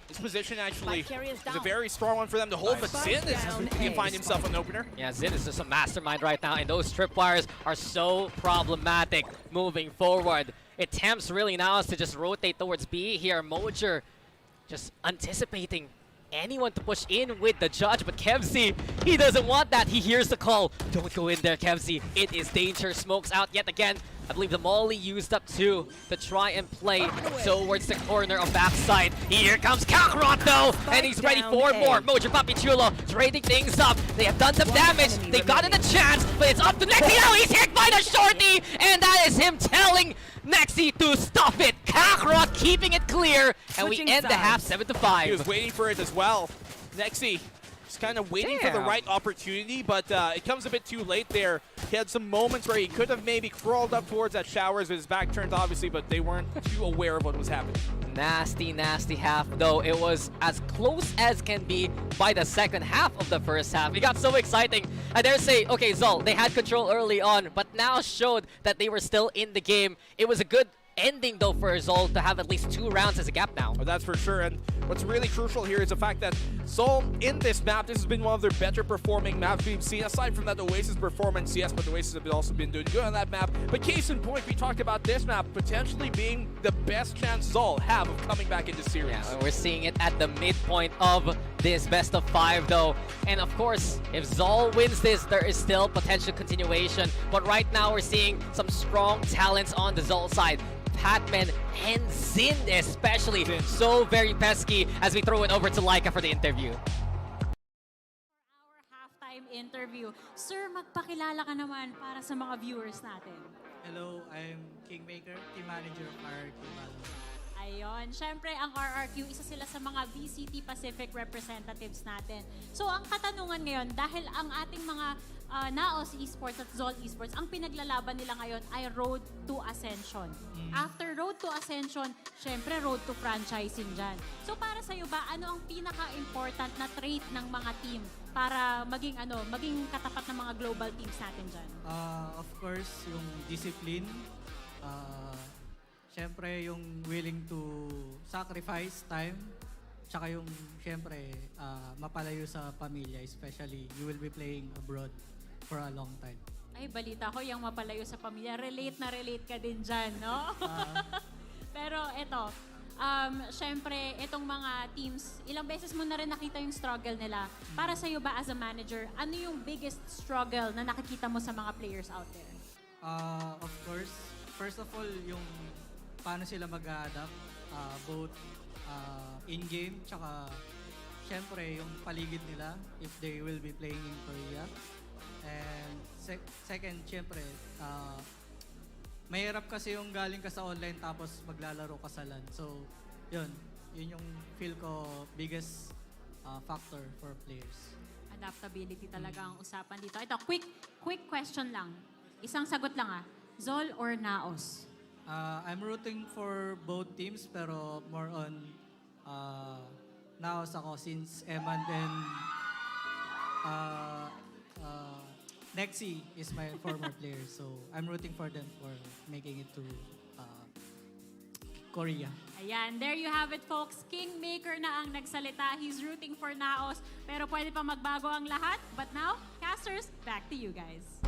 This position actually is a very strong one for them to hold, but Zin can find himself an opener. Yeah, Zin is just a mastermind right now, and those tripwires are so problematic moving forward. It tempts really now to just rotate towards B here. Mojer just anticipating anyone to push in with the judge, but Kevzi, he doesn't want that. He hears the call. Don't go in there, Kevzi. It is danger. Smokes out yet again. I believe the Molly used up too to try and play towards the corner of backside. Here comes Kakarot though, and he's ready for more. Mojer Papi Chulo trading things up. They have done some damage. They've gotten a chance, but it's up to Nexi now. He's hit by the shorty, and that is him telling Nexi to stop it. Kakarot keeping it clear, and we end the half 7-5. He was waiting for it as well. Nexi just kind of waiting for the right opportunity, but it comes a bit too late there. He had some moments where he could have maybe crawled up towards that showers with his back turned, obviously, but they weren't too aware of what was happening. Nasty, nasty half, though. It was as close as can be by the second half of the first half. It got so exciting. I dare say, okay, ZOL, they had control early on, but now showed that they were still in the game. It was a good ending, though, for ZOL to have at least 2 rounds as a gap now. Oh, that's for sure. And what's really crucial here is the fact that ZOL in this map, this has been one of their better performing maps we've seen. Aside from that Oasis performance, yes, but Oasis have also been doing good on that map. But case in point, we talked about this map potentially being the best chance ZOL have of coming back into series. Yeah, we're seeing it at the midpoint of this best of 5 though. And of course, if ZOL wins this, there is still potential continuation. But right now we're seeing some strong talents on the ZOL side. Patman and Zin especially. So very pesky as we throw it over to Laika for the interview. Halftime interview. Sir, magpakilala ka naman para sa mga viewers natin. Hello, I'm Kingmaker, team manager of RRQ VALORANT. Ayun, syempre ang RRQ, isa sila sa mga VCT Pacific representatives natin. So ang katanungan ngayon, dahil ang ating mga NAOS Esports at ZOL Esports, ang pinaglalaban nila ngayon ay Road to Ascension. After Road to Ascension, syempre Road to Franchising dyan. So para sa'yo ba, ano ang pinaka-important na trait ng mga team para maging katapat ng mga global teams natin dyan? Of course, yung discipline. Syempre, yung willing to sacrifice time. Tsaka yung, syempre, mapalayo sa pamilya. Especially, you will be playing abroad for a long time. Ay, balita ko, yung mapalayo sa pamilya, relate na relate ka din dyan, no? Pero eto, syempre, itong mga teams, ilang beses mo na rin nakita yung struggle nila. Para sa'yo ba as a manager, ano yung biggest struggle na nakikita mo sa mga players out there? Of course, first of all, yung paano sila mag-adapt, both in-game, tsaka syempre yung paligid nila if they will be playing in Korea. And second, syempre, mahirap kasi yung galing ka sa online tapos maglalaro ka sa LAN. So, yun yung feel ko biggest factor for players. Adaptability talaga ang usapan dito. Ito, quick question lang. Isang sagot lang ZOL or NAOS? I'm rooting for both teams pero more on NAOS ako since Eman and Nexi is my former player, so I'm rooting for them for making it to Korea. Ayan, there you have it folks. Kingmaker na ang nagsalita. He's rooting for NAOS, pero pwede pa magbago ang lahat. But now, casters, back to you guys.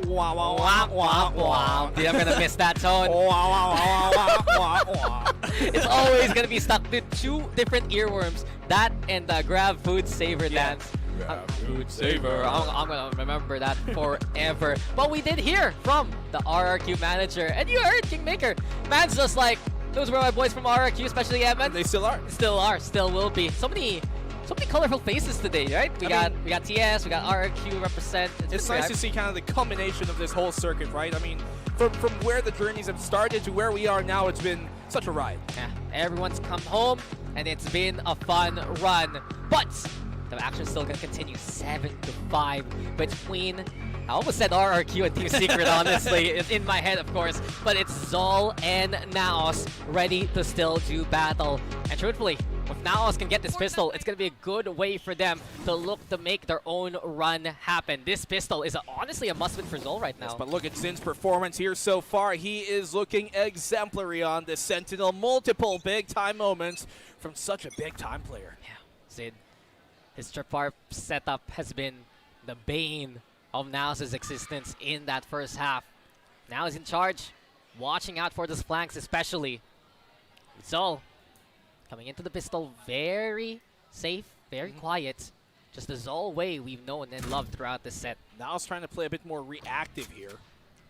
Wow, wow, wow, wow, wow. Dude, I'm gonna miss that tone. Wow, wow, wow, wow, wow, wow. It's always gonna be stuck to two different earworms. That and the grab food saver dance. Food saver. I'm gonna remember that forever. But we did hear from the RRQ manager, and you heard Kingmaker. Man's just like, those were my boys from RRQ, especially Evan. They still are. Still are. Still will be. So many colorful faces today, right? We got TS, we got RRQ represent. It's nice to see kind of the culmination of this whole circuit, right? I mean, from where the journeys have started to where we are now, it's been such a ride. Yeah, everyone's come home, and it's been a fun run. But the action's still gonna continue 7-5 between, I almost said RRQ and Team Secret, honestly. It's in my head, of course. But it's ZOL and NAOS ready to still do battle. And truthfully, if NAOS can get this pistol, it's gonna be a good way for them to look to make their own run happen. This pistol is honestly a must-win for ZOL right now. Yes, but look at Zin's performance here so far. He is looking exemplary on this Sentinel. Multiple big-time moments from such a big-time player. Yeah, Zin. His tripwire setup has been the bane of NAOS' existence in that first half. Now he's in charge, watching out for those flanks especially. ZOL coming into the pistol very safe, very quiet. Just the ZOL way we've known and loved throughout this set. NAOS trying to play a bit more reactive here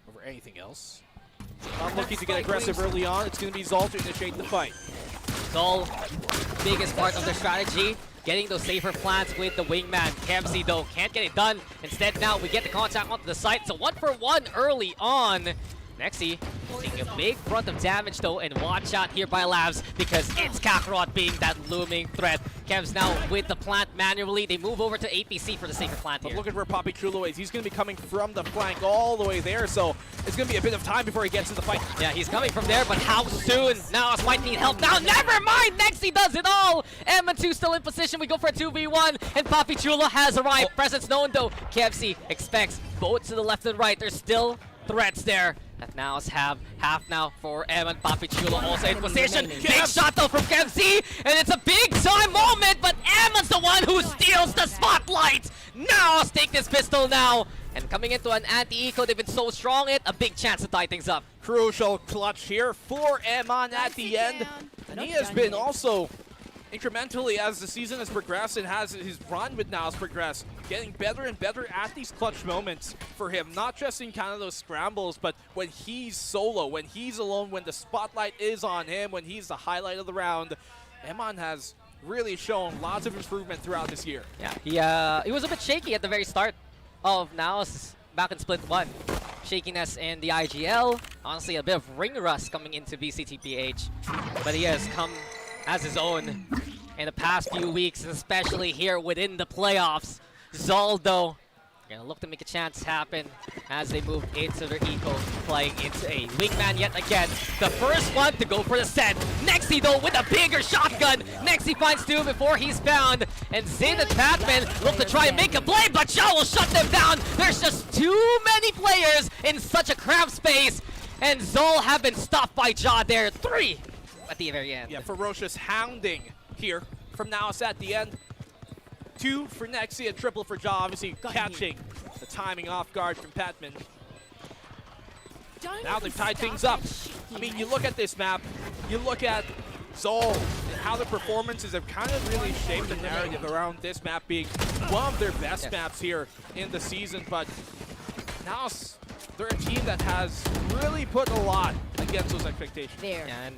over anything else. Not looking to get aggressive early on. It's going to be ZOL to initiate the fight. ZOL, biggest part of their strategy, getting those safer plants with the wingman. Kemsey, though, can't get it done. Instead, now we get the contact onto the site. So 1-for-1 early on. Nexi taking a big brunt of damage, though, and watch out here by Labs because it's Kakarot being that looming threat. Kev's now with the plant manually. They move over to APC for the safer plant here. But look at where Papi Chulo is. He's going to be coming from the flank all the way there, so it's going to be a bit of time before he gets to the fight. Yeah, he's coming from there, but how soon? NAOS might need help now. Never mind! Nexi does it all! M2 still in position. We go for a 2v1, and Papi Chulo has arrived. Presence known, though. KFC expects both to the left and right. There's still threats there. That NAOS have half now for M and Papichulo also in position. Big shot though from KMC, and it's a big time moment, but Emma's the one who steals the spotlight. NAOS take this pistol now, and coming into an anti-eco, they've been so strong, a big chance to tie things up. Crucial clutch here for Eman at the end. And he has been also incrementally as the season has progressed and has his run with NAOS progressed, getting better and better at these clutch moments for him, not just in kind of those scrambles, but when he's solo, when he's alone, when the spotlight is on him, when he's the highlight of the round. Eman has really shown lots of improvement throughout this year. Yeah, he was a bit shaky at the very start of NAOS back in Split 1. Shakiness in the IGL, honestly a bit of ring rust coming into VCTPH, but he has come as his own in the past few weeks, especially here within the playoffs. ZOL though, gonna look to make a chance happen as they move into their eco, playing into a wingman yet again. The first one to go for the set. Nexi though with a bigger shotgun. Nexi finds two before he's found, and Zin and Batman look to try and make a play, but Shaw will shut them down. There's just too many players in such a cramped space, and ZOL have been stopped by Jaw there. 3 at the very end. Yeah, ferocious hounding here from NAOS at the end. 2 for Nexi, a triple for Jaw, obviously catching the timing off guard from Patman. Now they've tied things up. I mean, you look at this map, you look at ZOL and how the performances have kind of really shaped the narrative around this map being one of their best maps here in the season, but NAOS, they're a team that has really put a lot against those expectations. And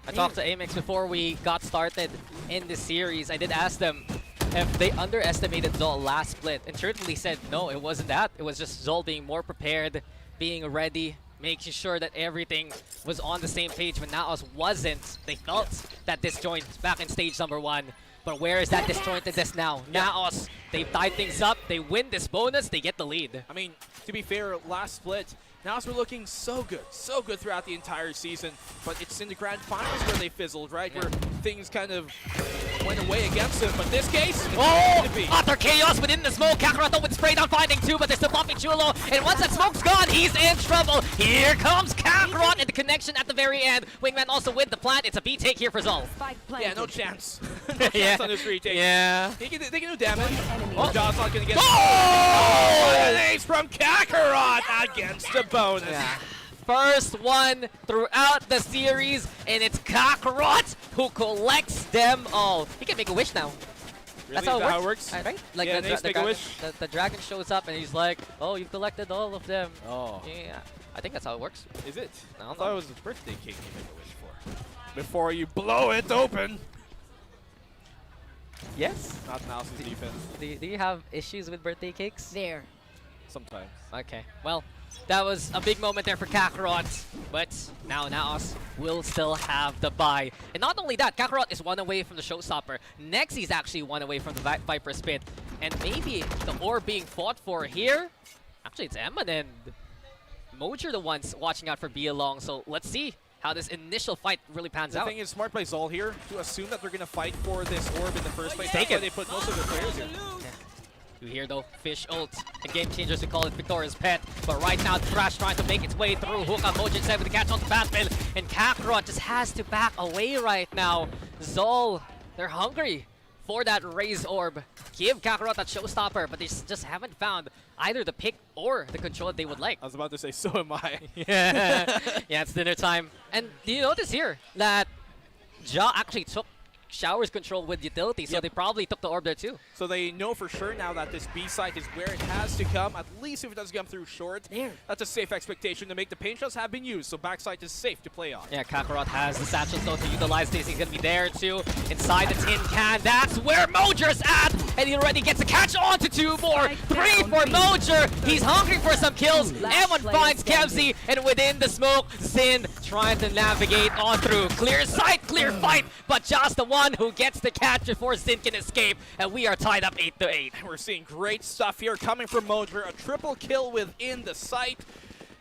I talked to Amex before we got started in this series. I did ask them if they underestimated ZOL last split, and certainly said no, it wasn't that. It was just ZOL being more prepared, being ready, making sure that everything was on the same page when NAOS wasn't. They felt that disjoint back in stage number 1. But where is that disjointedness now? NAOS, they've tied things up, they win this bonus, they get the lead. I mean, to be fair, last split, NAOS were looking so good throughout the entire season, but it's in the Grand Finals where they fizzled, right? Where things kind of went away against them, but this case, Utter chaos within the smoke. Kakarot with spray down finding 2, but there's still Papichulo, and once that smoke's gone, he's in trouble. Here comes Kakarot, and the connection at the very end. Wingman also with the plant. It's a B take here for ZOL. Yeah, no chance. No chance on this retake. Yeah. They can do damage. Jaw's not gonna get an ace from Kakarot against the bonus. First one throughout the series, and it's Kakarot who collects them all. He can make a wish now. Really? That's how it works. Right? Like yeah, the dragon shows up and he's like, oh, you've collected all of them. Oh. Yeah. I think that's how it works. Is it? I don't thought it was his birthday cake you make a wish for. Before you blow it open. Yes. Not NAOS's defense. Do you have issues with birthday cakes? Sometimes. Okay. Well, that was a big moment there for Kakarot, but now NAOS will still have the bye. And not only that, Kakarot is 1 away from the showstopper. Nexi's actually 1 away from the Viper Spit. And maybe the orb being fought for here, actually it's Eman and Mojer the ones watching out for B along, so let's see how this initial fight really pans out. The thing is smart by ZOL here to assume that they're going to fight for this orb in the first place. Take That's why it. they put most of their players here. You hear though, Fish ult, and Game Changers to call it Victoria's Pet. But right now, Thrash trying to make its way through. Hook on Mojo 7 to catch on to Batman. And Kakarot just has to back away right now. ZOL, they're hungry for that Raise Orb. Give Kakarot that showstopper, but they just haven't found either the pick or the control that they would like. I was about to say, so am I. Yeah, it's dinner time. And do you notice here that Ja actually took Shower's control with utility, so they probably took the orb there too. So they know for sure now that this B site is where it has to come, at least if it doesn't come through short. That's a safe expectation to make. The paint shots have been used, so backside is safe to play on. Yeah, Kakarot has the satchels though to utilize this. He's gonna be there too, inside the tin can. That's where Mojer's at, and he already gets a catch on to 2 more. 3 for Mojer. He's hungry for some kills. Everyone finds Kevzi, and within the smoke, Zin trying to navigate on through. Clear sight, clear fight, but just the one who gets the catch before Zin can escape, and we are tied up 8-8. We're seeing great stuff here coming from Mojer. A triple kill within the site,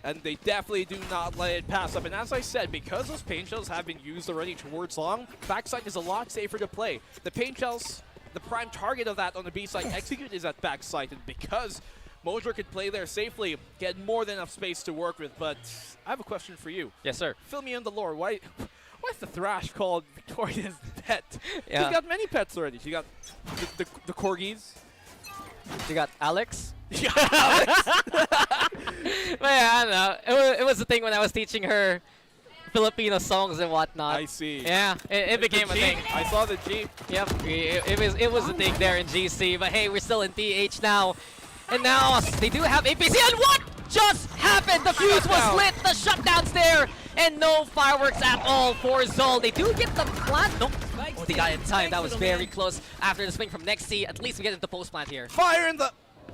and they definitely do not let it pass up. And as I said, because those paint shells have been used already towards long, backside is a lot safer to play. The paint shells, the prime target of that on the B side execute is at backside, and because Mojo could play there safely, get more than enough space to work with, but I have a question for you. Yes, sir. Fill me in the lore. Why is the Thrash called Victoria's pet? Yeah. She's got many pets already. She got the corgis. You got Alex. Yeah, Alex. But yeah, I don't know. It was the thing when I was teaching her Filipino songs and whatnot. I see. Yeah, it became a Jeep. thing. I saw the Jeep. Yep, it was a thing there in GC. But hey, we're still in TH now. And now they do have APC. And what just happened? The fuse was lit. The shutdown's there. And no fireworks at all for ZOL. They do get the plant. Nope. Oh, they got it in time. That was very close. After the swing from Nexi, at least we get into post plant here. Fire in the...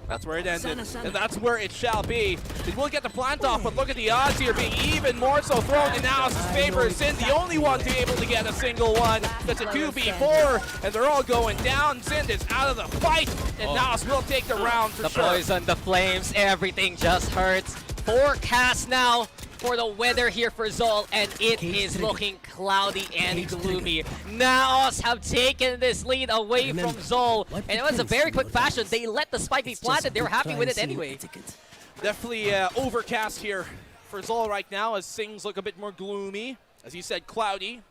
That's where it ended, and that's where it shall be. It will get the plant off, but look at the odds here being even more so thrown in NAOS' favor. Sin, the only one to be able to get a single one. That's a 2v4, and they're all going down. Sin is out of the fight, and NAOS will take the round for sure. The poison, the flames, everything just hurts. Forecast now for the weather here for ZOL, and it is looking cloudy and gloomy. NAOS have taken this lead away from ZOL, and it was a very quick fashion. They let the spike be planted. They were happy with it anyway. Definitely overcast here for ZOL right now as things look a bit more gloomy. As you said, cloudy.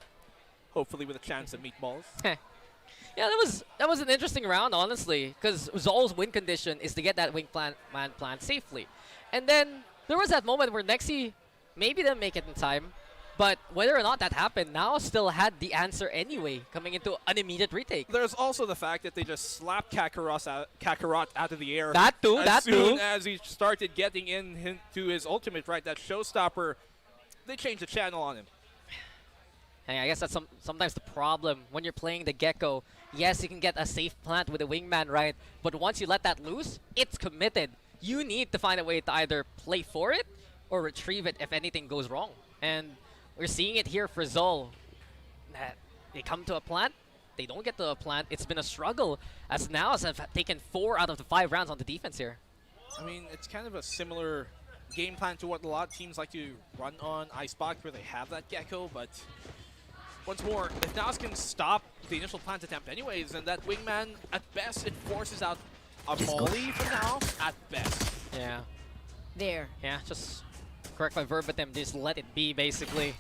Hopefully with a chance at meatballs. Yeah, that was an interesting round, honestly, because ZOL's win condition is to get that wing man plant safely. And then there was that moment where Nexi maybe didn't make it in time, but whether or not that happened, now still had the answer anyway, coming into an immediate retake. There's also the fact that they just slapped Kakarot out of the air. That too, as soon as he started getting into his ultimate, right, that showstopper, they changed the channel on him. And I guess that's sometimes the problem when you're playing the Gecko. Yes, you can get a safe plant with a wingman, right? But once you let that loose, it's committed. You need to find a way to either play for it or retrieve it if anything goes wrong. And we're seeing it here for ZOL. They come to a plant, they don't get to a plant. It's been a struggle as NAOS have taken 4 out of the 5 rounds on the defense here. I mean, it's kind of a similar game plan to what a lot of teams like to run on Icebox, where they have that Gecko, but once more, if NAOS can stop the initial plant attempt anyways, then that wingman, at best, it forces out a molly for NAOS, at best. Yeah. There. Yeah, just correct my verbatim, just let it be, basically.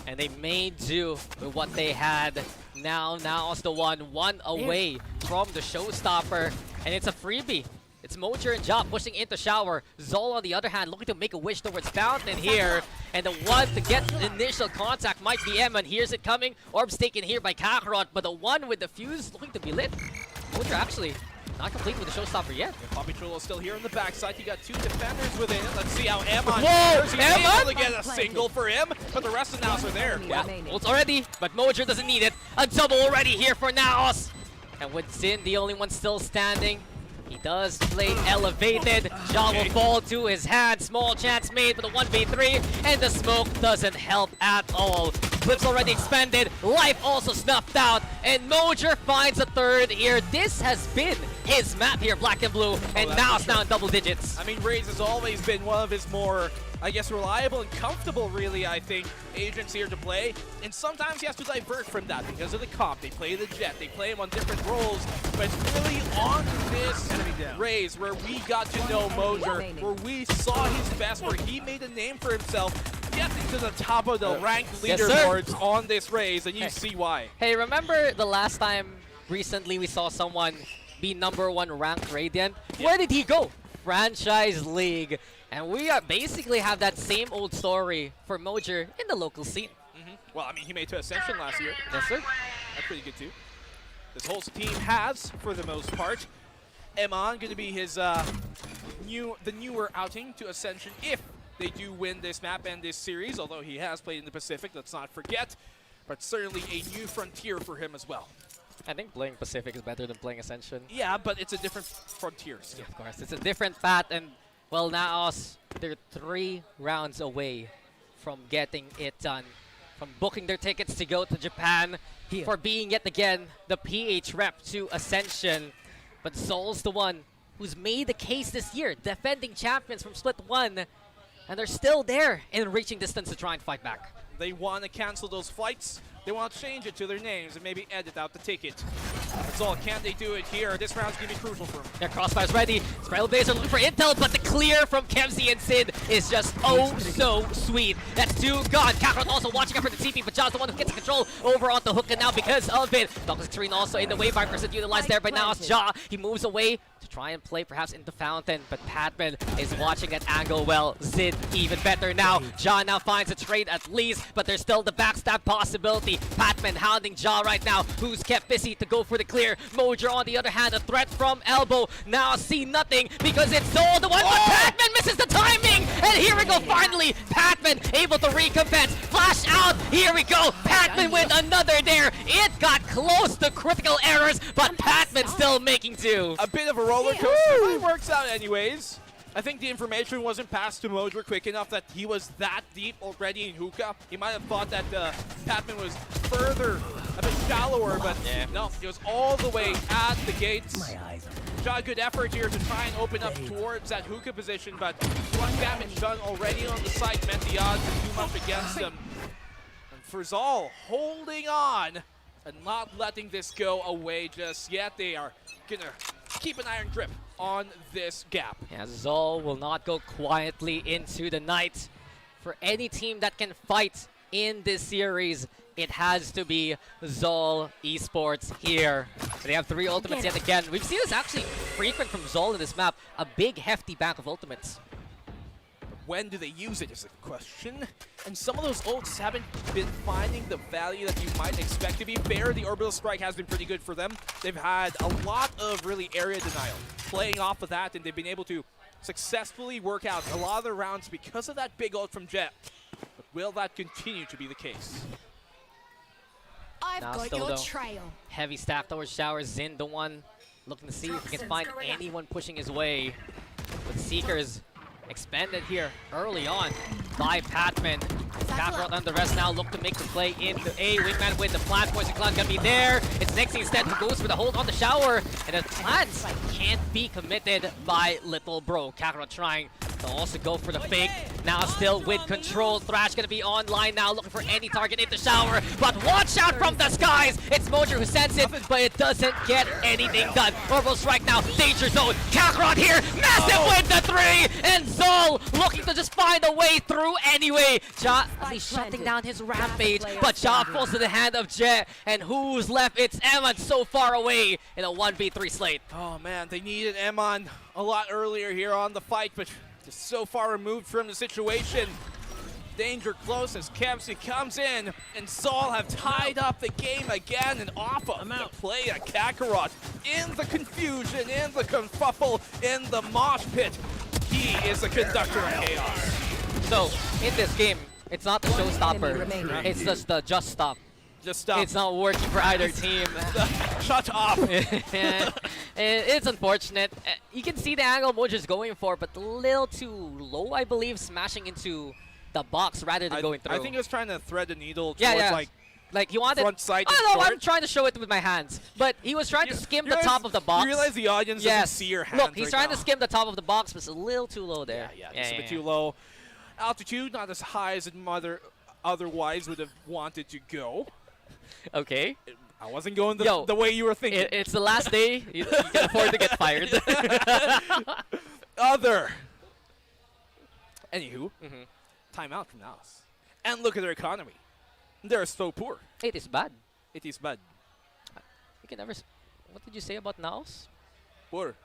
And they made do with what they had. Now NAOS the one away from the showstopper, and it's a freebie. It's Mojer and Job pushing into Shower. ZOL, on the other hand, looking to make a wish towards Fountain here. And the one to get the initial contact might be Emma. And here's it coming. Orb's taken here by Kakarot, but the one with the fuse looking to be lit. Mojer actually not complete with the showstopper yet. Poppy Trullo still here on the backside. You got 2 defenders within it. Let's see how Emma able to get a single for him, but the rest of NAOS are there. Yeah, ult's already, but Mojer doesn't need it. A double already here for NAOS. And with Zin, the only one still standing, he does play elevated. Jaw will fall to his hand. Small chance made for the 1v3, and the smoke doesn't help at all. Clip's already expended. Life also snuffed out, and Mojer finds a third here. This has been his map here, black and blue, and now it's now in double digits. I mean, Raze has always been one of his more, I guess, reliable and comfortable, really, I think, agents here to play. And sometimes he has to divert from that because of the comp. They play the Jet, they play him on different roles, but it's really on this Raze where we got to know Mojer, where we saw his best, where he made a name for himself, getting to the top of the ranked leaderboards on this Raze, and you see why. Hey, remember the last time recently we saw someone be #1 ranked Radiant? Where did he go? Franchise League. And we are basically have that same old story for Mojer in the local scene. Well, I mean, he made it to Ascension last year. Yes, sir. That's pretty good, too. This whole team has, for the most part. Eman going to be his newer outing to Ascension if they do win this map and this series, although he has played in the Pacific, let's not forget. But certainly a new frontier for him as well. I think playing Pacific is better than playing Ascension. Yeah, but it's a different frontier still. Yeah, of course, it's a different path, and well, NAOS, they're 3 rounds away from getting it done. From booking their tickets to go to Japan, for being yet again the PH rep to Ascension. But ZOL's the one who's made the case this year, defending champions from Split 1, and they're still there in reaching distance to try and fight back. They want to cancel those flights. They want to change it to their names and maybe edit out the ticket. ZOL, can they do it here? This round's gonna be crucial for him. Yeah, Crossfire's ready. Trailblazer looking for intel, but the clear from Kemsey and Sid is just oh so sweet. That's 2 gone. Kakarot also watching out for the TP, but John's the one who gets control over onto Hookah now because of it. Toxic Screen also in the way. Vipers is utilized there by now. Ja, he moves away to try and play perhaps into Fountain, but Patman is watching that angle well. Zid even better now. Ja now finds a trade at least, but there's still the backstab possibility. Patman hounding Ja right now, who's kept busy to go for the clear. Mojer on the other hand, a threat from elbow. Now see nothing because it's ZOL the one, but Patman misses the timing! And here we go, finally! Patman able to recompense. Flash out, here we go! Patman with another there! It got close to critical errors, but Patman still making 2. A bit of a roller coaster, but it works out anyways. I think the information wasn't passed to Mojer quick enough that he was that deep already in Hookah. He might have thought that Patman was further, a bit shallower, but no, he was all the way at the gates. Ja, good effort here to try and open up towards that Hookah position, but one damage done already on the site meant the odds were too much against him. And for ZOL, holding on and not letting this go away just yet. They are gonna keep an iron grip on this gap. Yeah, ZOL will not go quietly into the night. For any team that can fight in this series, it has to be ZOL Esports here. They have 3 ultimates yet again. We've seen this actually frequent from ZOL in this map. A big, hefty bank of ultimates. When do they use it is the question. And some of those ults haven't been finding the value that you might expect. To be fair, the Orbital Strike has been pretty good for them. They've had a lot of really area denial playing off of that, and they've been able to successfully work out a lot of their rounds because of that big ult from Jet. But will that continue to be the case? I've Now got still your though, trail. heavy stack towards Shower. Zin the one looking to see if he can find anyone pushing his way. But Seekers expanded here early on by Patman. Kakarot under rest now, look to make the play into A. Wingman with the plant. Poison Cloud gonna be there. It's Nixie instead who goes for the hold on the Shower. And the plants can't be committed by Little Bro. Kakarot trying to also go for the fake. Now still with control. Thrash gonna be online now, looking for any target in the Shower. But watch out from the skies! It's Mojer who sends it, but it doesn't get anything done. Orbital Strike now, danger zone. Kakarot here, massive with the 3! And ZOL looking to just find a way through anyway. Ja, he's shutting down his rampage, but Ja falls to the hand of Jet. And who's left? It's Eman so far away in a 1v3 slate. Oh man, they needed Eman a lot earlier here on the fight, but just so far removed from the situation. Danger close as Kemsey comes in, and ZOL have tied up the game again, and off of the play at Kakarot. In the confusion, in the confuffle, in the mosh pit, he is the conductor of chaos. So, in this game, it's not the showstopper, it's just the just stop. Just stop. It's not working for either team. Shut up! It's unfortunate. You can see the angle Mojer's going for, but a little too low, I believe, smashing into the box rather than going through. I think he was trying to thread the needle towards like he wanted front side. I don't know, I'm trying to show it with my hands. But he was trying to skim the top of the box. You realize the audience doesn't see your hands. Look, he's trying to skim the top of the box, but it's a little too low there. Yeah, just a bit too low. Altitude, not as high as it otherwise would have wanted to go. Okay. I wasn't going the way you were thinking. It's the last day. You can afford to get fired. Anywho, timeout from NAOS. And look at their economy. They're so poor. It is bad. It is bad. You can never. What did you say about NAOS? Poor.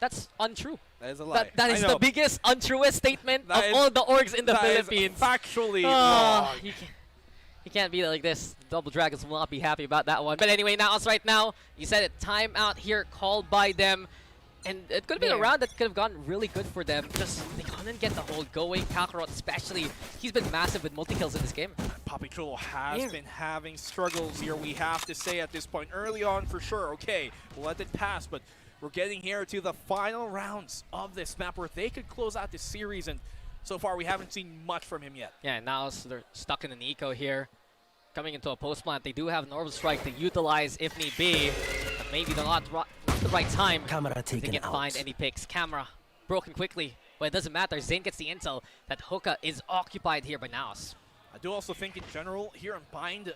That's untrue. That is a lie. That is the biggest untruest statement of all the orgs in the Philippines. Factually wrong. You can't be like this. Double Dragons will not be happy about that one. But anyway, NAOS right now, you said it, timeout here called by them. And it could have been a round that could have gone really good for them. Just they couldn't get the hold going. Kakarot especially, he's been massive with multi-kills in this game. Papi Chulo has been having struggles here, we have to say at this point. Early on for sure, okay, we'll let it pass, but we're getting here to the final rounds of this map where they could close out this series, and so far we haven't seen much from him yet. Yeah, now they're stuck in an eco here. Coming into a post plant, they do have an orbital strike to utilize if need be. But maybe they're not the right time. Camera taken they can't find any picks. Camera broken quickly, but it doesn't matter. Zane gets the intel that Hookah is occupied here by NAOS. I do also think in general here on Bind,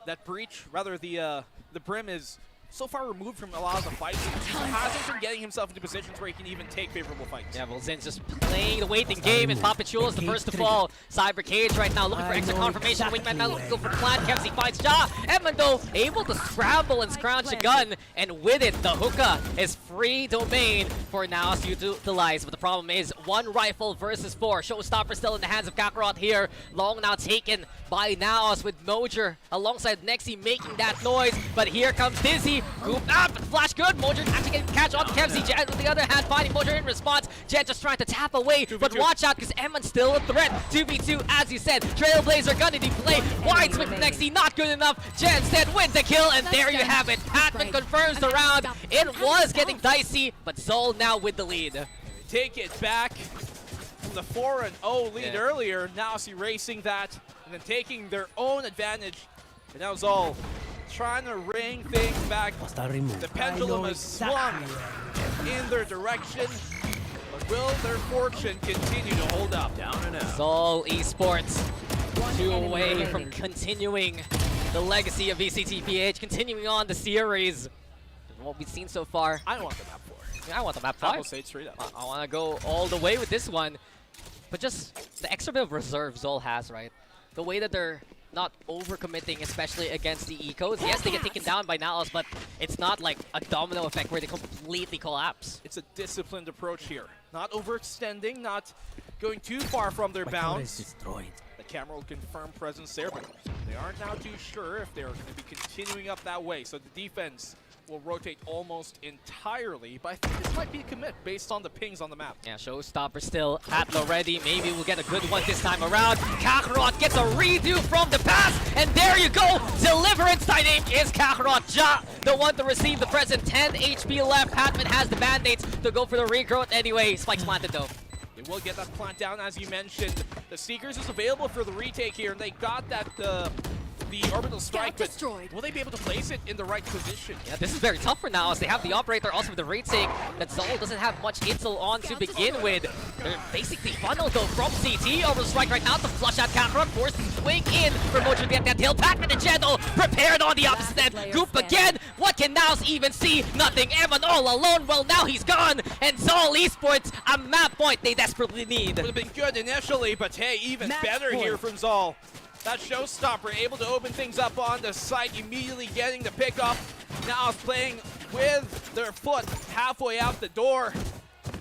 that breach, rather the Brim is so far removed from a lot of the fights. He hasn't been getting himself into positions where he can even take favorable fights. Yeah, well, Zin's just playing the waiting game, and Papichulo is the first to fall. Cyber Cage right now looking for exit confirmation. Wingman now looking to go for the plant. Kemsey finds Ja. Edmund, though, able to scramble and scrounge a gun, and with it, the hookah is free domain for NAOS to utilize. But the problem is 1 rifle versus 4. Showstopper still in the hands of Kakarot here. Long now taken by NAOS with Mojer alongside Nexi making that noise. But here comes Dizzy. Goop up, flash good. Mojer actually getting catch on Kemsey. Jet on the other hand finding Mojer in response. Jet just trying to tap away, but watch out because Emmon's still a threat. 2v2 as you said. Trailblazer gun into play. Whites with Nexi, not good enough. Jet instead wins the kill, and there you have it. Patman confirms the round. It was getting dicey, but ZOL now with the lead. Take it back from the 4-0 lead earlier. Now erasing that and then taking their own advantage. And now ZOL trying to ring things back. The pendulum has swung in their direction. But will their fortune continue to hold up? Down and out. ZOL Esports 2 away from continuing the legacy of VCT PH, continuing on the series. What we've seen so far. I want the map 4. Yeah, I want the map I will 5. say it straight up. I want to go all the way with this one. But just the extra bit of reserve ZOL has, right? The way that they're not overcommitting, especially against the ecos. Yes, they get taken down by NAOS, but it's not like a domino effect where they completely collapse. It's a disciplined approach here. Not overextending, not going too far from their bounds. The camera will confirm presence there, but they aren't now too sure if they're going to be continuing up that way. So the defense will rotate almost entirely, but I think this might be a commit based on the pings on the map. Yeah, Showstopper still at the ready. Maybe we'll get a good one this time around. Kakarot gets a redo from the pass, and there you go! Deliverance dynamic is Kakarot. Ja, the one to receive the present. 10 HP left. Patman has the band-aids to go for the regrowth anyway. Spike's planted though. They will get that plant down, as you mentioned. The Seekers is available for the retake here, and they got that the orbital strike, but will they be able to place it in the right position? Yeah, this is very tough for now as they have the operator also with the retake that ZOL doesn't have much intel on to begin with. They're basically funneled though from CT over the strike right now to flush out Kakarot, forced to swing in for Mojo to get that hill. Pac-Man and Jendo prepared on the opposite end. Goop again. What can NAOS even see? Nothing. Evan all alone. Well, now he's gone. And ZOL Esports, a map point they desperately need. Would have been good initially, but hey, even better here from ZOL. That Showstopper able to open things up on the site, immediately getting the pickup. Now playing with their foot halfway out the door.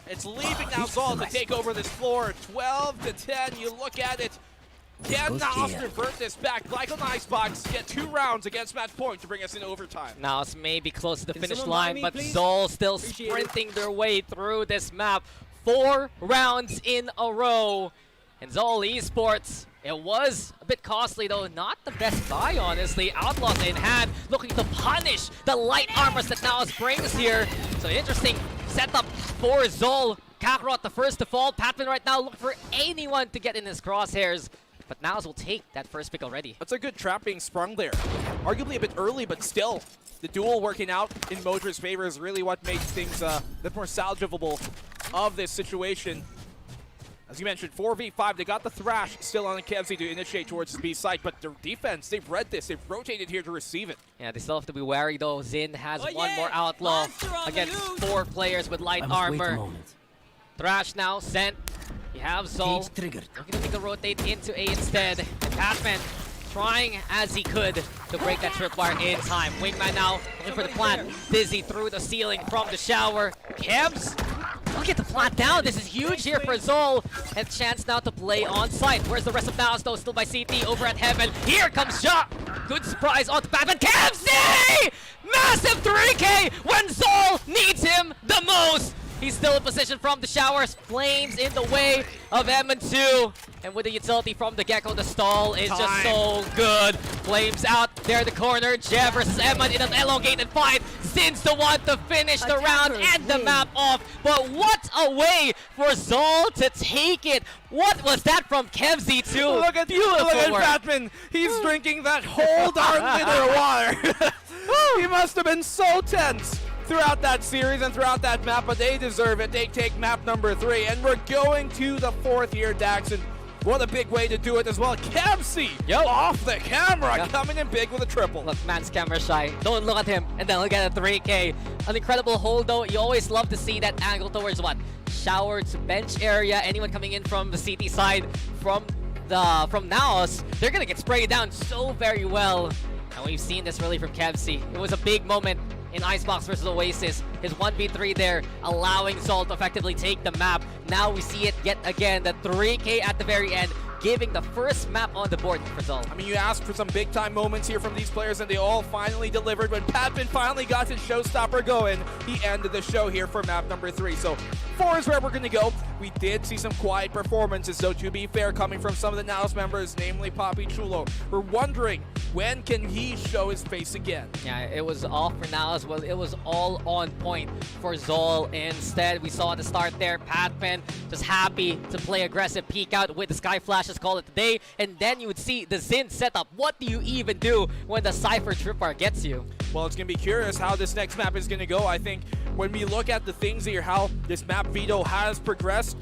It's leaving now ZOL to take over this floor. 12-10, you look at it. Can NAOS revert this back? Like on Icebox, get 2 rounds against match point to bring us in overtime. NAOS may be close to the finish line, but ZOL still sprinting their way through this map. 4 rounds in a row. And ZOL Esports, it was a bit costly though, not the best buy honestly. Outlaws in hand, looking to punish the light armors that NAOS brings here. So interesting setup for ZOL. Kakarot the first to fall. Patman right now looking for anyone to get in his crosshairs. But NAOS will take that first pick already. That's a good trap being sprung there. Arguably a bit early, but still. The duel working out in Mojer's favor is really what makes things a bit more salvageable of this situation. As you mentioned, 4v5, they got the Thrash still on the Kemsey to initiate towards the B site, but their defense, they've read this, they've rotated here to receive it. Yeah, they still have to be wary though. Zin has one more outlaw against 4 players with light armor. Thrash now sent. You have ZOL looking to make a rotate into A instead. And Patman trying as he could to break that tripwire in time. Wingman now looking for the plant. Dizzy through the ceiling from the shower. Kebs, look at the plant down. This is huge here for ZOL. And chance now to play on site. Where's the rest of NAOS though? Still by CT over at Heaven. Here comes Ja. Good surprise onto Patman. Kemsey! Massive 3K when ZOL needs him the most. He's still in position from the showers. Flames in the way of M2. And with the utility from the Gecko, the stall is just so good. Flames out there in the corner. Jev versus Emma in an elongated fight. Zin's the one to finish the round and the map off. But what a way for ZOL to take it. What was that from Kemsey too? Look at Patman. He's drinking that whole darn liter of water. He must have been so tense throughout that series and throughout that map, but they deserve it. They take map number 3, and we're going to the 4th here, Daxon. What a big way to do it as well. Kemsey off the camera, coming in big with a triple. Look, man's camera shy. Don't look at him, and then he'll get a 3K. An incredible hold, though. You always love to see that angle towards what? Shower to bench area. Anyone coming in from the CT side, from NAOS, they're gonna get sprayed down so very well. And we've seen this really from Kemsey. It was a big moment in Icebox versus Oasis. His 1v3 there, allowing ZOL to effectively take the map. Now we see it yet again, the 3K at the very end, giving the first map on the board for ZOL. I mean, you asked for some big-time moments here from these players, and they all finally delivered. When Patman finally got his showstopper going, he ended the show here for map number 3. So 4 is where we're going to go. We did see some quiet performances, though, to be fair, coming from some of the NAOS members, namely Papi Chulo. We're wondering, when can he show his face again? Yeah, it was all for NAOS. Well, it was all on point for ZOL. Instead, we saw at the start there, Patman just happy to play aggressive, peek out with the Sky Flashes, call it a day, and then you would see the Xin setup. What do you even do when the Cypher Tripwire gets you? Well, it's going to be curious how this next map is going to go. I think when we look at the things here, how this map veto has progressed,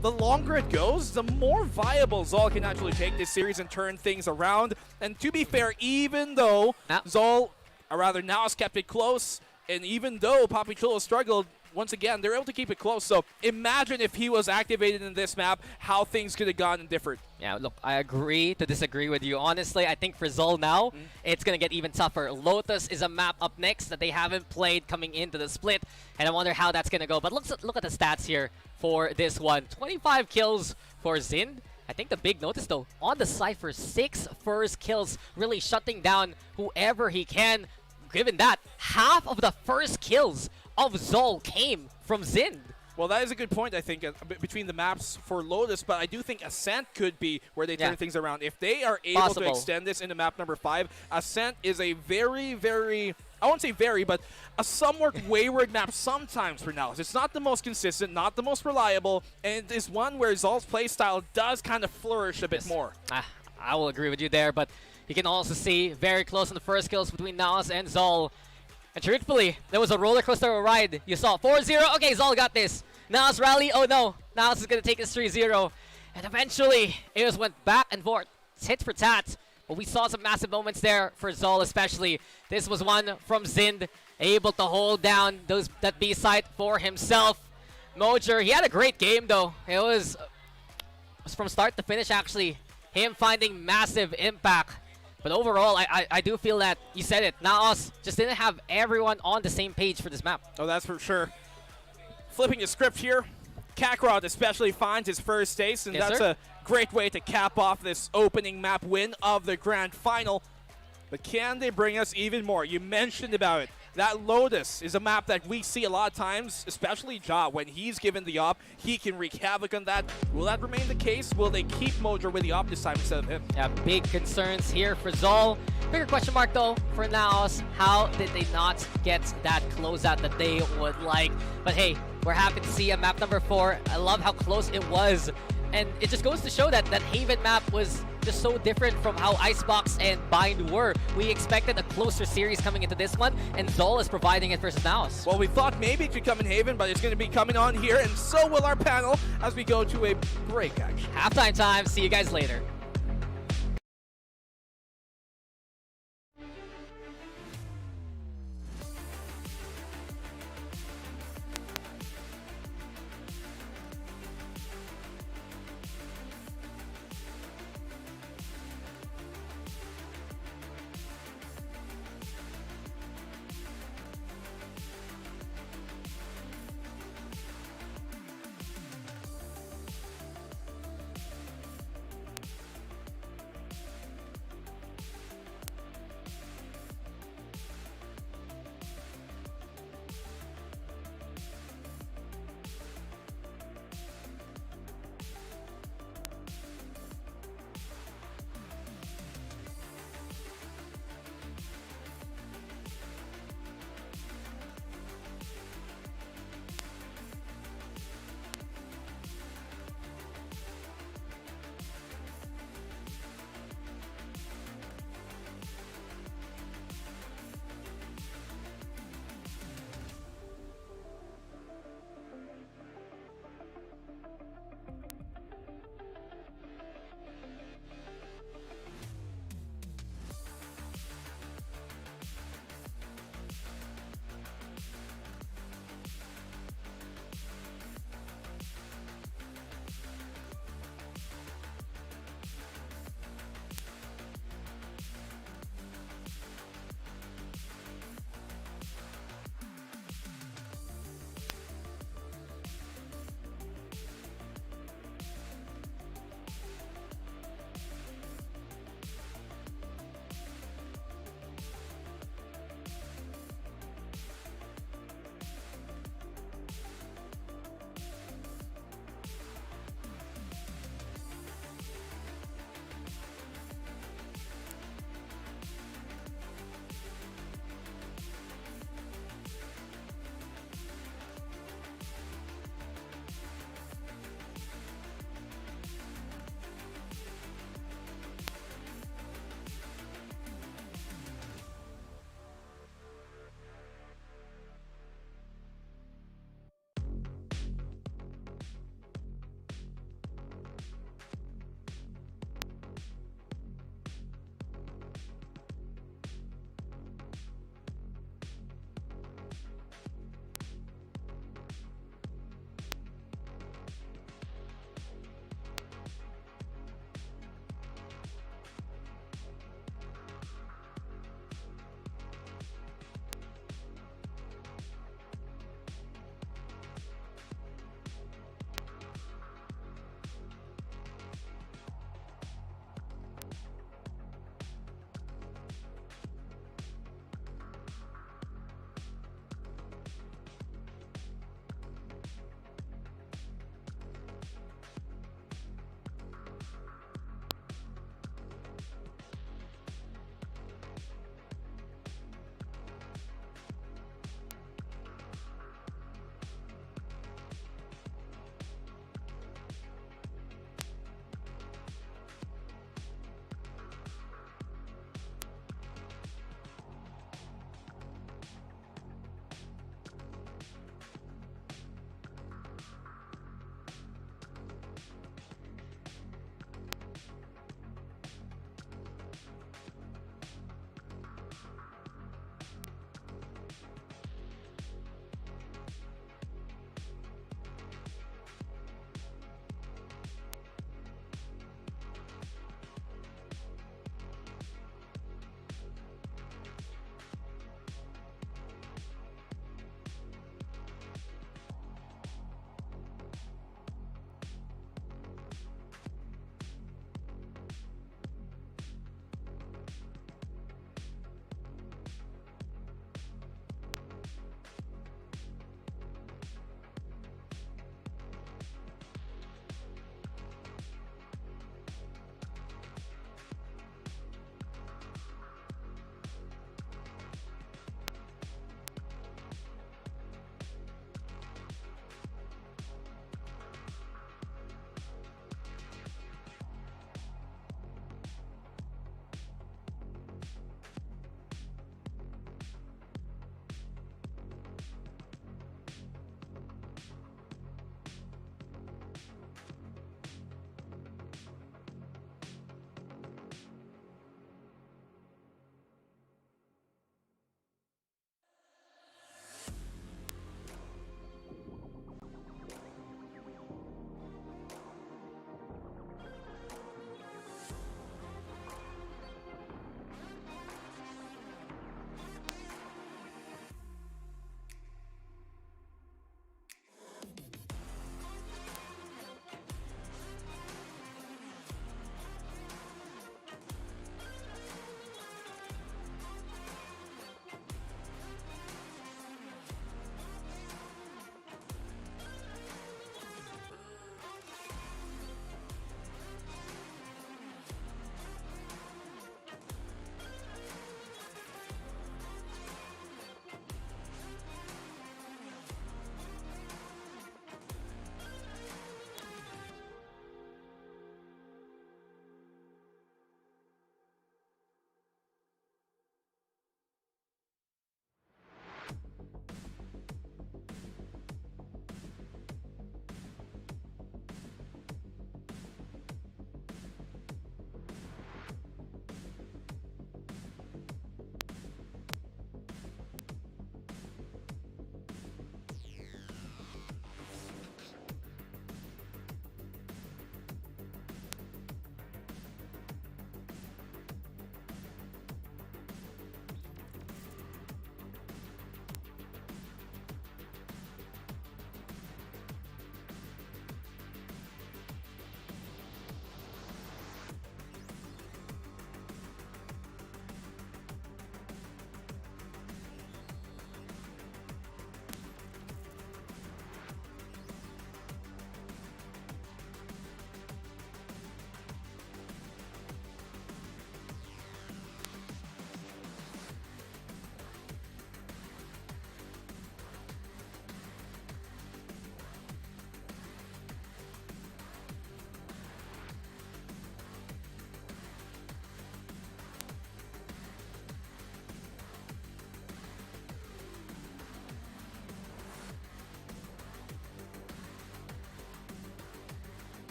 the longer it goes, the more viable ZOL can actually take this series and turn things around. And to be fair, even though ZOL, or rather NAOS, kept it close, and even though Papi Chulo struggled, once again, they're able to keep it close. So imagine if he was activated in this map, how things could have gone different. Yeah, look, I agree to disagree with you. Honestly, I think for ZOL now, it's going to get even tougher. Lotus is a map up next that they haven't played coming into the split, and I wonder how that's going to go. But look at the stats here for this one. 25 kills for Xin. I think the big notice, though, on the Cypher, 6 first kills, really shutting down whoever he can. Given that, half of the first kills of ZOL came from Xin. Well, that is a good point, I think, between the maps for Lotus, but I do think Ascent could be where they turn things around. If they are able to extend this into map number 5, Ascent is a very, very, I won't say very, but a somewhat wayward map sometimes for NAOS. It's not the most consistent, not the most reliable, and it is one where ZOL's playstyle does kind of flourish a bit more. I will agree with you there, but you can also see very close in the first kills between NAOS and ZOL. And truthfully, there was a roller coaster ride. You saw 4-0. Okay, ZOL got this. NAOS rally. Oh no, NAOS is going to take this 3-0. And eventually, it just went back and forth. It's hit for tat. But we saw some massive moments there for ZOL especially. This was one from Zind, able to hold down that B site for himself. Mojer, he had a great game though. It was from start to finish actually. Him finding massive impact. But overall, I do feel that, you said it, NAOS just didn't have everyone on the same page for this map. Oh, that's for sure. Flipping the script here, Kakarot especially finds his first ace, and that's a great way to cap off this opening map win of the Grand Final. But can they bring us even more? You mentioned about it. That Lotus is a map that we see a lot of times, especially Ja. When he's given the op, he can wreak havoc on that. Will that remain the case? Will they keep Mojo with the op this time instead of him? Yeah, big concerns here for ZOL. Bigger question mark though for NAOS. How did they not get that closeout that they would like? But hey, we're happy to see a map number 4. I love how close it was. And it just goes to show that that Haven map was just so different from how Icebox and Bind were. We expected a closer series coming into this one, and ZOL is providing it versus NAOS. Well, we thought maybe it could come in Haven, but it's going to be coming on here, and so will our panel as we go to a break, actually. Halftime time. See you guys later.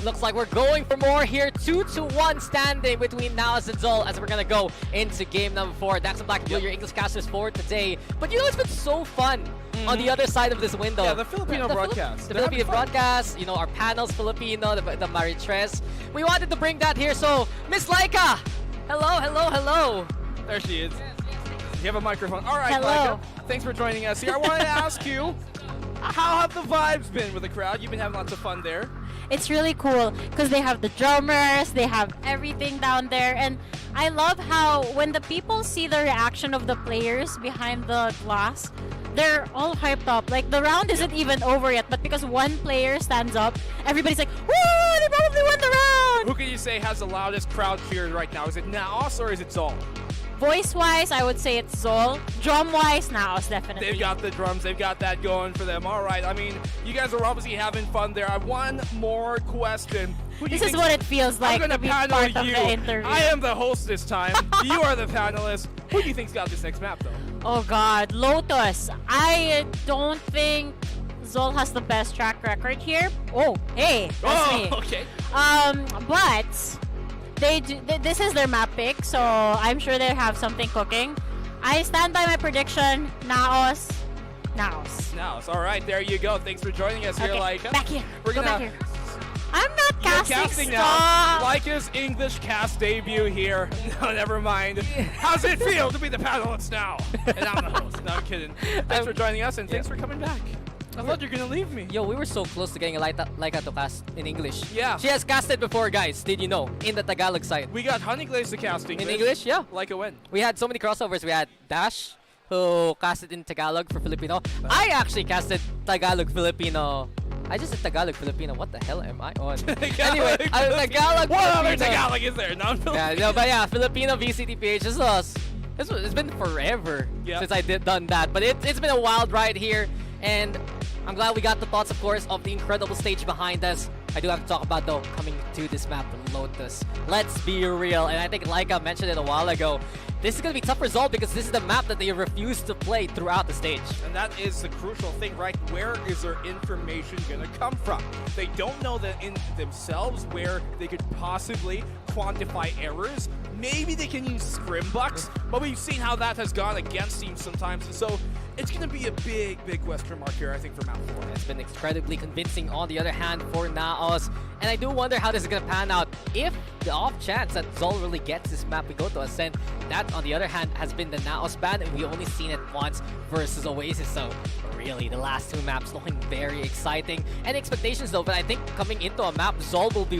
looks like we're going for more here. 2-1 standing between NAOS and ZOL as we're gonna go into game number 4. Dax and Black and Blue, your English casters for today. But you know, it's been so fun on the other side of this window. Yeah, the Filipino broadcast. The Filipino broadcast, you know, our panels Filipino, the Maritres. We wanted to bring that here, so Miss Laika, hello. There she is. You have a microphone. All right, Hello. Laika, thanks for joining us here. I wanted to ask you, how have the vibes been with the crowd? You've been having lots of fun there. It's really cool because they have the drummers, they have everything down there, and I love how when the people see the reaction of the players behind the glass, they're all hyped up. Like the round isn't even over yet, but because one player stands up, everybody's like, "Woo! They probably won the round!" Who can you say has the loudest crowd cheer right now? Is it NAOS or is it ZOL? Voice-wise, I would say it's ZOL. Drum-wise, NAOS definitely. They've got the drums. They've got that going for them. All right. I mean, you guys are obviously having fun there. I have one more question. This is what it feels like I'm to gonna be panel part of you. the interview. I am the host this time. You are the panelist. Who do you think's got this next map, though? Oh God, Lotus. I don't think ZOL has the best track record here. Oh, hey, that's me. Okay. But this is their map pick, so I'm sure they have something cooking. I stand by my prediction. NAOS. NAOS. All right, there you go. Thanks for joining us here, Okay, Laika. back here. We're Go gonna. back here. I'm not You're casting. casting now. Stop. Laika's English cast debut here. No, never mind. How's it feel to be the panelist now? And I'm the host. No, I'm kidding. Thanks for joining us, and thanks for coming back. I thought you were gonna leave me. Yo, we were so close to getting a Laika to cast in English. Yeah. She has casted before, guys. Did you know? In the Tagalog side. We got Honeyglaze to cast English. In English, yeah. Laika when? We had so many crossovers. We had Dash, who casted in Tagalog for Filipino. I actually casted Tagalog Filipino. I just said Tagalog Filipino. What the hell am I on? Anyway, Tagalog What other Filipino. Tagalog is there? Yeah, no, but yeah, Filipino VCT PH. It's been forever since I done that. But it's been a wild ride here. And I'm glad we got the thoughts, of course, of the incredible stage behind us. I do have to talk about, though, coming to this map, Lotus. Let's be real. And I think Laika mentioned it a while ago. This is going to be tough for ZOL because this is the map that they refuse to play throughout the stage. And that is the crucial thing, right? Where is their information going to come from? They don't know that in themselves where they could possibly quantify errors. Maybe they can use scrimbucks, but we've seen how that has gone against teams sometimes. And so it's going to be a big question mark here, I think, for map 4. It's been incredibly convincing on the other hand for NAOS. And I do wonder how this is going to pan out. If the off chance that ZOL really gets this map, we go to Ascent. That, on the other hand, has been the NAOS ban, and we only seen it once versus Oasis. So really, the last 2 maps looking very exciting. And expectations, though, but I think coming into a map, ZOL will be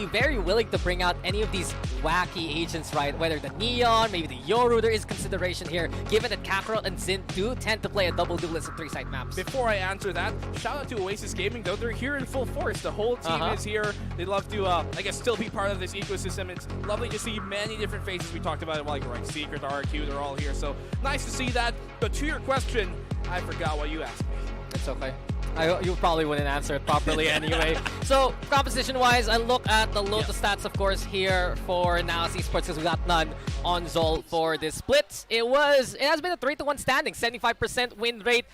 very willing to bring out any of these wacky agents, right? Whether the Neon, maybe the Yoru, there is consideration here, given that Kakarot and Zin do tend to play a double duelist in 3-side maps. Before I answer that, shout out to Oasis Gaming, though. They're here in full force. The whole team is here. They love to, I guess, still be part of this ecosystem. It's lovely to see many different faces. We talked about it, like Secret, RQ, they're all here. So nice to see that. But to your question, I forgot what you asked me. It's okay. You probably wouldn't answer it properly anyway. So, composition-wise, I look at the Lotus stats, of course, here for NAOS Esports because we got none on ZOL for this split. It has been a 3-1 standing, 75% win rate,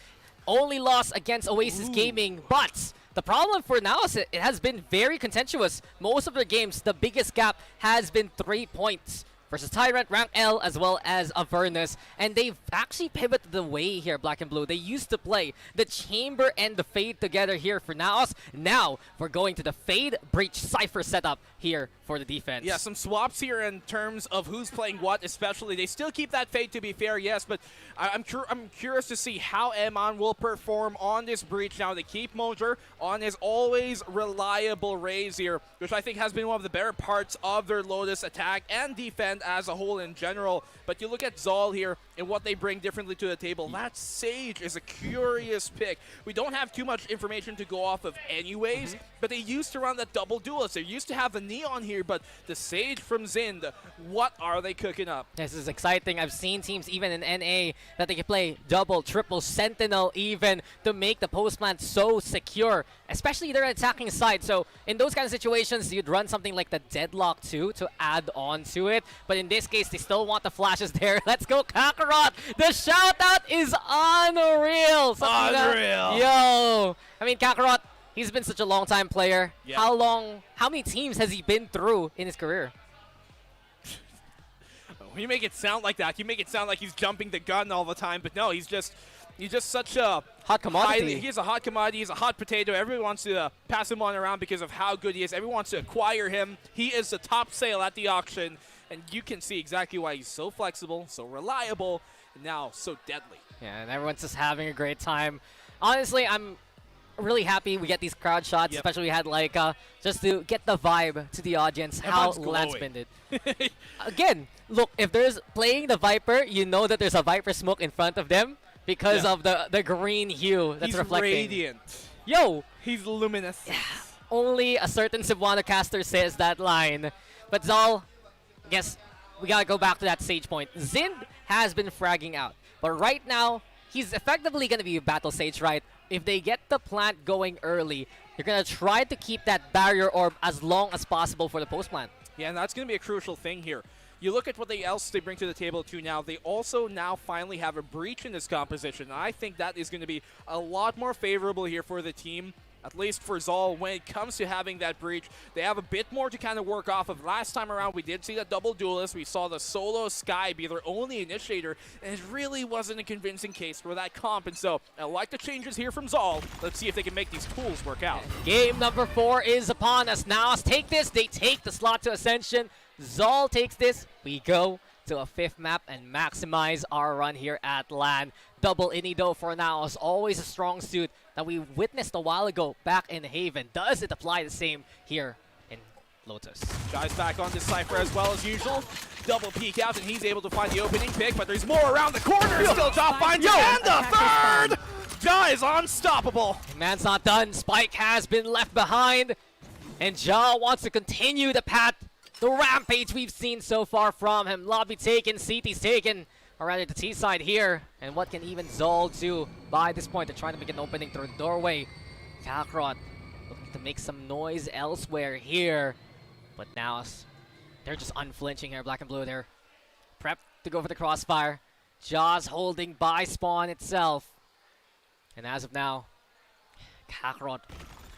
only loss against Oasis Gaming, but the problem for NAOS, it has been very contentious. Most of their games, the biggest gap has been 3 points versus Tyrant, Rank L, as well as Avernus. And they've actually pivoted the way here, Black and Blue. They used to play the Chamber and the Fade together here for NAOS. Now, we're going to the Fade Breach Cypher setup here for the defense. Yeah, some swaps here in terms of who's playing what, especially. They still keep that Fade, to be fair, yes, but I'm curious to see how Emon will perform on this Breach. Now, they keep Moser on his always reliable Raze here, which I think has been one of the better parts of their Lotus attack and defense as a whole in general. But you look at ZOL here and what they bring differently to the table. That Sage is a curious pick. We don't have too much information to go off of anyways, but they used to run that double duelist. They used to have the Neon here, but the Sage from Zind, what are they cooking up? This is exciting. I've seen teams even in NA that they can play double, triple, Sentinel even to make the postman so secure, especially their attacking side. So in those kind of situations, you'd run something like the Deadlock 2 to add on to it. But in this case, they still want the flashes there. Let's go, Kakarot! The shout-out is unreal! Satina. Unreal! Yo! I mean, Kakarot, He's been such a long time player. Yeah. How many teams has he been through in his career? You make it sound like that. You make it sound like he's jumping the gun all the time, but no, he's just such a hot commodity. He's a hot commodity. He's a hot potato. Everyone wants to pass him on around because of how good he is. Everyone wants to acquire him. He is the top sale at the auction, and you can see exactly why he's so flexible, so reliable, and now so deadly. Yeah, and everyone's just having a great time. Honestly, I'm really happy we get these crowd shots, especially we had like just to get the vibe to the audience, how Lance been did. Again, look, if there's playing the Viper, you know that there's a Viper smoke in front of them because of the green hue that's reflecting. He's radiant. Yo! He's luminous. Only a certain Cebuano caster says that line. But ZOL, I guess we gotta go back to that stage point. Zind has been fragging out, but right now, he's effectively gonna be a battle sage, right? If they get the plant going early, they're going to try to keep that barrier orb as long as possible for the post plant. Yeah, and that's going to be a crucial thing here. You look at what else they bring to the table too now. They also now finally have a breach in this composition. And I think that is going to be a lot more favorable here for the team, at least for ZOL, when it comes to having that breach. They have a bit more to kind of work off of. Last time around, we did see that double duelist. We saw the solo Sky be their only initiator, and it really wasn't a convincing case for that comp. And so I like the changes here from ZOL. Let's see if they can make these tools work out. Game number 4 is upon us. NAOS take this. They take the slot to Ascension. ZOL takes this. We go to a 5th map and maximize our run here at LAN. Double Inido for NAOS, always a strong suit that we witnessed a while ago back in Haven. Does it apply the same here in Lotus? Guys back on this Cypher as well as usual. Double peek out, and he's able to find the opening pick, but there's more around the corner. Still top finds it, and the third! Ja is unstoppable. Man's not done. Spike has been left behind, and Ja wants to continue the path, the rampage we've seen so far from him. Lobby taken, CT's taken. Already the T side here, and what can even ZOL do by this point? They're trying to make an opening through the doorway. Kakarot looking to make some noise elsewhere here, but now they're just unflinching here. Black and blue, they're prepped to go for the crossfire. Jaws holding by spawn itself, and as of now, Kakarot.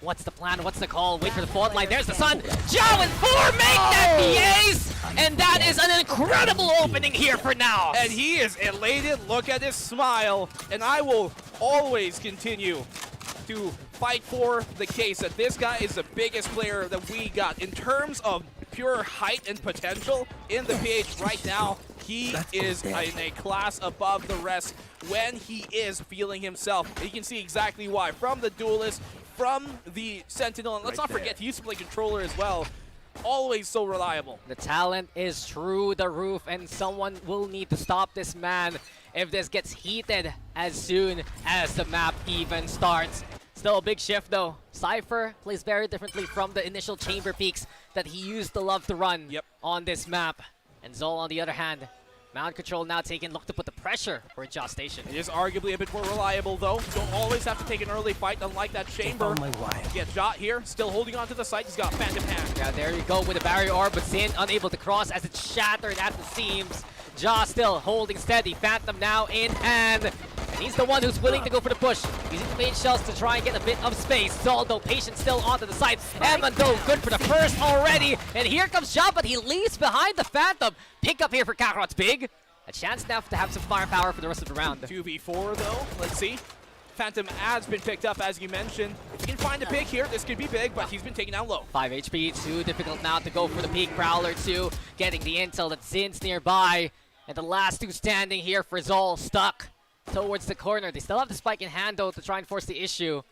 What's the plan? What's the call? Wait for the fault line. There's the sun. Joe and 4 make that the ace! And that is an incredible opening here for now. And he is elated. Look at his smile. And I will always continue to fight for the case that this guy is the biggest player that we got. In terms of pure height and potential in the PH right now, he is in a class above the rest when he is feeling himself. You can see exactly why. From the duelist, from the Sentinel, and let's not forget he used to play controller as well. Always so reliable. The talent is through the roof, and someone will need to stop this man if this gets heated as soon as the map even starts. Still a big shift though. Cypher plays very differently from the initial chamber peaks that he used to love to run on this map. And ZOL on the other hand, Mound control now taken, look to put the pressure for Jaw Station. It is arguably a bit more reliable though. You don't always have to take an early fight, unlike that chamber. Get Jot here, still holding on to the site. He's got Phantom Hand. Yeah, there you go with the barrier orb, but Zin unable to cross as it's shattered at the seams. Jaw still holding steady. Phantom now in hand. And he's the one who's willing to go for the push. Using the main shells to try and get a bit of space. ZOL though, patient still onto the side. Eman though, good for the first already. And here comes Jaw, but he leaves behind the Phantom. Pick up here for Kakarot's big. A chance now to have some firepower for the rest of the round. 2v4 though, let's see. Phantom has been picked up, as you mentioned. If you can find a pick here, this could be big, but he's been taken down low. 5 HP, too difficult now to go for the peak. Prowler, too, getting the intel that Zin's nearby. And the last two standing here for ZOL, stuck towards the corner. They still have the spike in hand, though, to try and force the issue.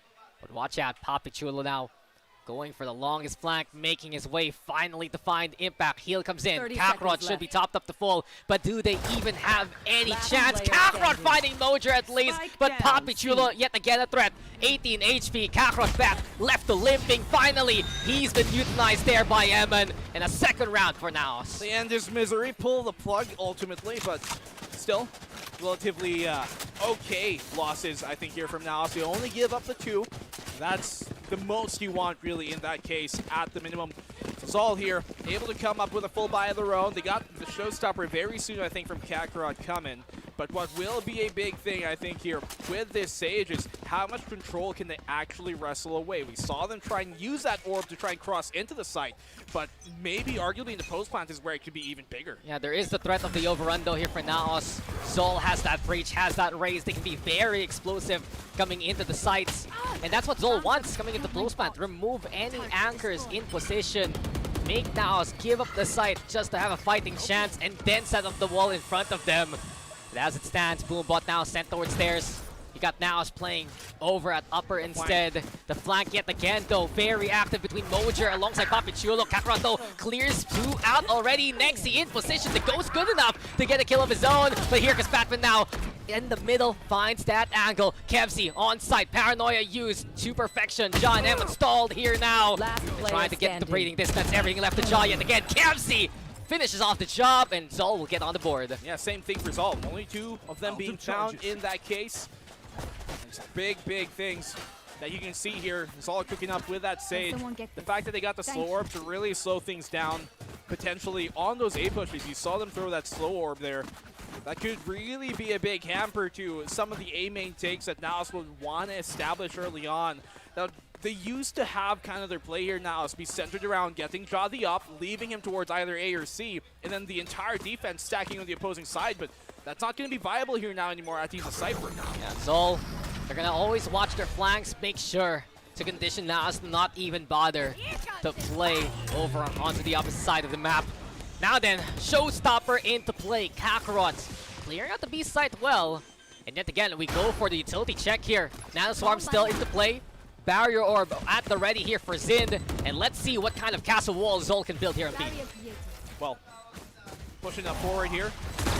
But watch out, Papi Chulo now going for the longest flank, making his way finally to find impact. Heal comes in. Kakarot should be topped up to full, but do they even have any chance? Kakarot finding Mojer at least, but Papi Chulo yet again a threat. 18 HP, Kakarot back, left to limping. Finally, he's been euthanized there by Eman, and a second round for NAOS. They end his misery, pull the plug ultimately, but still relatively okay losses, I think, here from NAOS. They only give up the 2. That's the most you want, really, in that case, at the minimum. ZOL here, able to come up with a full buy of their own. They got the showstopper very soon, I think, from Kakarot coming. But what will be a big thing, I think, here with this Sage is how much control can they actually wrestle away. We saw them try and use that orb to try and cross into the site, but maybe arguably in the post plant is where it could be even bigger. Yeah, there is the threat of the overrun though here for NAOS. ZOL has that breach, has that raise. They can be very explosive coming into the sites. And that's what ZOL wants coming into post plant. Remove any anchors in position. Make NAOS give up the site just to have a fighting chance and then set up the wall in front of them. But as it stands, Boombot now sent towards stairs. You got NAOS playing over at upper instead. The flank yet again, though, very active between Mojer alongside Papichulo. Kakarot, though, clears 2 out already. Nexi in position. The Ghost good enough to get a kill of his own. But here comes Batman now. In the middle, finds that angle. Kevzi on site. Paranoia used to perfection. John M installed here now. Trying to get the breathing distance. Everything left to Jaw yet again. Kevzi finishes off the job, and ZOL will get on the board. Yeah, same thing for ZOL. Only 2 of them being found in that case. There's big things that you can see here. ZOL cooking up with that Sage. The fact that they got the slow orb to really slow things down, potentially on those A pushes. You saw them throw that slow orb there. That could really be a big hamper to some of the A main takes that NAOS would want to establish early on. Now, they used to have kind of their play here now is be centered around getting Jadi up, leaving him towards either A or C, and then the entire defense stacking on the opposing side, but that's not going to be viable here now anymore at the Cypher. Yeah, ZOL, they're going to always watch their flanks, make sure to condition NAOS to not even bother to play over onto the opposite side of the map. Now then, Showstopper into play. Kakarot clearing out the B site well. And yet again, we go for the utility check here. Nanoswarm still into play. Barrier Orb at the ready here for Zind. And let's see what kind of castle wall ZOL can build here on B. Well, pushing up forward here.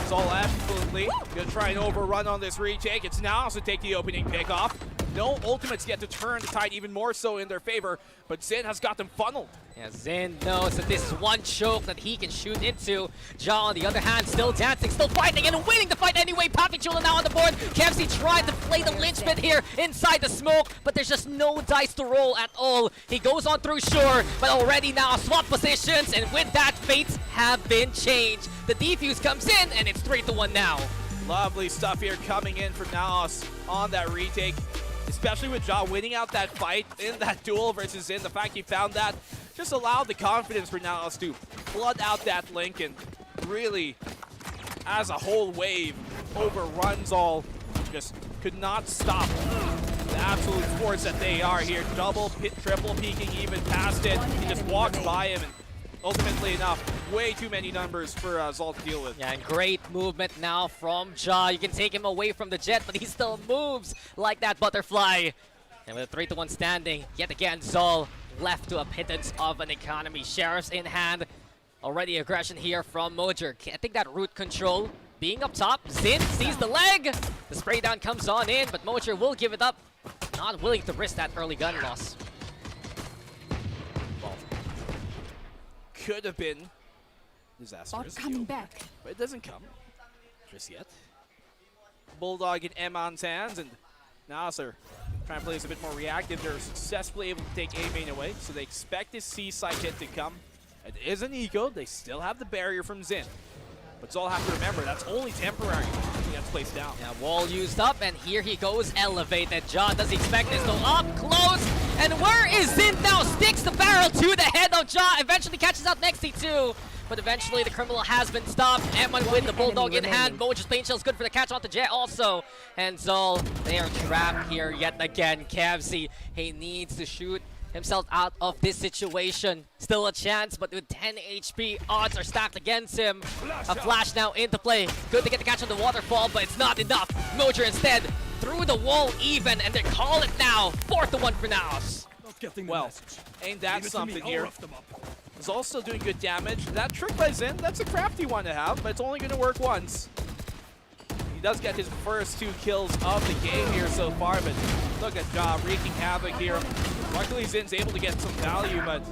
ZOL absolutely gonna try and overrun on this retake. It's now to take the opening pick off. No ultimates yet to turn the tide even more so in their favor, but Zind has got them funneled. Yeah, Zind knows that this is one choke that he can shoot into. Jaw, on the other hand, still dancing, still fighting, and winning the fight anyway. Papichulo now on the board. Kevzi tried to play the linchpin here inside the smoke, but there's just no dice to roll at all. He goes on through shore, but already now swap positions, and with that, fates have been changed. The defuse comes in, and it's 3-1 now. Lovely stuff here coming in from NAOS on that retake. Especially with Ja winning out that fight in that duel versus Zind. The fact he found that just allowed the confidence for NAOS to flood out that link and really, as a whole wave, overruns all. Just could not stop the absolute force that they are here. Double, triple peeking even past it. He just walks by him and ultimately enough, way too many numbers for ZOL to deal with. Yeah, and great movement now from Ja. You can take him away from the jet, but he still moves like that butterfly. And with a 3-1 standing, yet again, ZOL left to a pittance of an economy. Sheriffs in hand. Already aggression here from Mojer. I think that root control being up top. Zind sees the leg. The spray down comes on in, but Mojer will give it up. Not willing to risk that early gun loss. Could have been disastrous. Coming back. But it doesn't come just yet. Bulldog in Emon's hands, and NAOS are trying to play this a bit more reactive. They're successfully able to take A main away, so they expect this C side hit to come. It is an eco. They still have the barrier from Zind. But ZOL have to remember, that's only temporary. He gets placed down. Yeah, wall used up, and here he goes, elevated. Ja does expect this, though, up close. And where is Zind now? Sticks the barrel to the head of Ja. Eventually catches out Nexty too. But eventually the criminal has been stopped. Emon with the Bulldog in hand. Mojer's Pain Shell's good for the catch off the jet also. And ZOL, they are trapped here yet again. Kevzi, he needs to shoot himself out of this situation. Still a chance, but with 10 HP, odds are stacked against him. A flash now into play. Good to get the catch on the waterfall, but it's not enough. Mojer instead through the wall even, and they call it now. 4-1 for NAOS. Well, ain't that something here? Is also doing good damage. That trick by Zind, that's a crafty one to have, but it's only going to work once. He does get his first 2 kills of the game here so far, but look at Ja wreaking havoc here. Luckily, Zind's able to get some value, but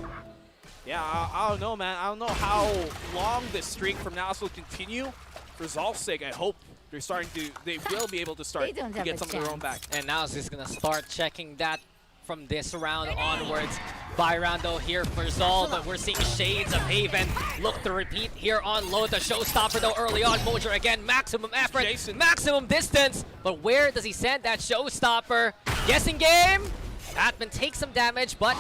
yeah, I don't know, man. I don't know how long this streak from NAOS will continue. For ZOL's sake, I hope they will be able to start to get some of their own back. And NAOS is going to start checking that from this round onwards. buy round though here for ZOL, but we're seeing shades of Haven. Look to repeat here on Lotus. Showstopper though early on. Mojer again, maximum effort, maximum distance. But where does he send that Showstopper? Guessing game. Batman takes some damage, but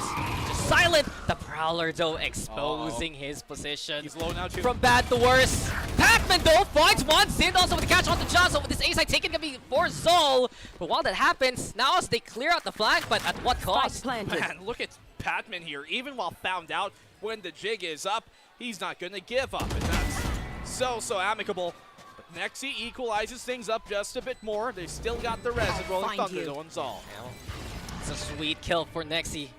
just silent. The Prowler though exposing his position. He's low now too. From bad to worse. Batman though finds one. Zin also with the catch on the John. So with this A-side taken gonna be for ZOL. But while that happens, now as they clear out the flank, but at what cost? Man, look at Patman here. Even while found out when the jig is up, he's not gonna give up. And that's so amicable. But Nexi equalizes things up just a bit more. They still got the res and Rolling Thunder though on ZOL. It's a sweet kill for Nexi,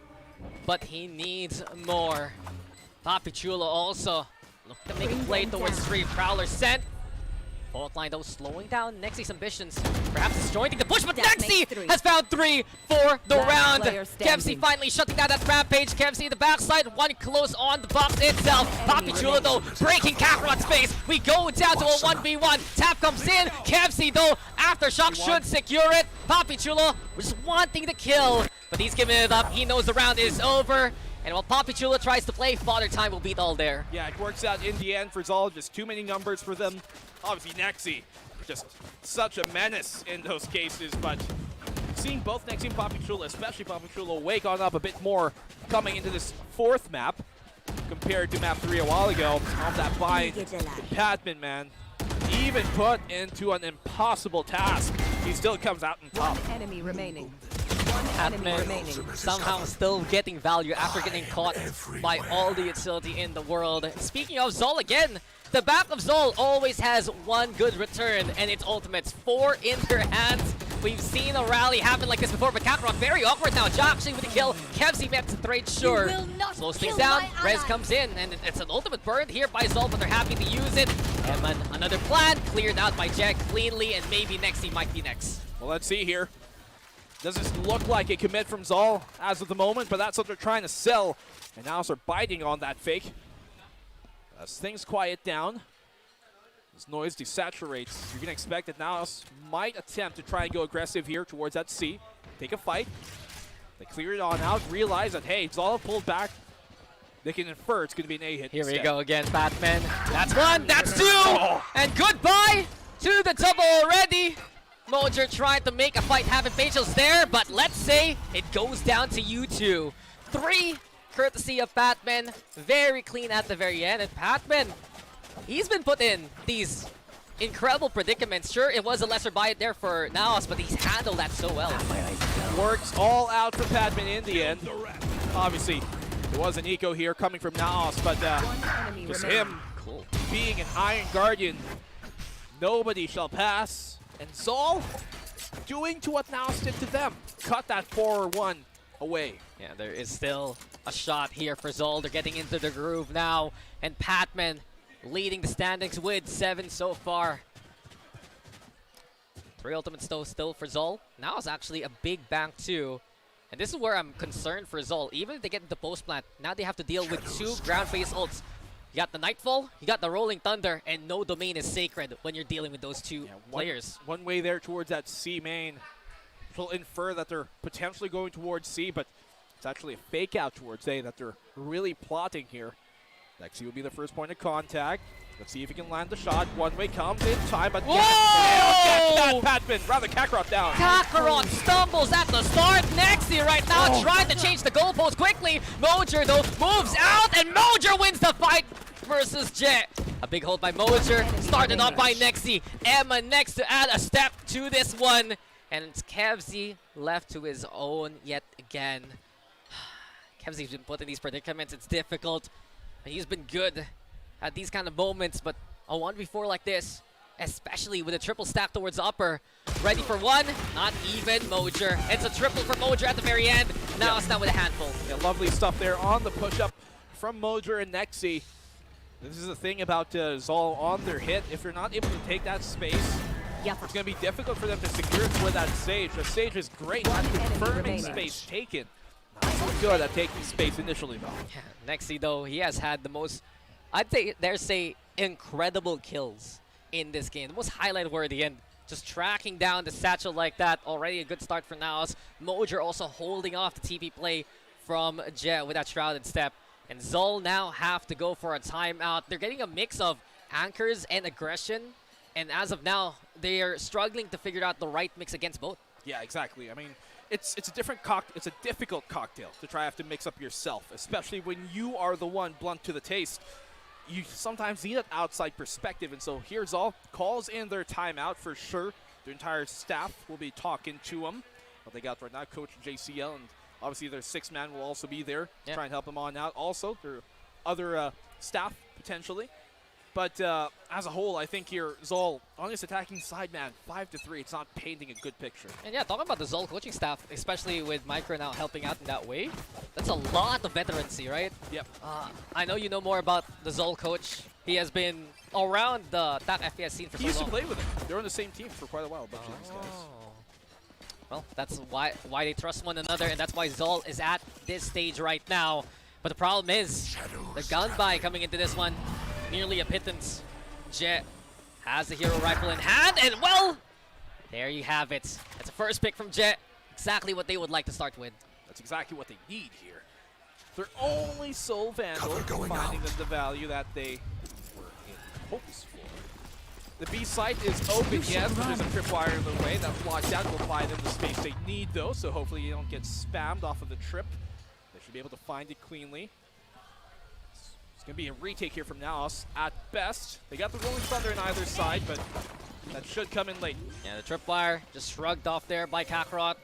but he needs more. Papichulo also look to make a play towards 3. Prowler sent. Fault line though slowing down Nexi's ambitions. Perhaps it's joining the push, but Nexi has found 3 for the round. Kevzi finally shutting down that rampage. Kevzi the backside, one close on the box itself. Papichulo though breaking Kakarot's face. We go down to a 1v1. Tap comes in. Kevzi though aftershock should secure it. Papichulo just wanting to kill, but he's giving it up. He knows the round is over. And while Papichulo tries to play, Father Time will beat all there. Yeah, it works out in the end for ZOL. Just too many numbers for them. Obviously, Nexi, just such a menace in those cases. But seeing both Nexi and Papichulo, especially Papichulo, wake on up a bit more coming into this 4th map compared to map 3 a while ago. On that bind, Patman, man, even put into an impossible task, he still comes out on top. Enemy remaining. Patman somehow still getting value after getting caught by all the utility in the world. Speaking of ZOL again, the back of ZOL always has one good return, and it's ultimates. 4 in their hands. We've seen a rally happen like this before, but Kakarot very awkward now. Ja actually with the kill. Kevzi met to trade sure. Slows things down. Rez comes in, and it's an ultimate burn here by ZOL, but they're happy to use it. Eman, another plan cleared out by Jack cleanly, and maybe Nexi might be next. Well, let's see here. Doesn't look like a commit from ZOL as of the moment, but that's what they're trying to sell. And now they're biting on that fake. As things quiet down, as noise desaturates, you're going to expect that NAOS might attempt to try and go aggressive here towards that C. Take a fight. They clear it on out, realize that, hey, ZOL pulled back. They can infer it's going to be an A hit. Here instead. we go again, Batman. That's 1, that's 2, and goodbye to the double already. Mojer trying to make a fight happen. Facial's there, but let's say it goes down to you two. 3, courtesy of Patman. Very clean at the very end. And Patman, he's been put in these incredible predicaments. Sure, it was a lesser buy there for NAOS, but he's handled that so well. Works all out for Patman in the end. Obviously, there was an eco here coming from NAOS, but just him being an Iron Guardian. Nobody shall pass. And ZOL doing to what NAOS did to them. Cut that 4-1 away. Yeah, there is still a shot here for ZOL. They're getting into the groove now. And Patman leading the standings with 7 so far. 3 ultimates though still for ZOL. Now is actually a big bank too. And this is where I'm concerned for ZOL. Even if they get into post plant, now they have to deal with 2 ground phase ults. You got the Nightfall, you got the Rolling Thunder, and no domain is sacred when you're dealing with those 2 players. One way there towards that C main will infer that they're potentially going towards C, but it's actually a fake out towards A that they're really plotting here. Nexi will be the first point of contact. Let's see if he can land the shot. One way comes in time, but get that Patman, rather Kakarot down. Kakarot stumbles at the start. Nexi right now trying to change the goalpost quickly. Mojer though moves out, and Mojer wins the fight versus Jet. A big hold by Mojer, started off by Nexi. Emma next to add a step to this one. And it's Kevzi left to his own yet again. Kevzi's been put in these predicaments. It's difficult. He's been good at these kind of moments, but a 1v4 like this, especially with a triple stack towards upper. Ready for 1, not even Mojer. It's a triple for Mojer at the very end. Now it's not with a handful. Yeah, lovely stuff there on the push-up from Mojer and Nexi. This is the thing about ZOL on their hit. If you're not able to take that space, it's going to be difficult for them to secure it with that Sage. The Sage is great at confirming space taken. Not so good at taking space initially, though. Yeah, Nexi, though, he has had the most, I'd say incredible kills in this game. The most highlight-worthy, and just tracking down the satchel like that, already a good start for NAOS. Mojer also holding off the TP play from Jet with that shrouded step. And ZOL now have to go for a timeout. They're getting a mix of anchors and aggression. And as of now, they are struggling to figure out the right mix against both. Yeah, exactly. I mean, it's a difficult cocktail to try have to mix up yourself, especially when you are the one blunt to the taste. You sometimes need an outside perspective, and so here ZOL calls in their timeout for sure. The entire staff will be talking to them. What they got right now, Coach JCL, and obviously their 6-man will also be there to try and help them on out. Also, their other staff potentially. But as a whole, I think here, ZOL, on this attacking side, man, 5-3, it's not painting a good picture. And yeah, talking about the ZOL coaching staff, especially with Micro now helping out in that way, that's a lot of veterancy, right? Yep. I know you know more about the ZOL coach. He has been around the TAC FPS scene for so long. He used to play with him. They were on the same team for quite a while, a bunch of these guys. Well, that's why they trust one another, and that's why ZOL is at this stage right now. But the problem is, the gun buy coming into this one, nearly a pittance. Jet has the hero rifle in hand, and well, there you have it. That's a first pick from Jet. Exactly what they would like to start with. That's exactly what they need here. Their only Soul Vandal, finding them the value that they were in hopes for. The B site is open, yes, but there's a tripwire in the way. That blocked out will buy them the space they need, though, so hopefully you don't get spammed off of the trip. They should be able to find it cleanly. It's going to be a retake here from NAOS at best. They got the Rolling Thunder on either side, but that should come in late. Yeah, the tripwire just shrugged off there by Kakarot.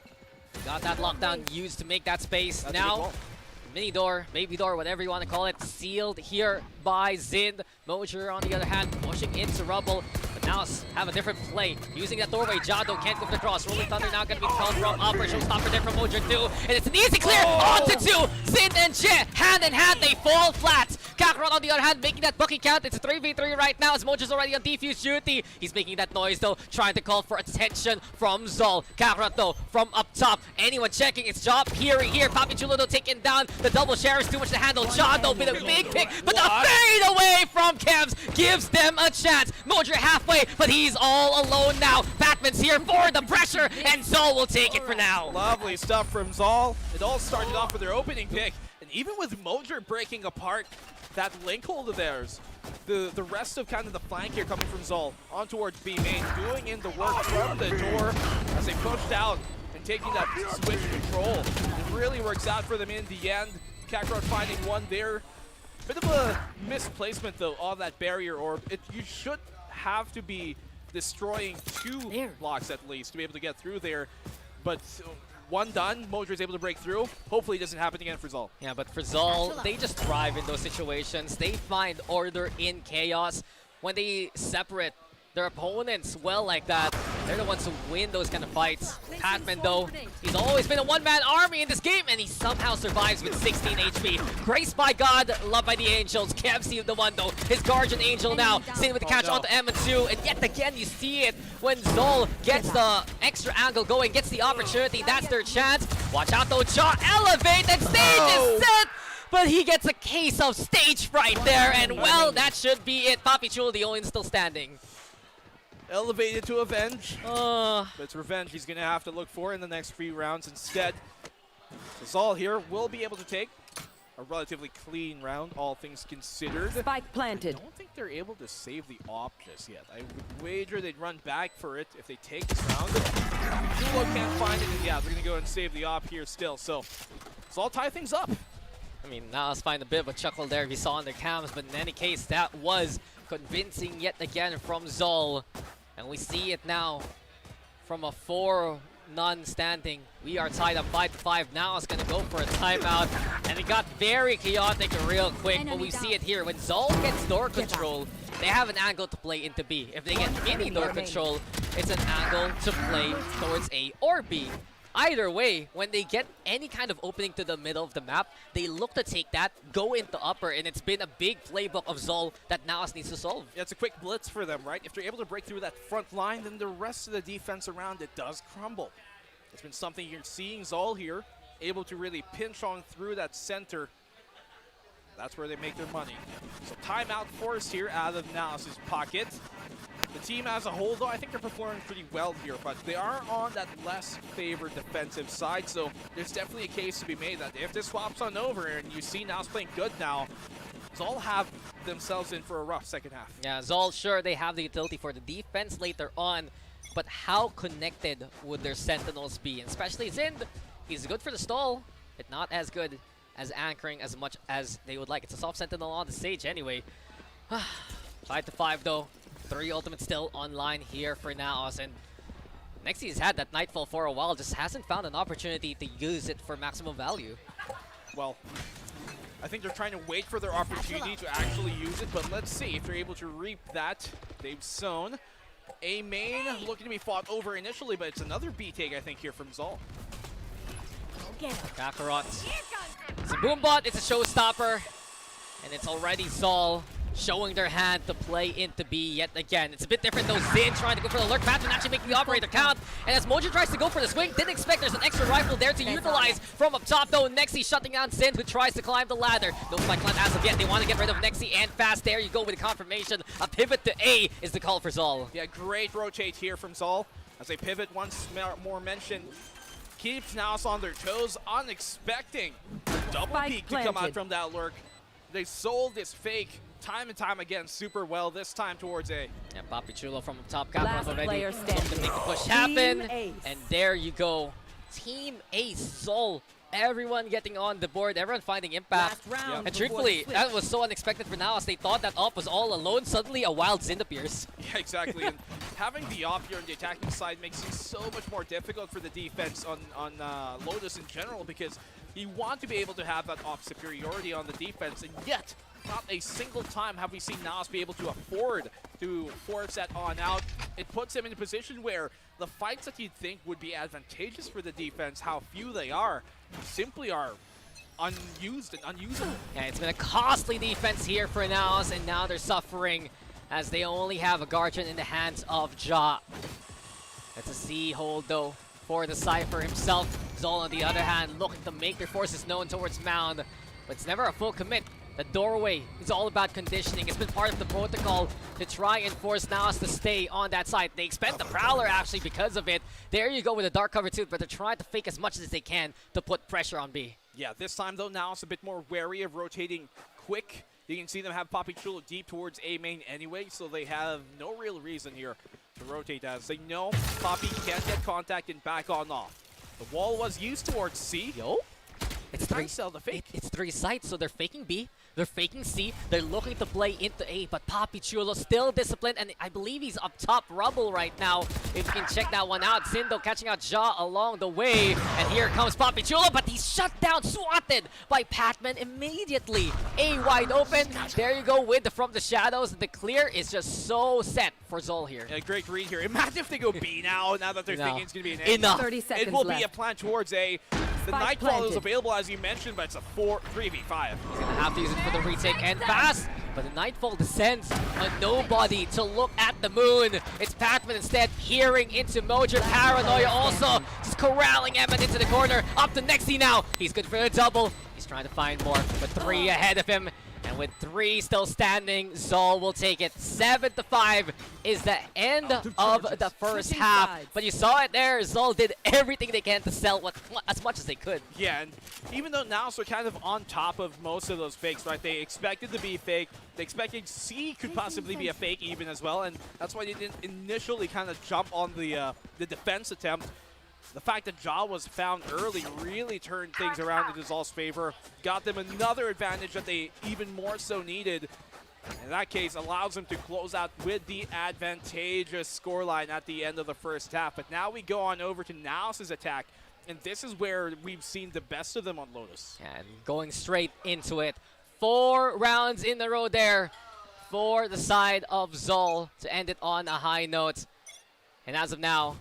Got that lockdown used to make that space. That's now, mini door, baby door, whatever you want to call it, sealed here by Zin. Mojer, on the other hand, pushing into Rubble. But now have a different play. Using that doorway, Jado can't go for the cross. Rolling Thunder now going to be called from Operation Stopper there from Mojer too. And it's an easy clear onto two. Zin and Jet, hand in hand, they fall flat. Kakarot on the other hand, making that bucky count. It's a 3v3 right now as Mojer's already on defuse duty. He's making that noise though, trying to call for attention from ZOL. Kakarot though, from up top. Anyone checking its job? Here. Papi Chulo though taking down the double share is too much to handle. Jado with a big pick, but the fade away from Kevs gives them a chance. Mojer halfway, but he's all alone now. Batman's here for the pressure, and ZOL will take it for now. Lovely stuff from ZOL. It all started off with their opening pick, and even with Mojer breaking apart that link hold of theirs, the rest of kind of the flank here coming from ZOL on towards B main, doing in the work from the door as they pushed out and taking that switch control. It really works out for them in the end. Kakarot finding one there. Bit of a misplacement though on that barrier orb. You should have to be destroying 2 blocks at least to be able to get through there. But one done, Mojer is able to break through. Hopefully it doesn't happen again for ZOL. Yeah, but for ZOL, they just thrive in those situations. They find order in chaos. When they separate their opponents well like that, they're the ones who win those kind of fights. Patman though, he's always been a one-man army in this game, and he somehow survives with 16 HP. Graced by God, loved by the Angels. Kevs the one though, his Guardian Angel now, sitting with the catch onto M2, and yet again you see it when ZOL gets the extra angle going, gets the opportunity, that's their chance. Watch out though, Jaw elevate, and stage is set! But he gets a case of stage fright there, and well, that should be it. Papi Chulo, the only one still standing. Elevated to Avenge. But it's Revenge he's going to have to look for in the next 3 rounds instead. So ZOL here will be able to take a relatively clean round, all things considered. Spike planted. I don't think they're able to save the op just yet. I would wager they'd run back for it if they take this round. Chulo can't find it, and yeah, they're going to go and save the op here still. So ZOL tie things up. I mean, now let's find a bit of a chuckle there if you saw on their cams, but in any case, that was convincing yet again from ZOL. And we see it now from a 4-0 standing. We are tied up 5-5. Now it's going to go for a timeout. And it got very chaotic real quick. But we see it here. When ZOL gets door control, they have an angle to play into B. If they get mini door control, it's an angle to play towards A or B. Either way, when they get any kind of opening to the middle of the map, they look to take that, go into upper, and it's been a big playbook of ZOL that NAOS needs to solve. Yeah, it's a quick blitz for them, right? If they're able to break through that front line, then the rest of the defense around it does crumble. It's been something you're seeing ZOL here, able to really pinch on through that center. That's where they make their money. So timeout forced here out of NAOS's pocket. The team as a whole, though, I think they're performing pretty well here, but they are on that less favored defensive side, so there's definitely a case to be made that if this swaps on over and you see NAOS playing good now, ZOL have themselves in for a rough second half. Yeah, ZOL, sure, they have the utility for the defense later on, but how connected would their Sentinels be? And especially Zind, he's good for the stall, but not as good as anchoring as much as they would like. It's a soft Sentinel on the stage anyway. 5-5 though. 3 ultimates still online here for NAOS, and Nexi's had that Nightfall for a while, just hasn't found an opportunity to use it for maximum value. Well, I think they're trying to wait for their opportunity to actually use it, but let's see if they're able to reap that. They've sown. A main looking to be fought over initially, but it's another B take, I think, here from ZOL. Kakarot. It's a Boombot, it's a showstopper, and it's already ZOL showing their hand to play into B yet again. It's a bit different though. Zin trying to go for the lurk path and actually making the operator count. And as Mojo tries to go for the swing, didn't expect there's an extra rifle there to utilize from up top though. Nexi shutting down Zin, who tries to climb the ladder. No spike plant as of yet. They want to get rid of Nexi and fast. There you go with the confirmation. A pivot to A is the call for ZOL. Yeah, great rotate here from ZOL. As they pivot once more mentioned. Keeps NAOS on their toes, unexpecting a double peek to come out from that lurk. They sold this fake time and time again super well, this time towards A. Yeah, Papi Chulo from up top, Kakarot already to make the push happen. And there you go. Team Ace, ZOL. Everyone getting on the board, everyone finding impact. And truthfully, that was so unexpected for NAOS. They thought that Op was all alone. Suddenly, a wild Zind appears. Yeah, exactly. And having the Op here on the attacking side makes it so much more difficult for the defense on Lotus in general, because you want to be able to have that Op superiority on the defense, and yet not a single time have we seen NAOS be able to afford to force that on out. It puts them in a position where the fights that you'd think would be advantageous for the defense, how few they are, simply are unused and unusable. Yeah, it's been a costly defense here for NAOS, and now they're suffering as they only have a Guardian in the hands of Ja. That's a C hold though for the Cypher himself. ZOL on the other hand looking to make their forces known towards Mound, but it's never a full commit. The doorway is all about conditioning. It's been part of the protocol to try and force NAOS to stay on that side. They expend the Prowler actually because of it. There you go with the Dark Cover too, but they're trying to fake as much as they can to put pressure on B. Yeah, this time though, NAOS a bit more wary of rotating quick. You can see them have Papi Chulo deep towards A main anyway, so they have no real reason here to rotate as they know Papi can't get contact and back on off. The wall was used towards C. Yo, it's three. Sell the fake. It's 3 sites, so they're faking B. They're faking C. They're looking to play into A, but Papi Chulo still disciplined, and I believe he's up top rubble right now. If you can check that one out. Zindo catching out Ja along the way, and here comes Papi Chulo, but he's shut down, swatted by Patman immediately. A wide open. There you go with the From the Shadows. The clear is just so set for ZOL here. Yeah, great read here. Imagine if they go B now that they're thinking it's going to be an A. Enough. 30 seconds It will left. be a plan towards A. The Nightfall is available, as you mentioned, but it's a 3v5. He's gonna have to use it for the retake and fast, but the Nightfall descends on nobody to look at the moon. It's Patman instead peering into Mojo. Paranoia also just corralling Evan into the corner. Up to Nexi now. He's good for the double. He's trying to find more, but 3 ahead of him. And with 3 still standing, ZOL will take it. 7-5 is the end of the first half. But you saw it there. ZOL did everything they can to sell as much as they could. Yeah, and even though NAOS were kind of on top of most of those fakes, right? They expected to be fake. They expected C could possibly be a fake even as well, and that's why they didn't initially kind of jump on the defense attempt. The fact that Ja was found early really turned things around in ZOL's favor. Got them another advantage that they even more so needed. In that case, allows them to close out with the advantageous scoreline at the end of the first half. But now we go on over to NAOS's attack, and this is where we've seen the best of them on Lotus. And going straight into it. 4 rounds in a row there for the side of ZOL to end it on a high note. And as of now,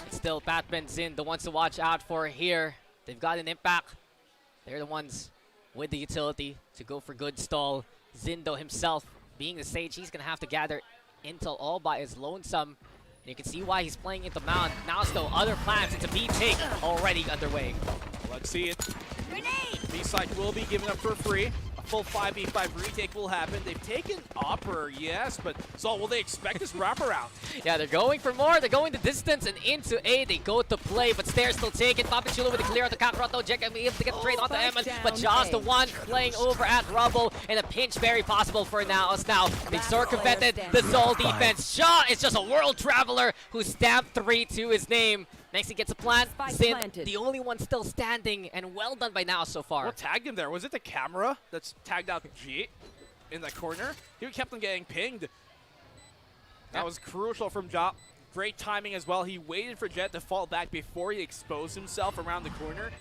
it's still Patman, Zin, the ones to watch out for here. They've got an impact. They're the ones with the utility to go for good stall. Zindo himself, being the sage, he's going to have to gather intel all by his lonesome. And you can see why he's playing into Mound. Now still other plans. It's a B take already underway. Let's see it. B site will be given up for free. A full 5v5 retake will happen. They've taken Upper, yes, but so will they expect this wraparound? Yeah, they're going for more. They're going the distance and into A. They go to play, but Stairs still taken. Papichulo with the clear on the Kakarot. No, Jack able to get the trade onto Eman, but just the one playing over at Rubble, and a pinch very possible for NAOS now. They've circumvented the ZOL defense. Shaw is just a world traveler who stamped 3 to his name. Next he gets a plant. Sin, the only one still standing, and well done by NAOS so far. What tagged him there? Was it the camera that's tagged out G in that corner? He kept on getting pinged. That was crucial from Ja. Great timing as well. He waited for Jet to fall back before he exposed himself around the corner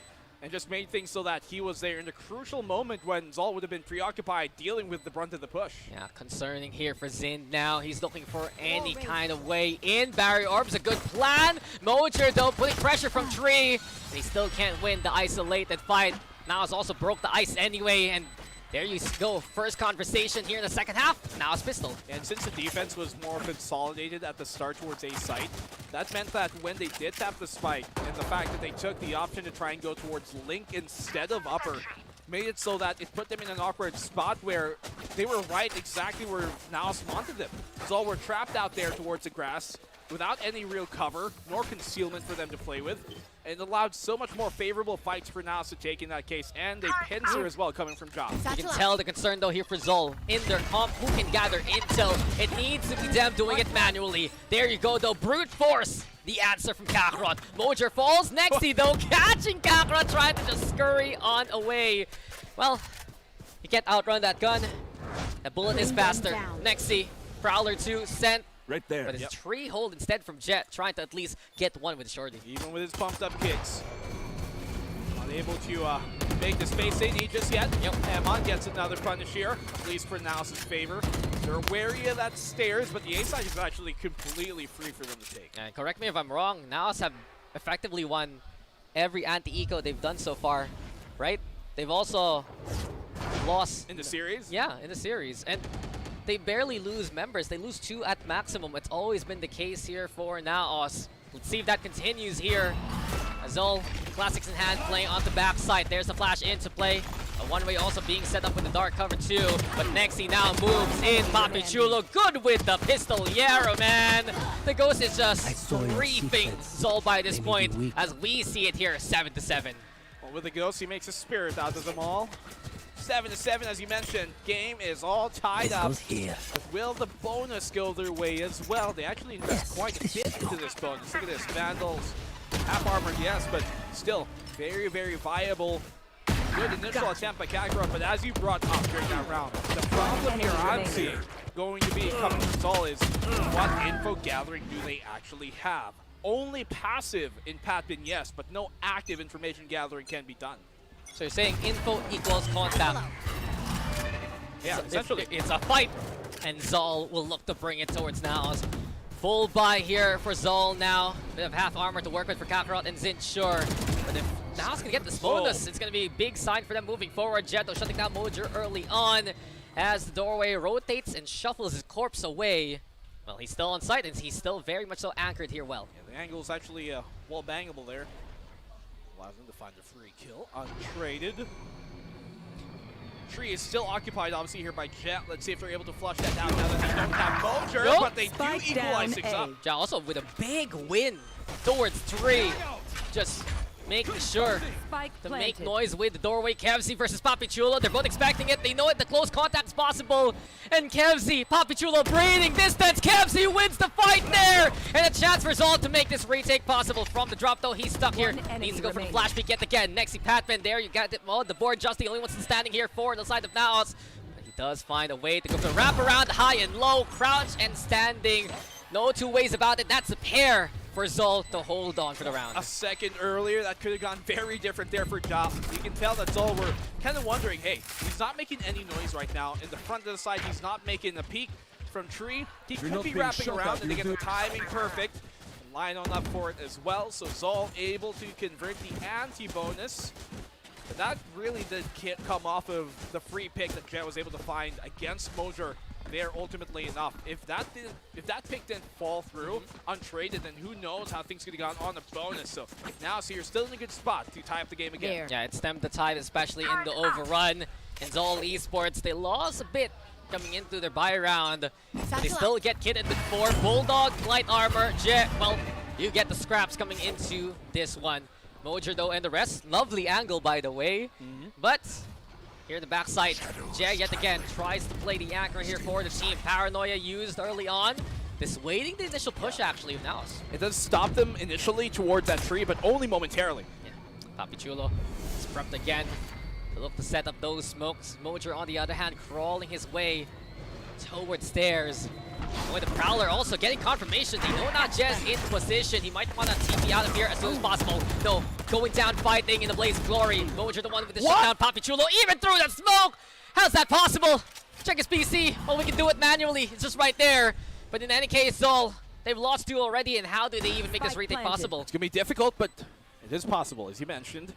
and just made things so that he was there in the crucial moment when ZOL would have been preoccupied dealing with the brunt of the push. Yeah, concerning here for Zin now. He's looking for any kind of way in. Barrier Orb's a good plan. Mojer, though, putting pressure from Tree. They still can't win the isolated fight. NAOS also broke the ice anyway, and there you go. First conversation here in the second half. NAOS pistol. And since the defense was more consolidated at the start towards A site, that meant that when they did tap the spike, and the fact that they took the option to try and go towards Link instead of Upper, made it so that it put them in an awkward spot where they were right exactly where NAOS wanted them. ZOL were trapped out there towards the grass without any real cover, nor concealment for them to play with. And it allowed so much more favorable fights for NAOS to take in that case, and a pincer as well coming from Ja. You can tell the concern though here for ZOL. In their comp, who can gather intel? It needs to be them doing it manually. There you go though, brute force. The answer from Kakarot. Mojer falls. Nexi though, catching Kakarot, trying to just scurry on away. Well, you can't outrun that gun. That bullet is faster. Nexi, Prowler 2, sent. Right there. But it's Tree hold instead from Jet, trying to at least get one with Shorty. Even with his pumped up kicks. Unable to make the space they need just yet. Yep. Emon gets another punish here, at least for NAOS' favor. They're wary of that Stairs, but the A side is actually completely free for them to take. And correct me if I'm wrong, NAOS have effectively won every anti-eco they've done so far, right? They've also lost in the series? Yeah, in the series. And they barely lose members. They lose 2 at maximum. It's always been the case here for NAOS. Let's see if that continues here. ZOL, classics in hand, playing on the backside. There's the flash into play. A one-way also being set up with the dark cover too. But Nexi now moves in. Papichulo, good with the pistol. Yeah, man. The Ghost is just reefing ZOL by this point, as we see it here, 7-7. Well, with the Ghost, he makes a spirit out of them all. 7-7, as you mentioned. Game is all tied up. But will the bonus go their way as well? They actually invest quite a bit into this bonus. Look at this. Vandals, half armored, yes, but still very, very viable. Good initial attempt by Kakarot, but as you brought up during that round, the problem here I'm seeing going to be coming from ZOL is what info gathering do they actually have? Only passive in Patpin, yes, but no active information gathering can be done. So you're saying info equals contact. Yeah, so essentially. It's a fight, and ZOL will look to bring it towards NAOS. Full buy here for ZOL now. Bit of half armor to work with for Kakarot and Zin, sure. But if NAOS can get this bonus, it's going to be a big sign for them moving forward. Jetto shutting down Mojer early on as the doorway rotates and shuffles his corpse away. Well, he's still on site, and he's still very much so anchored here well. Yeah, the angle is actually wall bangable there. Allows them to find the free kill, untraded. Tree is still occupied, obviously, here by Jet. Let's see if they're able to flush that down now that they don't have Mojer, but they do equalize things up. Jet also with a big win towards Tree. Just making sure to make noise with the doorway. Kevzi versus Papichulo. They're both expecting it. They know it. The close contact's possible. And Kevzi, Papichulo breathing distance. Kevzi wins the fight there. And a chance for ZOL to make this retake possible from the drop, though. He's stuck here. Needs to go for the flash peek yet again. Nexi Patman there. You got the board just the only one standing here for the side of NAOS. But he does find a way to go for the wraparound, high and low, crouch and standing. No two ways about it. That's a pair for ZOL to hold on for the round. A second earlier, that could have gone very different there for Ja. You can tell that ZOL were kind of wondering, hey, he's not making any noise right now. In the front of the side, he's not making a peek from Tree. He could be wrapping around and they get the timing perfect. And line on up for it as well. So ZOL able to convert the anti-bonus. But that really did come off of the free pick that Jet was able to find against Mojer there ultimately enough. If that pick didn't fall through untraded, then who knows how things could have gone on a bonus. So now, so you're still in a good spot to tie up the game again. Yeah, it stemmed the tide, especially in the overrun. And ZOL Esports, they lost a bit coming into their buy round. They still get kitted with 4 Bulldog, Light Armor, Jet. Well, you get the scraps coming into this one. Mojer though and the rest, lovely angle by the way. But here in the backside, Jay yet again tries to play the anchor here for the team. Paranoia used early on. Dissuading the initial push actually of NAOS. It does stop them initially towards that tree, but only momentarily. Yeah, Papi Chulo is prepped again to look to set up those smokes. Mojer on the other hand crawling his way towards stairs. Boy, the Prowler also getting confirmation. They know not just in position. He might want to TP out of here as soon as possible. No, going down fighting in the blaze of glory. Mojer the one with the shutdown. Papi Chulo even through that smoke. How's that possible? Check his PC. Oh, we can do it manually. It's just right there. But in any case, ZOL, they've lost 2 already, and how do they even make this retake possible? It's going to be difficult, but it is possible, as you mentioned.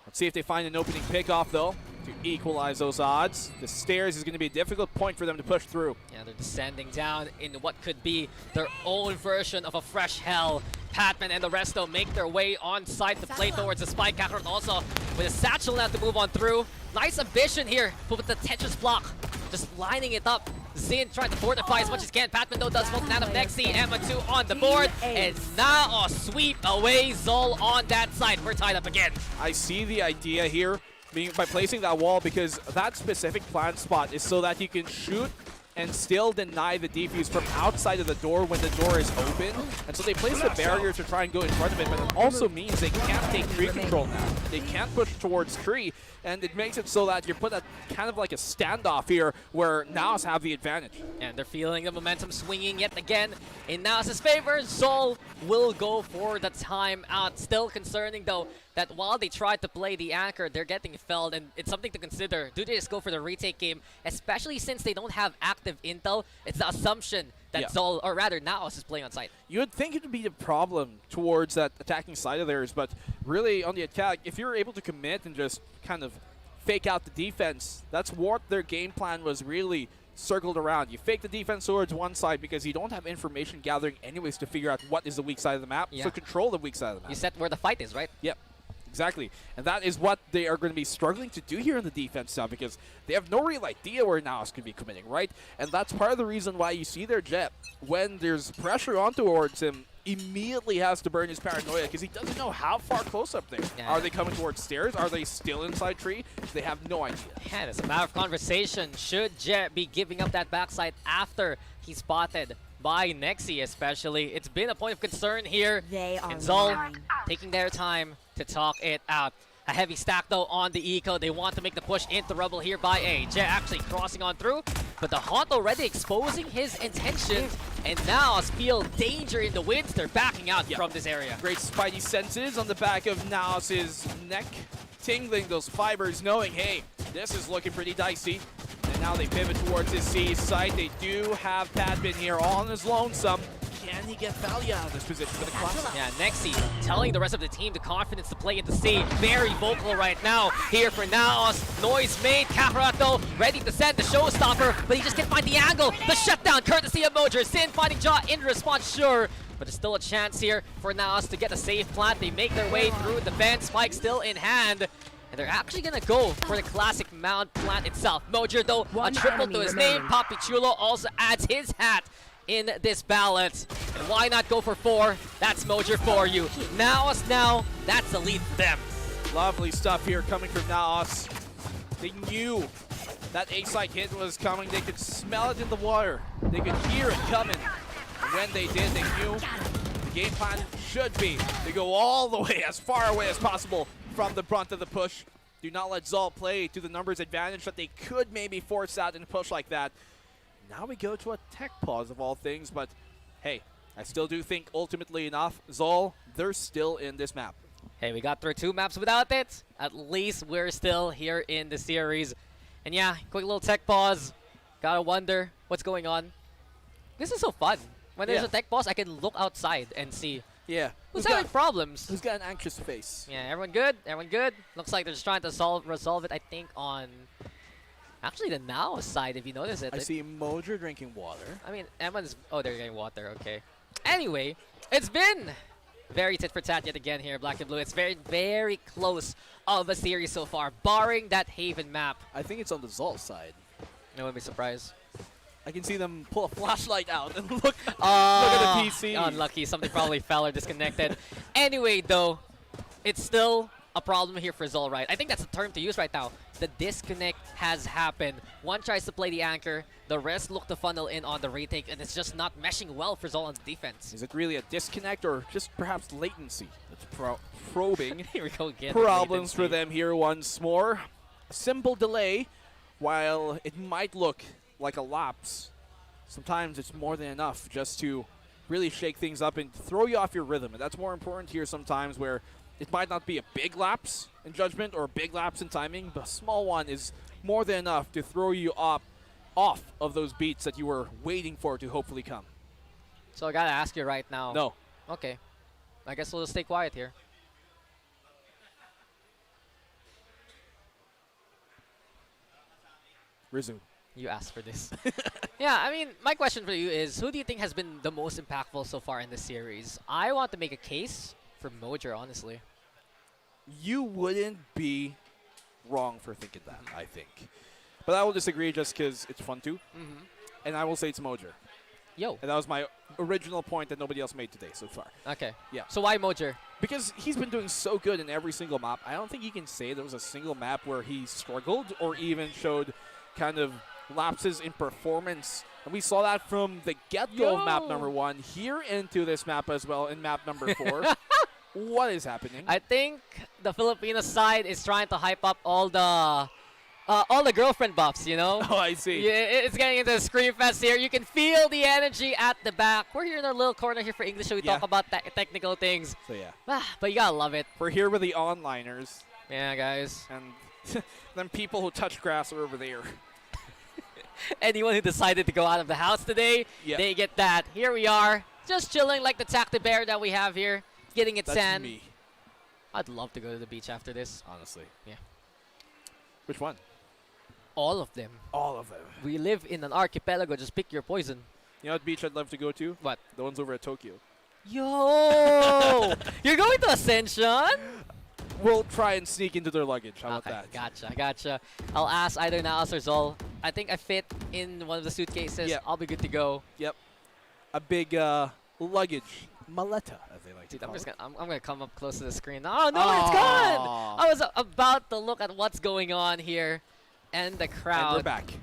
Let's see if they find an opening pickoff, though, to equalize those odds. The stairs is going to be a difficult point for them to push through. Yeah, they're descending down in what could be their own version of a fresh hell. Patman and the rest, though, make their way on site to play towards the spike. Kakarot also with a satchel now to move on through. Nice ambition here, but with the Tetris block, just lining it up. Zin trying to fortify as much as he can. Patman though does smoke out of Nexi. Emma 2 on the board. And now a sweep away ZOL on that side. We're tied up again. I see the idea here by placing that wall, because that specific plant spot is so that you can shoot and still deny the defuse from outside of the door when the door is open. And so they place the barrier to try and go in front of it, but it also means they can't take tree control now. They can't push towards tree, and it makes it so that you're put at kind of like a standoff here where NAOS have the advantage. And they're feeling the momentum swinging yet again in NAOS' favor. ZOL will go for the timeout. Still concerning though that while they tried to play the anchor, they're getting felled, and it's something to consider. Do they just go for the retake game, especially since they don't have active intel? It's the assumption that ZOL, or rather NAOS, is playing on site. You would think it would be a problem towards that attacking side of theirs, but really on the attack, if you're able to commit and just kind of fake out the defense, that's what their game plan was really circled around. You fake the defense towards one side because you don't have information gathering anyways to figure out what is the weak side of the map, so control the weak side of the map. You set where the fight is, right? Yep. Exactly. And that is what they are going to be struggling to do here in the defense now, because they have no real idea where NAOS could be committing, right? And that's part of the reason why you see their Jet, when there's pressure on towards him, immediately has to burn his paranoia, because he doesn't know how far close up there. Yeah. Are they coming towards stairs? Are they still inside tree? They have no idea. Yeah, it's a matter of conversation. Should Jet be giving up that backside after he's spotted by Nexi especially? It's been a point of concern here. And ZOL taking their time to talk it out. A heavy stack though on the eco. They want to make the push into rubble here by A. Jet actually crossing on through, but the Haunt already exposing his intentions, and now feel danger in the winds. They're backing out from this area. Great spidey senses on the back of NAOS' neck, tingling those fibers, knowing, hey, this is looking pretty dicey. And now they pivot towards his C site. They do have Padbin here all on his lonesome. Can he get value out of this position for the class? Yeah, Nexi telling the rest of the team the confidence to play into C. Very vocal right now here for NAOS. Noise made. Kakarot though ready to send the showstopper, but he just can't find the angle. The shutdown courtesy of Mojer. Sin finding Jaw in response, sure. But there's still a chance here for NAOS to get a safe plant. They make their way through the vent. Spike still in hand. And they're actually going to go for the classic mount plant itself. Mojer though, a triple to his name. Papi Chulo also adds his hat in this ballot. And why not go for 4? That's Mojer for you. NAOS now, that's the lead for them. Lovely stuff here coming from NAOS. They knew that A-side hit was coming. They could smell it in the water. They could hear it coming. And when they did, they knew the game plan should be to go all the way, as far away as possible from the brunt of the push. Do not let ZOL play to the numbers advantage that they could maybe force out in a push like that. Now we go to a tech pause of all things, but hey, I still do think ultimately enough, ZOL, they're still in this map. Hey, we got through 2 maps without it. At least we're still here in the series. And yeah, quick little tech pause. Gotta wonder what's going on. This is so fun. When there's a tech pause, I can look outside and see who's having problems. Who's got an anxious face? Yeah, everyone good? Everyone good? Looks like they're just trying to resolve it, I think, on actually the NAOS side, if you notice it. I see Mojer drinking water. I mean, everyone's... Oh, they're getting water, okay. Anyway, it's been Very tit for tat yet again here, Black and Blue. It's very, very close of a series so far, barring that Haven map. I think it's on the ZOL side. I wouldn't be surprised. I can see them pull a flashlight out and look at the PC. Unlucky. Something probably fell or disconnected. Anyway, though, it's still a problem here for ZOL, right? I think that's the term to use right now. The disconnect has happened. One tries to play the anchor, the rest look to funnel in on the retake, and it's just not meshing well for ZOL on the defense. Is it really a disconnect or just perhaps latency? That's probing. Here we go again. Problems for them here once more. A simple delay, while it might look like a lapse, sometimes it's more than enough just to really shake things up and throw you off your rhythm. And that's more important here sometimes, where it might not be a big lapse in judgment or a big lapse in timing, but a small one is more than enough to throw you off of those beats that you were waiting for to hopefully come. So I gotta ask you right now. No. Okay. I guess we'll just stay quiet here. Resume. You asked for this. Yeah, I mean, my question for you is, who do you think has been the most impactful so far in this series? I want to make a case for Mojer, honestly. You wouldn't be wrong for thinking that, I think. But I will disagree just because it's fun too. And I will say it's Mojer. Yo. And that was my original point that nobody else made today so far. Okay. Yeah. So why Mojer? Because he's been doing so good in every single map. I don't think you can say there was a single map where he struggled or even showed kind of lapses in performance. And we saw that from the get-go of map number 1 here into this map as well in map number 4. What is happening? I think the Filipino side is trying to hype up all the girlfriend buffs, you know? Oh, I see. Yeah, it's getting into the Scream Fest here. You can feel the energy at the back. We're here in our little corner here for English, so we talk about technical things. So yeah. But you gotta love it. We're here with the onliners. Yeah, guys. And then people who touch grass are over there. Anyone who decided to go out of the house today, they get that. Here we are, just chilling like the Tacti Bear that we have here, getting it sand. Me. I'd love to go to the beach after this. Honestly. Yeah. Which one? All of them. All of them. We live in an archipelago. Just pick your poison. You know what beach I'd love to go to? What? The ones over at Tokyo. Yo! You're going to Ascension? We'll try and sneak into their luggage. How about that? Gotcha. I'll ask either NAOS or ZOL. I think I fit in one of the suitcases. Yep. I'll be good to go. Yep. A big luggage. Maleta, as they like to call it. I'm gonna come up close to the screen. Oh, no, it's gone! I was about to look at what's going on here. And the crowd. And we're back.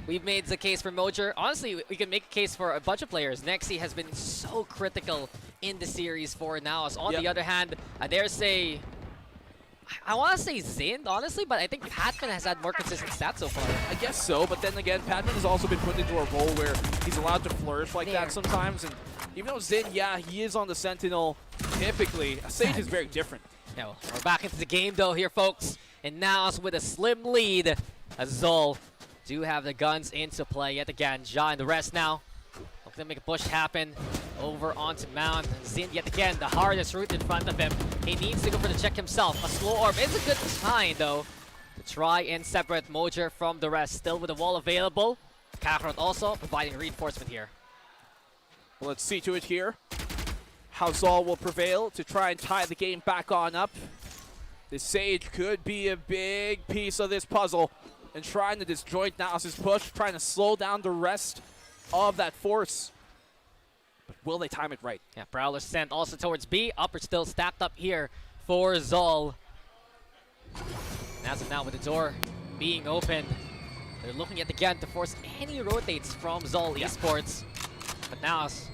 We've made the case for Mojer. Honestly, we can make a case for a bunch of players. Nexi has been so critical in the series for NAOS. On the other hand, I dare say, I want to say Zind, honestly, but I think Patman has had more consistent stats so far. I guess so, but then again, Patman has also been put into a role where he's allowed to flourish like that sometimes. And even though Zind, yeah, he is on the Sentinel typically, Sage is very different. Yeah, well, we're back into the game though here, folks. And NAOS with a slim lead as ZOL do have the guns into play yet again. Ja and the rest now looking to make a push happen over onto Mount. And Zind yet again, the hardest route in front of him. He needs to go for the check himself. A slow orb is a good sign though to try and separate Mojer from the rest. Still with the wall available. Kakarot also providing reinforcement here. Well, let's see to it here. How ZOL will prevail to try and tie the game back on up. This Sage could be a big piece of this puzzle and trying to disjoint NAOS' push, trying to slow down the rest of that force. But will they time it right? Yeah, Prowler sent also towards B. Upper still stacked up here for ZOL. As of now with the door being opened, they're looking at the gun to force any rotates from ZOL Esports. But NAOS,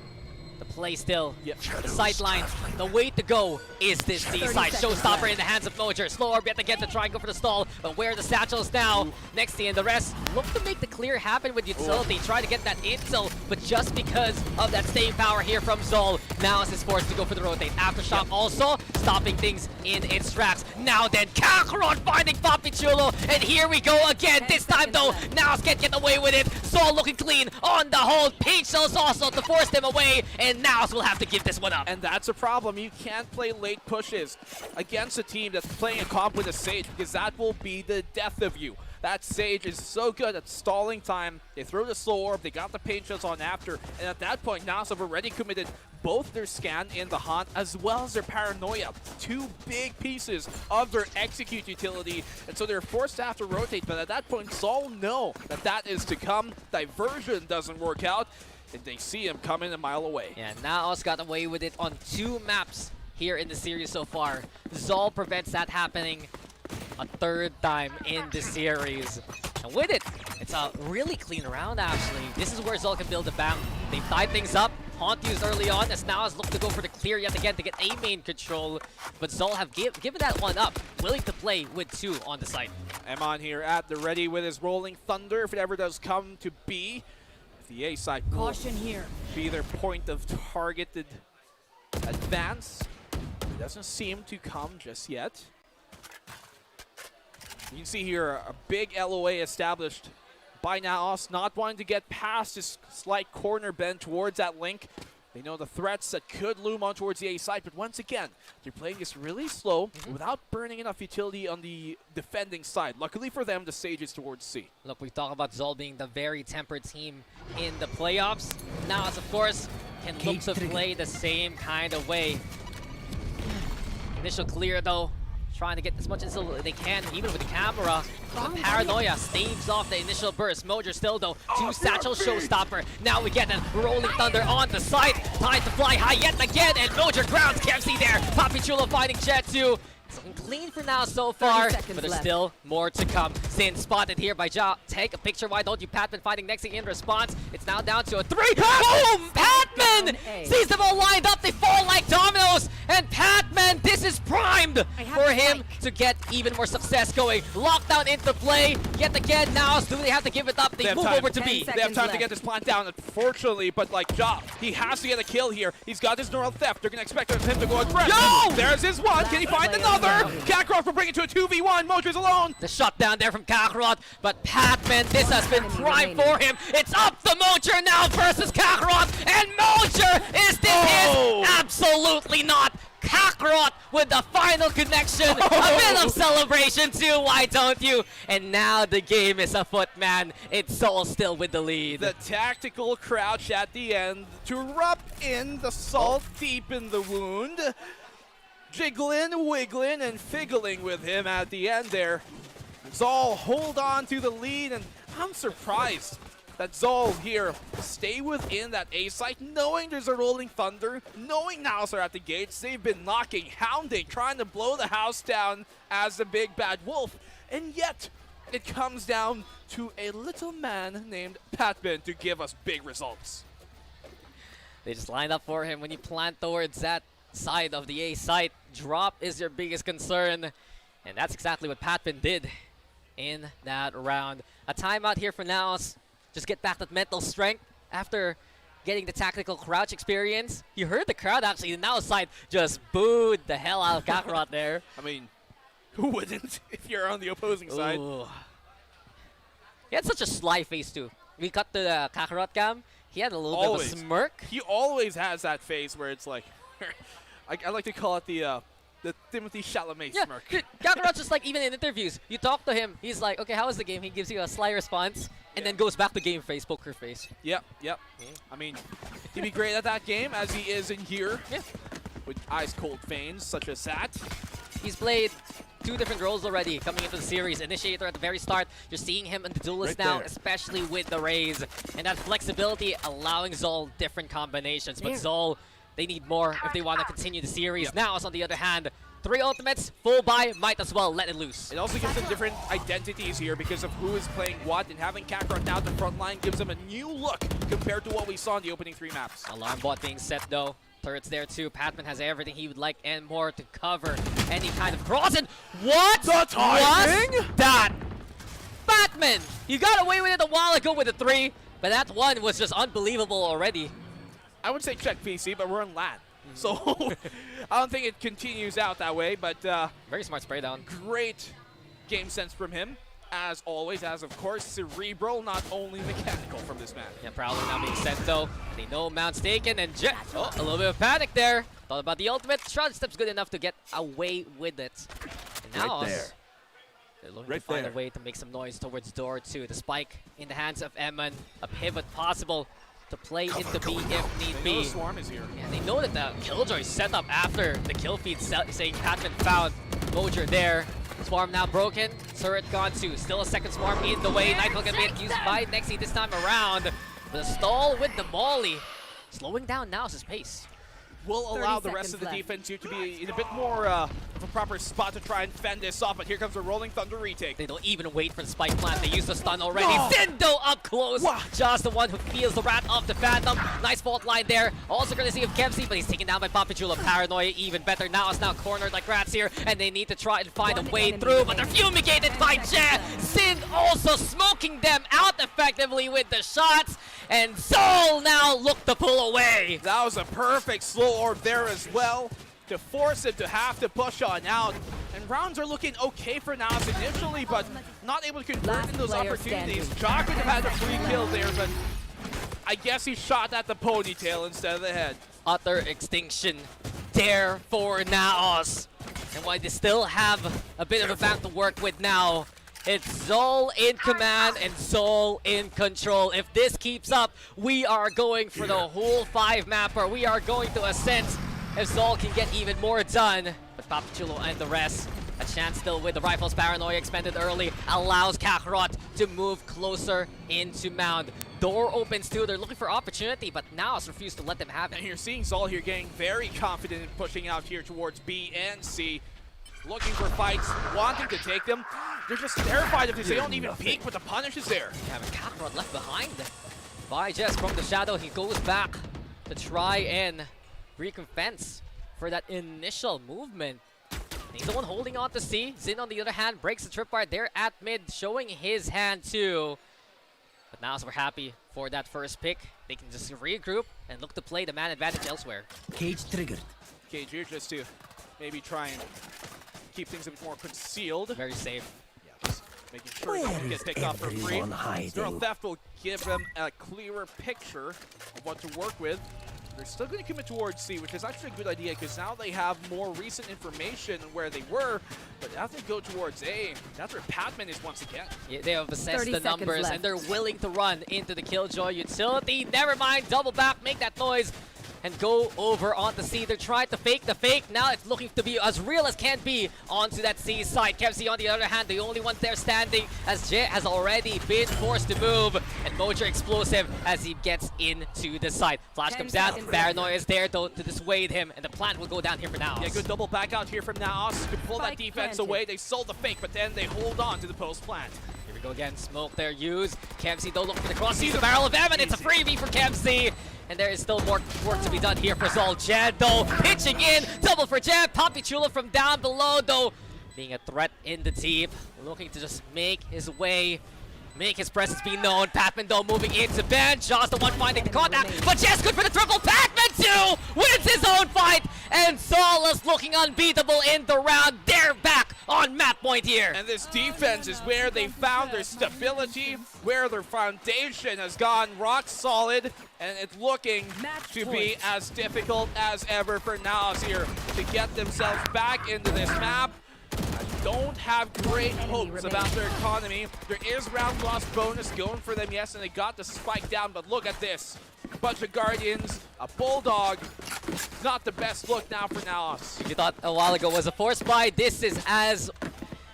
the play still, the sideline, the way to go is this D side. Showstopper in the hands of Mojer. Slow orb yet again to try and go for the stall, but where are the satchels now? Nexi and the rest look to make the clear happen with utility. Try to get that intel, but just because of that staying power here from ZOL, NAOS is forced to go for the rotate. Aftershock also stopping things in its tracks. Now then, Kakarot finding Papichulo, and here we go again. This time though, NAOS can't get away with it. ZOL looking clean on the hold. Paint shells also to force them away, and NAOS will have to give this one up. And that's a problem. You can't play late pushes against a team that's playing a comp with a Sage, because that will be the death of you. That Sage is so good at stalling time. They throw the slow orb, they got the paint shots on after, and at that point, NAOS have already committed both their scan in the hunt as well as their paranoia. Two big pieces of their execute utility, and so they're forced to have to rotate, but at that point, ZOL know that that is to come. Diversion doesn't work out, and they see him coming a mile away. Yeah, NAOS got away with it on 2 maps here in the series so far. ZOL prevents that happening a 3rd time in the series. And with it, it's a really clean round actually. This is where ZOL can build a bank. They tied things up. Haunt used early on as NAOS look to go for the clear yet again to get A main control. But ZOL have given that one up, willing to play with 2 on the site. Emon here at the ready with his Rolling Thunder if it ever does come to be. If the A side will Caution here. be their point of targeted advance. It doesn't seem to come just yet. You can see here a big LOA established by NAOS, not wanting to get past this slight corner bend towards that link. They know the threats that could loom on towards the A side, but once again, they're playing this really slow without burning enough utility on the defending side. Luckily for them, the Sage is towards C. Look, we talk about ZOL being the very tempered team in the playoffs. NAOS, of course, can look to play the same kind of way. Initial clear, though. Trying to get as much as they can, even with the camera. But Paranoia staves off the initial burst. Mojer still, though, 2 satchel showstopper. Now we get a Rolling Thunder on the side. Time to fly high yet again, and Mojer grounds KFC there. Papi Chulo finding Jet 2. Clean for now so far, but there's still more to come. Sin spotted here by Ja. Take a picture, why don't you? Patman fighting next in response. It's now down to a 3. Boom! Patman sees them all lined up. They fall like dominoes. And Patman, this is primed for him to get even more success going. Lockdown into play. Yet again, now do they have to give it up? They move over to B. They have time to get this plant down, unfortunately, but like Ja, he has to get a kill here. He's got his neural theft. They're going to expect him to go aggressive. Yo! There's his one. Can he find another? Kakarot will bring it to a 2v1. Mojer's alone. The shutdown there from Kakarot, but Patman, this has been prime for him. It's up to Mojer now versus Kakarot, and Mojer is this absolutely not. Kakarot with the final connection. A bit of celebration too, why don't you? And now the game is afoot, man. It's ZOL still with the lead. The tactical crouch at the end to rub in the salt deep in the wound. Jiggling, wiggling, and figgling with him at the end there. ZOL hold on to the lead, and I'm surprised that ZOL here stay within that A site, knowing there's a Rolling Thunder, knowing NAOS are at the gates. They've been knocking, hounding, trying to blow the house down as the big bad wolf, and yet it comes down to a little man named Patman to give us big results. They just line up for him when you plant towards that side of the A site. Drop is your biggest concern, and that's exactly what Patman did in that round. A timeout here for NAOS. Just get back that mental strength after getting the tactical crouch experience. You heard the crowd actually, the NAOS side just booed the hell out of Kakarot there. I mean, who wouldn't if you're on the opposing side? He had such a sly face too. We cut to the Kakarot cam. He had a little bit of a smirk. He always has that face where it's like, I like to call it the Timothy Chalamet smirk. Kakarot's just like, even in interviews, you talk to him, he's like, okay, how was the game? He gives you a sly response, and then goes back to game face, poker face. Yep. I mean, he'd be great at that game, as he is in here, with ice-cold veins such as that. He's played 2 different roles already coming into the series. Initiator at the very start. You're seeing him in the duelist Right now, there. especially with the Raze. And that flexibility allowing ZOL different combinations. But ZOL, they need more if they want to continue the series. NAOS, on the other hand, 3 ultimates, full buy, might as well let it loose. It also gives them different identities here because of who is playing what, and having Kakarot now at the front line gives them a new look compared to what we saw in the opening 3 maps. Alarm bot being set though. Turrets there too. Patman has everything he would like and more to cover any kind of cross. And what the timing? was that? Patman, you got away with it a while ago with a 3, but that one was just unbelievable already. I would say check PC, but we're on LAN. So I don't think it continues out that way, but very smart spray down. Great game sense from him, as always, as of course cerebral, not only mechanical from this man. Yeah, Prowler now being sent though. They know Mount's taken, and Jet, a little bit of panic there. Thought about the ultimate. Shroud Step's good enough to get away with it. And now, Right there. They're looking to find a way to make some noise towards door 2. The spike in the hands of Eman. A pivot possible to play into B if need be. Swarm is here. And they know that the Killjoy set up after the kill feed saying Patman found Mojer there. Swarm now broken. Turret gone too. Still a second swarm in the way. Nightfall gonna get used by Nexi this time around. The stall with the Molly. Slowing down NAOS' pace. Will allow the rest of the defense here to be in a bit more of a proper spot to try and fend this off, but here comes a Rolling Thunder retake. They don't even wait for the spike plant. They use the stun already. Zindo up close. Just the one who feels the wrath of the Phantom. Nice fault line there. Also going to see of Kemsey, but he's taken down by Papichulo. Paranoia even better. Now it's now cornered like rats here, and they need to try and find a way through, but they're fumigated by Jet. Sin also smoking them out effectively with the shots, and ZOL now look to pull away. That was a perfect slow orb there as well to force him to have to push on out. And rounds are looking okay for NAOS initially, but not able to convert in those opportunities. Jock would have had a free kill there, but I guess he shot at the ponytail instead of the head. Utter extinction there for NAOS. And while they still have a bit of a back to work with now, it's ZOL in command and ZOL in control. If this keeps up, we are going for the whole 5-mapper. We are going to Ascent if ZOL can get even more done. But Papichulo and the rest, a chance still with the rifles. Paranoia expended early, allows Kakarot to move closer into Mound. Door opens too, they're looking for opportunity, but NAOS refused to let them have it. And you're seeing ZOL here getting very confident in pushing out here towards B and C. Looking for fights, wanting to take them. They're just terrified of this. They don't even peek, but the punish is there. Yeah, but Kakarot left behind by Jess from the shadow. He goes back to try and recompense for that initial movement. He's the one holding on to C. Zin, on the other hand, breaks the tripwire there at mid, showing his hand too. But now, so we're happy for that first pick. They can just regroup and look to play the man advantage elsewhere. Cage triggered. Cage here just to maybe try and keep things a bit more concealed. Very safe. Yeah, just making sure they don't get picked off for free. Neural Theft will give them a clearer picture of what to work with. They're still going to commit towards C, which is actually a good idea because now they have more recent information on where they were. But as they go towards A, that's where Patman is once again. Yeah, they have assessed the numbers and they're willing to run into the Killjoy utility. Never mind, double back, make that noise, and go over onto C. They're trying to fake the fake. Now it's looking to be as real as can be onto that C side. Kemsey, on the other hand, the only one there standing, as Jet has already been forced to move. And Mojer explosive as he gets into the side. Flash comes down. Paranoia is there though to dissuade him, and the plant will go down here for NAOS. Yeah, good double back out here from NAOS to pull that defense away. They sold the fake, but then they hold on to the post plant. Here we go again. Smoke there used. Kemsey though looking for the cross. Sees the barrel of Evan. It's a freebie for Kemsey. And there is still more work to be done here for ZOL. Jed though pitching in. Double for Jed. Papichulo from down below though being a threat in the deep. Looking to just make his way, make his presence be known. Patman though moving into Ben. Jaws the one finding the contact. But Jess good for the triple. Patman too wins his own fight. And ZOL is looking unbeatable in the round. They're back on map point here. And this defense is where they found their stability, where their foundation has gone rock solid, and it's looking to be as difficult as ever for NAOS here to get themselves back into this map. I don't have great hopes about their economy. There is round loss bonus going for them, yes, and they got the spike down, but look at this. Bunch of Guardians, a Bulldog. Not the best look now for NAOS. You thought a while ago was a force buy. This is as,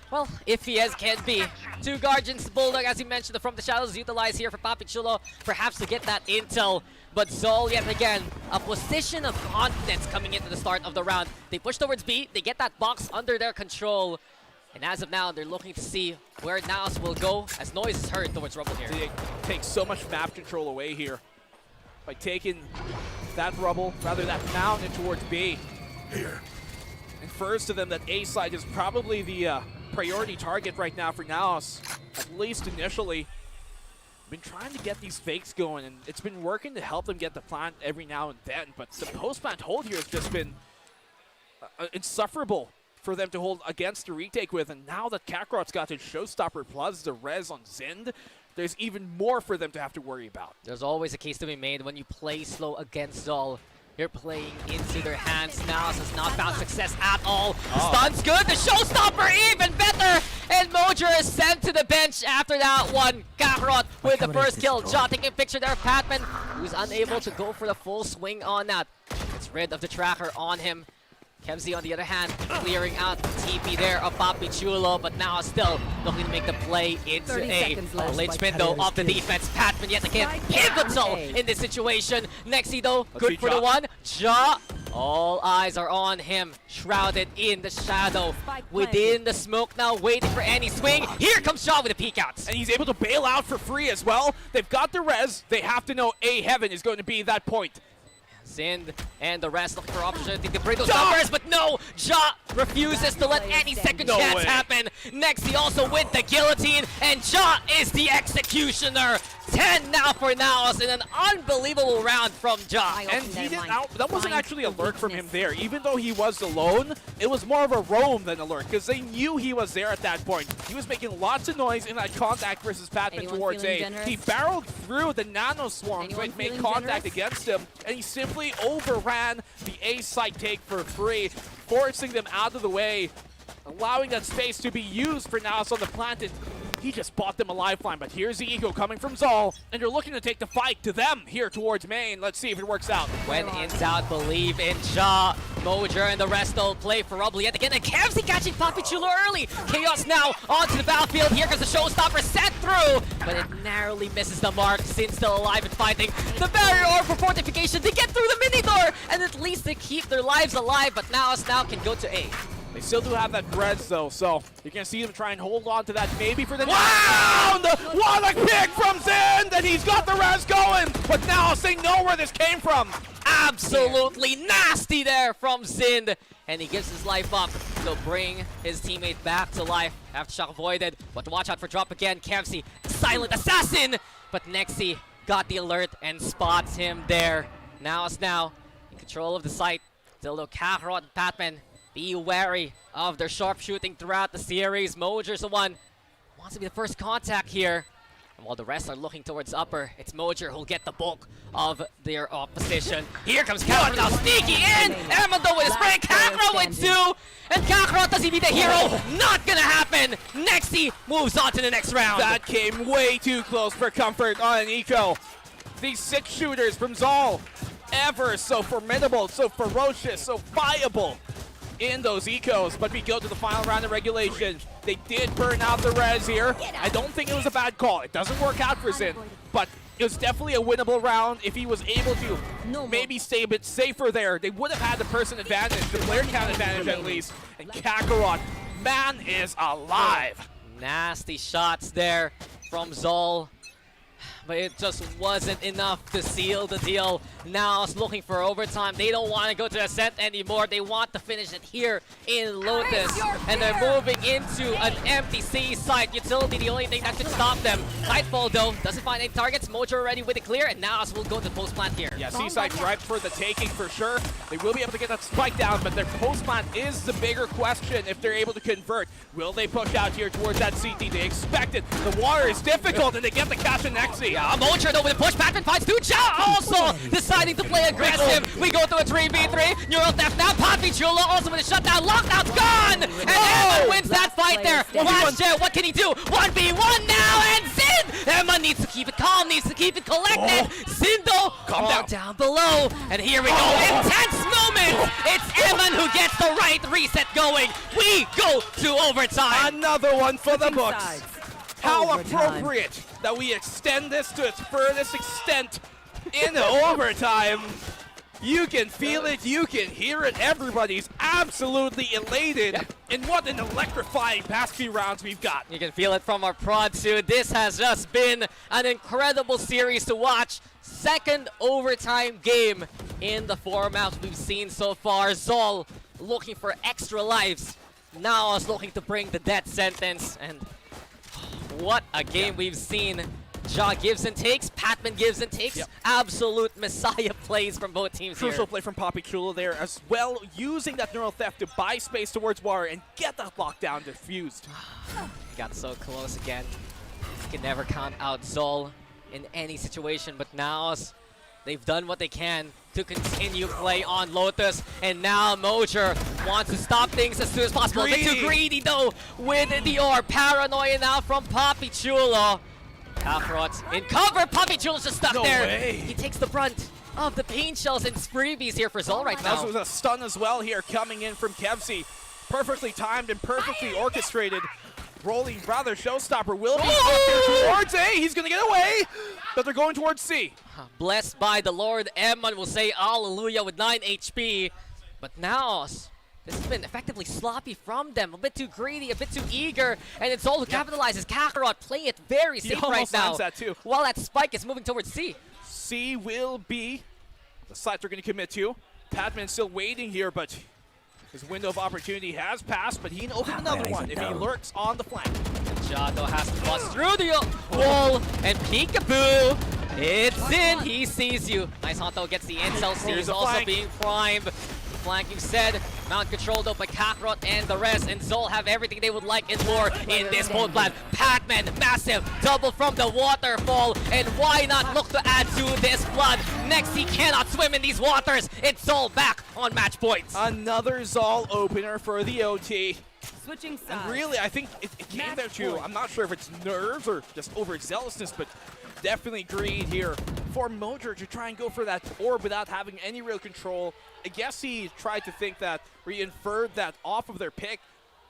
well, iffy as can be. Two Guardians, Bulldog, as you mentioned, from the shadows utilized here for Papichulo, perhaps to get that intel. But ZOL, yet again, a position of confidence coming into the start of the round. They push towards B, they get that box under their control. And as of now, they're looking to see where NAOS will go as noise is heard towards Rubble here. They take so much map control away here by taking that Rubble, rather that mountain towards B. Here. And first to them, that A side is probably the priority target right now for NAOS, at least initially. Been trying to get these fakes going, and it's been working to help them get the plant every now and then, but the post-plant hold here has just been insufferable for them to hold against the retake with, and now that Kakarot's got his Showstopper plus the res on Zind, there's even more for them to have to worry about. There's always a case to be made when you play slow against ZOL. here playing into their hands. Now has not found success at all. Stun's good, the showstopper even better! And Mojer is sent to the bench after that one. Kakarot with the first kill. Ja taking a picture there of Patman, who's unable to go for the full swing on that. Gets rid of the tracker on him. Kemsey, on the other hand, clearing out the TP there of Papi Chulo, but now still looking to make the play into a linchpin though off the defense. Patman yet again pivotal in this situation. Nexi though, good for the one. Ja, all eyes are on him, shrouded in the shadow, within the smoke now, waiting for any swing. Here comes Ja with the peek outs. And he's able to bail out for free as well. They've got the res. They have to know A Heaven is going to be that point. Sind and the rest looking for opportunity to bring those numbers, but no! Ja refuses to let any second chance happen. Next, he also with the guillotine, and Ja is the executioner. 10 now for NAOS in an unbelievable round from Ja. And he didn't that wasn't actually a lurk from him there. Even though he was alone, it was more of a roam than a lurk, because they knew he was there at that point. He was making lots of noise in that contact versus Patman towards A. He barreled through the nano swarm to make contact against him, and he simply overran the A site take for free, forcing them out of the way, allowing that space to be used for NAOS on the plant. And he just bought them a lifeline, but here's the ego coming from ZOL, and they're looking to take the fight to them here towards main. Let's see if it works out. When in doubt, believe in Ja. Mojer and the rest will play for Rubble yet again, and Kemsey catching Papi Chulo early. Chaos now onto the battlefield. Here comes the showstopper set through, but it narrowly misses the mark. Sin still alive and fighting the barrier or for fortification to get through the mini door, and at least they keep their lives alive, but now can go to A. They still do have that res though, so you're gonna see them try and hold on to that maybe for the round. What a pick from Zend, and he's got the res going, but now they know where this came from. Absolutely nasty there from Zind, and he gives his life up to bring his teammate back to life after shock avoided. But watch out for drop again. Kemsey, silent assassin, but Nexi got the alert and spots him there. NAOS now in control of the site. Still though, Kakarot and Patman, be wary of their sharpshooting throughout the series. Mojer's the one who wants to be the first contact here. And while the rest are looking towards upper, it's Mojer who'll get the bulk of their opposition. Here comes Kakarot now, sneaky in! Emmondo with a spray, Kakarot with 2! And Kakarot, does he be the hero? Not gonna happen! Nexi moves on to the next round. That came way too close for comfort on an eco. These 6 shooters from ZOL, ever so formidable, so ferocious, so viable in those ecos, but we go to the final round of regulation. They did burn out the res here. I don't think it was a bad call. It doesn't work out for Zin, but it was definitely a winnable round if he was able to maybe stay a bit safer there. They would have had the person advantage, the player count advantage at least. And Kakarot, man is alive. Nasty shots there from ZOL, but it just wasn't enough to seal the deal. Now it's looking for overtime. They don't want to go to Ascent anymore. They want to finish it here in Lotus. And they're moving into an empty C site. Utility, the only thing that could stop them. Nightfall, though, doesn't find any targets. Mojo already with it clear, and now we'll go to the post plant here. Yeah, C site's ripe for the taking for sure. They will be able to get that spike down, but their post plant is the bigger question if they're able to convert. Will they push out here towards that CT? They expect it. The water is difficult, and they get the catch in Nexi. Yeah, Mojo though with a push. Patman finds 2. Ja also deciding to play aggressive. We go to a 3v3. Neural Theft now. Papi Chulo also with a shutdown. Lockdown's gone! And Emma wins that fight there. Last Jet, what can he do? 1v1 now, and Zin! Emma needs to keep it calm, needs to keep it collected. Zindo, calm down below. And here we go. Intense moment! It's Evan who gets the right reset going. We go to overtime. Another one for the books. How appropriate that we extend this to its furthest extent in overtime. You can feel it, you can hear it. Everybody's absolutely elated. And what an electrifying past few rounds we've got. You can feel it from our prod too. This has just been an incredible series to watch. Second overtime game in the format we've seen so far. ZOL looking for extra lives. NAOS looking to bring the death sentence. And what a game we've seen. Ja gives and takes, Patman gives and takes. Absolute messiah plays from both teams here. Crucial play from Papi Chulo there as well, using that neural theft to buy space towards water and get that lockdown diffused. Got so close again. You can never count out ZOL in any situation, but NAOS, they've done what they can to continue play on Lotus. And now Mojer wants to stop things as soon as possible. A bit too greedy though with the orb. Paranoia now from Papi Chulo. Kakarot in cover. Papi Chulo's just stuck there. He takes the brunt of the pain shells and freebies here for ZOL right now. This was a stun as well here coming in from Kevzi. Perfectly timed and perfectly orchestrated. Rolling rather showstopper will be towards A. He's going to get away, but they're going towards C. Blessed by the Lord, Emman will say hallelujah with 9 HP. But NAOS, this has been effectively sloppy from them. A bit too greedy, a bit too eager. And it's all who capitalizes. Kakarot playing it very safe right now. That too. While that spike is moving towards C. C will be the site they're going to commit to. Tatman still waiting here, but his window of opportunity has passed, but he can open another one if he lurks on the flank. Jado has to bust through the wall, and Peekaboo, it's in. He sees you. Nice Honto gets the intel. Series also flank. being primed. Flanking said, mount controlled though by Kakarot and the rest, and ZOL have everything they would like and more in this whole plan. Pac-Man, massive double from the waterfall, and why not look to add to this flood? Next, he cannot swim in these waters. It's ZOL back on match points. Another ZOL opener for the OT. Switching sides. And really, I think it came there too. I'm not sure if it's nerves or just overzealousness, but definitely greed here for Mojer to try and go for that orb without having any real control. I guess he tried to think that, or he inferred that off of their pick,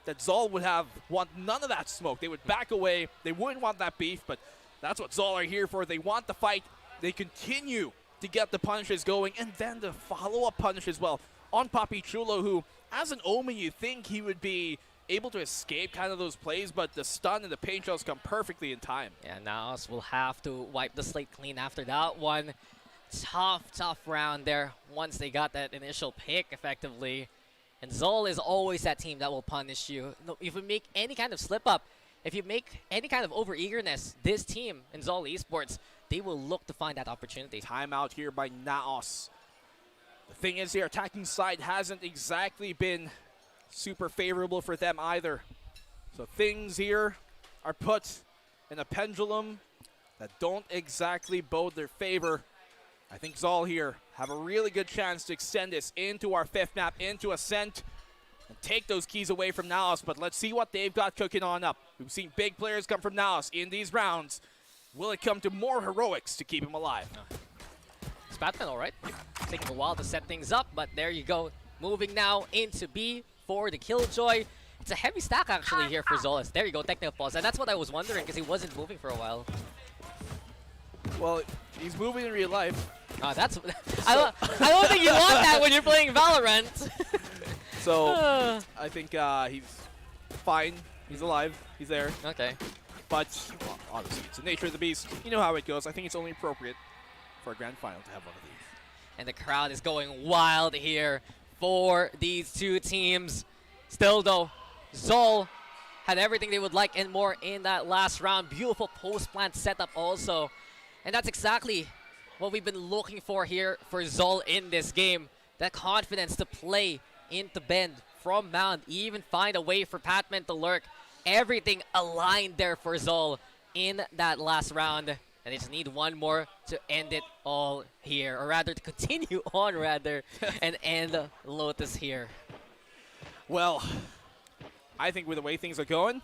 that ZOL would want none of that smoke. They would back away. They wouldn't want that beef, but that's what ZOL are here for. They want the fight. They continue to get the punishes going, and then the follow-up punish as well on Papi Chulo, who, as an Omen, you think he would be able to escape kind of those plays, but the stun and the pain shells come perfectly in time. Yeah, NAOS will have to wipe the slate clean after that one. Tough round there once they got that initial pick effectively. And ZOL is always that team that will punish you. If you make any kind of slip up, if you make any kind of over-eagerness, this team in ZOL Esports, they will look to find that opportunity. Timeout here by NAOS. The thing is, their attacking side hasn't exactly been super favorable for them either. So things here are put in a pendulum that don't exactly bode their favor. I think ZOL here have a really good chance to extend this into our fifth map, into Ascent, and take those keys away from NAOS. But let's see what they've got cooking on up. We've seen big players come from NAOS in these rounds. Will it come to more heroics to keep him alive? It's Batman, all right. Taking a while to set things up, but there you go. Moving now into B for the Killjoy. It's a heavy stack actually here for Zolas. There you go, technical pause. And that's what I was wondering because he wasn't moving for a while. Well, he's moving in real life. That's I don't think you want that when you're playing Valorant. So I think he's fine. He's alive. He's there. Okay. But well, honestly, it's the nature of the beast. You know how it goes. I think it's only appropriate for a grand final to have one of these. And the crowd is going wild here for these two teams. Still though, ZOL had everything they would like and more in that last round. Beautiful post-plant setup also. And that's exactly what we've been looking for here for ZOL in this game. That confidence to play into bend from Mound, even find a way for Patman to lurk. Everything aligned there for ZOL in that last round. And they just need one more to end it all here. Or rather, to continue on, rather, and end Lotus here. Well, I think with the way things are going,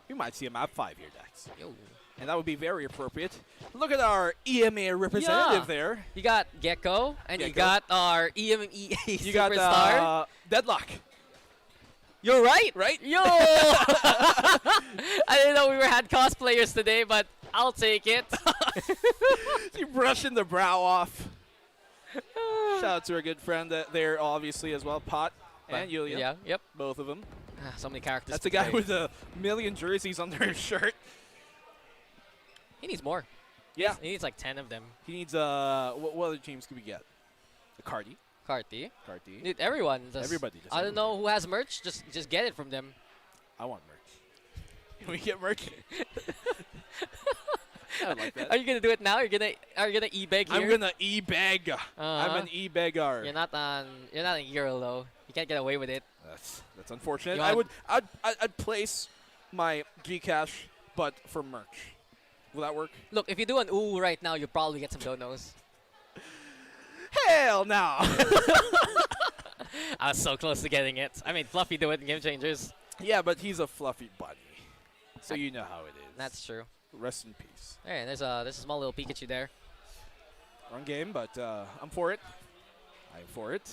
we might see a map 5 here, Dax. Yo. And that would be very appropriate. Look at our EMA representative there. You got Gecko, and you got our EMEA you superstar. got Deadlock. You're right, right? Yo! I didn't know we had cosplayers today, but I'll take it. You brushing the brow off. Shout out to our good friend there, obviously, as well. Pot and Yulia. Yeah, yep. Both of them. So many characters. That's the guy with a million jerseys under his shirt. He needs more. Yeah. He needs like 10 of them. He needs, what other teams could we get? The Cardi. Carti. Carti. Everyone. Everybody. I don't know who has merch. Just get it from them. I want merch. Can we get merch? I like that. Are you gonna do it now? Are you gonna e-beg here? I'm gonna e-beg. I'm an e-beggar. You're not a girl though. You can't get away with it. That's unfortunate. I'd place my Gcash, but for merch. Will that work? Look, if you do an ooh right now, you'll probably get some donos. Hell no! I was so close to getting it. I mean, Fluffy do it in Game Changers. Yeah, but he's a fluffy bunny. So you know how it is. That's true. Rest in peace. Hey, there's a small little Pikachu there. Wrong game, but I'm for it. I'm for it.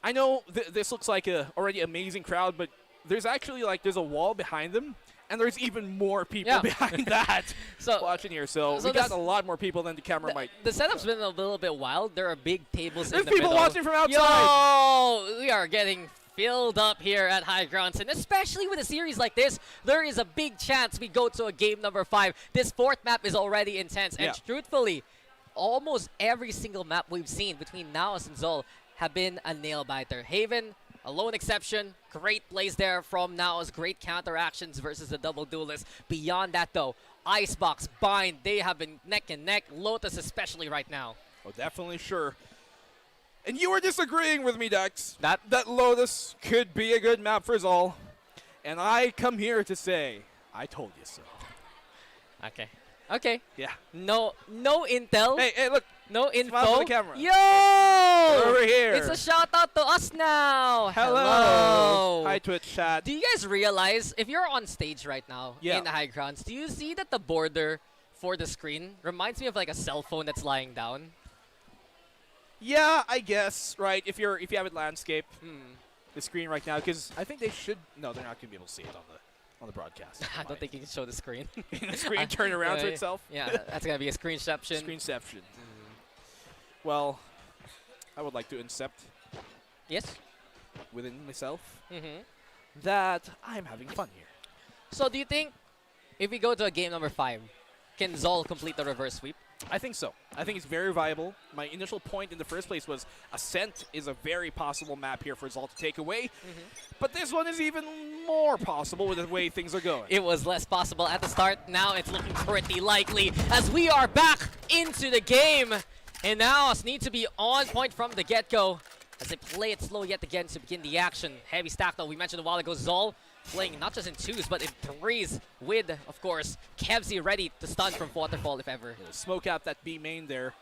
I know this looks like a already amazing crowd, but there's actually there's a wall behind them, and there's even more people behind that watching here. So we got a lot more people than the camera might. The setup's been a little bit wild. There are big tables in the There's people middle. watching from outside. Yo, we are getting filled up here at High Grounds, and especially with a series like this, there is a big chance we go to a game number 5. This 4th map is already intense, and truthfully, almost every single map we've seen between NAOS and ZOL have been a nail-biter. Haven, a lone exception. Great plays there from NAOS. Great counteractions versus the double duelist. Beyond that, though, Icebox, Bind, they have been neck and neck. Lotus especially right now. Oh, definitely sure. And you were disagreeing with me, Dex. That Lotus could be a good map for ZOL. And I come here to say, I told you so. Okay. Okay. Yeah. No intel. Hey, look. No info. Smile for the camera. Yo! Over here. It's a shout out to us now. Hello. Hi, Twitch chat. Do you guys realize, if you're on stage right now in the High Grounds, do you see that the border for the screen reminds me of a cell phone that's lying down? Yeah, I guess, right? If you have it landscape, the screen right now, because I think they should. No, they're not gonna be able to see it on the broadcast. I don't think you can show the screen. The screen turn around to itself. Yeah, that's gonna be a screenception. Screenception. Well, I would like to incept. Yes. Within myself, that I'm having fun here. So, do you think if we go to a game number 5, can ZOL complete the reverse sweep? I think so. I think it's very viable. My initial point in the first place was Ascent is a very possible map here for ZOL to take away. But this one is even more possible with the way things are going. It was less possible at the start. Now it's looking pretty likely as we are back into the game. And now us need to be on point from the get-go as they play it slow yet again to begin the action. Heavy stack, though. We mentioned a while ago, ZOL playing not just in 2s, but in 3s with, of course, Kevzy ready to stun from Waterfall if ever. Smoke out that B main there.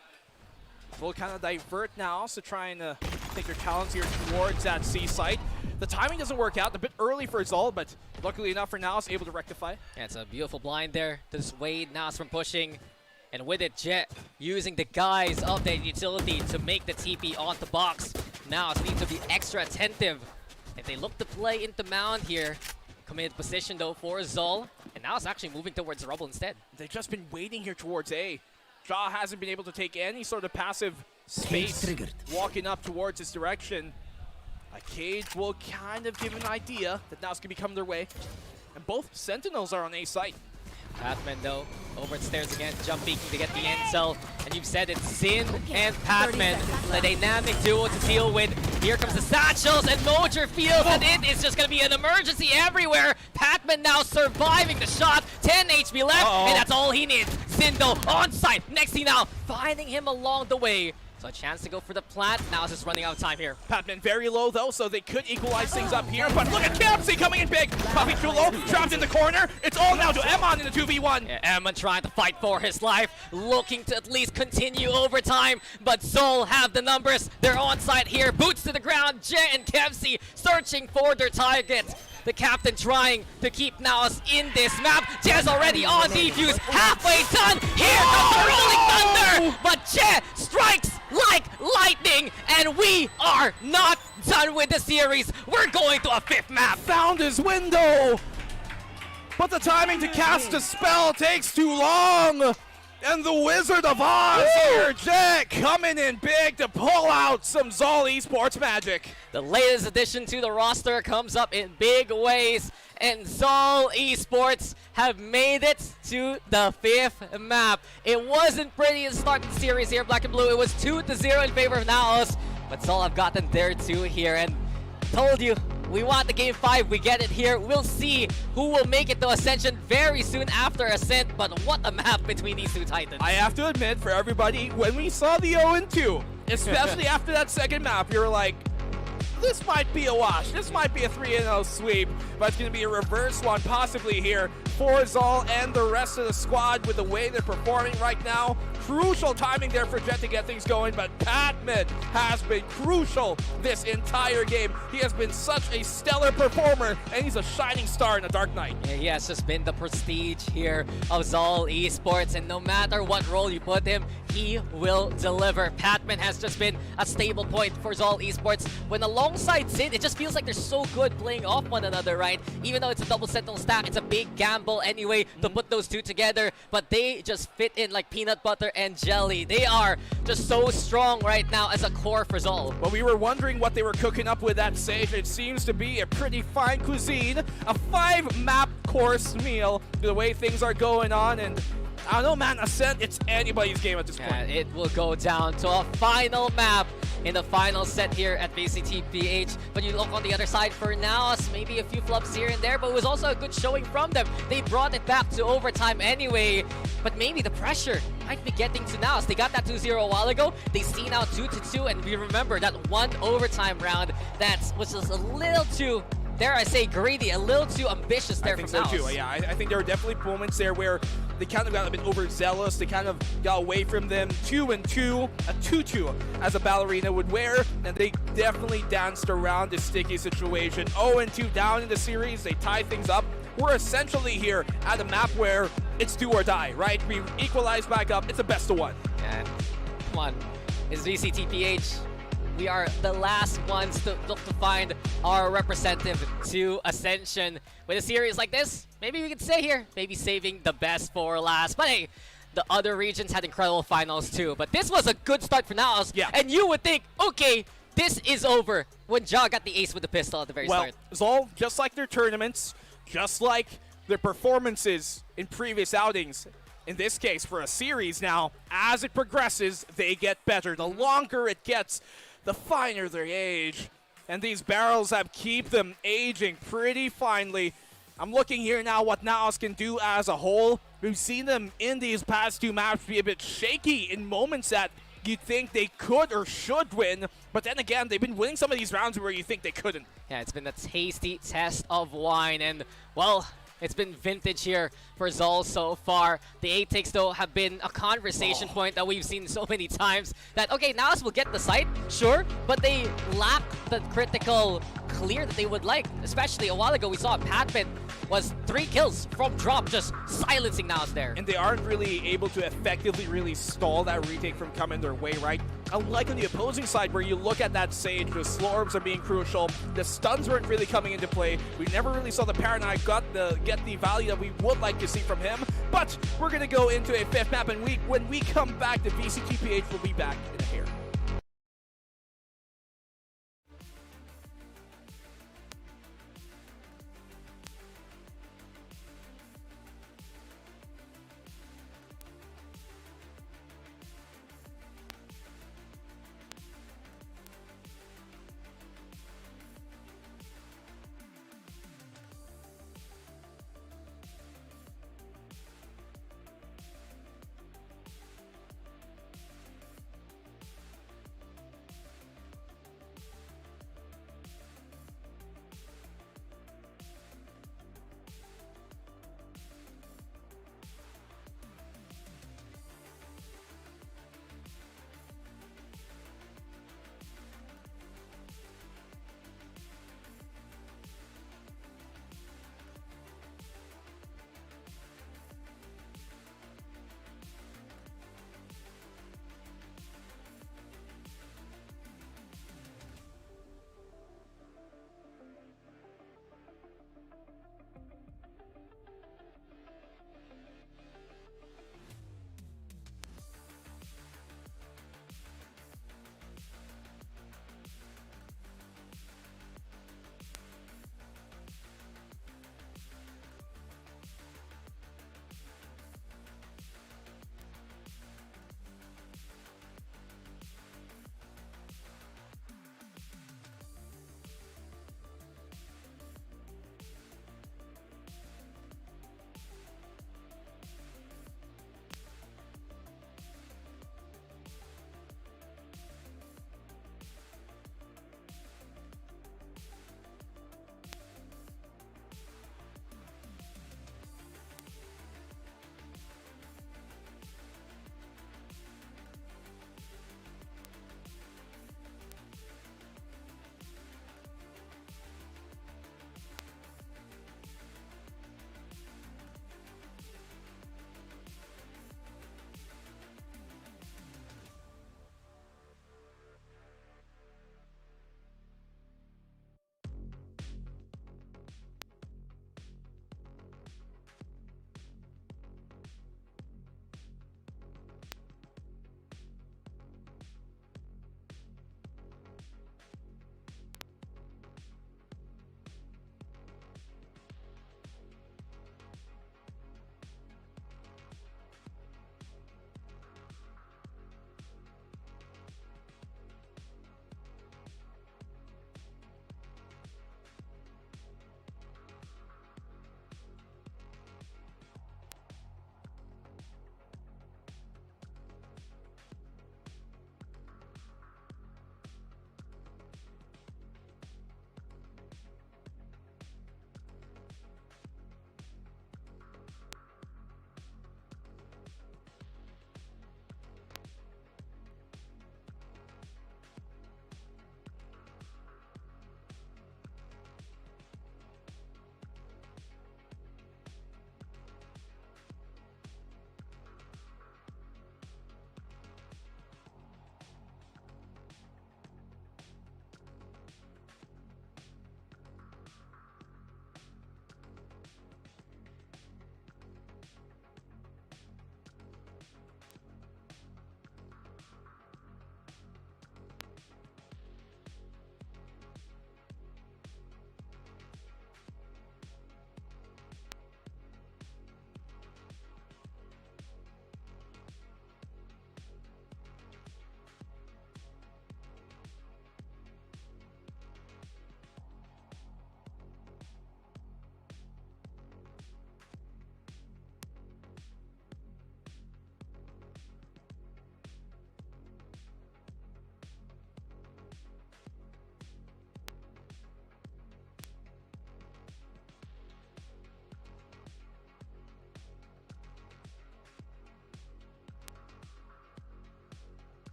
We'll kind of divert now, so trying to take their talents here towards that C site. The timing doesn't work out. A bit early for ZOL, but luckily enough for NAOS, able to rectify. Yeah, it's a beautiful blind there to dissuade NAOS from pushing. And with it, Jet using the guise of the utility to make the TP onto box. NAOS need to be extra attentive if they look to play into Mound here. Committed position though for ZOL. And NAOS actually moving towards Rubble instead. They've just been waiting here towards A. Jaw hasn't been able to take any sort of passive space walking up towards his direction. A cage will kind of give an idea that NAOS can be coming their way. And both Sentinels are on A site. Patman though, over the stairs again, jump peeking to get the end cell. And you've said it's Sin and Patman, the dynamic duo to deal with. Here comes the satchels and Mojer feels that it is just going to be an emergency everywhere. Patman now surviving the shot, 10 HP left, and that's all he needs. Sin though, on site, next thing now, finding him along the way. So a chance to go for the plant. Now it's just running out of time here. Patman very low though, so they could equalize things up here. But look at Kempsey coming in big. Coffee too low, trapped in the corner. It's all now to Emon in the 2v1. Yeah, Emon trying to fight for his life, looking to at least continue overtime. But ZOL have the numbers. They're on site here. Boots to the ground. Jet and Kempsey searching for their target. The captain trying to keep NAOS in this map. Jet's already on defuse. Halfway done. Here comes the rolling thunder. But Jet strikes like lightning. And we are not done with the series. We're going to a 5th map. Found his window. But the timing to cast a spell takes too long. And the Wizard of Oz here, Jet, coming in big to pull out some ZOL Esports magic. The latest addition to the roster comes up in big ways, and ZOL Esports have made it to the 5th map. It wasn't pretty to start the series here, Black and Blue. It was 2-0 in favor of NAOS, but ZOL have gotten there too here, and told you, we want the game 5, we get it here. We'll see who will make it to Ascension very soon after Ascent, but what a map between these two titans. I have to admit, for everybody, when we saw the 0-2, especially after that second map, you were like, this might be a wash. This might be a 3-0 sweep, but it's going to be a reverse one possibly here for ZOL and the rest of the squad with the way they're performing right now. crucial timing there for Jet to get things going, but Patman has been crucial this entire game. He has been such a stellar performer, and he's a shining star in a dark night. Yeah, he has just been the prestige here of ZOL Esports, and no matter what role you put him, he will deliver. Patman has just been a stable point for ZOL Esports. When alongside Sid, it just feels like they're so good playing off one another, right? Even though it's a double sentinel stack, it's a big gamble anyway to put those two together, but they just fit in like peanut butter and jelly. They are just so strong right now as a core for ZOL. Well, we were wondering what they were cooking up with that Sage. It seems to be a pretty fine cuisine, a 5-map course meal, the way things are going on, and I don't know, man, Ascent, it's anybody's game at this point. It will go down to a final map in the final set here at VCT PH. But you look on the other side for NAOS, maybe a few flops here and there, but it was also a good showing from them. They brought it back to overtime anyway, but maybe the pressure might be getting to NAOS. They got that 2-0 a while ago. They see now 2-2, and we remember that one overtime round that was just a little too, dare I say, greedy, a little too ambitious there from NAOS. I think so too. Yeah, I think there were definitely moments there where they kind of got a bit overzealous. They kind of got away from them. 2-2, a 2-2 as a ballerina would wear, and they definitely danced around this sticky situation. 0-2 down in the series. They tie things up. We're essentially here at a map where it's do or die, right? We equalize back up. It's a best of one. Yeah, come on. It's VCT PH. We are the last ones to look to find our representative to Ascension. With a series like this, maybe we could stay here, maybe saving the best for last. But hey, the other regions had incredible finals too. But this was a good start for NAOS. Yeah. And you would think, okay, this is over when Ja got the ace with the pistol at the very start. ZOL, just like their tournaments, just like their performances in previous outings, in this case for a series now, as it progresses, they get better. The longer it gets, the finer they age. And these barrels have keep them aging pretty finely. I'm looking here now what NAOS can do as a whole. We've seen them in these past two maps be a bit shaky in moments that you'd think they could or should win. But then again, they've been winning some of these rounds where you think they couldn't. Yeah, it's been a tasty test of wine. And, well, it's been vintage here for ZOL so far. The 8 takes, though, have been a conversation point that we've seen so many times that, okay, NAOS will get the site, sure, but they lack the critical clear that they would like. Especially a while ago, we saw Patman was 3 kills from drop, just silencing NAOS there. And they aren't really able to effectively really stall that retake from coming their way, right? Unlike on the opposing side where you look at that Sage, the slow orbs are being crucial, the stuns weren't really coming into play. We never really saw the Paranoid get the value that we would like to see from him. But we're going to go into a 5th map, and when we come back, the VCTPH will be back in a hair.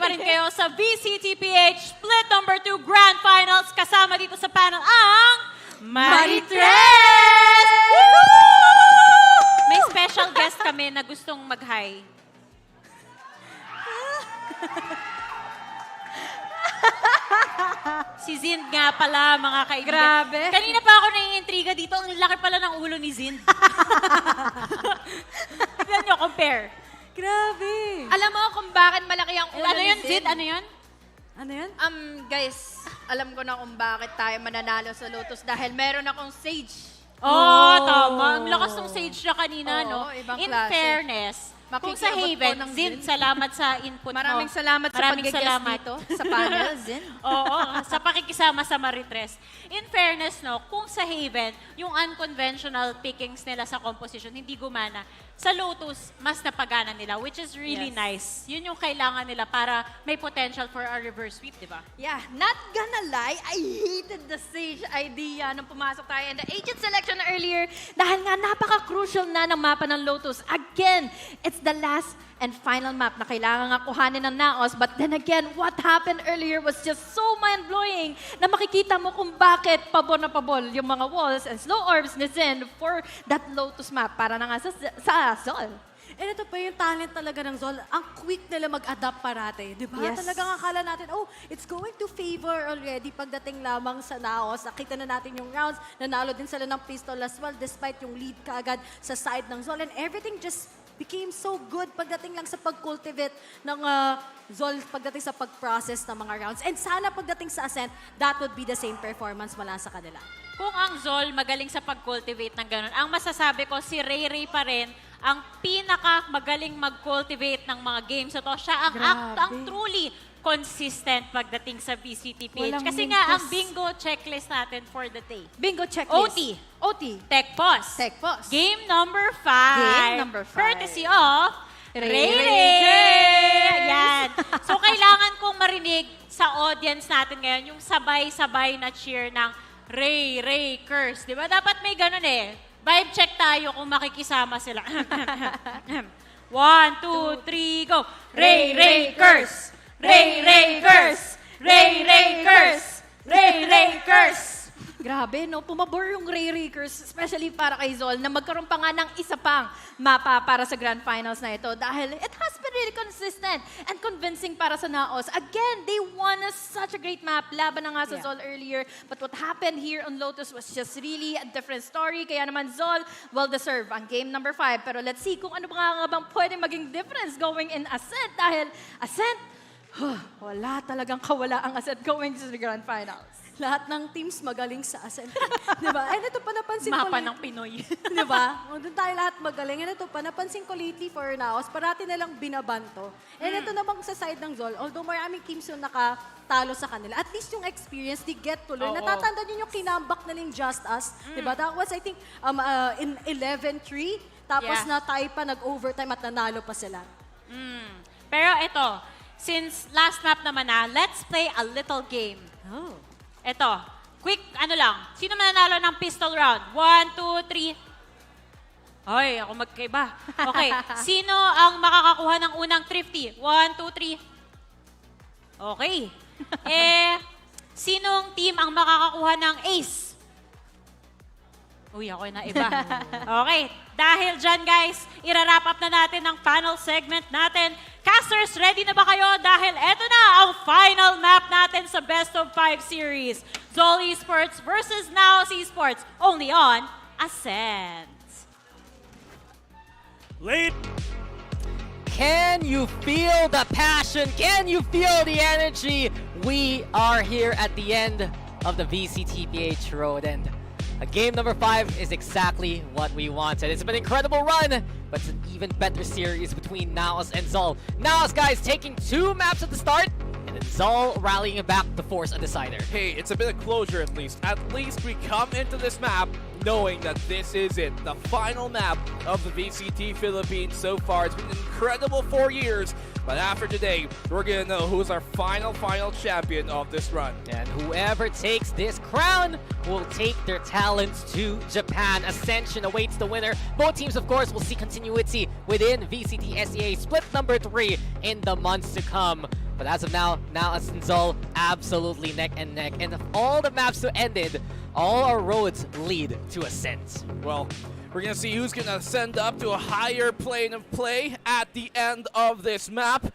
pa rin kayo sa VCTPH Split number 2 Grand Finals. Kasama dito sa panel ang Maritres! May special guest kami na gustong mag-hi. Si Zind nga pala, mga kaibigan. Grabe. Kanina pa ako naiintriga dito. Ang laki pala ng ulo ni Zind. Tignan nyo, compare. Grabe. Alam mo kung bakit malaki ang ulo Ano ni yun, Zind? Ano yun? Ano yun? Guys, alam ko na kung bakit tayo mananalo sa Lotus dahil meron akong Sage. Tama. Ang lakas ng Sage na kanina, Oo, no? ibang In klase. fairness, kung sa Makikiabot po Haven, ng Zind, Zind. salamat sa input mo. Maraming salamat sa Maraming pag-guest salamat. dito sa panel, Zin. Oo, sa pakikisama sa Maritres. In fairness, no, kung sa Haven, yung unconventional pickings nila sa composition, hindi gumana. Sa Lotus, mas napagana nila, which is really nice. Yun yung kailangan nila para may potential for a reverse sweep, di ba? Yeah, not gonna lie, I hated the Sage idea nung pumasok tayo in the agent selection earlier dahil nga napaka-crucial na ng mapa ng Lotus. Again, it's the last and final map na kailangan nga kuhanin ng NAOS. But then again, what happened earlier was just so mind-blowing na makikita mo kung bakit pabor na pabor yung mga walls and slow orbs ni Zen for that Lotus map para na nga sa ZOL. And ito pa yung talent talaga ng ZOL. Ang quick nila mag-adapt parate. Di ba? Yes. Talagang akala natin, oh, it's going to favor already pagdating lamang sa NAOS. Nakita na natin yung rounds. Nanalo din sila ng pistol as well despite yung lead kaagad sa side ng ZOL. And everything just became so good pagdating lang sa pag-cultivate ng ZOL, pagdating sa pag-process ng mga rounds. And sana pagdating sa Ascent, that would be the same performance mula sa kanila. Kung ang ZOL magaling sa pag-cultivate ng ganun, ang masasabi ko, si Ray pa rin ang pinaka-magaling mag-cultivate ng mga games. So to, siya ang truly consistent pagdating sa VCTPH. Walang Kasi mintos. nga, ang bingo checklist natin for the day. Bingo checklist. OT. Tech Pause. Tech Pause. Game number 5. Game number 5. Courtesy of Ray. Ayan. So, kailangan kong marinig sa audience natin ngayon yung sabay-sabay na cheer ng Ray Curse. Di ba? Dapat may ganun eh. Vibe check tayo kung makikisama sila. 1, 2, 3, go! Ray Curse! Ray Curse! Ray Curse! Ray Curse! Grabe, no? Pumabor yung Ray Rakers, especially para kay ZOL, na magkaroon pa nga ng isa pang mapa para sa Grand Finals na ito dahil it has been really consistent and convincing para sa NAOS. Again, they won such a great map. Laban na nga sa ZOL earlier. But what happened here on Lotus was just really a different story. Kaya naman ZOL, well-deserved ang game number 5. Pero let's see kung ano ba nga bang pwedeng maging difference going in Ascent dahil Ascent, wala talagang kawala ang Ascent going to the Grand Finals. Lahat ng teams magaling sa Ascent. Diba? And ito pa napansin ko. Mapa ng Pinoy. Diba? Doon tayo lahat magaling. And ito pa, napansin ko lately for NAOS, parati nilang binabanto. And ito namang sa side ng ZOL, although maraming teams yung nakatalo sa kanila, at least yung experience, they get to learn. Natatanda nyo yung kinambak na yung Just Us. Diba? That was, I think, in 11-3. Tapos na tayo pa nag-overtime at nanalo pa sila. Pero ito, since last map naman na, let's play a little game. Ito, quick, ano lang. Sino mananalo ng pistol round? 1, 2, 3. Ay, ako magkaiba. Okay, sino ang makakakuha ng unang thrifty? 1, 2, 3. Okay. Sinong team ang makakakuha ng ace? Uy, ako na iba. Okay, dahil dyan guys, ira-wrap up na natin ang panel segment natin. Casters, ready na ba kayo? Dahil eto na ang final map natin sa Best of 5 series. ZOL Esports versus NAOS Esports, only on Ascent. Can you feel the passion? Can you feel the energy? We are here at the end of the VCTPH road, and game number 5 is exactly what we wanted. It's been an incredible run, but it's an even better series between NAOS and ZOL. NAOS, guys, taking 2 maps at the start, and then ZOL rallying back to force a decider. Hey, it's a bit of closure at least. At least we come into this map knowing that this is it, the final map of the VCT Philippines so far. It's been an incredible 4 years, but after today, we're gonna know who's our final champion of this run. And whoever takes this crown will take their talents to Japan. Ascension awaits the winner. Both teams, of course, will see continuity within VCT SEA split number 3 in the months to come. But as of now, NAOS and ZOL absolutely neck and neck. And if all the maps to ended, all our roads lead to Ascent. Well, we're going to see who's going to ascend up to a higher plane of play at the end of this map.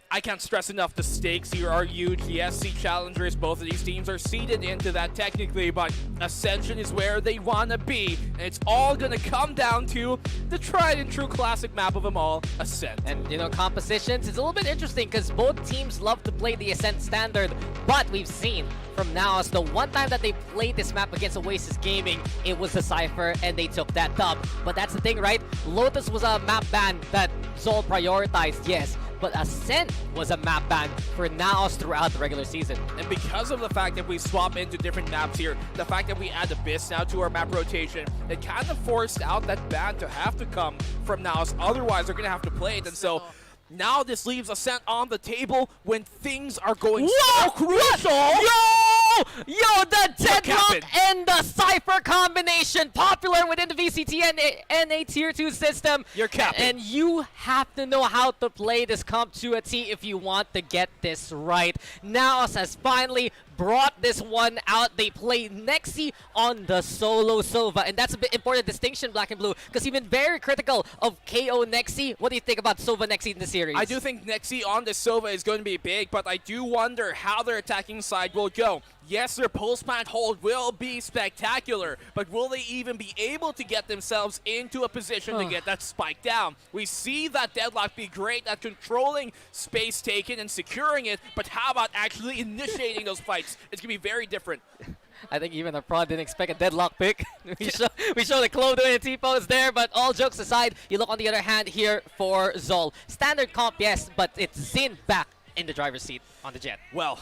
I can't stress enough, the stakes here are huge. The SC Challengers, both of these teams are seeded into that technically, but Ascension is where they want to be. And it's all going to come down to the tried and true classic map of them all, Ascent. And, you know, compositions is a little bit interesting because both teams love to play the Ascent standard, but we've seen from NAOS, the one time that they played this map against Oasis Gaming, it was the Cypher, and they took that dub. But that's the thing, right? Lotus was a map ban that ZOL prioritized, yes, but Ascent was a map ban for NAOS throughout the regular season. And because of the fact that we swap into different maps here, the fact that we add Abyss now to our map rotation, it kind of forced out that ban to have to come from NAOS. Otherwise, they're going to have to play it. And so now this leaves Ascent on the table when things are going so crucial. Yo, the Deadlock and the Cypher combination, popular within the VCT and NA Tier 2 system. You're capping. And you have to know how to play this comp to a T if you want to get this right. NAOS has finally brought this one out. They play Nexi on the solo Sova, and that's a bit important distinction, Black and Blue, because you've been very critical of KO Nexi. What do you think about Sova Nexi in the series? I do think Nexi on the Sova is going to be big, but I do wonder how their attacking side will go. Yes, their post-plant hold will be spectacular, but will they even be able to get themselves into a position to get that spike down? We see that Deadlock be great at controlling space taken and securing it, but how about actually initiating those fights? It's going to be very different. I think even the prod didn't expect a Deadlock pick. we show the Clo doing a T-pose there, but all jokes aside, you look on the other hand here for ZOL. Standard comp, yes, but it's Xin back in the driver's seat on the Jet. Well,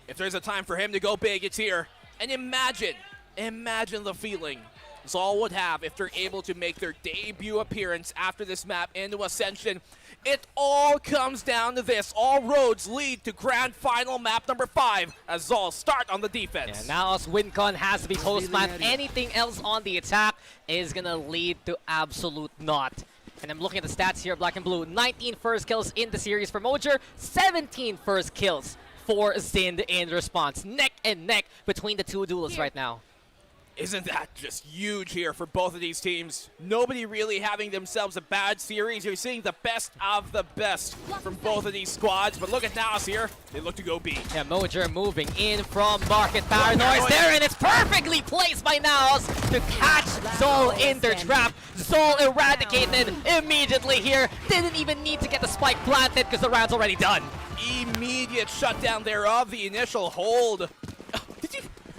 if there's a time for him to go big, it's here. And imagine the feeling ZOL would have if they're able to make their debut appearance after this map into Ascension. It all comes down to this. All roads lead to Grand Final map number 5 as ZOL start on the defense. Yeah, NAOS WinCon has to be post-plant. Anything else on the attack is going to lead to absolute naught. And I'm looking at the stats here, Black and Blue. 19 first kills in the series for Mojer, 17 first kills for Zind in response. Neck and neck between the two duelists right now. Isn't that just huge here for both of these teams? Nobody really having themselves a bad series. You're seeing the best of the best from both of these squads. But look at NAOS here. They look to go B. Yeah, Mojer moving in from Market. Paranoid's there, and it's perfectly placed by NAOS to catch ZOL in their trap. ZOL eradicated immediately here. Didn't even need to get the spike planted because the round's already done. Immediate shutdown there of the initial hold.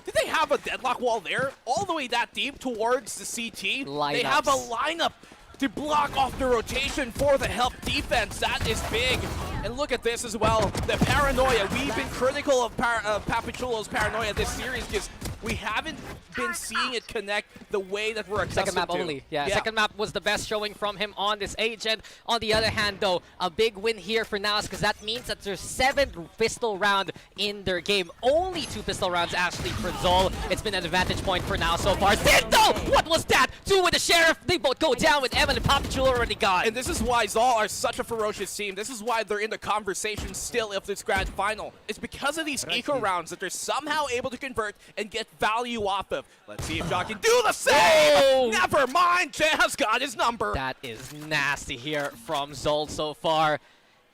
Did they have a Deadlock wall there? All the way that deep towards the CT? Lineups. They have a lineup to block off the rotation for the help defense. That is big. And look at this as well. The paranoia. We've been critical of Papichulo's paranoia this series because we haven't been seeing it connect the way that we're accustomed Second map to. only. Yeah, second map was the best showing from him on this agent. On the other hand, though, a big win here for NAOS because that means that there's 7th pistol round in their game. Only 2 pistol rounds actually for ZOL. It's been an advantage point for NAOS so far. Zinto! What was that? 2 with the Sheriff. They both go down with Evan and Papichulo already gone. And this is why ZOL are such a ferocious team. This is why they're in the conversation still of this grand final. It's because of these eco rounds that they're somehow able to convert and get value off of. Let's see if John can do the same! Oh! Never mind, Jazz got his number. That is nasty here from ZOL so far.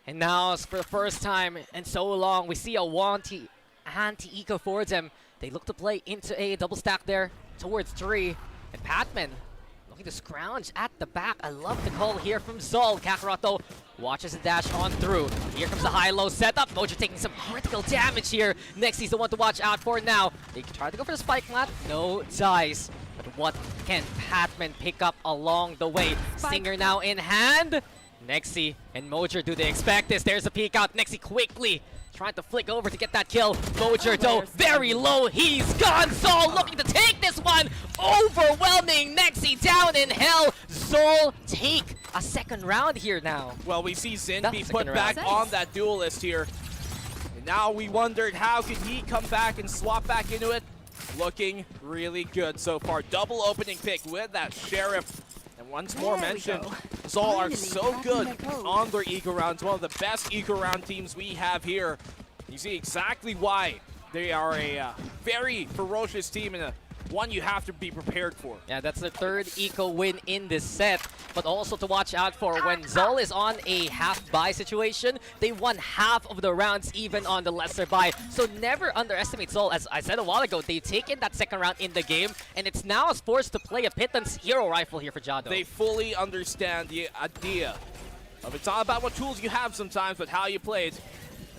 And now, for the first time in so long, we see a anti-eco for them. They look to play into a double stack there towards 3. And Patman looking to scrounge at the back. I love the call here from ZOL. Kakarot watches the dash on through. Here comes the high-low setup. Mojer taking some critical damage here. Next, he's the one to watch out for now. They try to go for the spike plant. No dice. But what can Patman pick up along the way? Stinger now in hand. Nexi and Mojer, do they expect this? There's a peek out. Nexi quickly trying to flick over to get that kill. Mojer, though, very low. He's gone. ZOL looking to take this one. Overwhelming Nexi down in hell. ZOL take a second round here now. Well, we see Xin be put back on that duelist here. And now we wondered how could he come back and swap back into it. Looking really good so far. Double opening pick with that Sheriff. And once more mentioned, ZOL are so good on their eco rounds. One of the best eco round teams we have here. You see exactly why they are a very ferocious team and one you have to be prepared for. Yeah, that's the third eco win in this set. But also to watch out for when ZOL is on a half buy situation, they won half of the rounds even on the lesser buy. So never underestimate ZOL. As I said a while ago, they've taken that second round in the game, and it's now forced to play a Pittance hero rifle here for Jado. They fully understand the idea of it's not about what tools you have sometimes, but how you play it.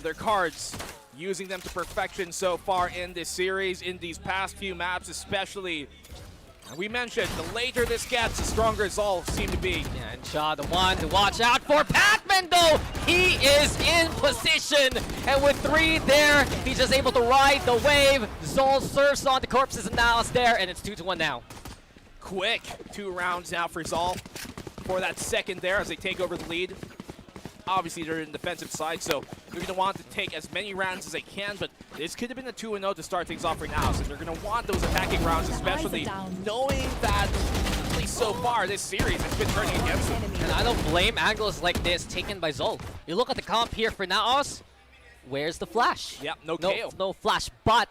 Their cards, using them to perfection so far in this series, in these past few maps especially. And we mentioned, the later this gets, the stronger ZOL seem to be. Yeah, and Shaw, the one to watch out for. Pac-Man, though, he is in position. And with 3 there, he's just able to ride the wave. ZOL surfs on the corpses, and now it's there, and it's 2-1 now. Quick 2 rounds now for ZOL for that second there as they take over the lead. Obviously, they're in the defensive side, so they're going to want to take as many rounds as they can, but this could have been a 2-0 to start things off for now, so they're going to want those attacking rounds, especially knowing that, at least so far, this series has been turning against them. And I don't blame angles like this taken by ZOL. You look at the comp here for NAOS, where's the flash? Yep, no KO. No flash, but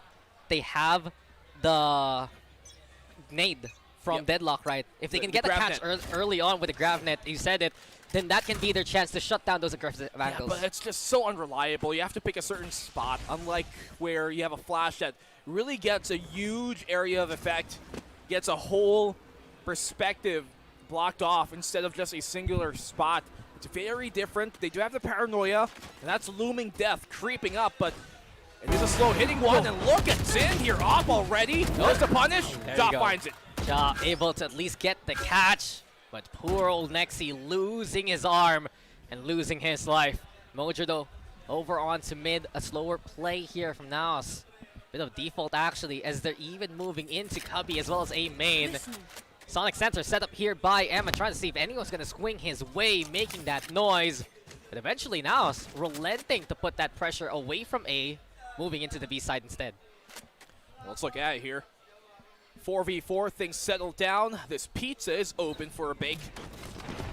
they have the nade from Deadlock, right? If they can get a catch early on with the grab net, you said it, then that can be their chance to shut down those aggressive angles. Yeah, but it's just so unreliable. You have to pick a certain spot, unlike where you have a flash that really gets a huge area of effect, gets a whole perspective blocked off instead of just a singular spot. It's very different. They do have the paranoia, and that's looming death creeping up, but it is a slow hitting one, and look at Zin here off already. There's the punish. Ja finds it. Ja able to at least get the catch. But poor old Nexi losing his arm and losing his life. Mojo, though, over onto mid. A slower play here from NAOS. Bit of default, actually, as they're even moving into Cubby as well as A main. Sonic sensor set up here by Emma, trying to see if anyone's going to swing his way, making that noise. But eventually, NAOS relenting to put that pressure away from A, moving into the B side instead. Let's look at it here. 4v4, things settle down. This pizza is open for a bake.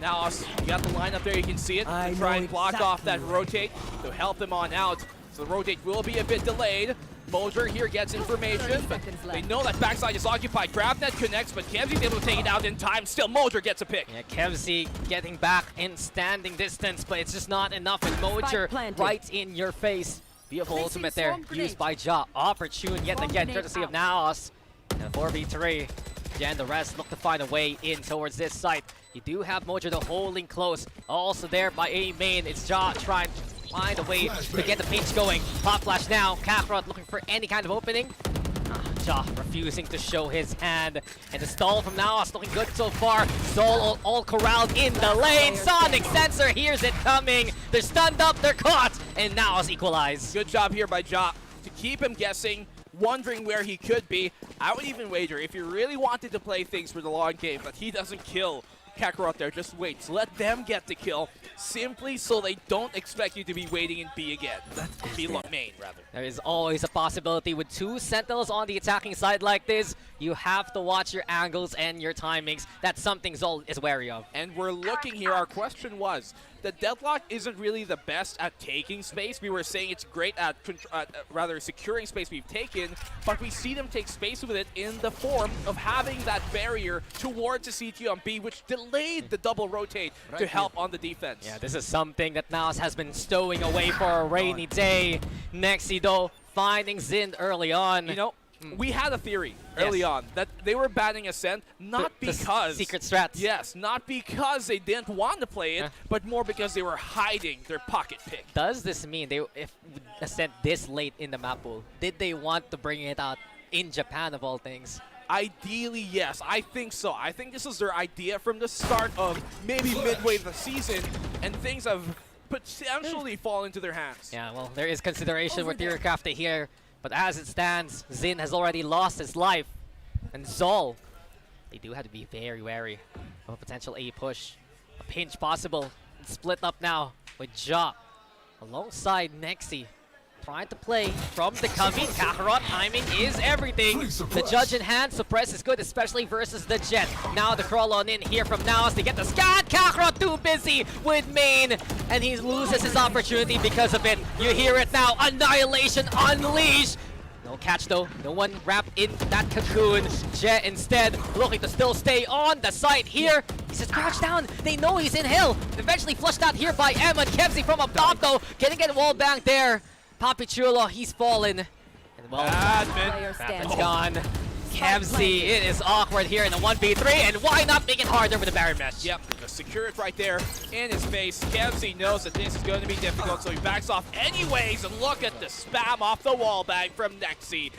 Now, you got the lineup there, you can see it. Try and block off that rotate to help them on out. So the rotate will be a bit delayed. Moser here gets information, but they know that backside is occupied. GrabNet connects, but Kevzy's able to take it out in time. Still, Moser gets a pick. Yeah, Kevzy getting back in standing distance, but it's just not enough. And Moser right in your face. Beautiful ultimate there, used by Ja. Opportune yet again, courtesy of NAOS. And 4v3. Again, the rest look to find a way in towards this site. You do have Mojo though holding close. Also there by A main. It's Ja trying to find a way to get the pinch going. Pop flash now. Kakarot looking for any kind of opening. Ja refusing to show his hand. And the stall from NAOS looking good so far. ZOL all corralled in the lane. Sonic Sensor hears it coming. They're stunned up, they're caught. And NAOS equalize. Good job here by Ja to keep him guessing, wondering where he could be. I would even wager, if you really wanted to play things for the long game, that he doesn't kill Kakarot there, just wait. Let them get the kill, simply so they don't expect you to be waiting in B again. B main, rather. There is always a possibility with 2 Sentinels on the attacking side like this. You have to watch your angles and your timings. That's something ZOL is wary of. And we're looking here, our question was, the Deadlock isn't really the best at taking space. We were saying it's great at rather securing space we've taken, but we see them take space with it in the form of having that barrier towards the CT on B, which delayed the double rotate to help on the defense. Yeah, this is something that NAOS has been stowing away for a rainy day. Nexi, though, finding Zin early on. You know, we had a theory early on that they were banning Ascent not because secret strats. Yes, not because they didn't want to play it, but more because they were hiding their pocket pick. Does this mean if Ascent this late in the map pool, did they want to bring it out in Japan of all things? Ideally, yes. I think so. I think this is their idea from the start of maybe midway of the season, and things have potentially fallen into their hands. Yeah, well, there is consideration with Theorycraft here. But as it stands, Zin has already lost his life. And ZOL, they do have to be very wary of a potential A push. A pinch possible. It's split up now with Ja alongside Nexi. trying to play from the Cubby. Kakarot timing is everything. The judge in hand, suppress is good, especially versus the Jet. Now the crawl on in here from NAOS. They get the scan. Kakarot too busy with main, and he loses his opportunity because of it. You hear it now. Annihilation unleashed. No catch though, no one wrapped in that cocoon. Jet instead looking to still stay on the site here. He's just crouched down. They know he's in hell. Eventually flushed out here by Emma. Kevzi from up top though. Getting it wall banked there. Papichulo, he's fallen. And well, Badman's gone. Kevzi, it is awkward here in the 1v3, and why not make it harder with the Baron mesh? Yep, secure it right there in his face. Kevzi knows that this is going to be difficult, so he backs off anyways, and look at the spam off the wall bag from Nexi.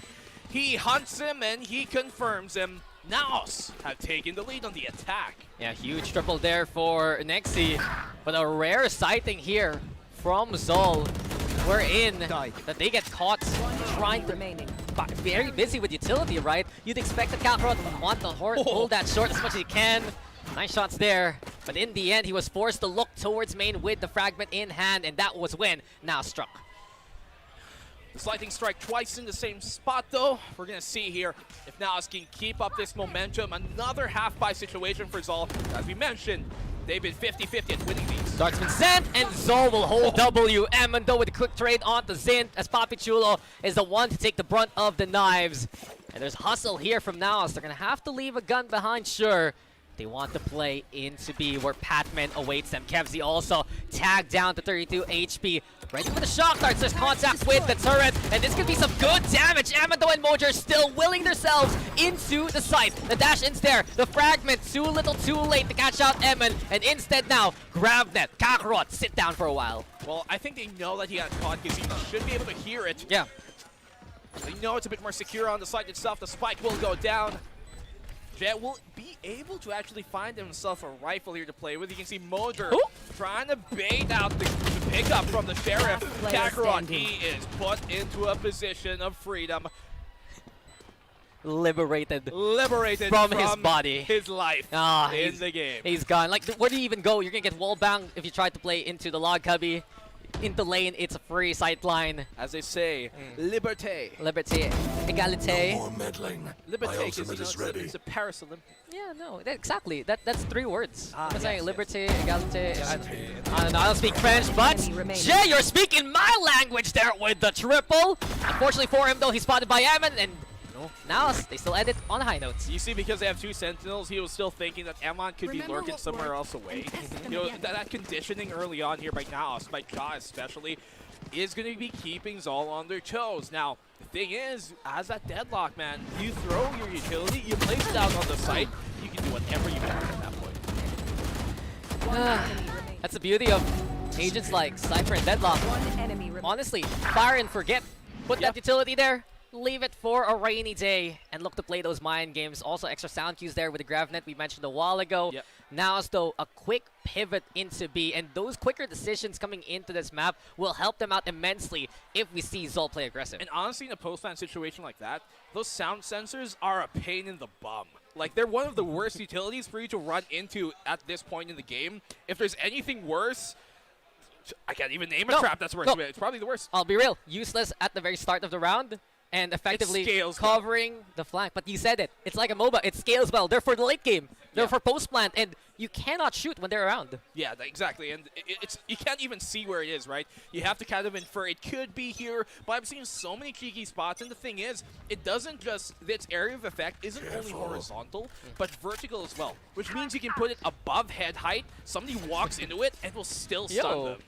He hunts him and he confirms him. NAOS have taken the lead on the attack. Yeah, huge triple there for Nexi, but a rare sighting here from ZOL. We're in that they get caught trying to very busy with utility, right? You'd expect the Kakarot to want to hold that short as much as he can. Nice shots there, but in the end he was forced to look towards main with the fragment in hand, and that was when NAOS struck. The lightning strike twice in the same spot though. We're gonna see here if NAOS can keep up this momentum. Another half-buy situation for ZOL. As we mentioned, they've been 50-50 at winning these. Dart's been sent, and ZOL will hold W. Amando with a quick trade onto Zint, as Papichulo is the one to take the brunt of the knives. And there's hustle here from NAOS. They're going to have to leave a gun behind, sure. They want to play into B, where Patman awaits them. Kevzi also tagged down to 32 HP. Ready for the shock darts. There's contact with the turret, and this could be some good damage. Amado and Mojo still willing themselves into the site. The dash in's there. The fragment too little too late to catch out Emin, and instead now, Gravnet, Kakarot, sit down for a while. Well, I think they know that he got caught because he should be able to hear it. Yeah. They know it's a bit more secure on the site itself. The spike will go down. Jet will be able to actually find himself a rifle here to play with. You can see Moder trying to bait out the pickup from the Sheriff. Kakarot, he is put into a position of freedom. Liberated from his body. His life in the game. He's gone. Like, where do you even go? You're going to get wall banged if you try to play into the log cubby. Into lane, it's a free sight line. As they say, liberté. Liberté. Égalité. No more meddling. Liberté is ready. It's a Paris Olympic. Yeah, no, exactly. That's 3 words. I'm saying liberté, égalité. I don't know, I don't speak French, but Jay, you're speaking my language there with the triple. Unfortunately for him, though, he's spotted by Ammon, and now they still end it on high notes. You see, because they have 2 Sentinels, he was still thinking that Ammon could be lurking somewhere else away. You know, that conditioning early on here by NAOS, by Ja especially, is going to be keeping ZOL on their toes. Now, the thing is, as that deadlock, man, you throw your utility, you place it out on the site, you can do whatever you want at that point. That's the beauty of agents like Cypher and Deadlock. Honestly, fire and forget. Put that utility there. Leave it for a rainy day and look to play those mind games. Also, extra sound cues there with the Gravnet we mentioned a while ago. Now, though, a quick pivot into B, and those quicker decisions coming into this map will help them out immensely if we see ZOL play aggressive. And honestly, in a post-plan situation like that, those sound sensors are a pain in the bum. Like, they're one of the worst utilities for you to run into at this point in the game. If there's anything worse, I can't even name a trap that's worse. It's probably the worst. I'll be real. Useless at the very start of the round. And effectively covering the flank. But you said it. It's like a MOBA. It scales well. They're for the late game. They're for post-plant. And you cannot shoot when they're around. Yeah, exactly. And it's you can't even see where it is, right? You have to kind of infer it could be here. But I'm seeing so many cheeky spots. And the thing is, it doesn't just, its area of effect isn't only horizontal, but vertical as well. Which means you can put it above head height. Somebody walks into it and will still stun them.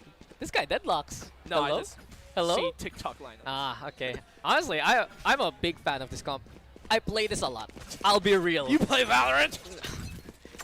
This guy deadlocks. No, Hello? I just Hello? see TikTok lineup. Ah, okay. Honestly, I'm a big fan of this comp. I play this a lot. I'll be real. You play Valorant?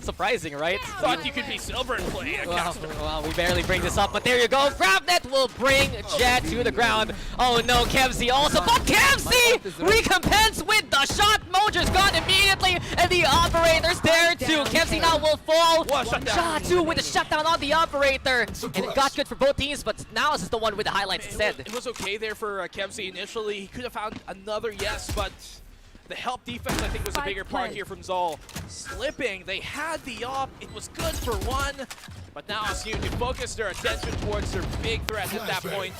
Surprising, right? Thought you could be silver and play a caster. Well, we barely bring this up, but there you go. Gravnet will bring Jet to the ground. Oh no, Kevzi also, but Kevzi recompense with the shot. Mojo's gone immediately, and the operator's there too. Kevzi now will fall. Ja too with a shutdown on the operator, and it got good for both teams, but NAOS is the one with the highlights instead. It was okay there for Kevzi initially. He could have found another yes, but the help defense, I think, was a bigger part here from ZOL. Slipping, they had the op, it was good for one, but now it's here to focus their attention towards their big threat at that point.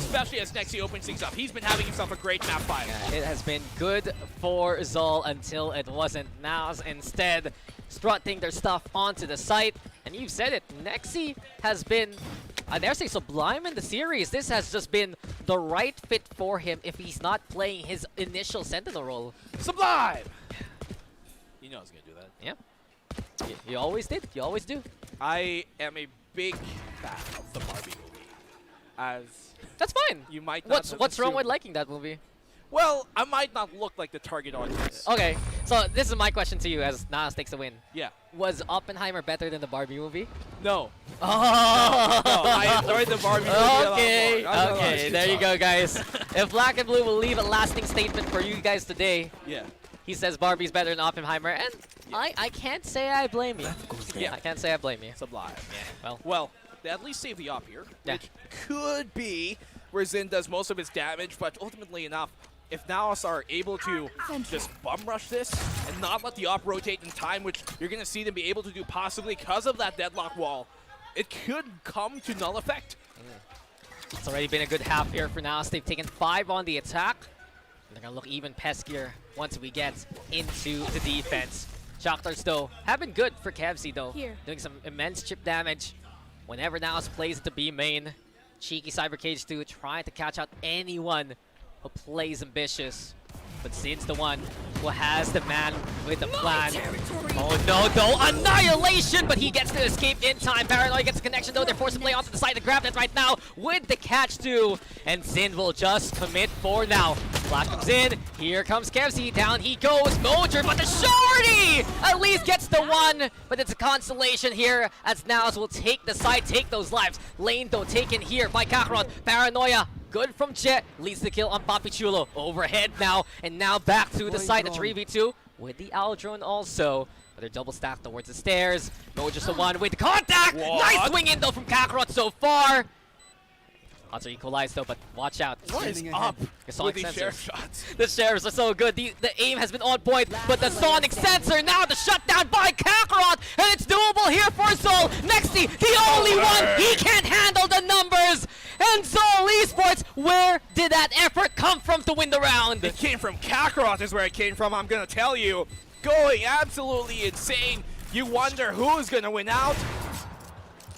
especially as Nexi opens things up. He's been having himself a great map 5. Yeah, it has been good for ZOL until it wasn't. NAOS instead strutting their stuff onto the site. And you've said it, Nexi has been, I dare say, sublime in the series. This has just been the right fit for him if he's not playing his initial Sentinel role. Sublime! You know I was going to do that. Yeah. You always did. You always do. I am a big fan of the Barbie movie. As that's fine. You might not What's wrong with liking that movie? Well, I might not look like the target audience. Okay, so this is my question to you as NAOS takes a win. Yeah. Was Oppenheimer better than the Barbie movie? No. Oh! No, I enjoyed the Barbie movie Okay, a lot more. okay, there you go, guys. If Black and Blue will leave a lasting statement for you guys today, yeah, he says Barbie's better than Oppenheimer, and I can't say I blame you. Yeah, I can't say I blame you. Sublime. Yeah, well, they at least save the op here, yeah. which could be where Zin does most of his damage, but ultimately enough, if NAOS are able to just bum rush this and not let the op rotate in time, which you're going to see them be able to do possibly because of that deadlock wall, it could come to null effect. It's already been a good half here for NAOS. They've taken 5 on the attack. They're going to look even peskier once we get into the defense. Shocktars, though, have been good for Kevzi, though. Doing some immense chip damage. Whenever NAOS plays the B main, cheeky Cyber Cage 2 trying to catch out anyone who plays ambitious. But Zin's the one who has the man with the plan. Oh no, Annihilation! But he gets to escape in time. Paranoia gets a connection though. They're forced to play onto the side of grab that right now with the catch too. And Zin will just commit for now. Flash comes in. Here comes Kevzi. Down he goes. Mojer, but the shorty at least gets the one. But it's a consolation here as NAOS will take the side, take those lives. Lane though taken here by Kakarot. Paranoia. Good from Jet, leads the kill on Papi Chulo. Overhead now, and now back to the side, the 3v2 with the Owl Drone also. But they're double stacked towards the stairs. No, just the one with the contact! What? Nice swing in though from Kakarot so far. Odds are equalized though, but watch out. What is up Sonic with these sensors. sheriff shots? The sheriffs are so good. The aim has been on point, but the Sonic sensor now the shutdown by Kakarot, and it's doable here for ZOL. Nexi, the only one, he can't handle the numbers. And ZOL Esports, where did that effort come from to win the round? It came from Kakarot is where it came from, I'm going to tell you. Going absolutely insane. You wonder who's going to win out.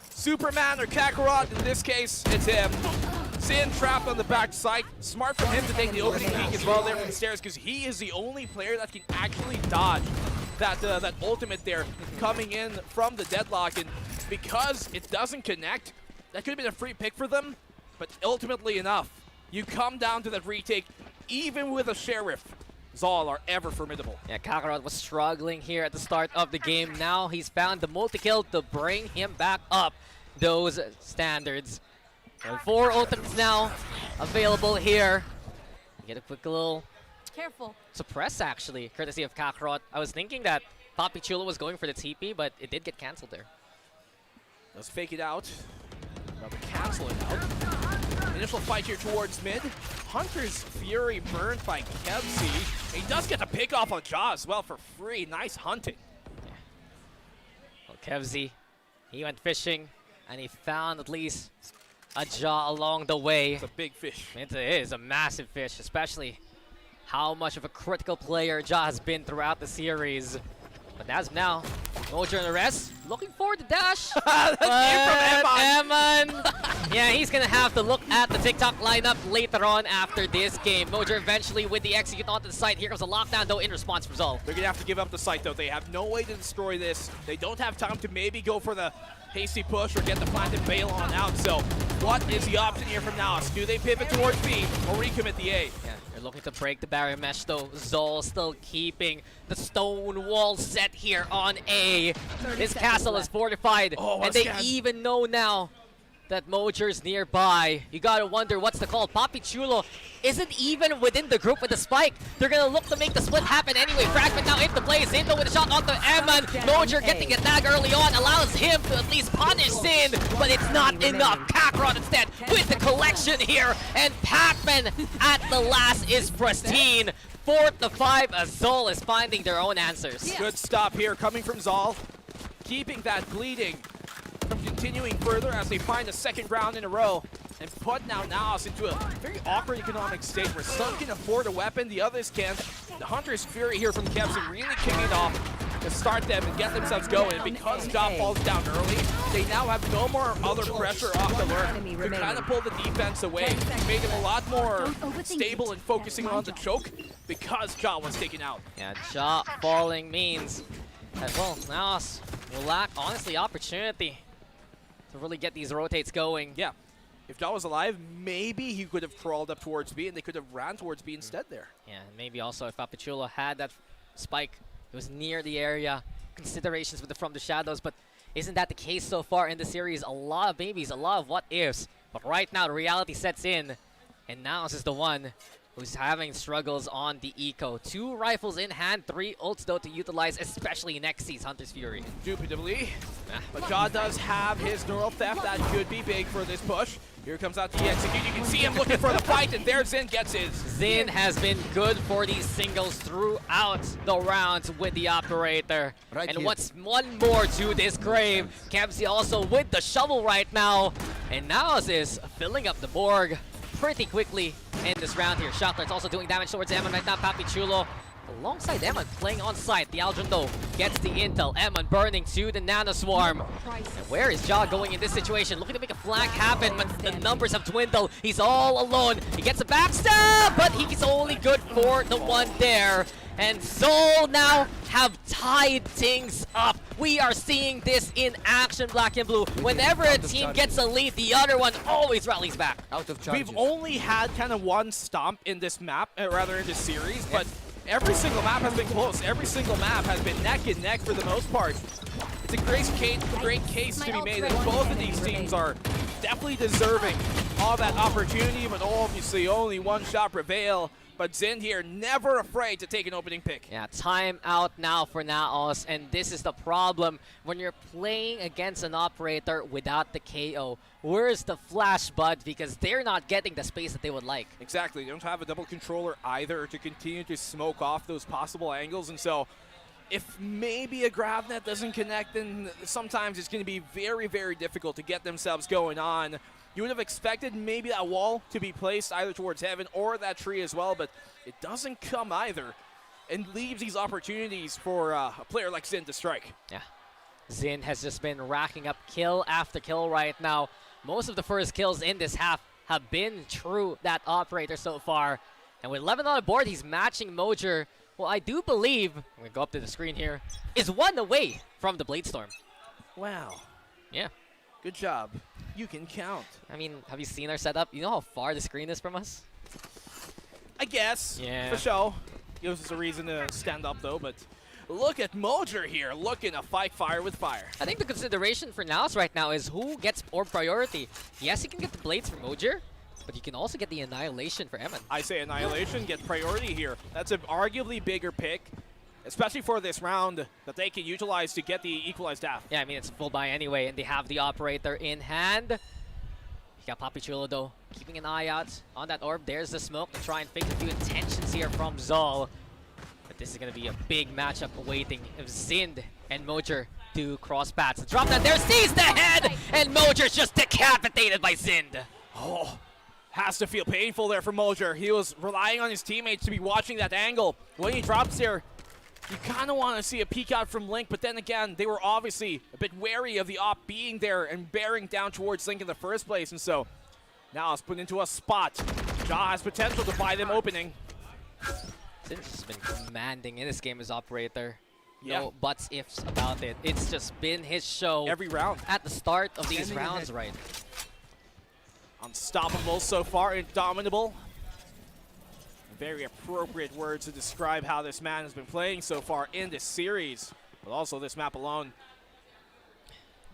Superman or Kakarot, in this case, it's him. Zin trapped on the back side. Smart from him to take the opening peek as well there from the stairs because he is the only player that can actually dodge that ultimate there coming in from the deadlock. And because it doesn't connect, that could have been a free pick for them. But ultimately enough, you come down to that retake, even with a sheriff. ZOL are ever formidable. Yeah, Kakarot was struggling here at the start of the game. Now he's found the multi-kill to bring him back up those standards. So 4 ultimates now available here. Get a quick little suppress actually, courtesy of Kakarot. I was thinking that Papi Chulo was going for the TP, but it did get cancelled there. Let's fake it out. Rather cancel it out. Initial fight here towards mid. Hunter's Fury burned by Kevzi. He does get the pick off on Jaw as well for free. Nice hunting. Yeah. Well, Kevzi, he went fishing and he found at least a Jaw along the way. It's a big fish. It is a massive fish, especially how much of a critical player Jaw has been throughout the series. But as of now, Mojer and the rest, looking forward to dash. That came from Eman. Yeah, he's going to have to look at the TikTok lineup later on after this game. Mojer eventually with the execute onto the site. Here comes a lockdown, though, in response from ZOL. They're going to have to give up the site, though. They have no way to destroy this. They don't have time to maybe go for the hasty push or get the plant and bail on out. So what is the option here from NAOS? Do they pivot towards B or recommit the A? Yeah, they're looking to break the barrier mesh, though. ZOL still keeping the stone wall set here on A. This castle is fortified, and they even know now that Mojer's nearby. You gotta wonder what's the call. Papi Chulo isn't even within the group with the spike. They're gonna look to make the split happen anyway. Fragment now into play. Zindo with a shot onto Eman. Mojer getting a tag early on allows him to at least punish Zin, but it's not enough. Kakarot instead with the collection here, and Pac-Man at the last is pristine. 4th to 5 as ZOL is finding their own answers. Good stop here coming from ZOL. Keeping that bleeding from continuing further as they find a second round in a row. and put now NAOS into a very awkward economic state where some can afford a weapon, the others can't. The Hunter's Fury here from Kevson really kicking it off to start them and get themselves going. And because Ja falls down early, they now have no more other pressure off the lurk to kind of pull the defense away, make it a lot more stable and focusing on the choke because Ja was taken out. Yeah, Ja falling means that, well, NAOS will lack, honestly, opportunity to really get these rotates going. Yeah. If Ja was alive, maybe he could have crawled up towards B and they could have ran towards B instead there. Yeah, maybe also if Papichulo had that spike, it was near the area. Considerations with the From the Shadows, but isn't that the case so far in the series? A lot of maybes, a lot of what ifs. But right now, the reality sets in, and NAOS is the one who's having struggles on the eco. 2 rifles in hand, 3 ults though to utilize, especially Nexi's Hunter's Fury. Indubitably. But Ja does have his neural theft. That could be big for this push. Here comes out the execute. You can see him looking for the fight, and there Zin gets his. Zin has been good for these singles throughout the rounds with the operator. And what's one more to this grave? Kemsey also with the shovel right now. And NAOS is filling up the board pretty quickly in this round here. Shocklight's also doing damage towards Eman right now. Papichulo alongside Eman playing on site. The Aldrin though gets the intel. Eman burning to the Nano Swarm. And where is Ja going in this situation? Looking to make a flank happen, but the numbers have dwindled. He's all alone. He gets a backstab, but he's only good for the one there. And ZOL now have tied things up. We are seeing this in action, Black and Blue. Whenever a team gets a lead, the other one always rallies back. We've only had kind of one stomp in this map, rather in this series, but every single map has been close. Every single map has been neck and neck for the most part. It's a great case to be made that both of these teams are definitely deserving of that opportunity, but obviously only one shot prevail. But Zin here, never afraid to take an opening pick. Yeah, time out now for NAOS, and this is the problem when you're playing against an operator without the KO. Where's the flash, bud? Because they're not getting the space that they would like. Exactly, they don't have a double controller either to continue to smoke off those possible angles, and so if maybe a grab net doesn't connect, then sometimes it's going to be very, very difficult to get themselves going on. You would have expected maybe that wall to be placed either towards heaven or that tree as well, but it doesn't come either and leaves these opportunities for a player like Zin to strike. Yeah, Zin has just been racking up kill after kill right now. Most of the first kills in this half have been through that operator so far. And with 11 on the board, he's matching Mojer. Well, I do believe, I'm going to go up to the screen here, is 1 away from the Bladestorm. Wow. Yeah. Good job. You can count. I mean, have you seen our setup? You know how far the screen is from us? I guess. Yeah. For sure. Gives us a reason to stand up, though, but look at Mojer here, looking to fight fire with fire. I think the consideration for NAOS right now is who gets orb priority. Yes, you can get the blades for Mojer, but you can also get the Annihilation for Eman. I say Annihilation, get priority here. That's an arguably bigger pick, especially for this round, that they can utilize to get the equalized half. Yeah, I mean, it's full buy anyway, and they have the operator in hand. You got Papichulo, though, keeping an eye out on that orb. There's the smoke to try and fake a few intentions here from ZOL. But this is going to be a big matchup awaiting if Zind and Mojer do cross paths. The drop down there sees the head, and Mojer's just decapitated by Zind. Oh, has to feel painful there for Mojer. He was relying on his teammates to be watching that angle. When he drops there, you kind of want to see a peek out from Link, but then again, they were obviously a bit wary of the op being there and bearing down towards Link in the first place, and so now it's put into a spot. Ja has potential to buy them opening. Since has been commanding in this game as operator. Yeah. No buts, ifs about it. It's just been his show every round at the start of these rounds, right? Unstoppable so far, indomitable. Very appropriate words to describe how this man has been playing so far in this series, but also this map alone.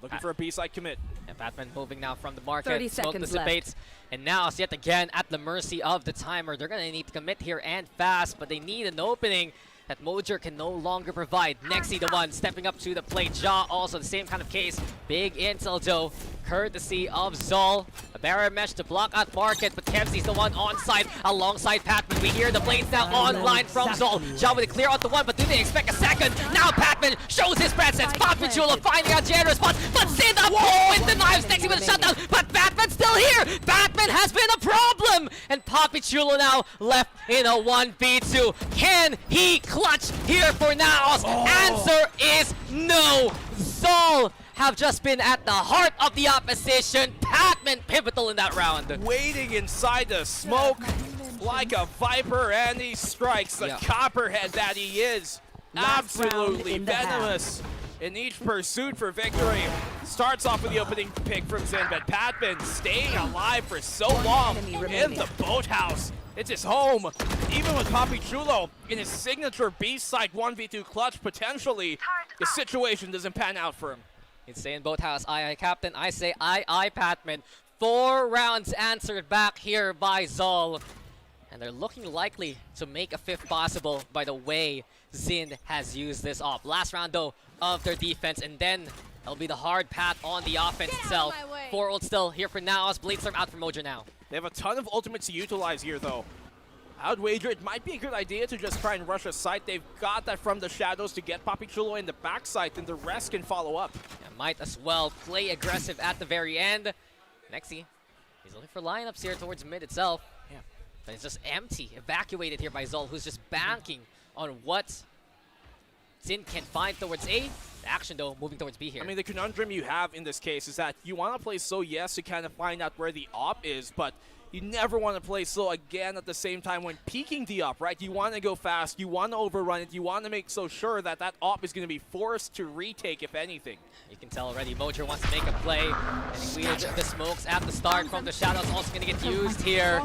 Looking for a B-side commit. And Batman moving now from the market. 30 Smoke seconds dissipates. And now it's yet again at the mercy of the timer. They're going to need to commit here and fast, but they need an opening that Mojer can no longer provide. Nexi the one stepping up to the plate. Ja also the same kind of case. Big intel though. courtesy of ZOL. A barrier mesh to block out Market, but Kevzy's the one on site alongside Patman. We hear the blades now online from ZOL. Zhao with a clear out the one, but do they expect a second? Now Patman shows his presence. Papichulo finding out generous spot, but Sid up with the knives, Nexi with a shutdown, but Batman's still here! Batman has been a problem! And Papichulo now left in a 1v2. Can he clutch here for NAOS? Answer is no! ZOL have just been at the heart of the opposition. Patman pivotal in that round. Waiting inside the smoke like a viper, and he strikes the copperhead that he is. Absolutely venomous in each pursuit for victory. Starts off with the opening pick from Zin, but Patman staying alive for so long in the boathouse. It's his home. Even with Papichulo in his signature B-side 1v2 clutch, potentially, the situation doesn't pan out for him. Insane boathouse, aye captain. I say aye Patman. 4 rounds answered back here by ZOL. And they're looking likely to make a 5th possible by the way Zin has used this off. Last round though of their defense, and then it'll be the hard path on the offense itself. 4 ult still here for NAOS. Bladestorm out for Mojo now. They have a ton of ultimates to utilize here though. I would wager it might be a good idea to just try and rush a site. They've got that from the shadows to get Papichulo in the backside, and the rest can follow up. Yeah, might as well play aggressive at the very end. Nexi, he's looking for lineups here towards mid itself. Yeah. But it's just empty, evacuated here by ZOL, who's just banking on what Zin can find towards A. The action though, moving towards B here. I mean, the conundrum you have in this case is that you want to play slow, yes, to kind of find out where the op is, but you never want to play slow again at the same time when peeking the op, right? You want to go fast, you want to overrun it, you want to make so sure that that op is going to be forced to retake, if anything. You can tell already, Mojo wants to make a play. And he cleared the smokes at the start from the shadows, also going to get used here.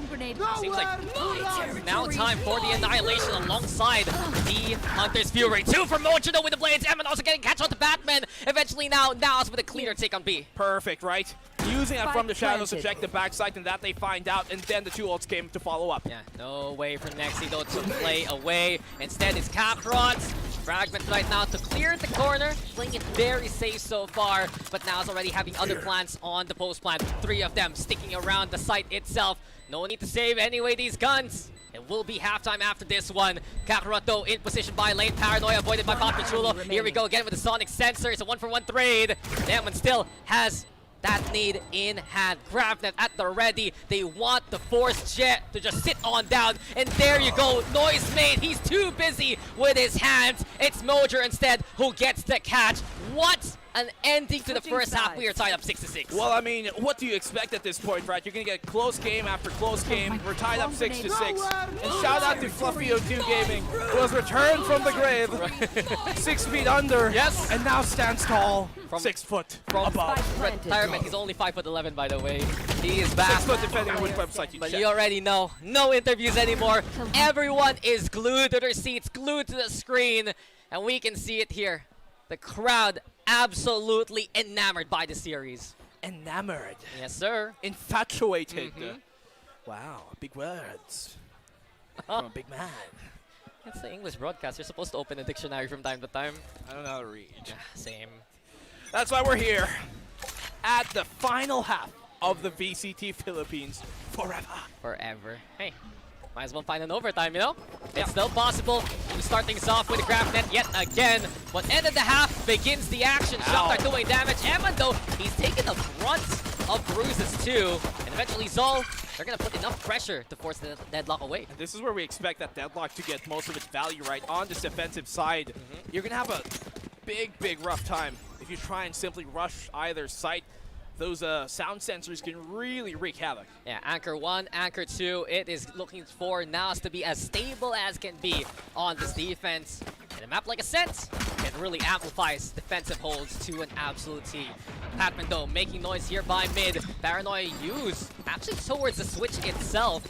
Seems like it's now time for the annihilation alongside the Hunter's Fury. 2 for Mojo though with the blades, Emin also getting catch on the Batman. Eventually now, NAOS with a cleaner take on B. Perfect, right? Using that from the shadows to check the backside, and that they find out, and then the 2 ults came to follow up. Yeah, no way for Nexi though to play away. Instead, it's Kakarot's fragment right now to clear the corner, playing it very safe so far, but now is already having other plans on the post plant. 3 of them sticking around the site itself. No need to save anyway these guns. It will be halftime after this one. Kakarot though in position by lane. Paranoia avoided by Papichulo. Here we go again with the Sonic Sensor. It's a 1-for-1 trade. Damon still has that need in hand. Gravnet at the ready. They want the Force Jet to just sit on down. And there you go. Noise made. He's too busy with his hands. It's Mojo instead who gets the catch. What an ending to the first half. We are tied up 6-6. Well, I mean, what do you expect at this point, right? You're going to get close game after close game. We're tied up 6-6. And shout out to Fluffy02 Gaming, who has returned from the grave. 6 feet under. Yes. And now stands tall. From 6 foot above. Retirement. He's only 5'11" by the way. He is back. 6 foot depending on which website you But check. you already know, no interviews anymore. Everyone is glued to their seats, glued to the screen. And we can see it here. The crowd absolutely enamored by the series. Enamored. Yes, sir. Infatuated. Wow, big words. From a big man. It's the English broadcast. You're supposed to open a dictionary from time to time. I don't know how to read. Yeah, same. That's why we're here at the final half of the VCT Philippines forever. Forever. Hey, might as well find an overtime, you know? It's still possible. We start things off with a grab net yet again. But end of the half begins the action. Shottar doing damage. Eman, though, he's taking the brunt of bruises, too. And eventually, ZOL, they're going to put enough pressure to force the deadlock away. And this is where we expect that deadlock to get most of its value, right? On this defensive side, you're going to have a big rough time if you try and simply rush either site. Those sound sensors can really wreak havoc. Yeah, Anchor 1, Anchor 2, it is looking for NAOS to be as stable as can be on this defense. And a map like Ascent can really amplifies defensive holds to an absolute T. Patman, though, making noise here by mid. Paranoia used actually towards the switch itself.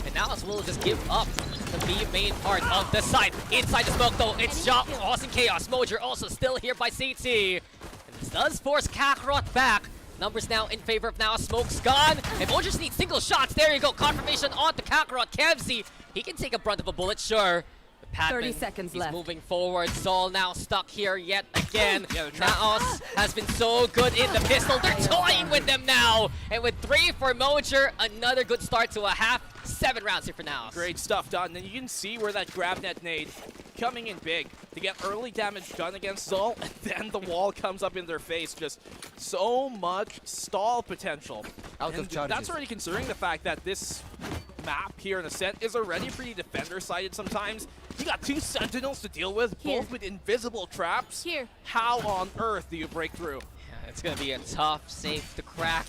And NAOS will just give up the B main part of the site. Inside the smoke, though, it's Job, Awesome Chaos. Mojo also still here by CT. And this does force Kakarot back. Numbers now in favor of NAOS. Smoke's gone. And Mojo just needs single shots. There you go. Confirmation on to Kakarot. Kevzy, he can take a brunt of a bullet, sure. Patman, 30 seconds he's left. moving forward. ZOL now stuck here yet again. NAOS has been so good in the pistol. They're toying with them now. And with 3 for Mojer, another good start to a half. 7 rounds here for NAOS. Great stuff done. And you can see where that grab net nade coming in big to get early damage done against ZOL, and then the wall comes up in their face. Just so much stall potential. And that's already considering the fact that this map here in Ascent is already pretty defender-sided sometimes. You got 2 Sentinels to deal with, both with invisible traps. How on earth do you break through? Yeah, it's going to be a tough safe to crack.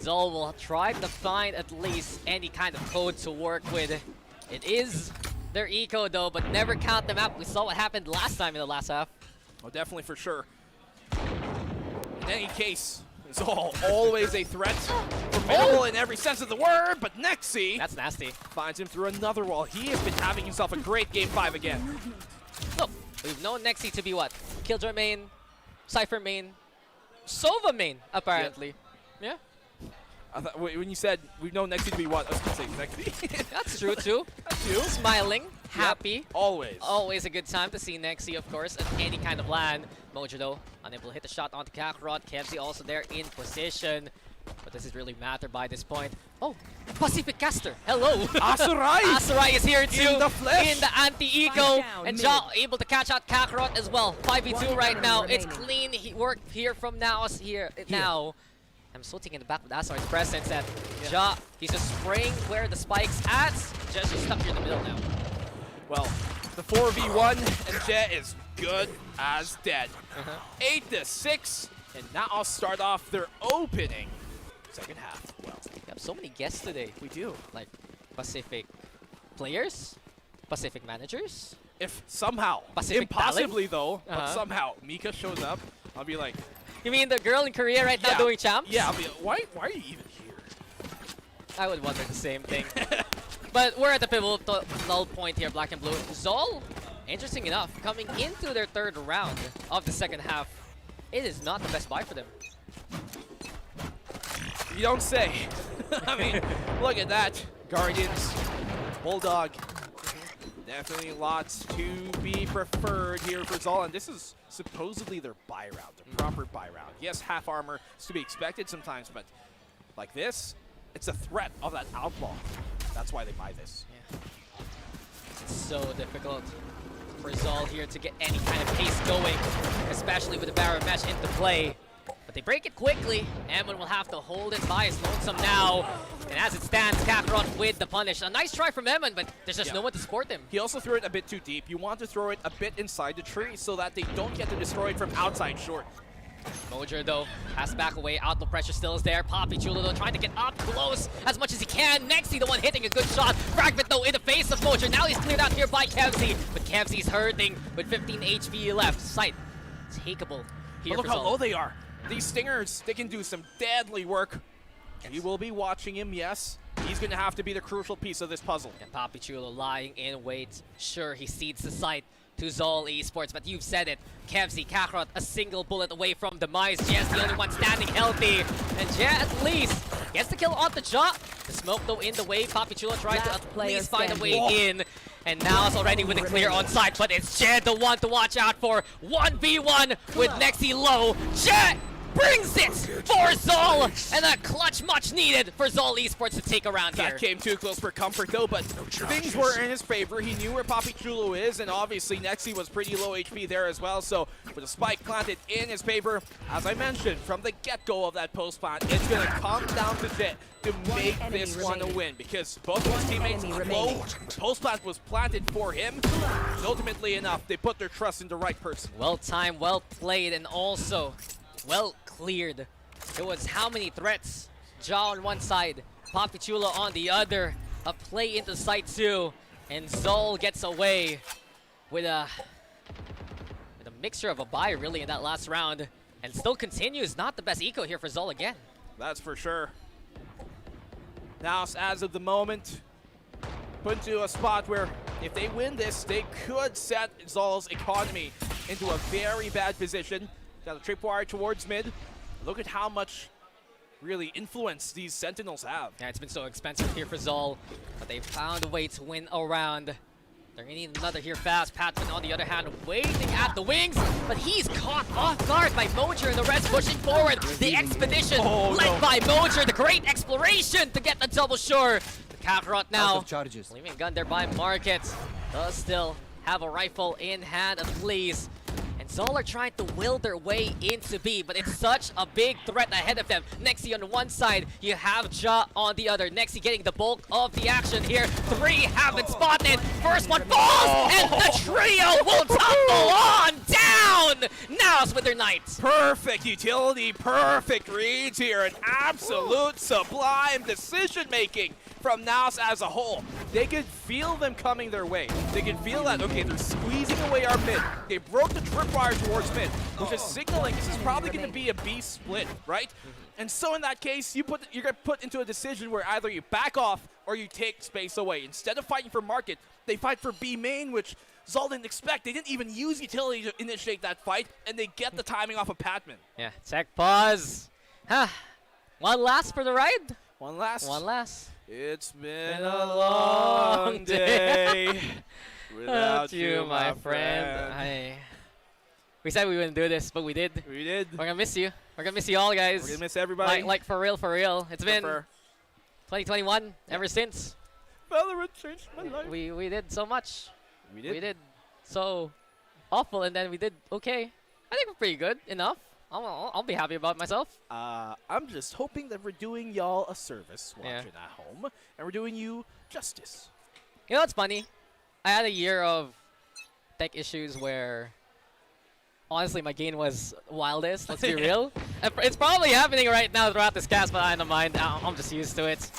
ZOL will try to find at least any kind of code to work with. It is their eco though, but never count them out. We saw what happened last time in the last half. Oh, definitely for sure. In any case, ZOL always a threat. Formidable in every sense of the word, but Nexi, that's nasty, finds him through another wall. He has been having himself a great game 5 again. So, we've known Nexi to be what? Killjoy main, Cypher main, Sova main, apparently. Yeah. I thought, when you said we've known Nexi to be what, I was going to say Nexi. That's true too. That's you. Smiling, happy. Always. Always a good time to see Nexi, of course, at any kind of land. Mojer though, unable to hit the shot onto Kakarot. Kevzi also there in position. But this is really matter by this point. Oh, Pacific Caster. Hello. Asurai. Asurai is here too. In the flesh. In the anti-eco. And Ja able to catch out Kakarot as well. 5v2 right now. It's clean work here from NAOS here now. I'm so taken aback with Asarai's presence that Ja, he's just spraying where the spike's at. Jet's just stuck here in the middle now. Well, the 4v1 and Jet is good as dead. 8-6, and now I'll start off their opening second half. Well, we have so many guests today. We do. Like Pacific players, Pacific managers. If somehow, Pacific impossibly though, but somehow Mika shows up, I'll be like, you mean the girl in Korea right now doing champs? Yeah, I'll be why are you even here? I would wonder the same thing. But we're at the pivotal point here, Black and Blue. ZOL, interesting enough, coming into their 3rd round of the second half. It is not the best buy for them. You don't say. I mean, look at that. Guardians, Bulldog. Definitely lots to be preferred here for ZOL, and this is supposedly their buy round, the proper buy round. Yes, half armor is to be expected sometimes, but like this, it's a threat of that outlaw. That's why they buy this. Yeah. It's so difficult for ZOL here to get any kind of pace going, especially with the Barrow Mesh into play. But they break it quickly. Emon will have to hold it by his lonesome now. And as it stands, Kakarot with the punish. A nice try from Emon, but there's just no one to support him. He also threw it a bit too deep. You want to throw it a bit inside the tree so that they don't get to destroy it from outside short. Mojer, though, has to back away. Outlaw pressure still is there. Papi Chulo, though, trying to get up close as much as he can. Nexi, the one hitting a good shot. Fragment, though, in the face of Mojer. Now he's cleared out here by Kevzi. But Kevzi's hurting with 15 HP left. Sight takeable here. But look how low they are. These Stingers, they can do some deadly work. We will be watching him, yes. He's going to have to be the crucial piece of this puzzle. And Papi Chulo lying in wait. Sure, he cedes the sight to ZOL Esports, but you've said it. Kevzi, Kakarot, a single bullet away from demise. Jet's the only one standing healthy. And Jet at least gets the kill on the shot. The smoke, though, in the way. Papi Chulo trying to at least find a way in. And now it's already with a clear on site, but it's Jet the one to watch out for. 1v1 with Nexi low. Jet brings it for ZOL, and a clutch much needed for ZOL Esports to take around here. That came too close for comfort though, but things were in his favor. He knew where Papi Chulo is, and obviously Nexi was pretty low HP there as well, so with a spike planted in his favor, as I mentioned, from the get-go of that post plant, it's going to come down to Jet to make this one a win, because both of his teammates are low. Post plant was planted for him. Ultimately enough, they put their trust in the right person. Well timed, well played, and also well cleared. It was how many threats? Ja on one side, Papi Chulo on the other. A play into site 2, and ZOL gets away with a mixture of a buy really in that last round, and still continues. Not the best eco here for ZOL again. That's for sure. Now, as of the moment, put into a spot where if they win this, they could set ZOL's economy into a very bad position. Got a tripwire towards mid. Look at how much really influence these Sentinels have. Yeah, it's been so expensive here for ZOL, but they found a way to win a round. They're gonna need another here fast. Patman, on the other hand, waiting at the wings, but he's caught off guard by Mojer, and the rest pushing forward. The expedition led by Mojer, the great exploration to get the double shore. The Kakarot now leaving a gun there by Market. Does still have a rifle in hand at least. And ZOL are trying to will their way into B, but it's such a big threat ahead of them. Nexi on one side, you have Ja on the other. Nexi getting the bulk of the action here. 3 have been spotted. First one falls, and the trio will tumble on down. NAOS with their knights. Perfect utility, perfect reads here, an absolute sublime decision making from NAOS as a whole. They could feel them coming their way. They could feel that, okay, they're squeezing away our mid. They broke the tripwire towards mid, which is signaling this is probably going to be a B split, right? And so in that case, you're get put into a decision where either you back off or you take space away. Instead of fighting for market, they fight for B main, which ZOL didn't expect. They didn't even use utility to initiate that fight, and they get the timing off of Patman. Yeah, tech pause. One last for the ride. One last. One last. It's been a long day without you, my friend. We said we wouldn't do this, but we did. We did. We're gonna miss you. We're gonna miss you all, guys. We're gonna miss everybody. Like for real, for real. It's been 2021 ever since. VALORANT changed my life. We did so much. We did so awful, and then we did okay. I think we're pretty good enough. I'll be happy about myself. I'm just hoping that we're doing y'all a service watching at home, and we're doing you justice. You know what's funny? I had a year of tech issues where, honestly, my gain was wildest. Let's be real. It's probably happening right now throughout this cast, but I don't mind. I'm just used to it.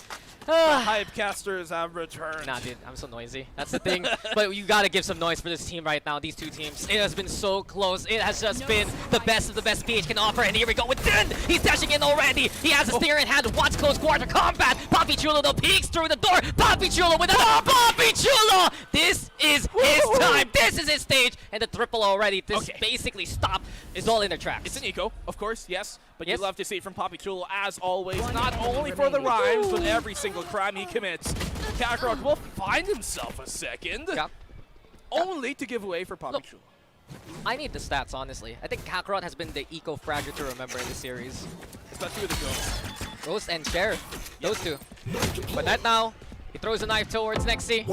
The hype casters have returned. Nah, dude, I'm so noisy. That's the thing. But you gotta give some noise for this team right now, these two teams. It has been so close. It has just been the best of the best PH can offer. And here we go with Din. He's dashing in already. He has a steer in hand. Wants close quarter combat. Papi Chulo though peeks through the door. Papi Chulo with a Papi Chulo. This is his time. This is his stage. And the triple already. This basically stopped. It's all in their tracks. It's an eco, of course, yes. But you love to see it from Papi Chulo as always. Not only for the rhymes, but every single crime he commits. Kakarot will find himself a second. Only to give away for Papi Chulo. I need the stats, honestly. I think Kakarot has been the eco-fragger to remember in the series. Especially with the Ghost. Ghost and Sheriff. Those two. But right now, he throws a knife towards Nexi.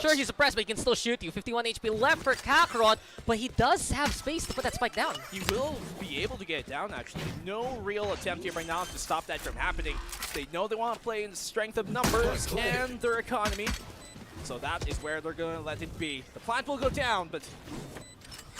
Sure, he's suppressed, but he can still shoot you. 51 HP left for Kakarot, but he does have space to put that spike down. He will be able to get it down, actually. No real attempt here right now to stop that from happening. They know they want to play in the strength of numbers and their economy. So that is where they're going to let it be. The plant will go down, but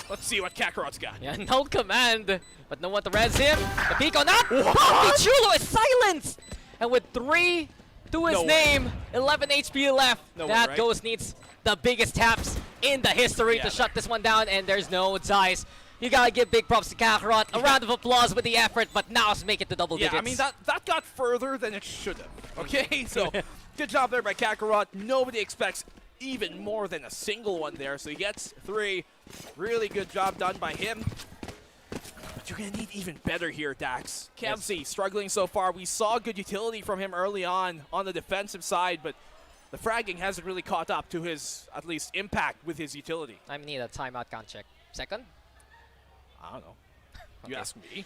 let's see what Kakarot's got. Yeah, no command, but no one to res him. The peek on that. Papi Chulo is silenced! And with 3 to his name, 11 HP left. That Ghost needs the biggest taps in the history to shut this one down, and there's no dice. You gotta give big props to Kakarot. A round of applause with the effort, but NAOS make it to double digits. Yeah, I mean, that got further than it should have. Okay, so good job there by Kakarot. Nobody expects even more than a single one there, so he gets 3. Really good job done by him. But you're going to need even better here, Dax. Kevzi struggling so far. We saw good utility from him early on the defensive side, but the fragging hasn't really caught up to his, at least, impact with his utility. I need a timeout count check. Second? I don't know. You ask me.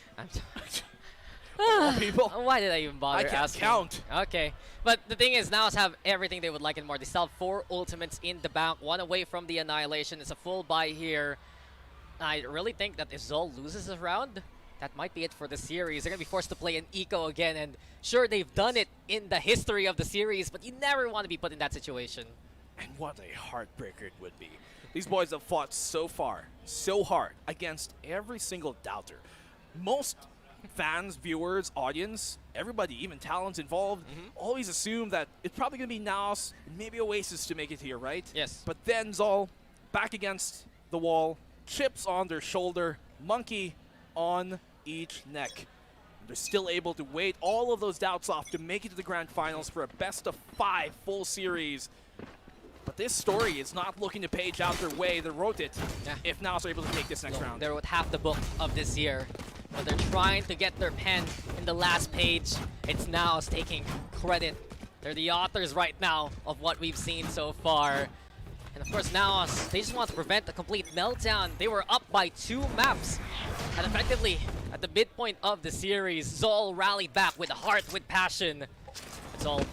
People. Why did I even bother asking? I can't count. Okay. But the thing is, NAOS have everything they would like and more. They still have 4 ultimates in the bank, 1 away from the annihilation. It's a full buy here. I really think that if ZOL loses this round, that might be it for the series. They're going to be forced to play an eco again. And sure, they've done it in the history of the series, but you never want to be put in that situation. And what a heartbreaker it would be. These boys have fought so far, so hard, against every single doubter. Most fans, viewers, audience, everybody, even talents involved, always assume that it's probably going to be NAOS and maybe Oasis to make it here, right? Yes. But then ZOL back against the wall, chips on their shoulder, monkey on each neck. And they're still able to wait all of those doubts off to make it to the Grand Finals for a best-of-5 full series. But this story is not looking to page out their way. They wrote it if NAOS are able to take this next round. They wrote half the book of this year, but they're trying to get their pen in the last page. It's NAOS taking credit. They're the authors right now of what we've seen so far. And of course NAOS, they just want to prevent a complete meltdown. They were up by 2 maps. And effectively, at the midpoint of the series, ZOL rallied back with heart, with passion. It's all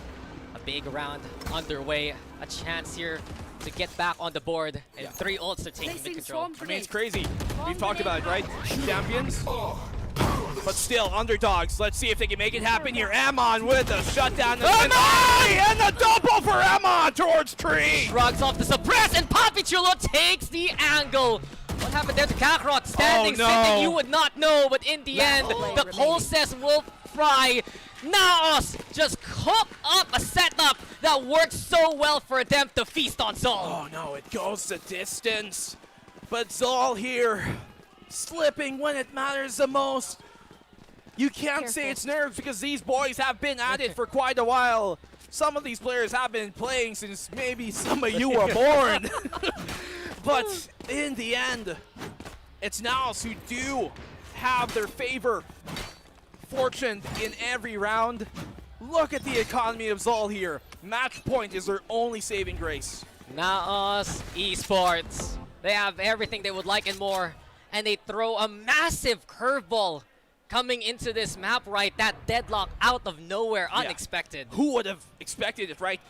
a big round underway. A chance here to get back on the board. And 3 ults are taking the control. I mean, it's crazy. We've talked about it, right? Champions. But still, underdogs. Let's see if they can make it happen here. Amon with the shutdown. And the double for Amon towards Tree. Shrugs off the suppress, and Papichulo takes the angle. What happened there to Kakarot? Standing, sitting, you would not know, but in the end, the process will fry. NAOS just cook up a setup that worked so well for them to feast on ZOL. Oh no, it goes the distance. But ZOL here, slipping when it matters the most. You can't say it's nerves because these boys have been at it for quite a while. Some of these players have been playing since maybe some of you were born. But in the end, it's NAOS who do have their favor. Fortune in every round. Look at the economy of ZOL here. Match point is their only saving grace. NAOS Esports. They have everything they would like and more. And they throw a massive curveball coming into this map, right? That deadlock out of nowhere, unexpected. Who would have expected it, right?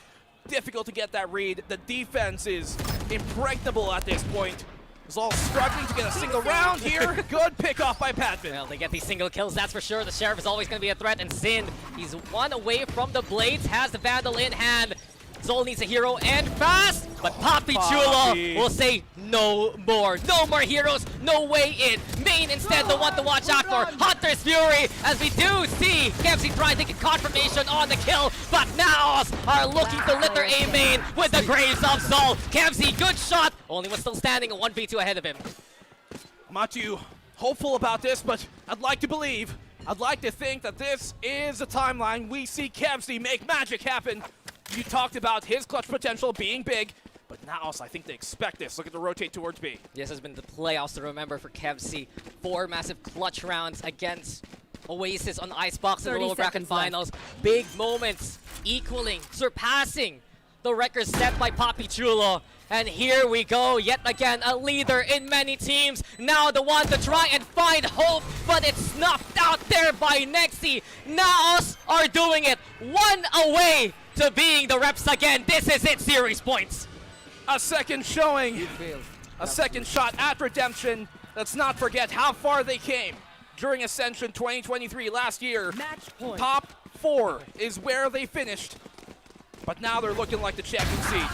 Difficult to get that read. The defense is impregnable at this point. ZOL struggling to get a single round here. Good pick off by Padman. Well, they get these single kills, that's for sure. The Sheriff is always going to be a threat, and Sin, he's 1 away from the Blades, has the Vandal in hand. ZOL needs a hero and fast, but Papichulo will say no more. No more heroes, no way in. Main instead, the one to watch out for. Hunter's Fury, as we do see KFC trying to get confirmation on the kill, but NAOS are looking to litter A main with the Graves of ZOL. KFC, good shot, only one still standing, a 1v2 ahead of him. I'm not too hopeful about this, but I'd like to believe. I'd like to think that this is the timeline. We see KFC make magic happen. You talked about his clutch potential being big, but NAOS, I think they expect this. Look at the rotate towards B. This has been the playoffs to remember for KFC. 4 massive clutch rounds against Oasis on Icebox in the lower bracket finals. Big moments, equaling, surpassing the record set by Papichulo. And here we go, yet again, a leader in many teams. Now the one to try and find hope, but it's snuffed out there by Nexi. NAOS are doing it, 1 away to being the reps again. This is it, series points. A second showing, a second shot at redemption. Let's not forget how far they came during Ascension 2023 last year. Top 4 is where they finished. But now they're looking like the champion seed.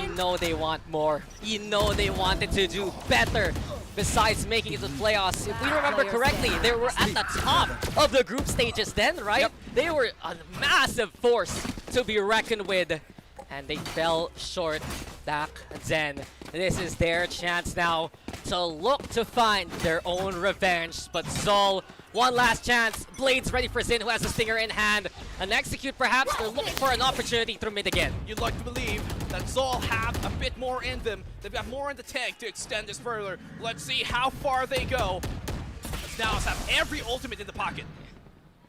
You know they want more. You know they wanted to do better. Besides making it to the playoffs, if we remember correctly, they were at the top of the group stages then, right? Yep. They were a massive force to be reckoned with. And they fell short back then. This is their chance now to look to find their own revenge. But ZOL, one last chance. Blades ready for Zin, who has the stinger in hand. An execute perhaps, they're looking for an opportunity through mid again. You'd like to believe that ZOL have a bit more in them. They've got more in the tank to extend this further. Let's see how far they go. NAOS have every ultimate in the pocket.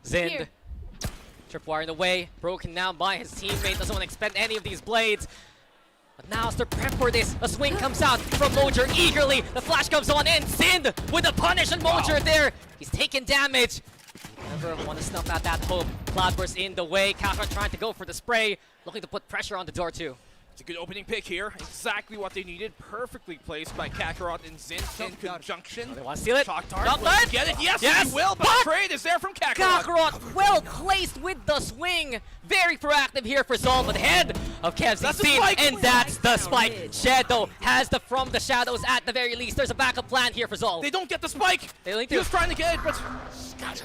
Zind. Tripwire in the way, broken down by his teammate, doesn't want to expend any of these blades. But now they're prepped for this. A swing comes out from Mojer eagerly. The flash comes on in. Zind with a punish on Mojer there. He's taking damage. Never want to snuff out that hope. Cloudburst in the way. Kakarot trying to go for the spray. Looking to put pressure on the door too. It's a good opening pick here. Exactly what they needed. Perfectly placed by Kakarot and Zin in conjunction. They want to steal it. Shock Dart. Will he get it? Yes, he will, but the trade is there from Kakarot. Kakarot well placed with the swing. Very proactive here for ZOL, but head of KFC speed, and that's the spike. Shadow has the from the shadows at the very least. There's a backup plan here for ZOL. They don't get the spike. He was trying to get it, but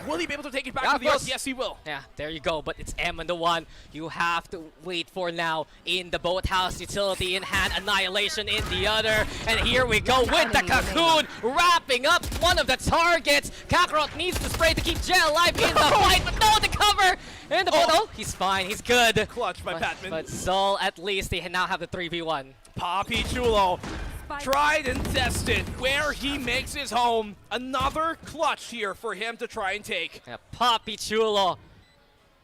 will he be able to take it back to the ult? Yes, he will. Yeah, there you go, but it's M on the one. You have to wait for now in the boathouse. Utility in hand, Annihilation in the other. And here we go with the Cocoon, wrapping up one of the targets. Kakarot needs to spray to keep Jay alive in the fight, but no, the cover! And the oh, he's fine, he's good. Clutch by Patman. But ZOL, at least, they now have the 3v1. Papichulo, tried and tested where he makes his home. Another clutch here for him to try and take. Yeah, Papichulo,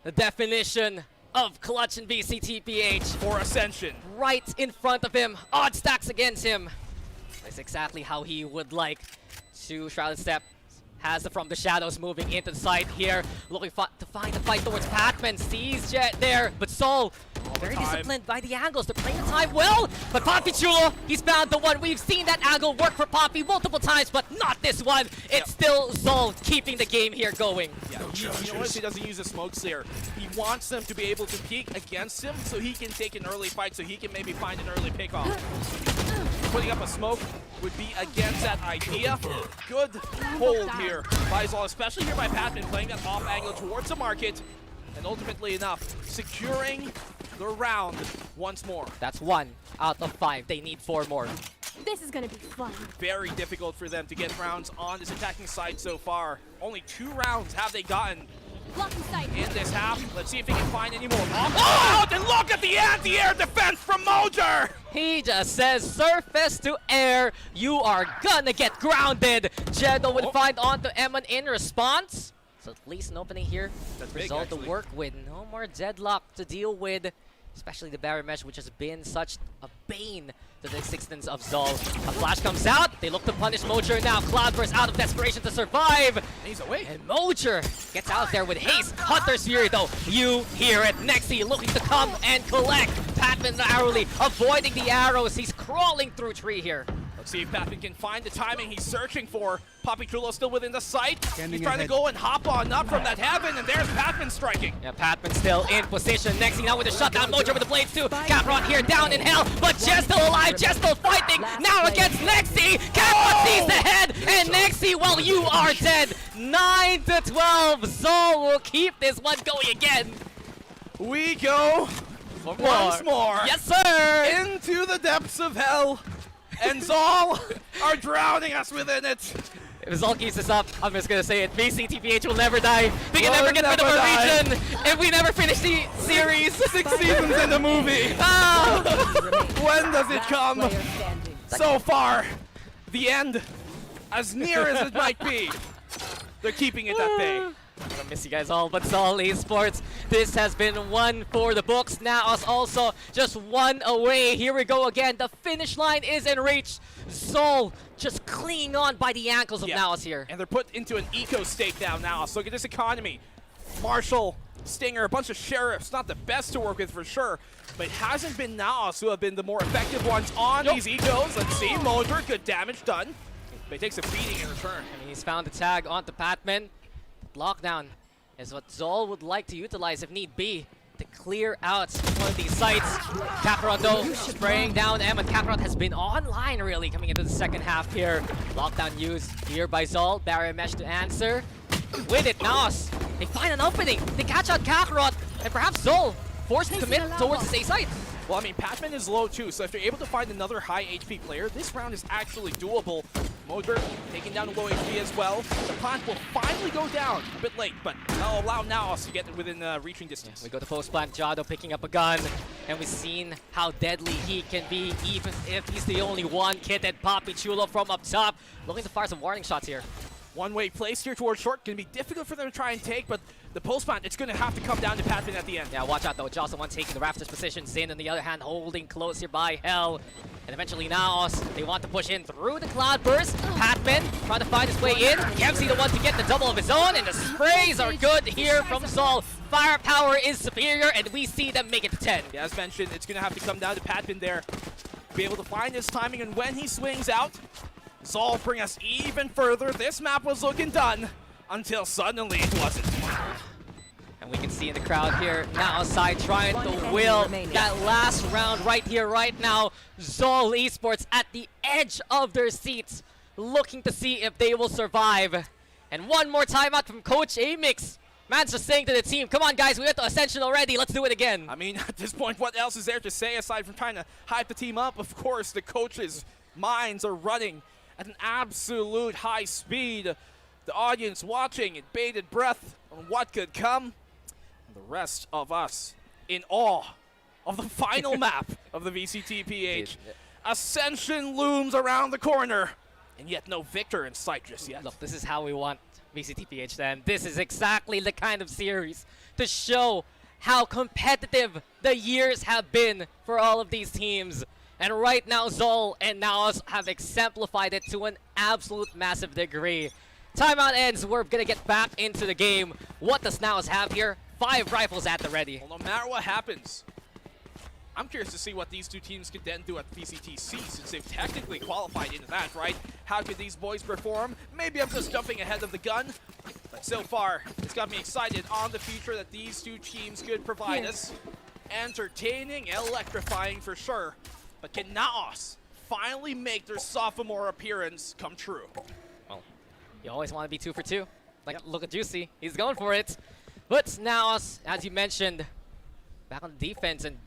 the definition of Clutch and VCTPH. For Ascension. Right in front of him. Odd stacks against him. That's exactly how he would like to Shrouded Step. Has it from the shadows moving into the side here. Looking to find the fight towards Pac-Man. Sees Jet there. But Sol, very disciplined by the angles. They're playing the time well. But Poppy Chulo, he's found the one. We've seen that angle work for Poppy multiple times, but not this one. It's still Sol keeping the game here going. Yeah, you notice he doesn't use a smoke clear. He wants them to be able to peek against him so he can take an early fight, so he can maybe find an early pickoff. Putting up a smoke would be against that idea. Good hold here by ZOL, especially here by Patman, playing that off angle towards the market. And ultimately enough, securing the round once more. That's 1 out of 5. They need 4 more. This is gonna be fun. Very difficult for them to get rounds on this attacking side so far. Only 2 rounds have they gotten in this half. Let's see if they can find any more. Oh, and look at the anti-air defense from Mojer! He just says surface to air, you are gonna get grounded. Jedo would find onto Eman in response. So at least an opening here. That's big, result to actually. work with. No more deadlock to deal with. Especially the barrier mesh, which has been such a bane to the existence of ZOL. A flash comes out. They look to punish Mojer now. Cloudburst out of desperation to survive. And he's away. And Mojer gets out there with haste. Hunter's Fury though. You hear it. Nexi looking to come and collect. Patman narrowly avoiding the arrows. He's crawling through tree here. Let's see if Patman can find the timing he's searching for. Poppy Chulo still within the sight. Standing He's trying to go and hop on up from that heaven, and there's Patman striking. Yeah, Patman still in position. Nexi now with a shutdown. Mojer with the blades too. Cameron here down in hell, but Jess still alive. Jess still fighting. Now against Nexi. Cameron sees the head, and Nexi, well, you are dead. 9 to 12. ZOL will keep this one going again. We go once more. Yes, sir. Into the depths of hell. And ZOL are drowning us within it. If ZOL keeps this up, I'm just gonna say it. VCTPH will never die. They can never get rid of a region if we never finish the series. 6 seasons in the movie. When does it come? So far, the end, as near as it might be, they're keeping it at bay. I'm gonna miss you guys all, but ZOL Esports, this has been one for the books. NAOS also just 1 away. Here we go again. The finish line is in reach. ZOL just clinging on by the ankles of NAOS here. And they're put into an eco state now. NAOS. Look at this economy. Marshall, Stinger, a bunch of sheriffs. Not the best to work with for sure, but it hasn't been NAOS who have been the more effective ones on these ecos. Let's see, Mojer, good damage done. But he takes a beating in return. And he's found the tag onto Patman. Lockdown is what ZOL would like to utilize if need be to clear out one of these sites. Kakarot though spraying down Eman. Kakarot has been online really coming into the second half here. Lockdown used here by ZOL. Barrier mesh to answer. With it, NAOS. They find an opening. They catch out Kakarot and perhaps ZOL forced to commit towards the A site. Well, I mean, Patman is low too, so if you're able to find another high HP player, this round is actually doable. Mojer taking down a low HP as well. The plant will finally go down a bit late, but that'll allow NAOS to get within reaching distance. We go to post plant. Jado picking up a gun, and we've seen how deadly he can be, even if he's the only one. Kitted Poppy Chulo from up top, looking to fire some warning shots here. One-way place here towards short. Going to be difficult for them to try and take, but the post plant, it's going to have to come down to Patman at the end. Yeah, watch out though. Joss the one taking the Rafters position. Zin on the other hand holding close here by Hell. And eventually NAOS, they want to push in through the Cloudburst. Patman trying to find his way in. Kemsey the one to get the double of his own, and the sprays are good here from ZOL. Firepower is superior, and we see them make it to 10. Yeah, as mentioned, it's going to have to come down to Patman there. Be able to find his timing, and when he swings out, ZOL bring us even further. This map was looking done until suddenly it wasn't. And we can see in the crowd here, now side trying to will that last round right here, right now. ZOL Esports at the edge of their seats, looking to see if they will survive. And one more timeout from Coach Amix. Man's just saying to the team, come on guys, we went to Ascension already, let's do it again. I mean, at this point, what else is there to say aside from trying to hype the team up? Of course, the coaches' minds are running at an absolute high speed. The audience watching in bated breath on what could come. And the rest of us in awe of the final map of the VCTPH. Ascension looms around the corner, and yet no victor in sight just yet. Look, this is how we want VCTPH then. This is exactly the kind of series to show how competitive the years have been for all of these teams. And right now, ZOL and NAOS have exemplified it to an absolute massive degree. Timeout ends. We're going to get back into the game. What does NAOS have here? 5 rifles at the ready. Well, no matter what happens, I'm curious to see what these two teams could then do at VCTC, since they've technically qualified into that, right? How could these boys perform? Maybe I'm just jumping ahead of the gun, but so far, it's got me excited on the future that these two teams could provide us. Entertaining, electrifying for sure. But can NAOS finally make their sophomore appearance come true? Well, you always want to be 2 for 2. Like, look at Juicy. He's going for it. But NAOS, as you mentioned, back on the defense, and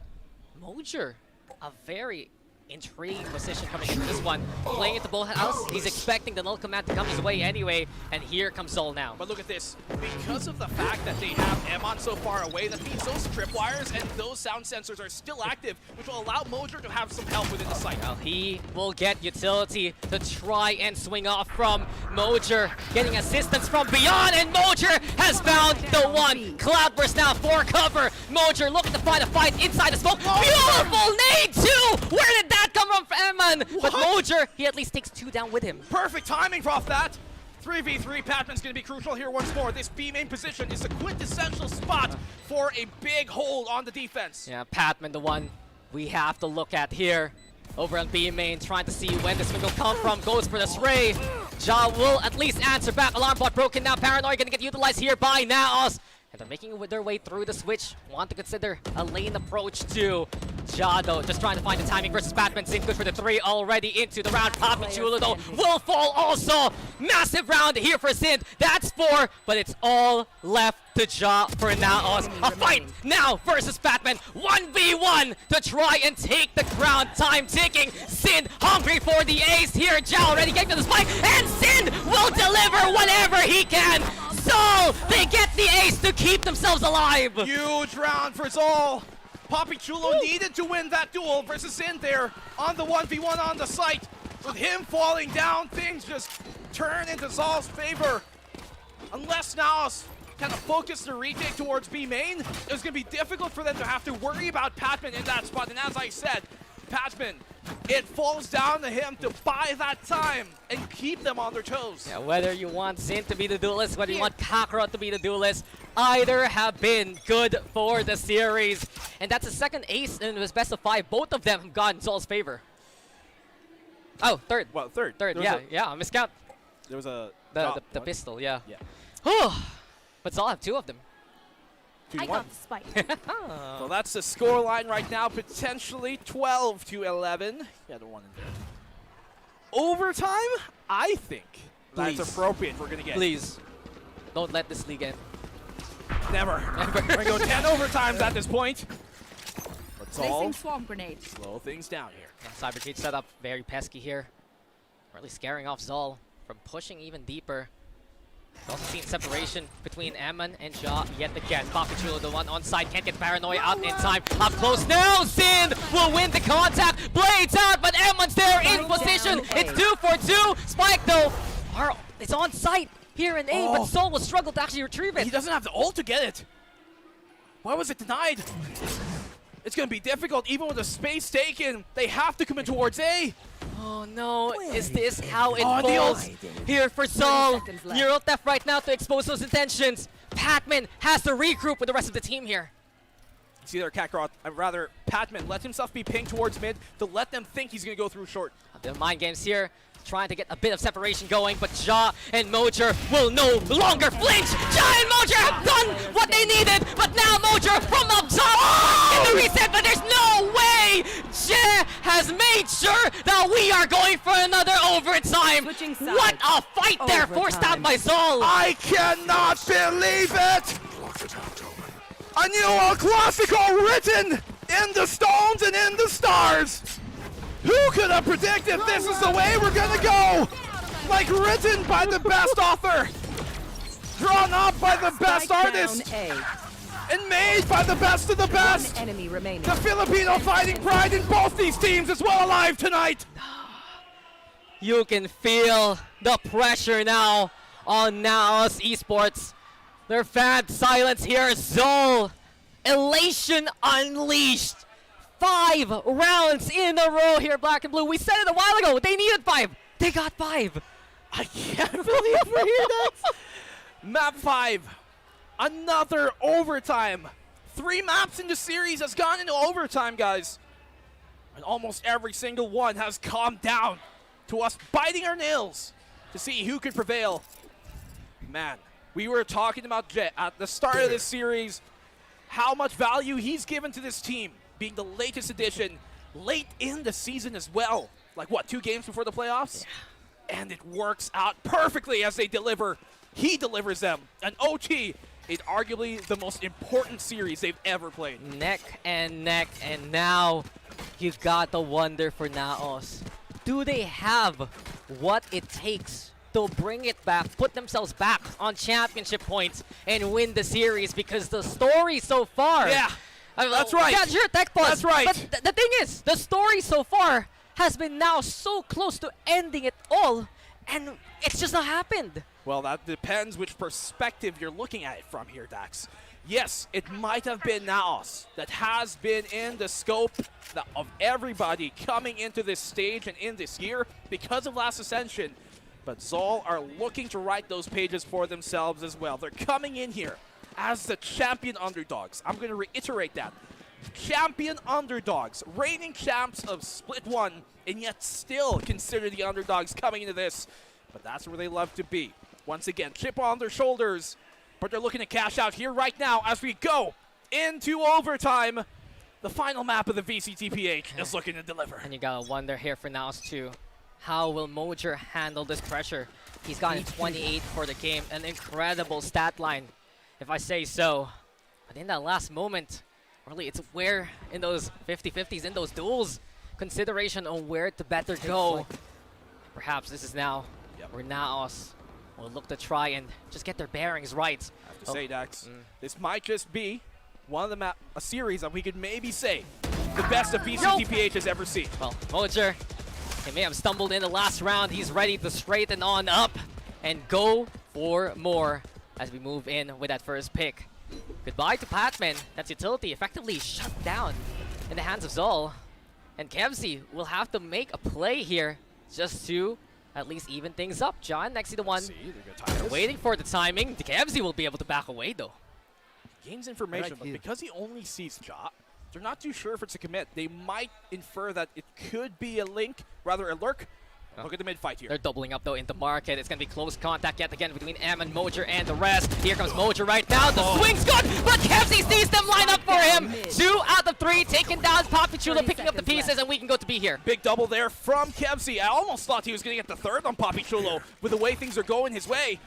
Mojer, a very intriguing position coming into this one. Playing at the bullhouse, he's expecting the null command to come his way anyway, and here comes ZOL now. But look at this. Because of the fact that they have Emon so far away, that means those tripwires and those sound sensors are still active, which will allow Mojer to have some help within the site. Well, he will get utility to try and swing off from Mojer, getting assistance from beyond, and Mojer has found the one. Cloudburst now for cover. Mojer looking to find a fight inside the smoke. Beautiful nade too! Where did that come from Emon? But Mojer, he at least takes 2 down with him. Perfect timing off that. 3v3, Patman's going to be crucial here once more. This B main position is a quintessential spot for a big hold on the defense. Yeah, Patman, the one we have to look at here. Over on B main, trying to see when this one will come from. Goes for the spray. Ja will at least answer back. Alarm bot broken now. Paranoid going to get utilized here by NAOS. And they're making their way through the switch. Want to consider a lane approach to Ja, though. Just trying to find the timing versus Batman. Sin good for the 3 already into the round. Papi Chulo, though, will fall also. Massive round here for Sin. That's 4, but it's all left to Ja for NAOS. A fight now versus Batman. 1v1 to try and take the crown. Time ticking. Sin hungry for the ace here. Ja already getting to the spike. And Sin will deliver whatever he can. ZOL, they get the ace to keep themselves alive. Huge round for ZOL. Papi Chulo needed to win that duel versus Sin there on the 1v1 on the site. With him falling down, things just turn into ZOL's favor. Unless NAOS kind of focus the retake towards B main, it's going to be difficult for them to have to worry about Patman in that spot. And as I said, Patman, it falls down to him to buy that time and keep them on their toes. Yeah, whether you want Sin to be the duelist, whether you want Kakarot to be the duelist, either have been good for the series. And that's the second ace in this best of 5. Both of them have gone in ZOL's favor. Oh, third. Well, third. Third, yeah, miscount. There was a... The pistol, yeah. Yeah. But ZOL have 2 of them. I got the spike. So that's the score line right now, potentially 12-11. Yeah, the one in there. Overtime, I think that's appropriate. We're going to get. Please, don't let this league end. Never. We're going to go 10 overtimes at this point. Let's all Placing swarm grenade. slow things down here. Cyber Cage setup, very pesky here. Or at least scaring off ZOL from pushing even deeper. We've also seen separation between Ammon and Ja yet again. Papi Chulo, the one on side, can't get Paranoia out in time. Up close now, Sin will win the contact. Blades out, but Ammon's there in position. It's 2 for 2. Spike though, it's on site here in A, but ZOL will struggle to actually retrieve it. He doesn't have the ult to get it. Why was it denied? It's going to be difficult, even with the space taken. They have to come in towards A. Oh no, is this how it falls here for ZOL? Neural Theft right now to expose those intentions. Patman has to regroup with the rest of the team here. It's either Kakarot, rather Patman let himself be pinged towards mid to let them think he's going to go through short. The mind games here, trying to get a bit of separation going, but Ja and Mojer will no longer flinch. Ja and Mojer have done what they needed, but now Mojer from up top in the reset, but there's no way. Ja has made sure that we are going for another overtime. What a fight there, forced out by ZOL. I cannot believe it. A new El Clasico written in the stones and in the stars. Who could have predicted this is the way we're gonna go? Like written by the best author, drawn up by the best artist, and made by the best of the best. Enemy remaining. The Filipino fighting pride in both these teams is well alive tonight. You can feel the pressure now on NAOS Esports. Their fan silence here. ZOL Elation unleashed. 5 rounds in a row here, Black and Blue. We said it a while ago. They needed 5. They got 5. I can't believe we're here next. Map 5. Another overtime. 3 maps in the series has gone into overtime, guys. And almost every single one has calmed down to us biting our nails to see who could prevail. Man, we were talking about Jet at the start of this series, how much value he's given to this team, being the latest addition, late in the season as well. Like what, 2 games before the playoffs? Yeah. And it works out perfectly as they deliver. He delivers them. An OT is arguably the most important series they've ever played. Neck, and now you've got the wonder for NAOS. Do they have what it takes to bring it back, put themselves back on championship points, and win the series? Because the story so far... Yeah, that's right. Yeah, sure, Tech Plus. That's right. But the thing is, the story so far has been now so close to ending it all, and it's just not happened. Well, that depends which perspective you're looking at it from here, Dax. Yes, it might have been NAOS that has been in the scope of everybody coming into this stage and in this year because of last Ascension. But ZOL are looking to write those pages for themselves as well. They're coming in here as the champion underdogs. I'm going to reiterate that. Champion underdogs, reigning champs of Split 1, and yet still consider the underdogs coming into this. But that's where they love to be. Once again, chip on their shoulders, but they're looking to cash out here right now as we go into overtime. The final map of the VCTPH is looking to deliver. And you gotta wonder here for NAOS too, how will Mojer handle this pressure? He's gotten 28 for the game, an incredible stat line, if I say so. But in that last moment, really, it's where in those 50-50s, in those duels, consideration on where to better go. Perhaps this is now where NAOS will look to try and just get their bearings right. I have to say, Dax, this might just be one of a series that we could maybe say the best of VCTPH has ever seen. Well, Mojer, he may have stumbled in the last round. He's ready to straighten on up and go for more as we move in with that first pick. Goodbye to Patman. That's utility effectively shut down in the hands of ZOL. And Kevzi will have to make a play here just to at least even things up. John, next to the one. They're waiting for the timing. Kevzi will be able to back away though. Gains information, but because he only sees Ja, they're not too sure if it's a commit. They might infer that it could be a link, rather a lurk. Look at the mid-fight here. They're doubling up, though, in the market. It's going to be close contact yet again between M and Mojer and the rest. Here comes Mojer right now. The swing's good, but Kevzi sees them line up for him. 2 out of 3 taken down. Papi Chulo picking up the pieces, and we can go to B here. Big double there from Kevzi. I almost thought he was going to get the third on Papi Chulo with the way things are going his way.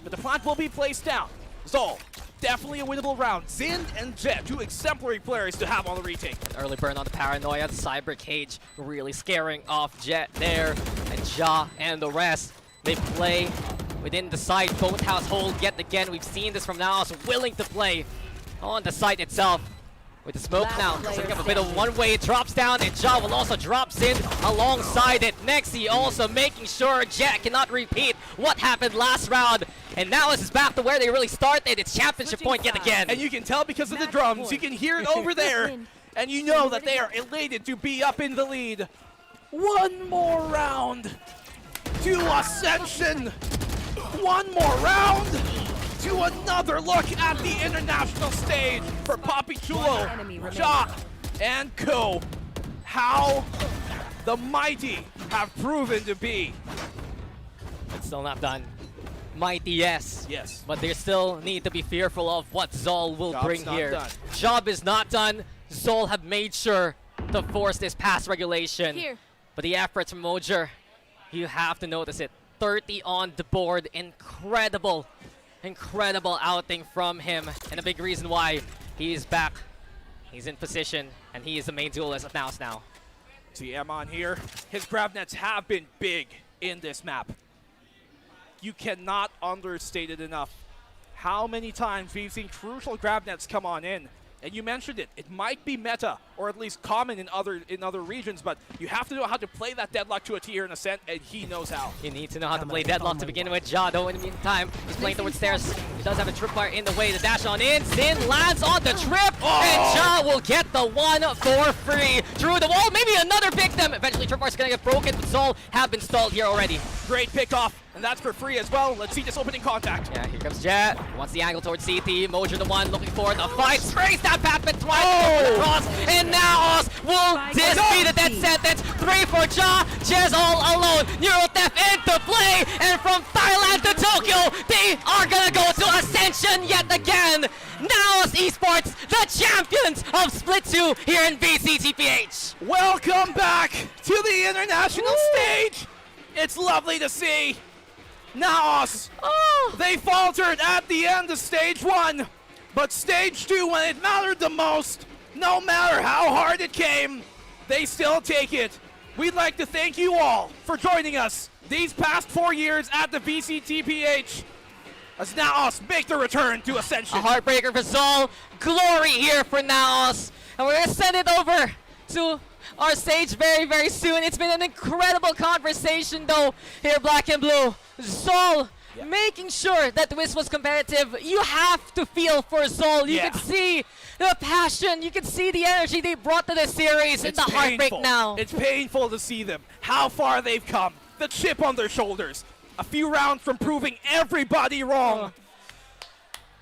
But the plant will be placed down. ZOL, definitely a winnable round. Zin and Jet, 2 exemplary players to have on the retake. Early burn on the Paranoia. The Cyber Cage really scaring off Jet there. And Ja and the rest, they play within the site. Both household yet again. We've seen this from NAOS, willing to play on the site itself. With the smoke now, setting up a bit of one-way, drops down, and Ja will also drop in alongside it. Nexi also making sure Jet cannot repeat what happened last round. And NAOS is back to where they really started. It's championship point yet again. And you can tell because of the drums. You can hear it over there. And you know that they are elated to be up in the lead. One more round to Ascension. One more round to another look at the international stage for Papi Chulo, Ja, and Co. How the mighty have proven to be. It's still not done. Mighty, yes. Yes. But they still need to be fearful of what ZOL will Job's bring not here. done. Job is not done. ZOL have made sure to force this pass regulation. Here. But the efforts from Mojer, you have to notice it. 30 on the board. Incredible outing from him. And a big reason why he is back. He's in position, and he is the main duelist of NAOS now. TM on here. His grab nets have been big in this map. You cannot understate it enough how many times we've seen crucial grab nets come on in And you mentioned it. It might be meta, or at least common in other regions, but you have to know how to play that deadlock to a tier in Ascent, and he knows how. You need to know how to play deadlock to begin with. Ja, though, in the meantime, he's playing towards stairs. He does have a tripwire in the way. The dash on in. Sin lands on the trip, and Ja will get the one for free. Through the wall, maybe another victim. Eventually, tripwire's gonna get broken, but Zol have been stalled here already. Great pickoff, and that's for free as well. Let's see this opening contact. Yeah, here comes Jet. Wants the angle towards CT. Mojo the one looking for the fight. Sprays that Pathman twice across, and NAOS will this be the death sentence. 3 for Ja. Jez all alone. Neural Theft into play, and from Thailand to Tokyo, they are gonna go to Ascension yet again. NAOS Esports, the champions of Split 2 here in VCTPH. Welcome back to the international stage. It's lovely to see. NAOS, they faltered at the end of stage 1, but stage 2, when it mattered the most, no matter how hard it came, they still take it. We'd like to thank you all for joining us these past 4 years at the VCTPH as NAOS make the return to Ascension. A heartbreaker for Zol, glory here for NAOS, and we're gonna send it over to our stage very, very soon. It's been an incredible conversation though here, Black and Blue. Zol, making sure that the Wiz was competitive. You have to feel for Zol. You can see the passion, you can see the energy they brought to the series. It's the heartbreak now. It's painful to see them, how far they've come, the chip on their shoulders. A few rounds from proving everybody wrong.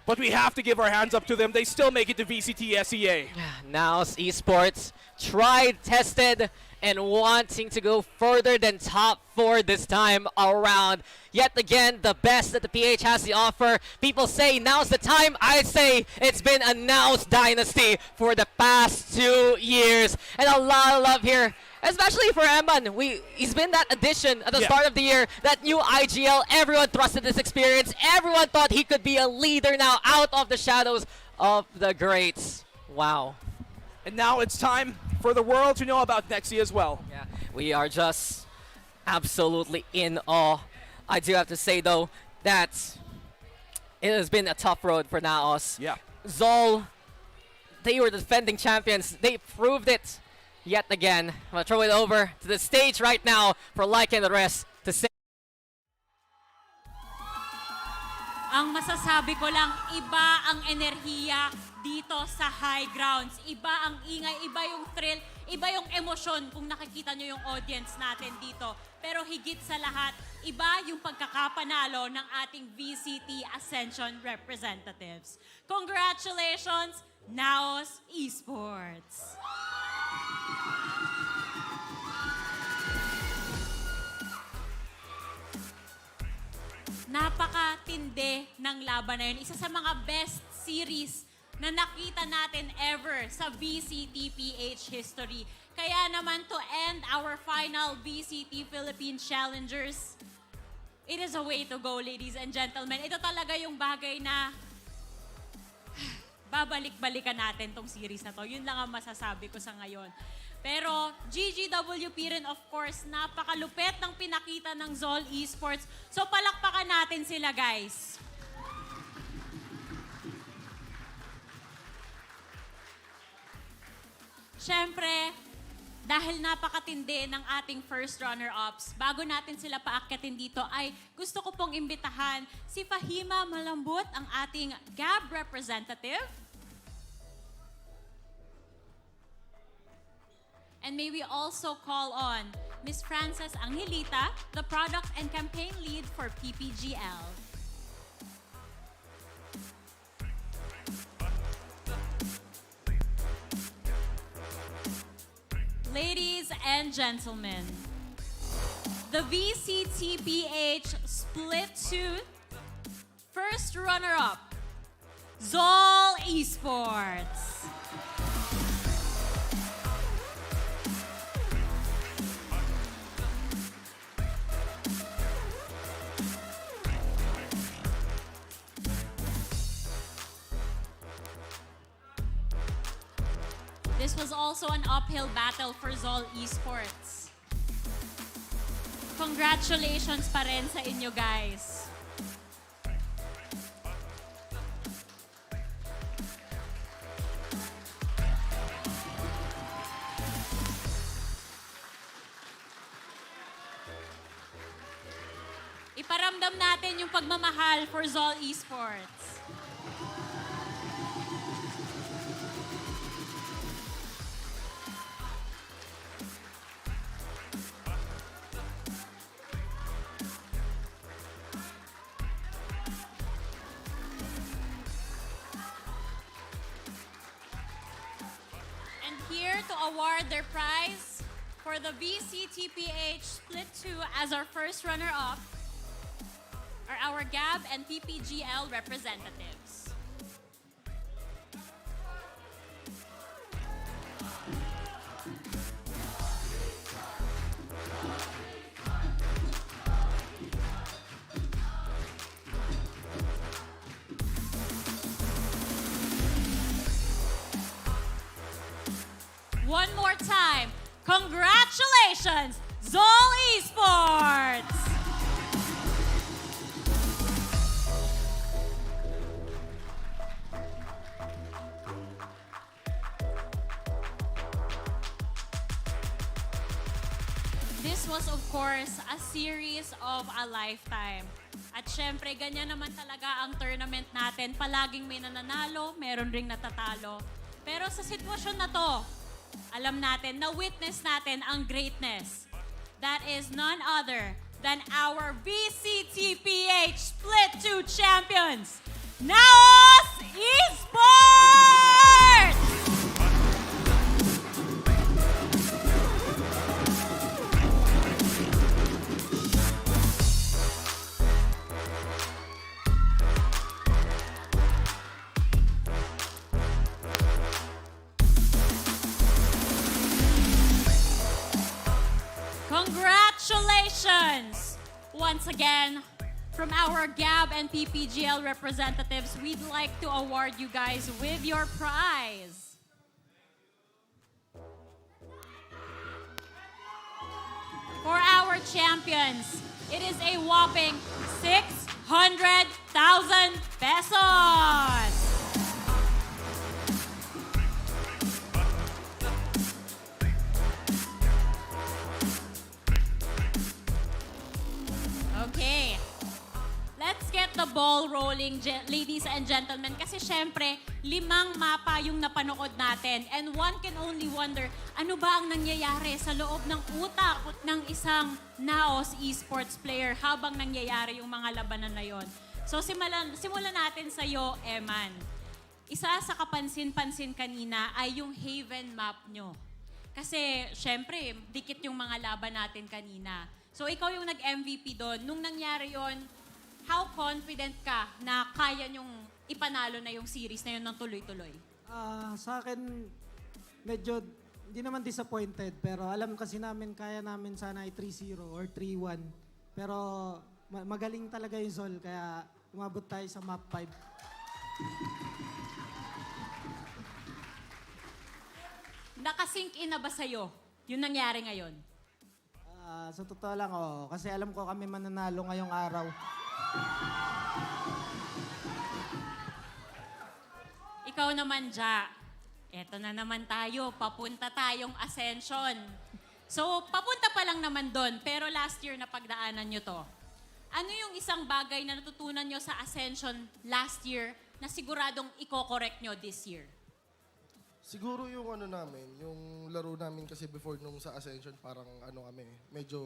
But we have to give our hands up to them. They still make it to VCT SEA. NAOS Esports, tried, tested, and wanting to go further than top 4 this time around. Yet again, the best that the PH has to offer. People say now's the time. I say it's been a NAOS dynasty for the past 2 years. And a lot of love here, especially for Emban. He's been that addition at the start of the year, that new IGL. Everyone trusted this experience. Everyone thought he could be a leader now out of the shadows of the greats. Wow. And now it's time for the world to know about Nexi as well. Yeah, we are just absolutely in awe. I do have to say though that it has been a tough road for NAOS. Yeah. ZOL, they were the defending champions. They proved it yet again. I'm gonna throw it over to the stage right now for Like and the rest to say. Ang masasabi ko lang, iba ang enerhiya dito sa high grounds. Iba ang ingay, iba yung thrill, iba yung emosyon kung nakikita nyo yung audience natin dito. Pero higit sa lahat, iba yung pagkakapanalo ng ating VCT Ascension representatives. Congratulations, NAOS Esports! Napakatindi ng laban na yun. Isa sa mga best series na nakita natin ever sa VCTPH history. Kaya naman to end our final VCT Philippines Challengers, it is a way to go, ladies and gentlemen. Ito talaga yung bagay na babalik-balikan natin tong series na to. Yun lang ang masasabi ko sa ngayon. Pero GGWP rin, of course, napakalupit ng pinakita ng ZOL Esports. So palakpakan natin sila, guys. Siyempre, dahil napakatindi ng ating first runner-ups, bago natin sila paakyatin dito, ay gusto ko pong imbitahan si Fahima Malambot, ang ating GAB representative. And may we also call on Ms. Frances Angelita, the Product and Campaign Lead for PPGL. Ladies and gentlemen, the VCTPH Split 2 first runner-up, ZOL Esports. This was also an uphill battle for ZOL Esports. Congratulations pa rin sa inyo, guys. alam natin yung pagmamahal for ZOL Esports. And here to award their prize for the VCTPH Split 2 as our first runner-up are our GAB and PPGL representatives. One more time, congratulations, ZOL Esports! This was, of course, a series of a lifetime. At syempre, ganyan naman talaga ang tournament natin. Palaging may nananalo, meron ring natatalo. Pero sa sitwasyon na to, alam natin, na-witness natin ang greatness. That is none other than our VCTPH Split 2 champions, NAOS Esports! Congratulations! Once again, from our GAB and PPGL representatives, we'd like to award you guys with your prize. For our champions, it is a whopping 600,000 pesos! Okay. Let's get the ball rolling, ladies and gentlemen. Kasi syempre, 5 mapa yung napanood natin. And one can only wonder, ano ba ang nangyayari sa loob ng utak ng isang NAOS esports player habang nangyayari yung mga labanan na yon. So simulan natin sa iyo, Eman. Isa sa kapansin-pansin kanina ay yung Haven map nyo. Kasi syempre, dikit yung mga laban natin kanina. So ikaw yung nag-MVP doon. Nung nangyari yon, how confident ka na kaya nyong ipanalo na yung series na yun ng tuloy-tuloy? Sa akin, medyo hindi naman disappointed. Pero alam kasi namin, kaya namin sana ay 3-0 or 3-1. Pero magaling talaga yung ZOL, kaya umabot tayo sa map 5. Nakasink in na ba sa'yo yung nangyari ngayon? Sa totoo lang, kasi alam ko kami mananalo ngayong araw. Ikaw naman, Ja. Eto na naman tayo. Papunta tayong Ascension. So, papunta pa lang naman doon. Pero last year, napagdaanan nyo to. Ano yung isang bagay na natutunan nyo sa Ascension last year na siguradong i-correct nyo this year? Siguro yung yung laro namin kasi before nung sa Ascension, parang kami, medyo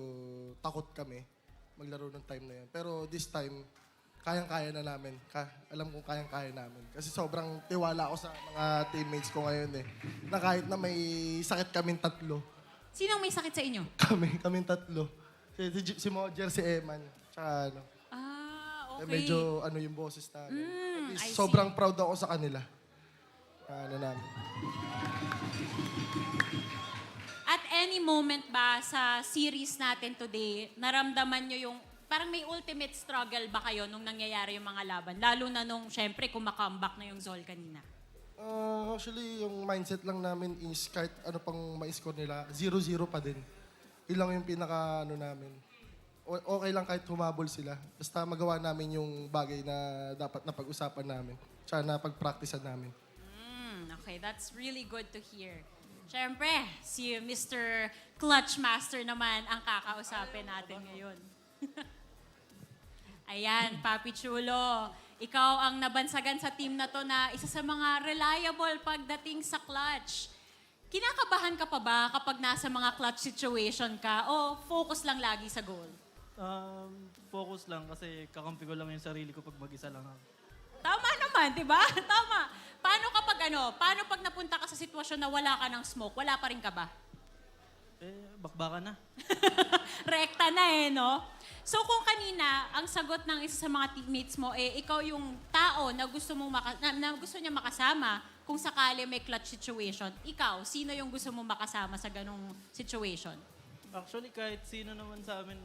takot kami maglaro ng time na yun. Pero this time, kayang-kaya na namin. Alam kong kayang-kaya namin. Kasi sobrang tiwala ako sa mga teammates ko ngayon na kahit na may sakit kaming 3. Sinong may sakit sa inyo? Kaming 3. Si Mojer, si Eman, tsaka okay. Medyo yung boses namin. At least, I see. sobrang proud ako sa kanila. Namin. At any moment ba sa series natin today, naramdaman nyo yung, parang may ultimate struggle ba kayo nung nangyayari yung mga laban? Lalo na nung, syempre, kumakambak na yung ZOL kanina. Actually, yung mindset lang namin is kahit ano pang ma-score nila, 0-0 pa din. Ilang yung pinaka namin. Okay lang kahit humabol sila. Basta magawa namin yung bagay na dapat na pag-usapan namin. Tsaka na pag-practicean namin. Okay, that's really good to hear. Siyempre, si Mr. Clutch Master naman ang kakausapin natin ngayon. Ayan, Papi Chulo. Ikaw ang nabansagan sa team na to na isa sa mga reliable pagdating sa clutch. Kinakabahan ka pa ba kapag nasa mga clutch situation ka o focus lang lagi sa goal? Focus lang kasi kakampi ko lang yung sarili ko pag mag-isa lang ako. Tama naman, di ba? Tama. Paano pag napunta ka sa sitwasyon na wala ka ng smoke, wala pa rin ka ba? Bakbaka na. Rekta na no? So kung kanina, ang sagot ng isa sa mga teammates mo, ikaw yung tao na gusto niya makasama kung sakali may clutch situation. Ikaw, sino yung gusto mong makasama sa ganong situation? Actually, kahit sino naman sa amin,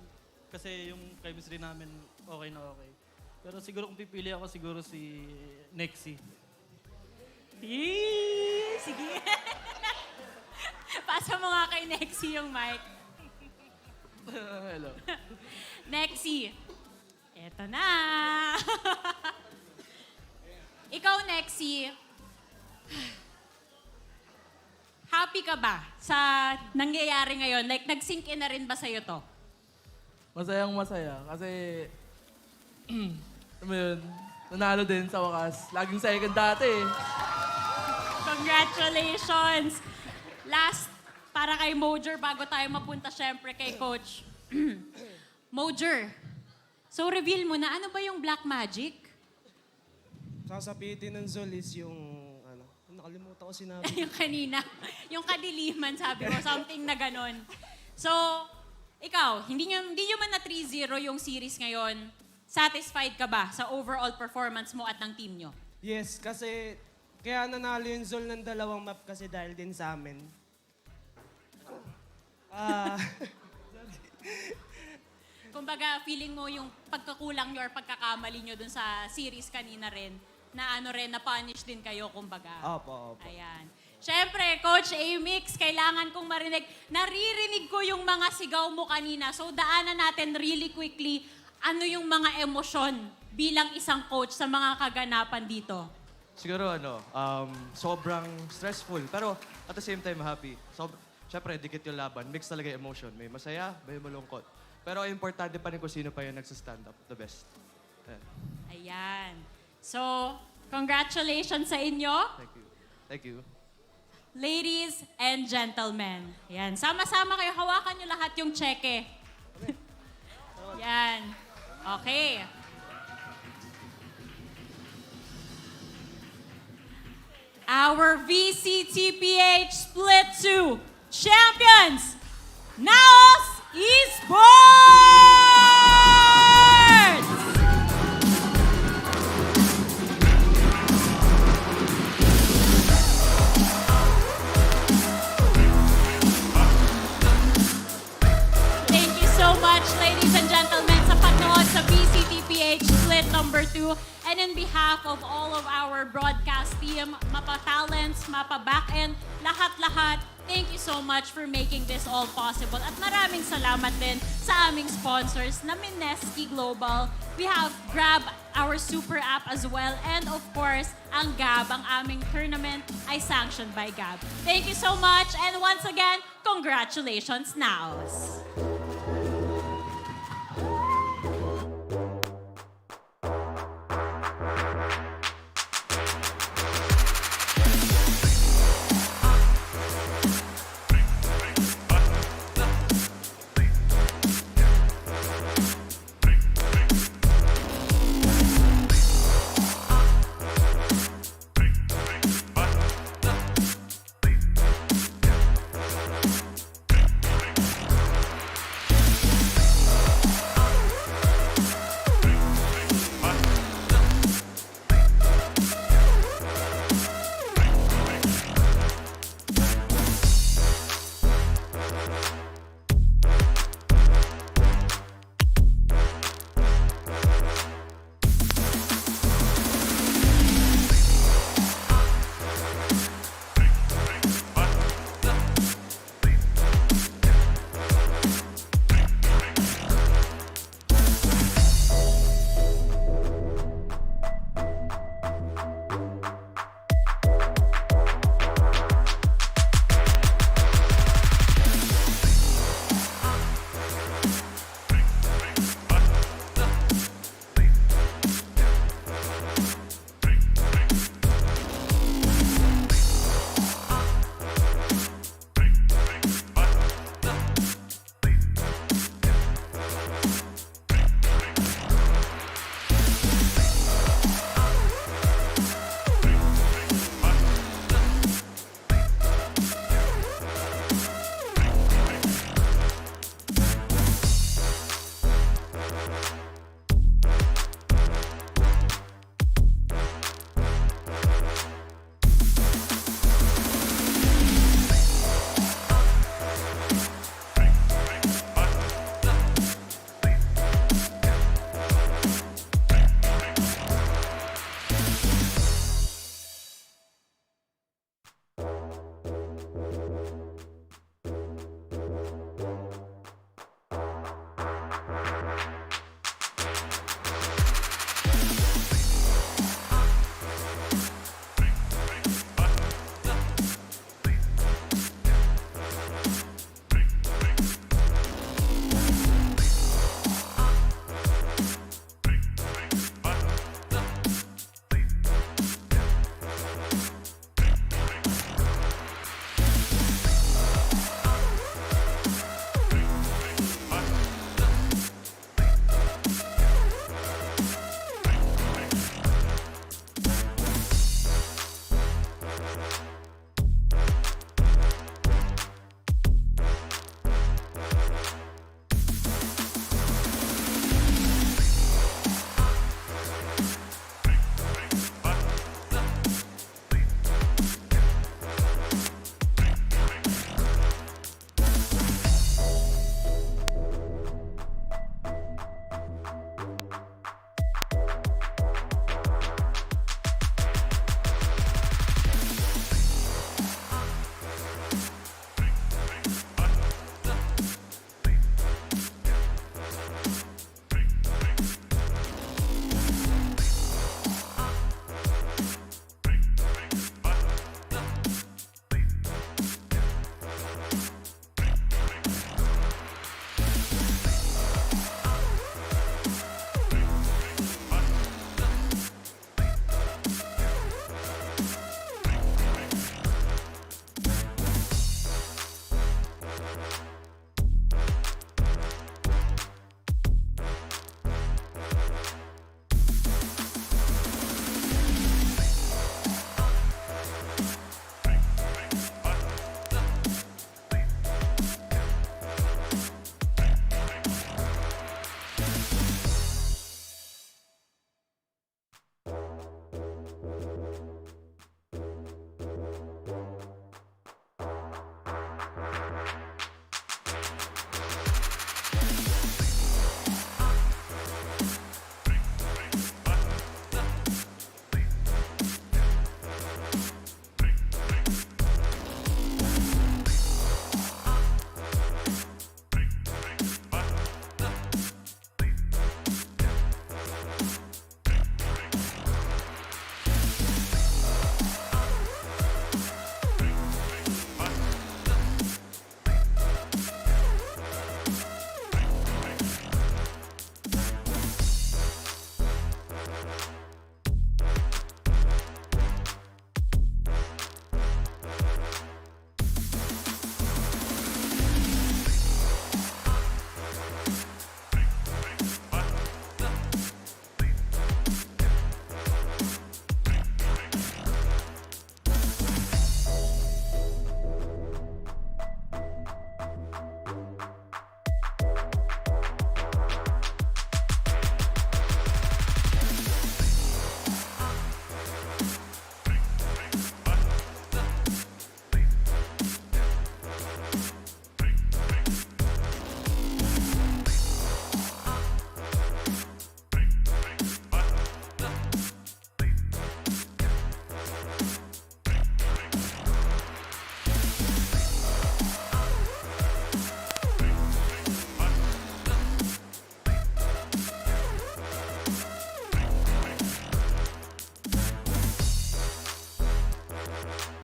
kasi yung chemistry namin okay na okay. Pero siguro kung pipili ako, siguro si Nexy. Sige. Pasa mo nga kay Nexy yung mic. Hello. Nexy. Eto na. Ikaw, Nexy. Happy ka ba sa nangyayari ngayon? Like, nag-sink in na rin ba sa'yo to? Masayang masaya kasi alam mo yun, nanalo din sa wakas. Laging second dati eh. Congratulations! Last, para kay Mojer, bago tayo mapunta syempre kay Coach. Mojer, so reveal mo na, ano ba yung Black Magic? Sasapitin ng ZOL is yung, nakalimutan ko sinabi. Yung kanina, yung kadiliman, sabi mo, something na ganon. So, ikaw, hindi nyo man na 3-0 yung series ngayon, satisfied ka ba sa overall performance mo at ng team nyo? Yes, kasi kaya nanalo yung ZOL ng dalawang map kasi dahil din sa amin. Kumbaga, feeling mo yung pagkakulang nyo or pagkakamali nyo dun sa series kanina rin, na na-punish din kayo, kumbaga. Opo. Ayan. Siyempre, Coach Amix, kailangan kong marinig. Naririnig ko yung mga sigaw mo kanina. So, daanan natin really quickly ano yung mga emosyon bilang isang coach sa mga kaganapan dito. Siguro sobrang stressful, pero at the same time happy. Siyempre, dikit yung laban. Mix talaga yung emotion. May masaya, may malungkot. Pero importante pa rin kung sino pa yung nagsa-stand up the best. Ayan. So, congratulations sa inyo. Thank you. Ladies and gentlemen. Yan. Sama-sama kayo. Hawakan nyo lahat yung cheque. Yan. Okay. Our VCTPH Split 2 champions, NAOS Esports! Thank you so much, ladies and gentlemen, sa panood sa VCTPH Split number 2. And in behalf of all of our broadcast team, mapa-talents, mapa-backend, lahat-lahat, thank you so much for making this all possible. At maraming salamat din sa aming sponsors na Mineski Global. We have Grab, our super app as well. And of course, ang Gab, ang aming tournament ay sanctioned by Gab. Thank you so much. And once again, congratulations, NAOS.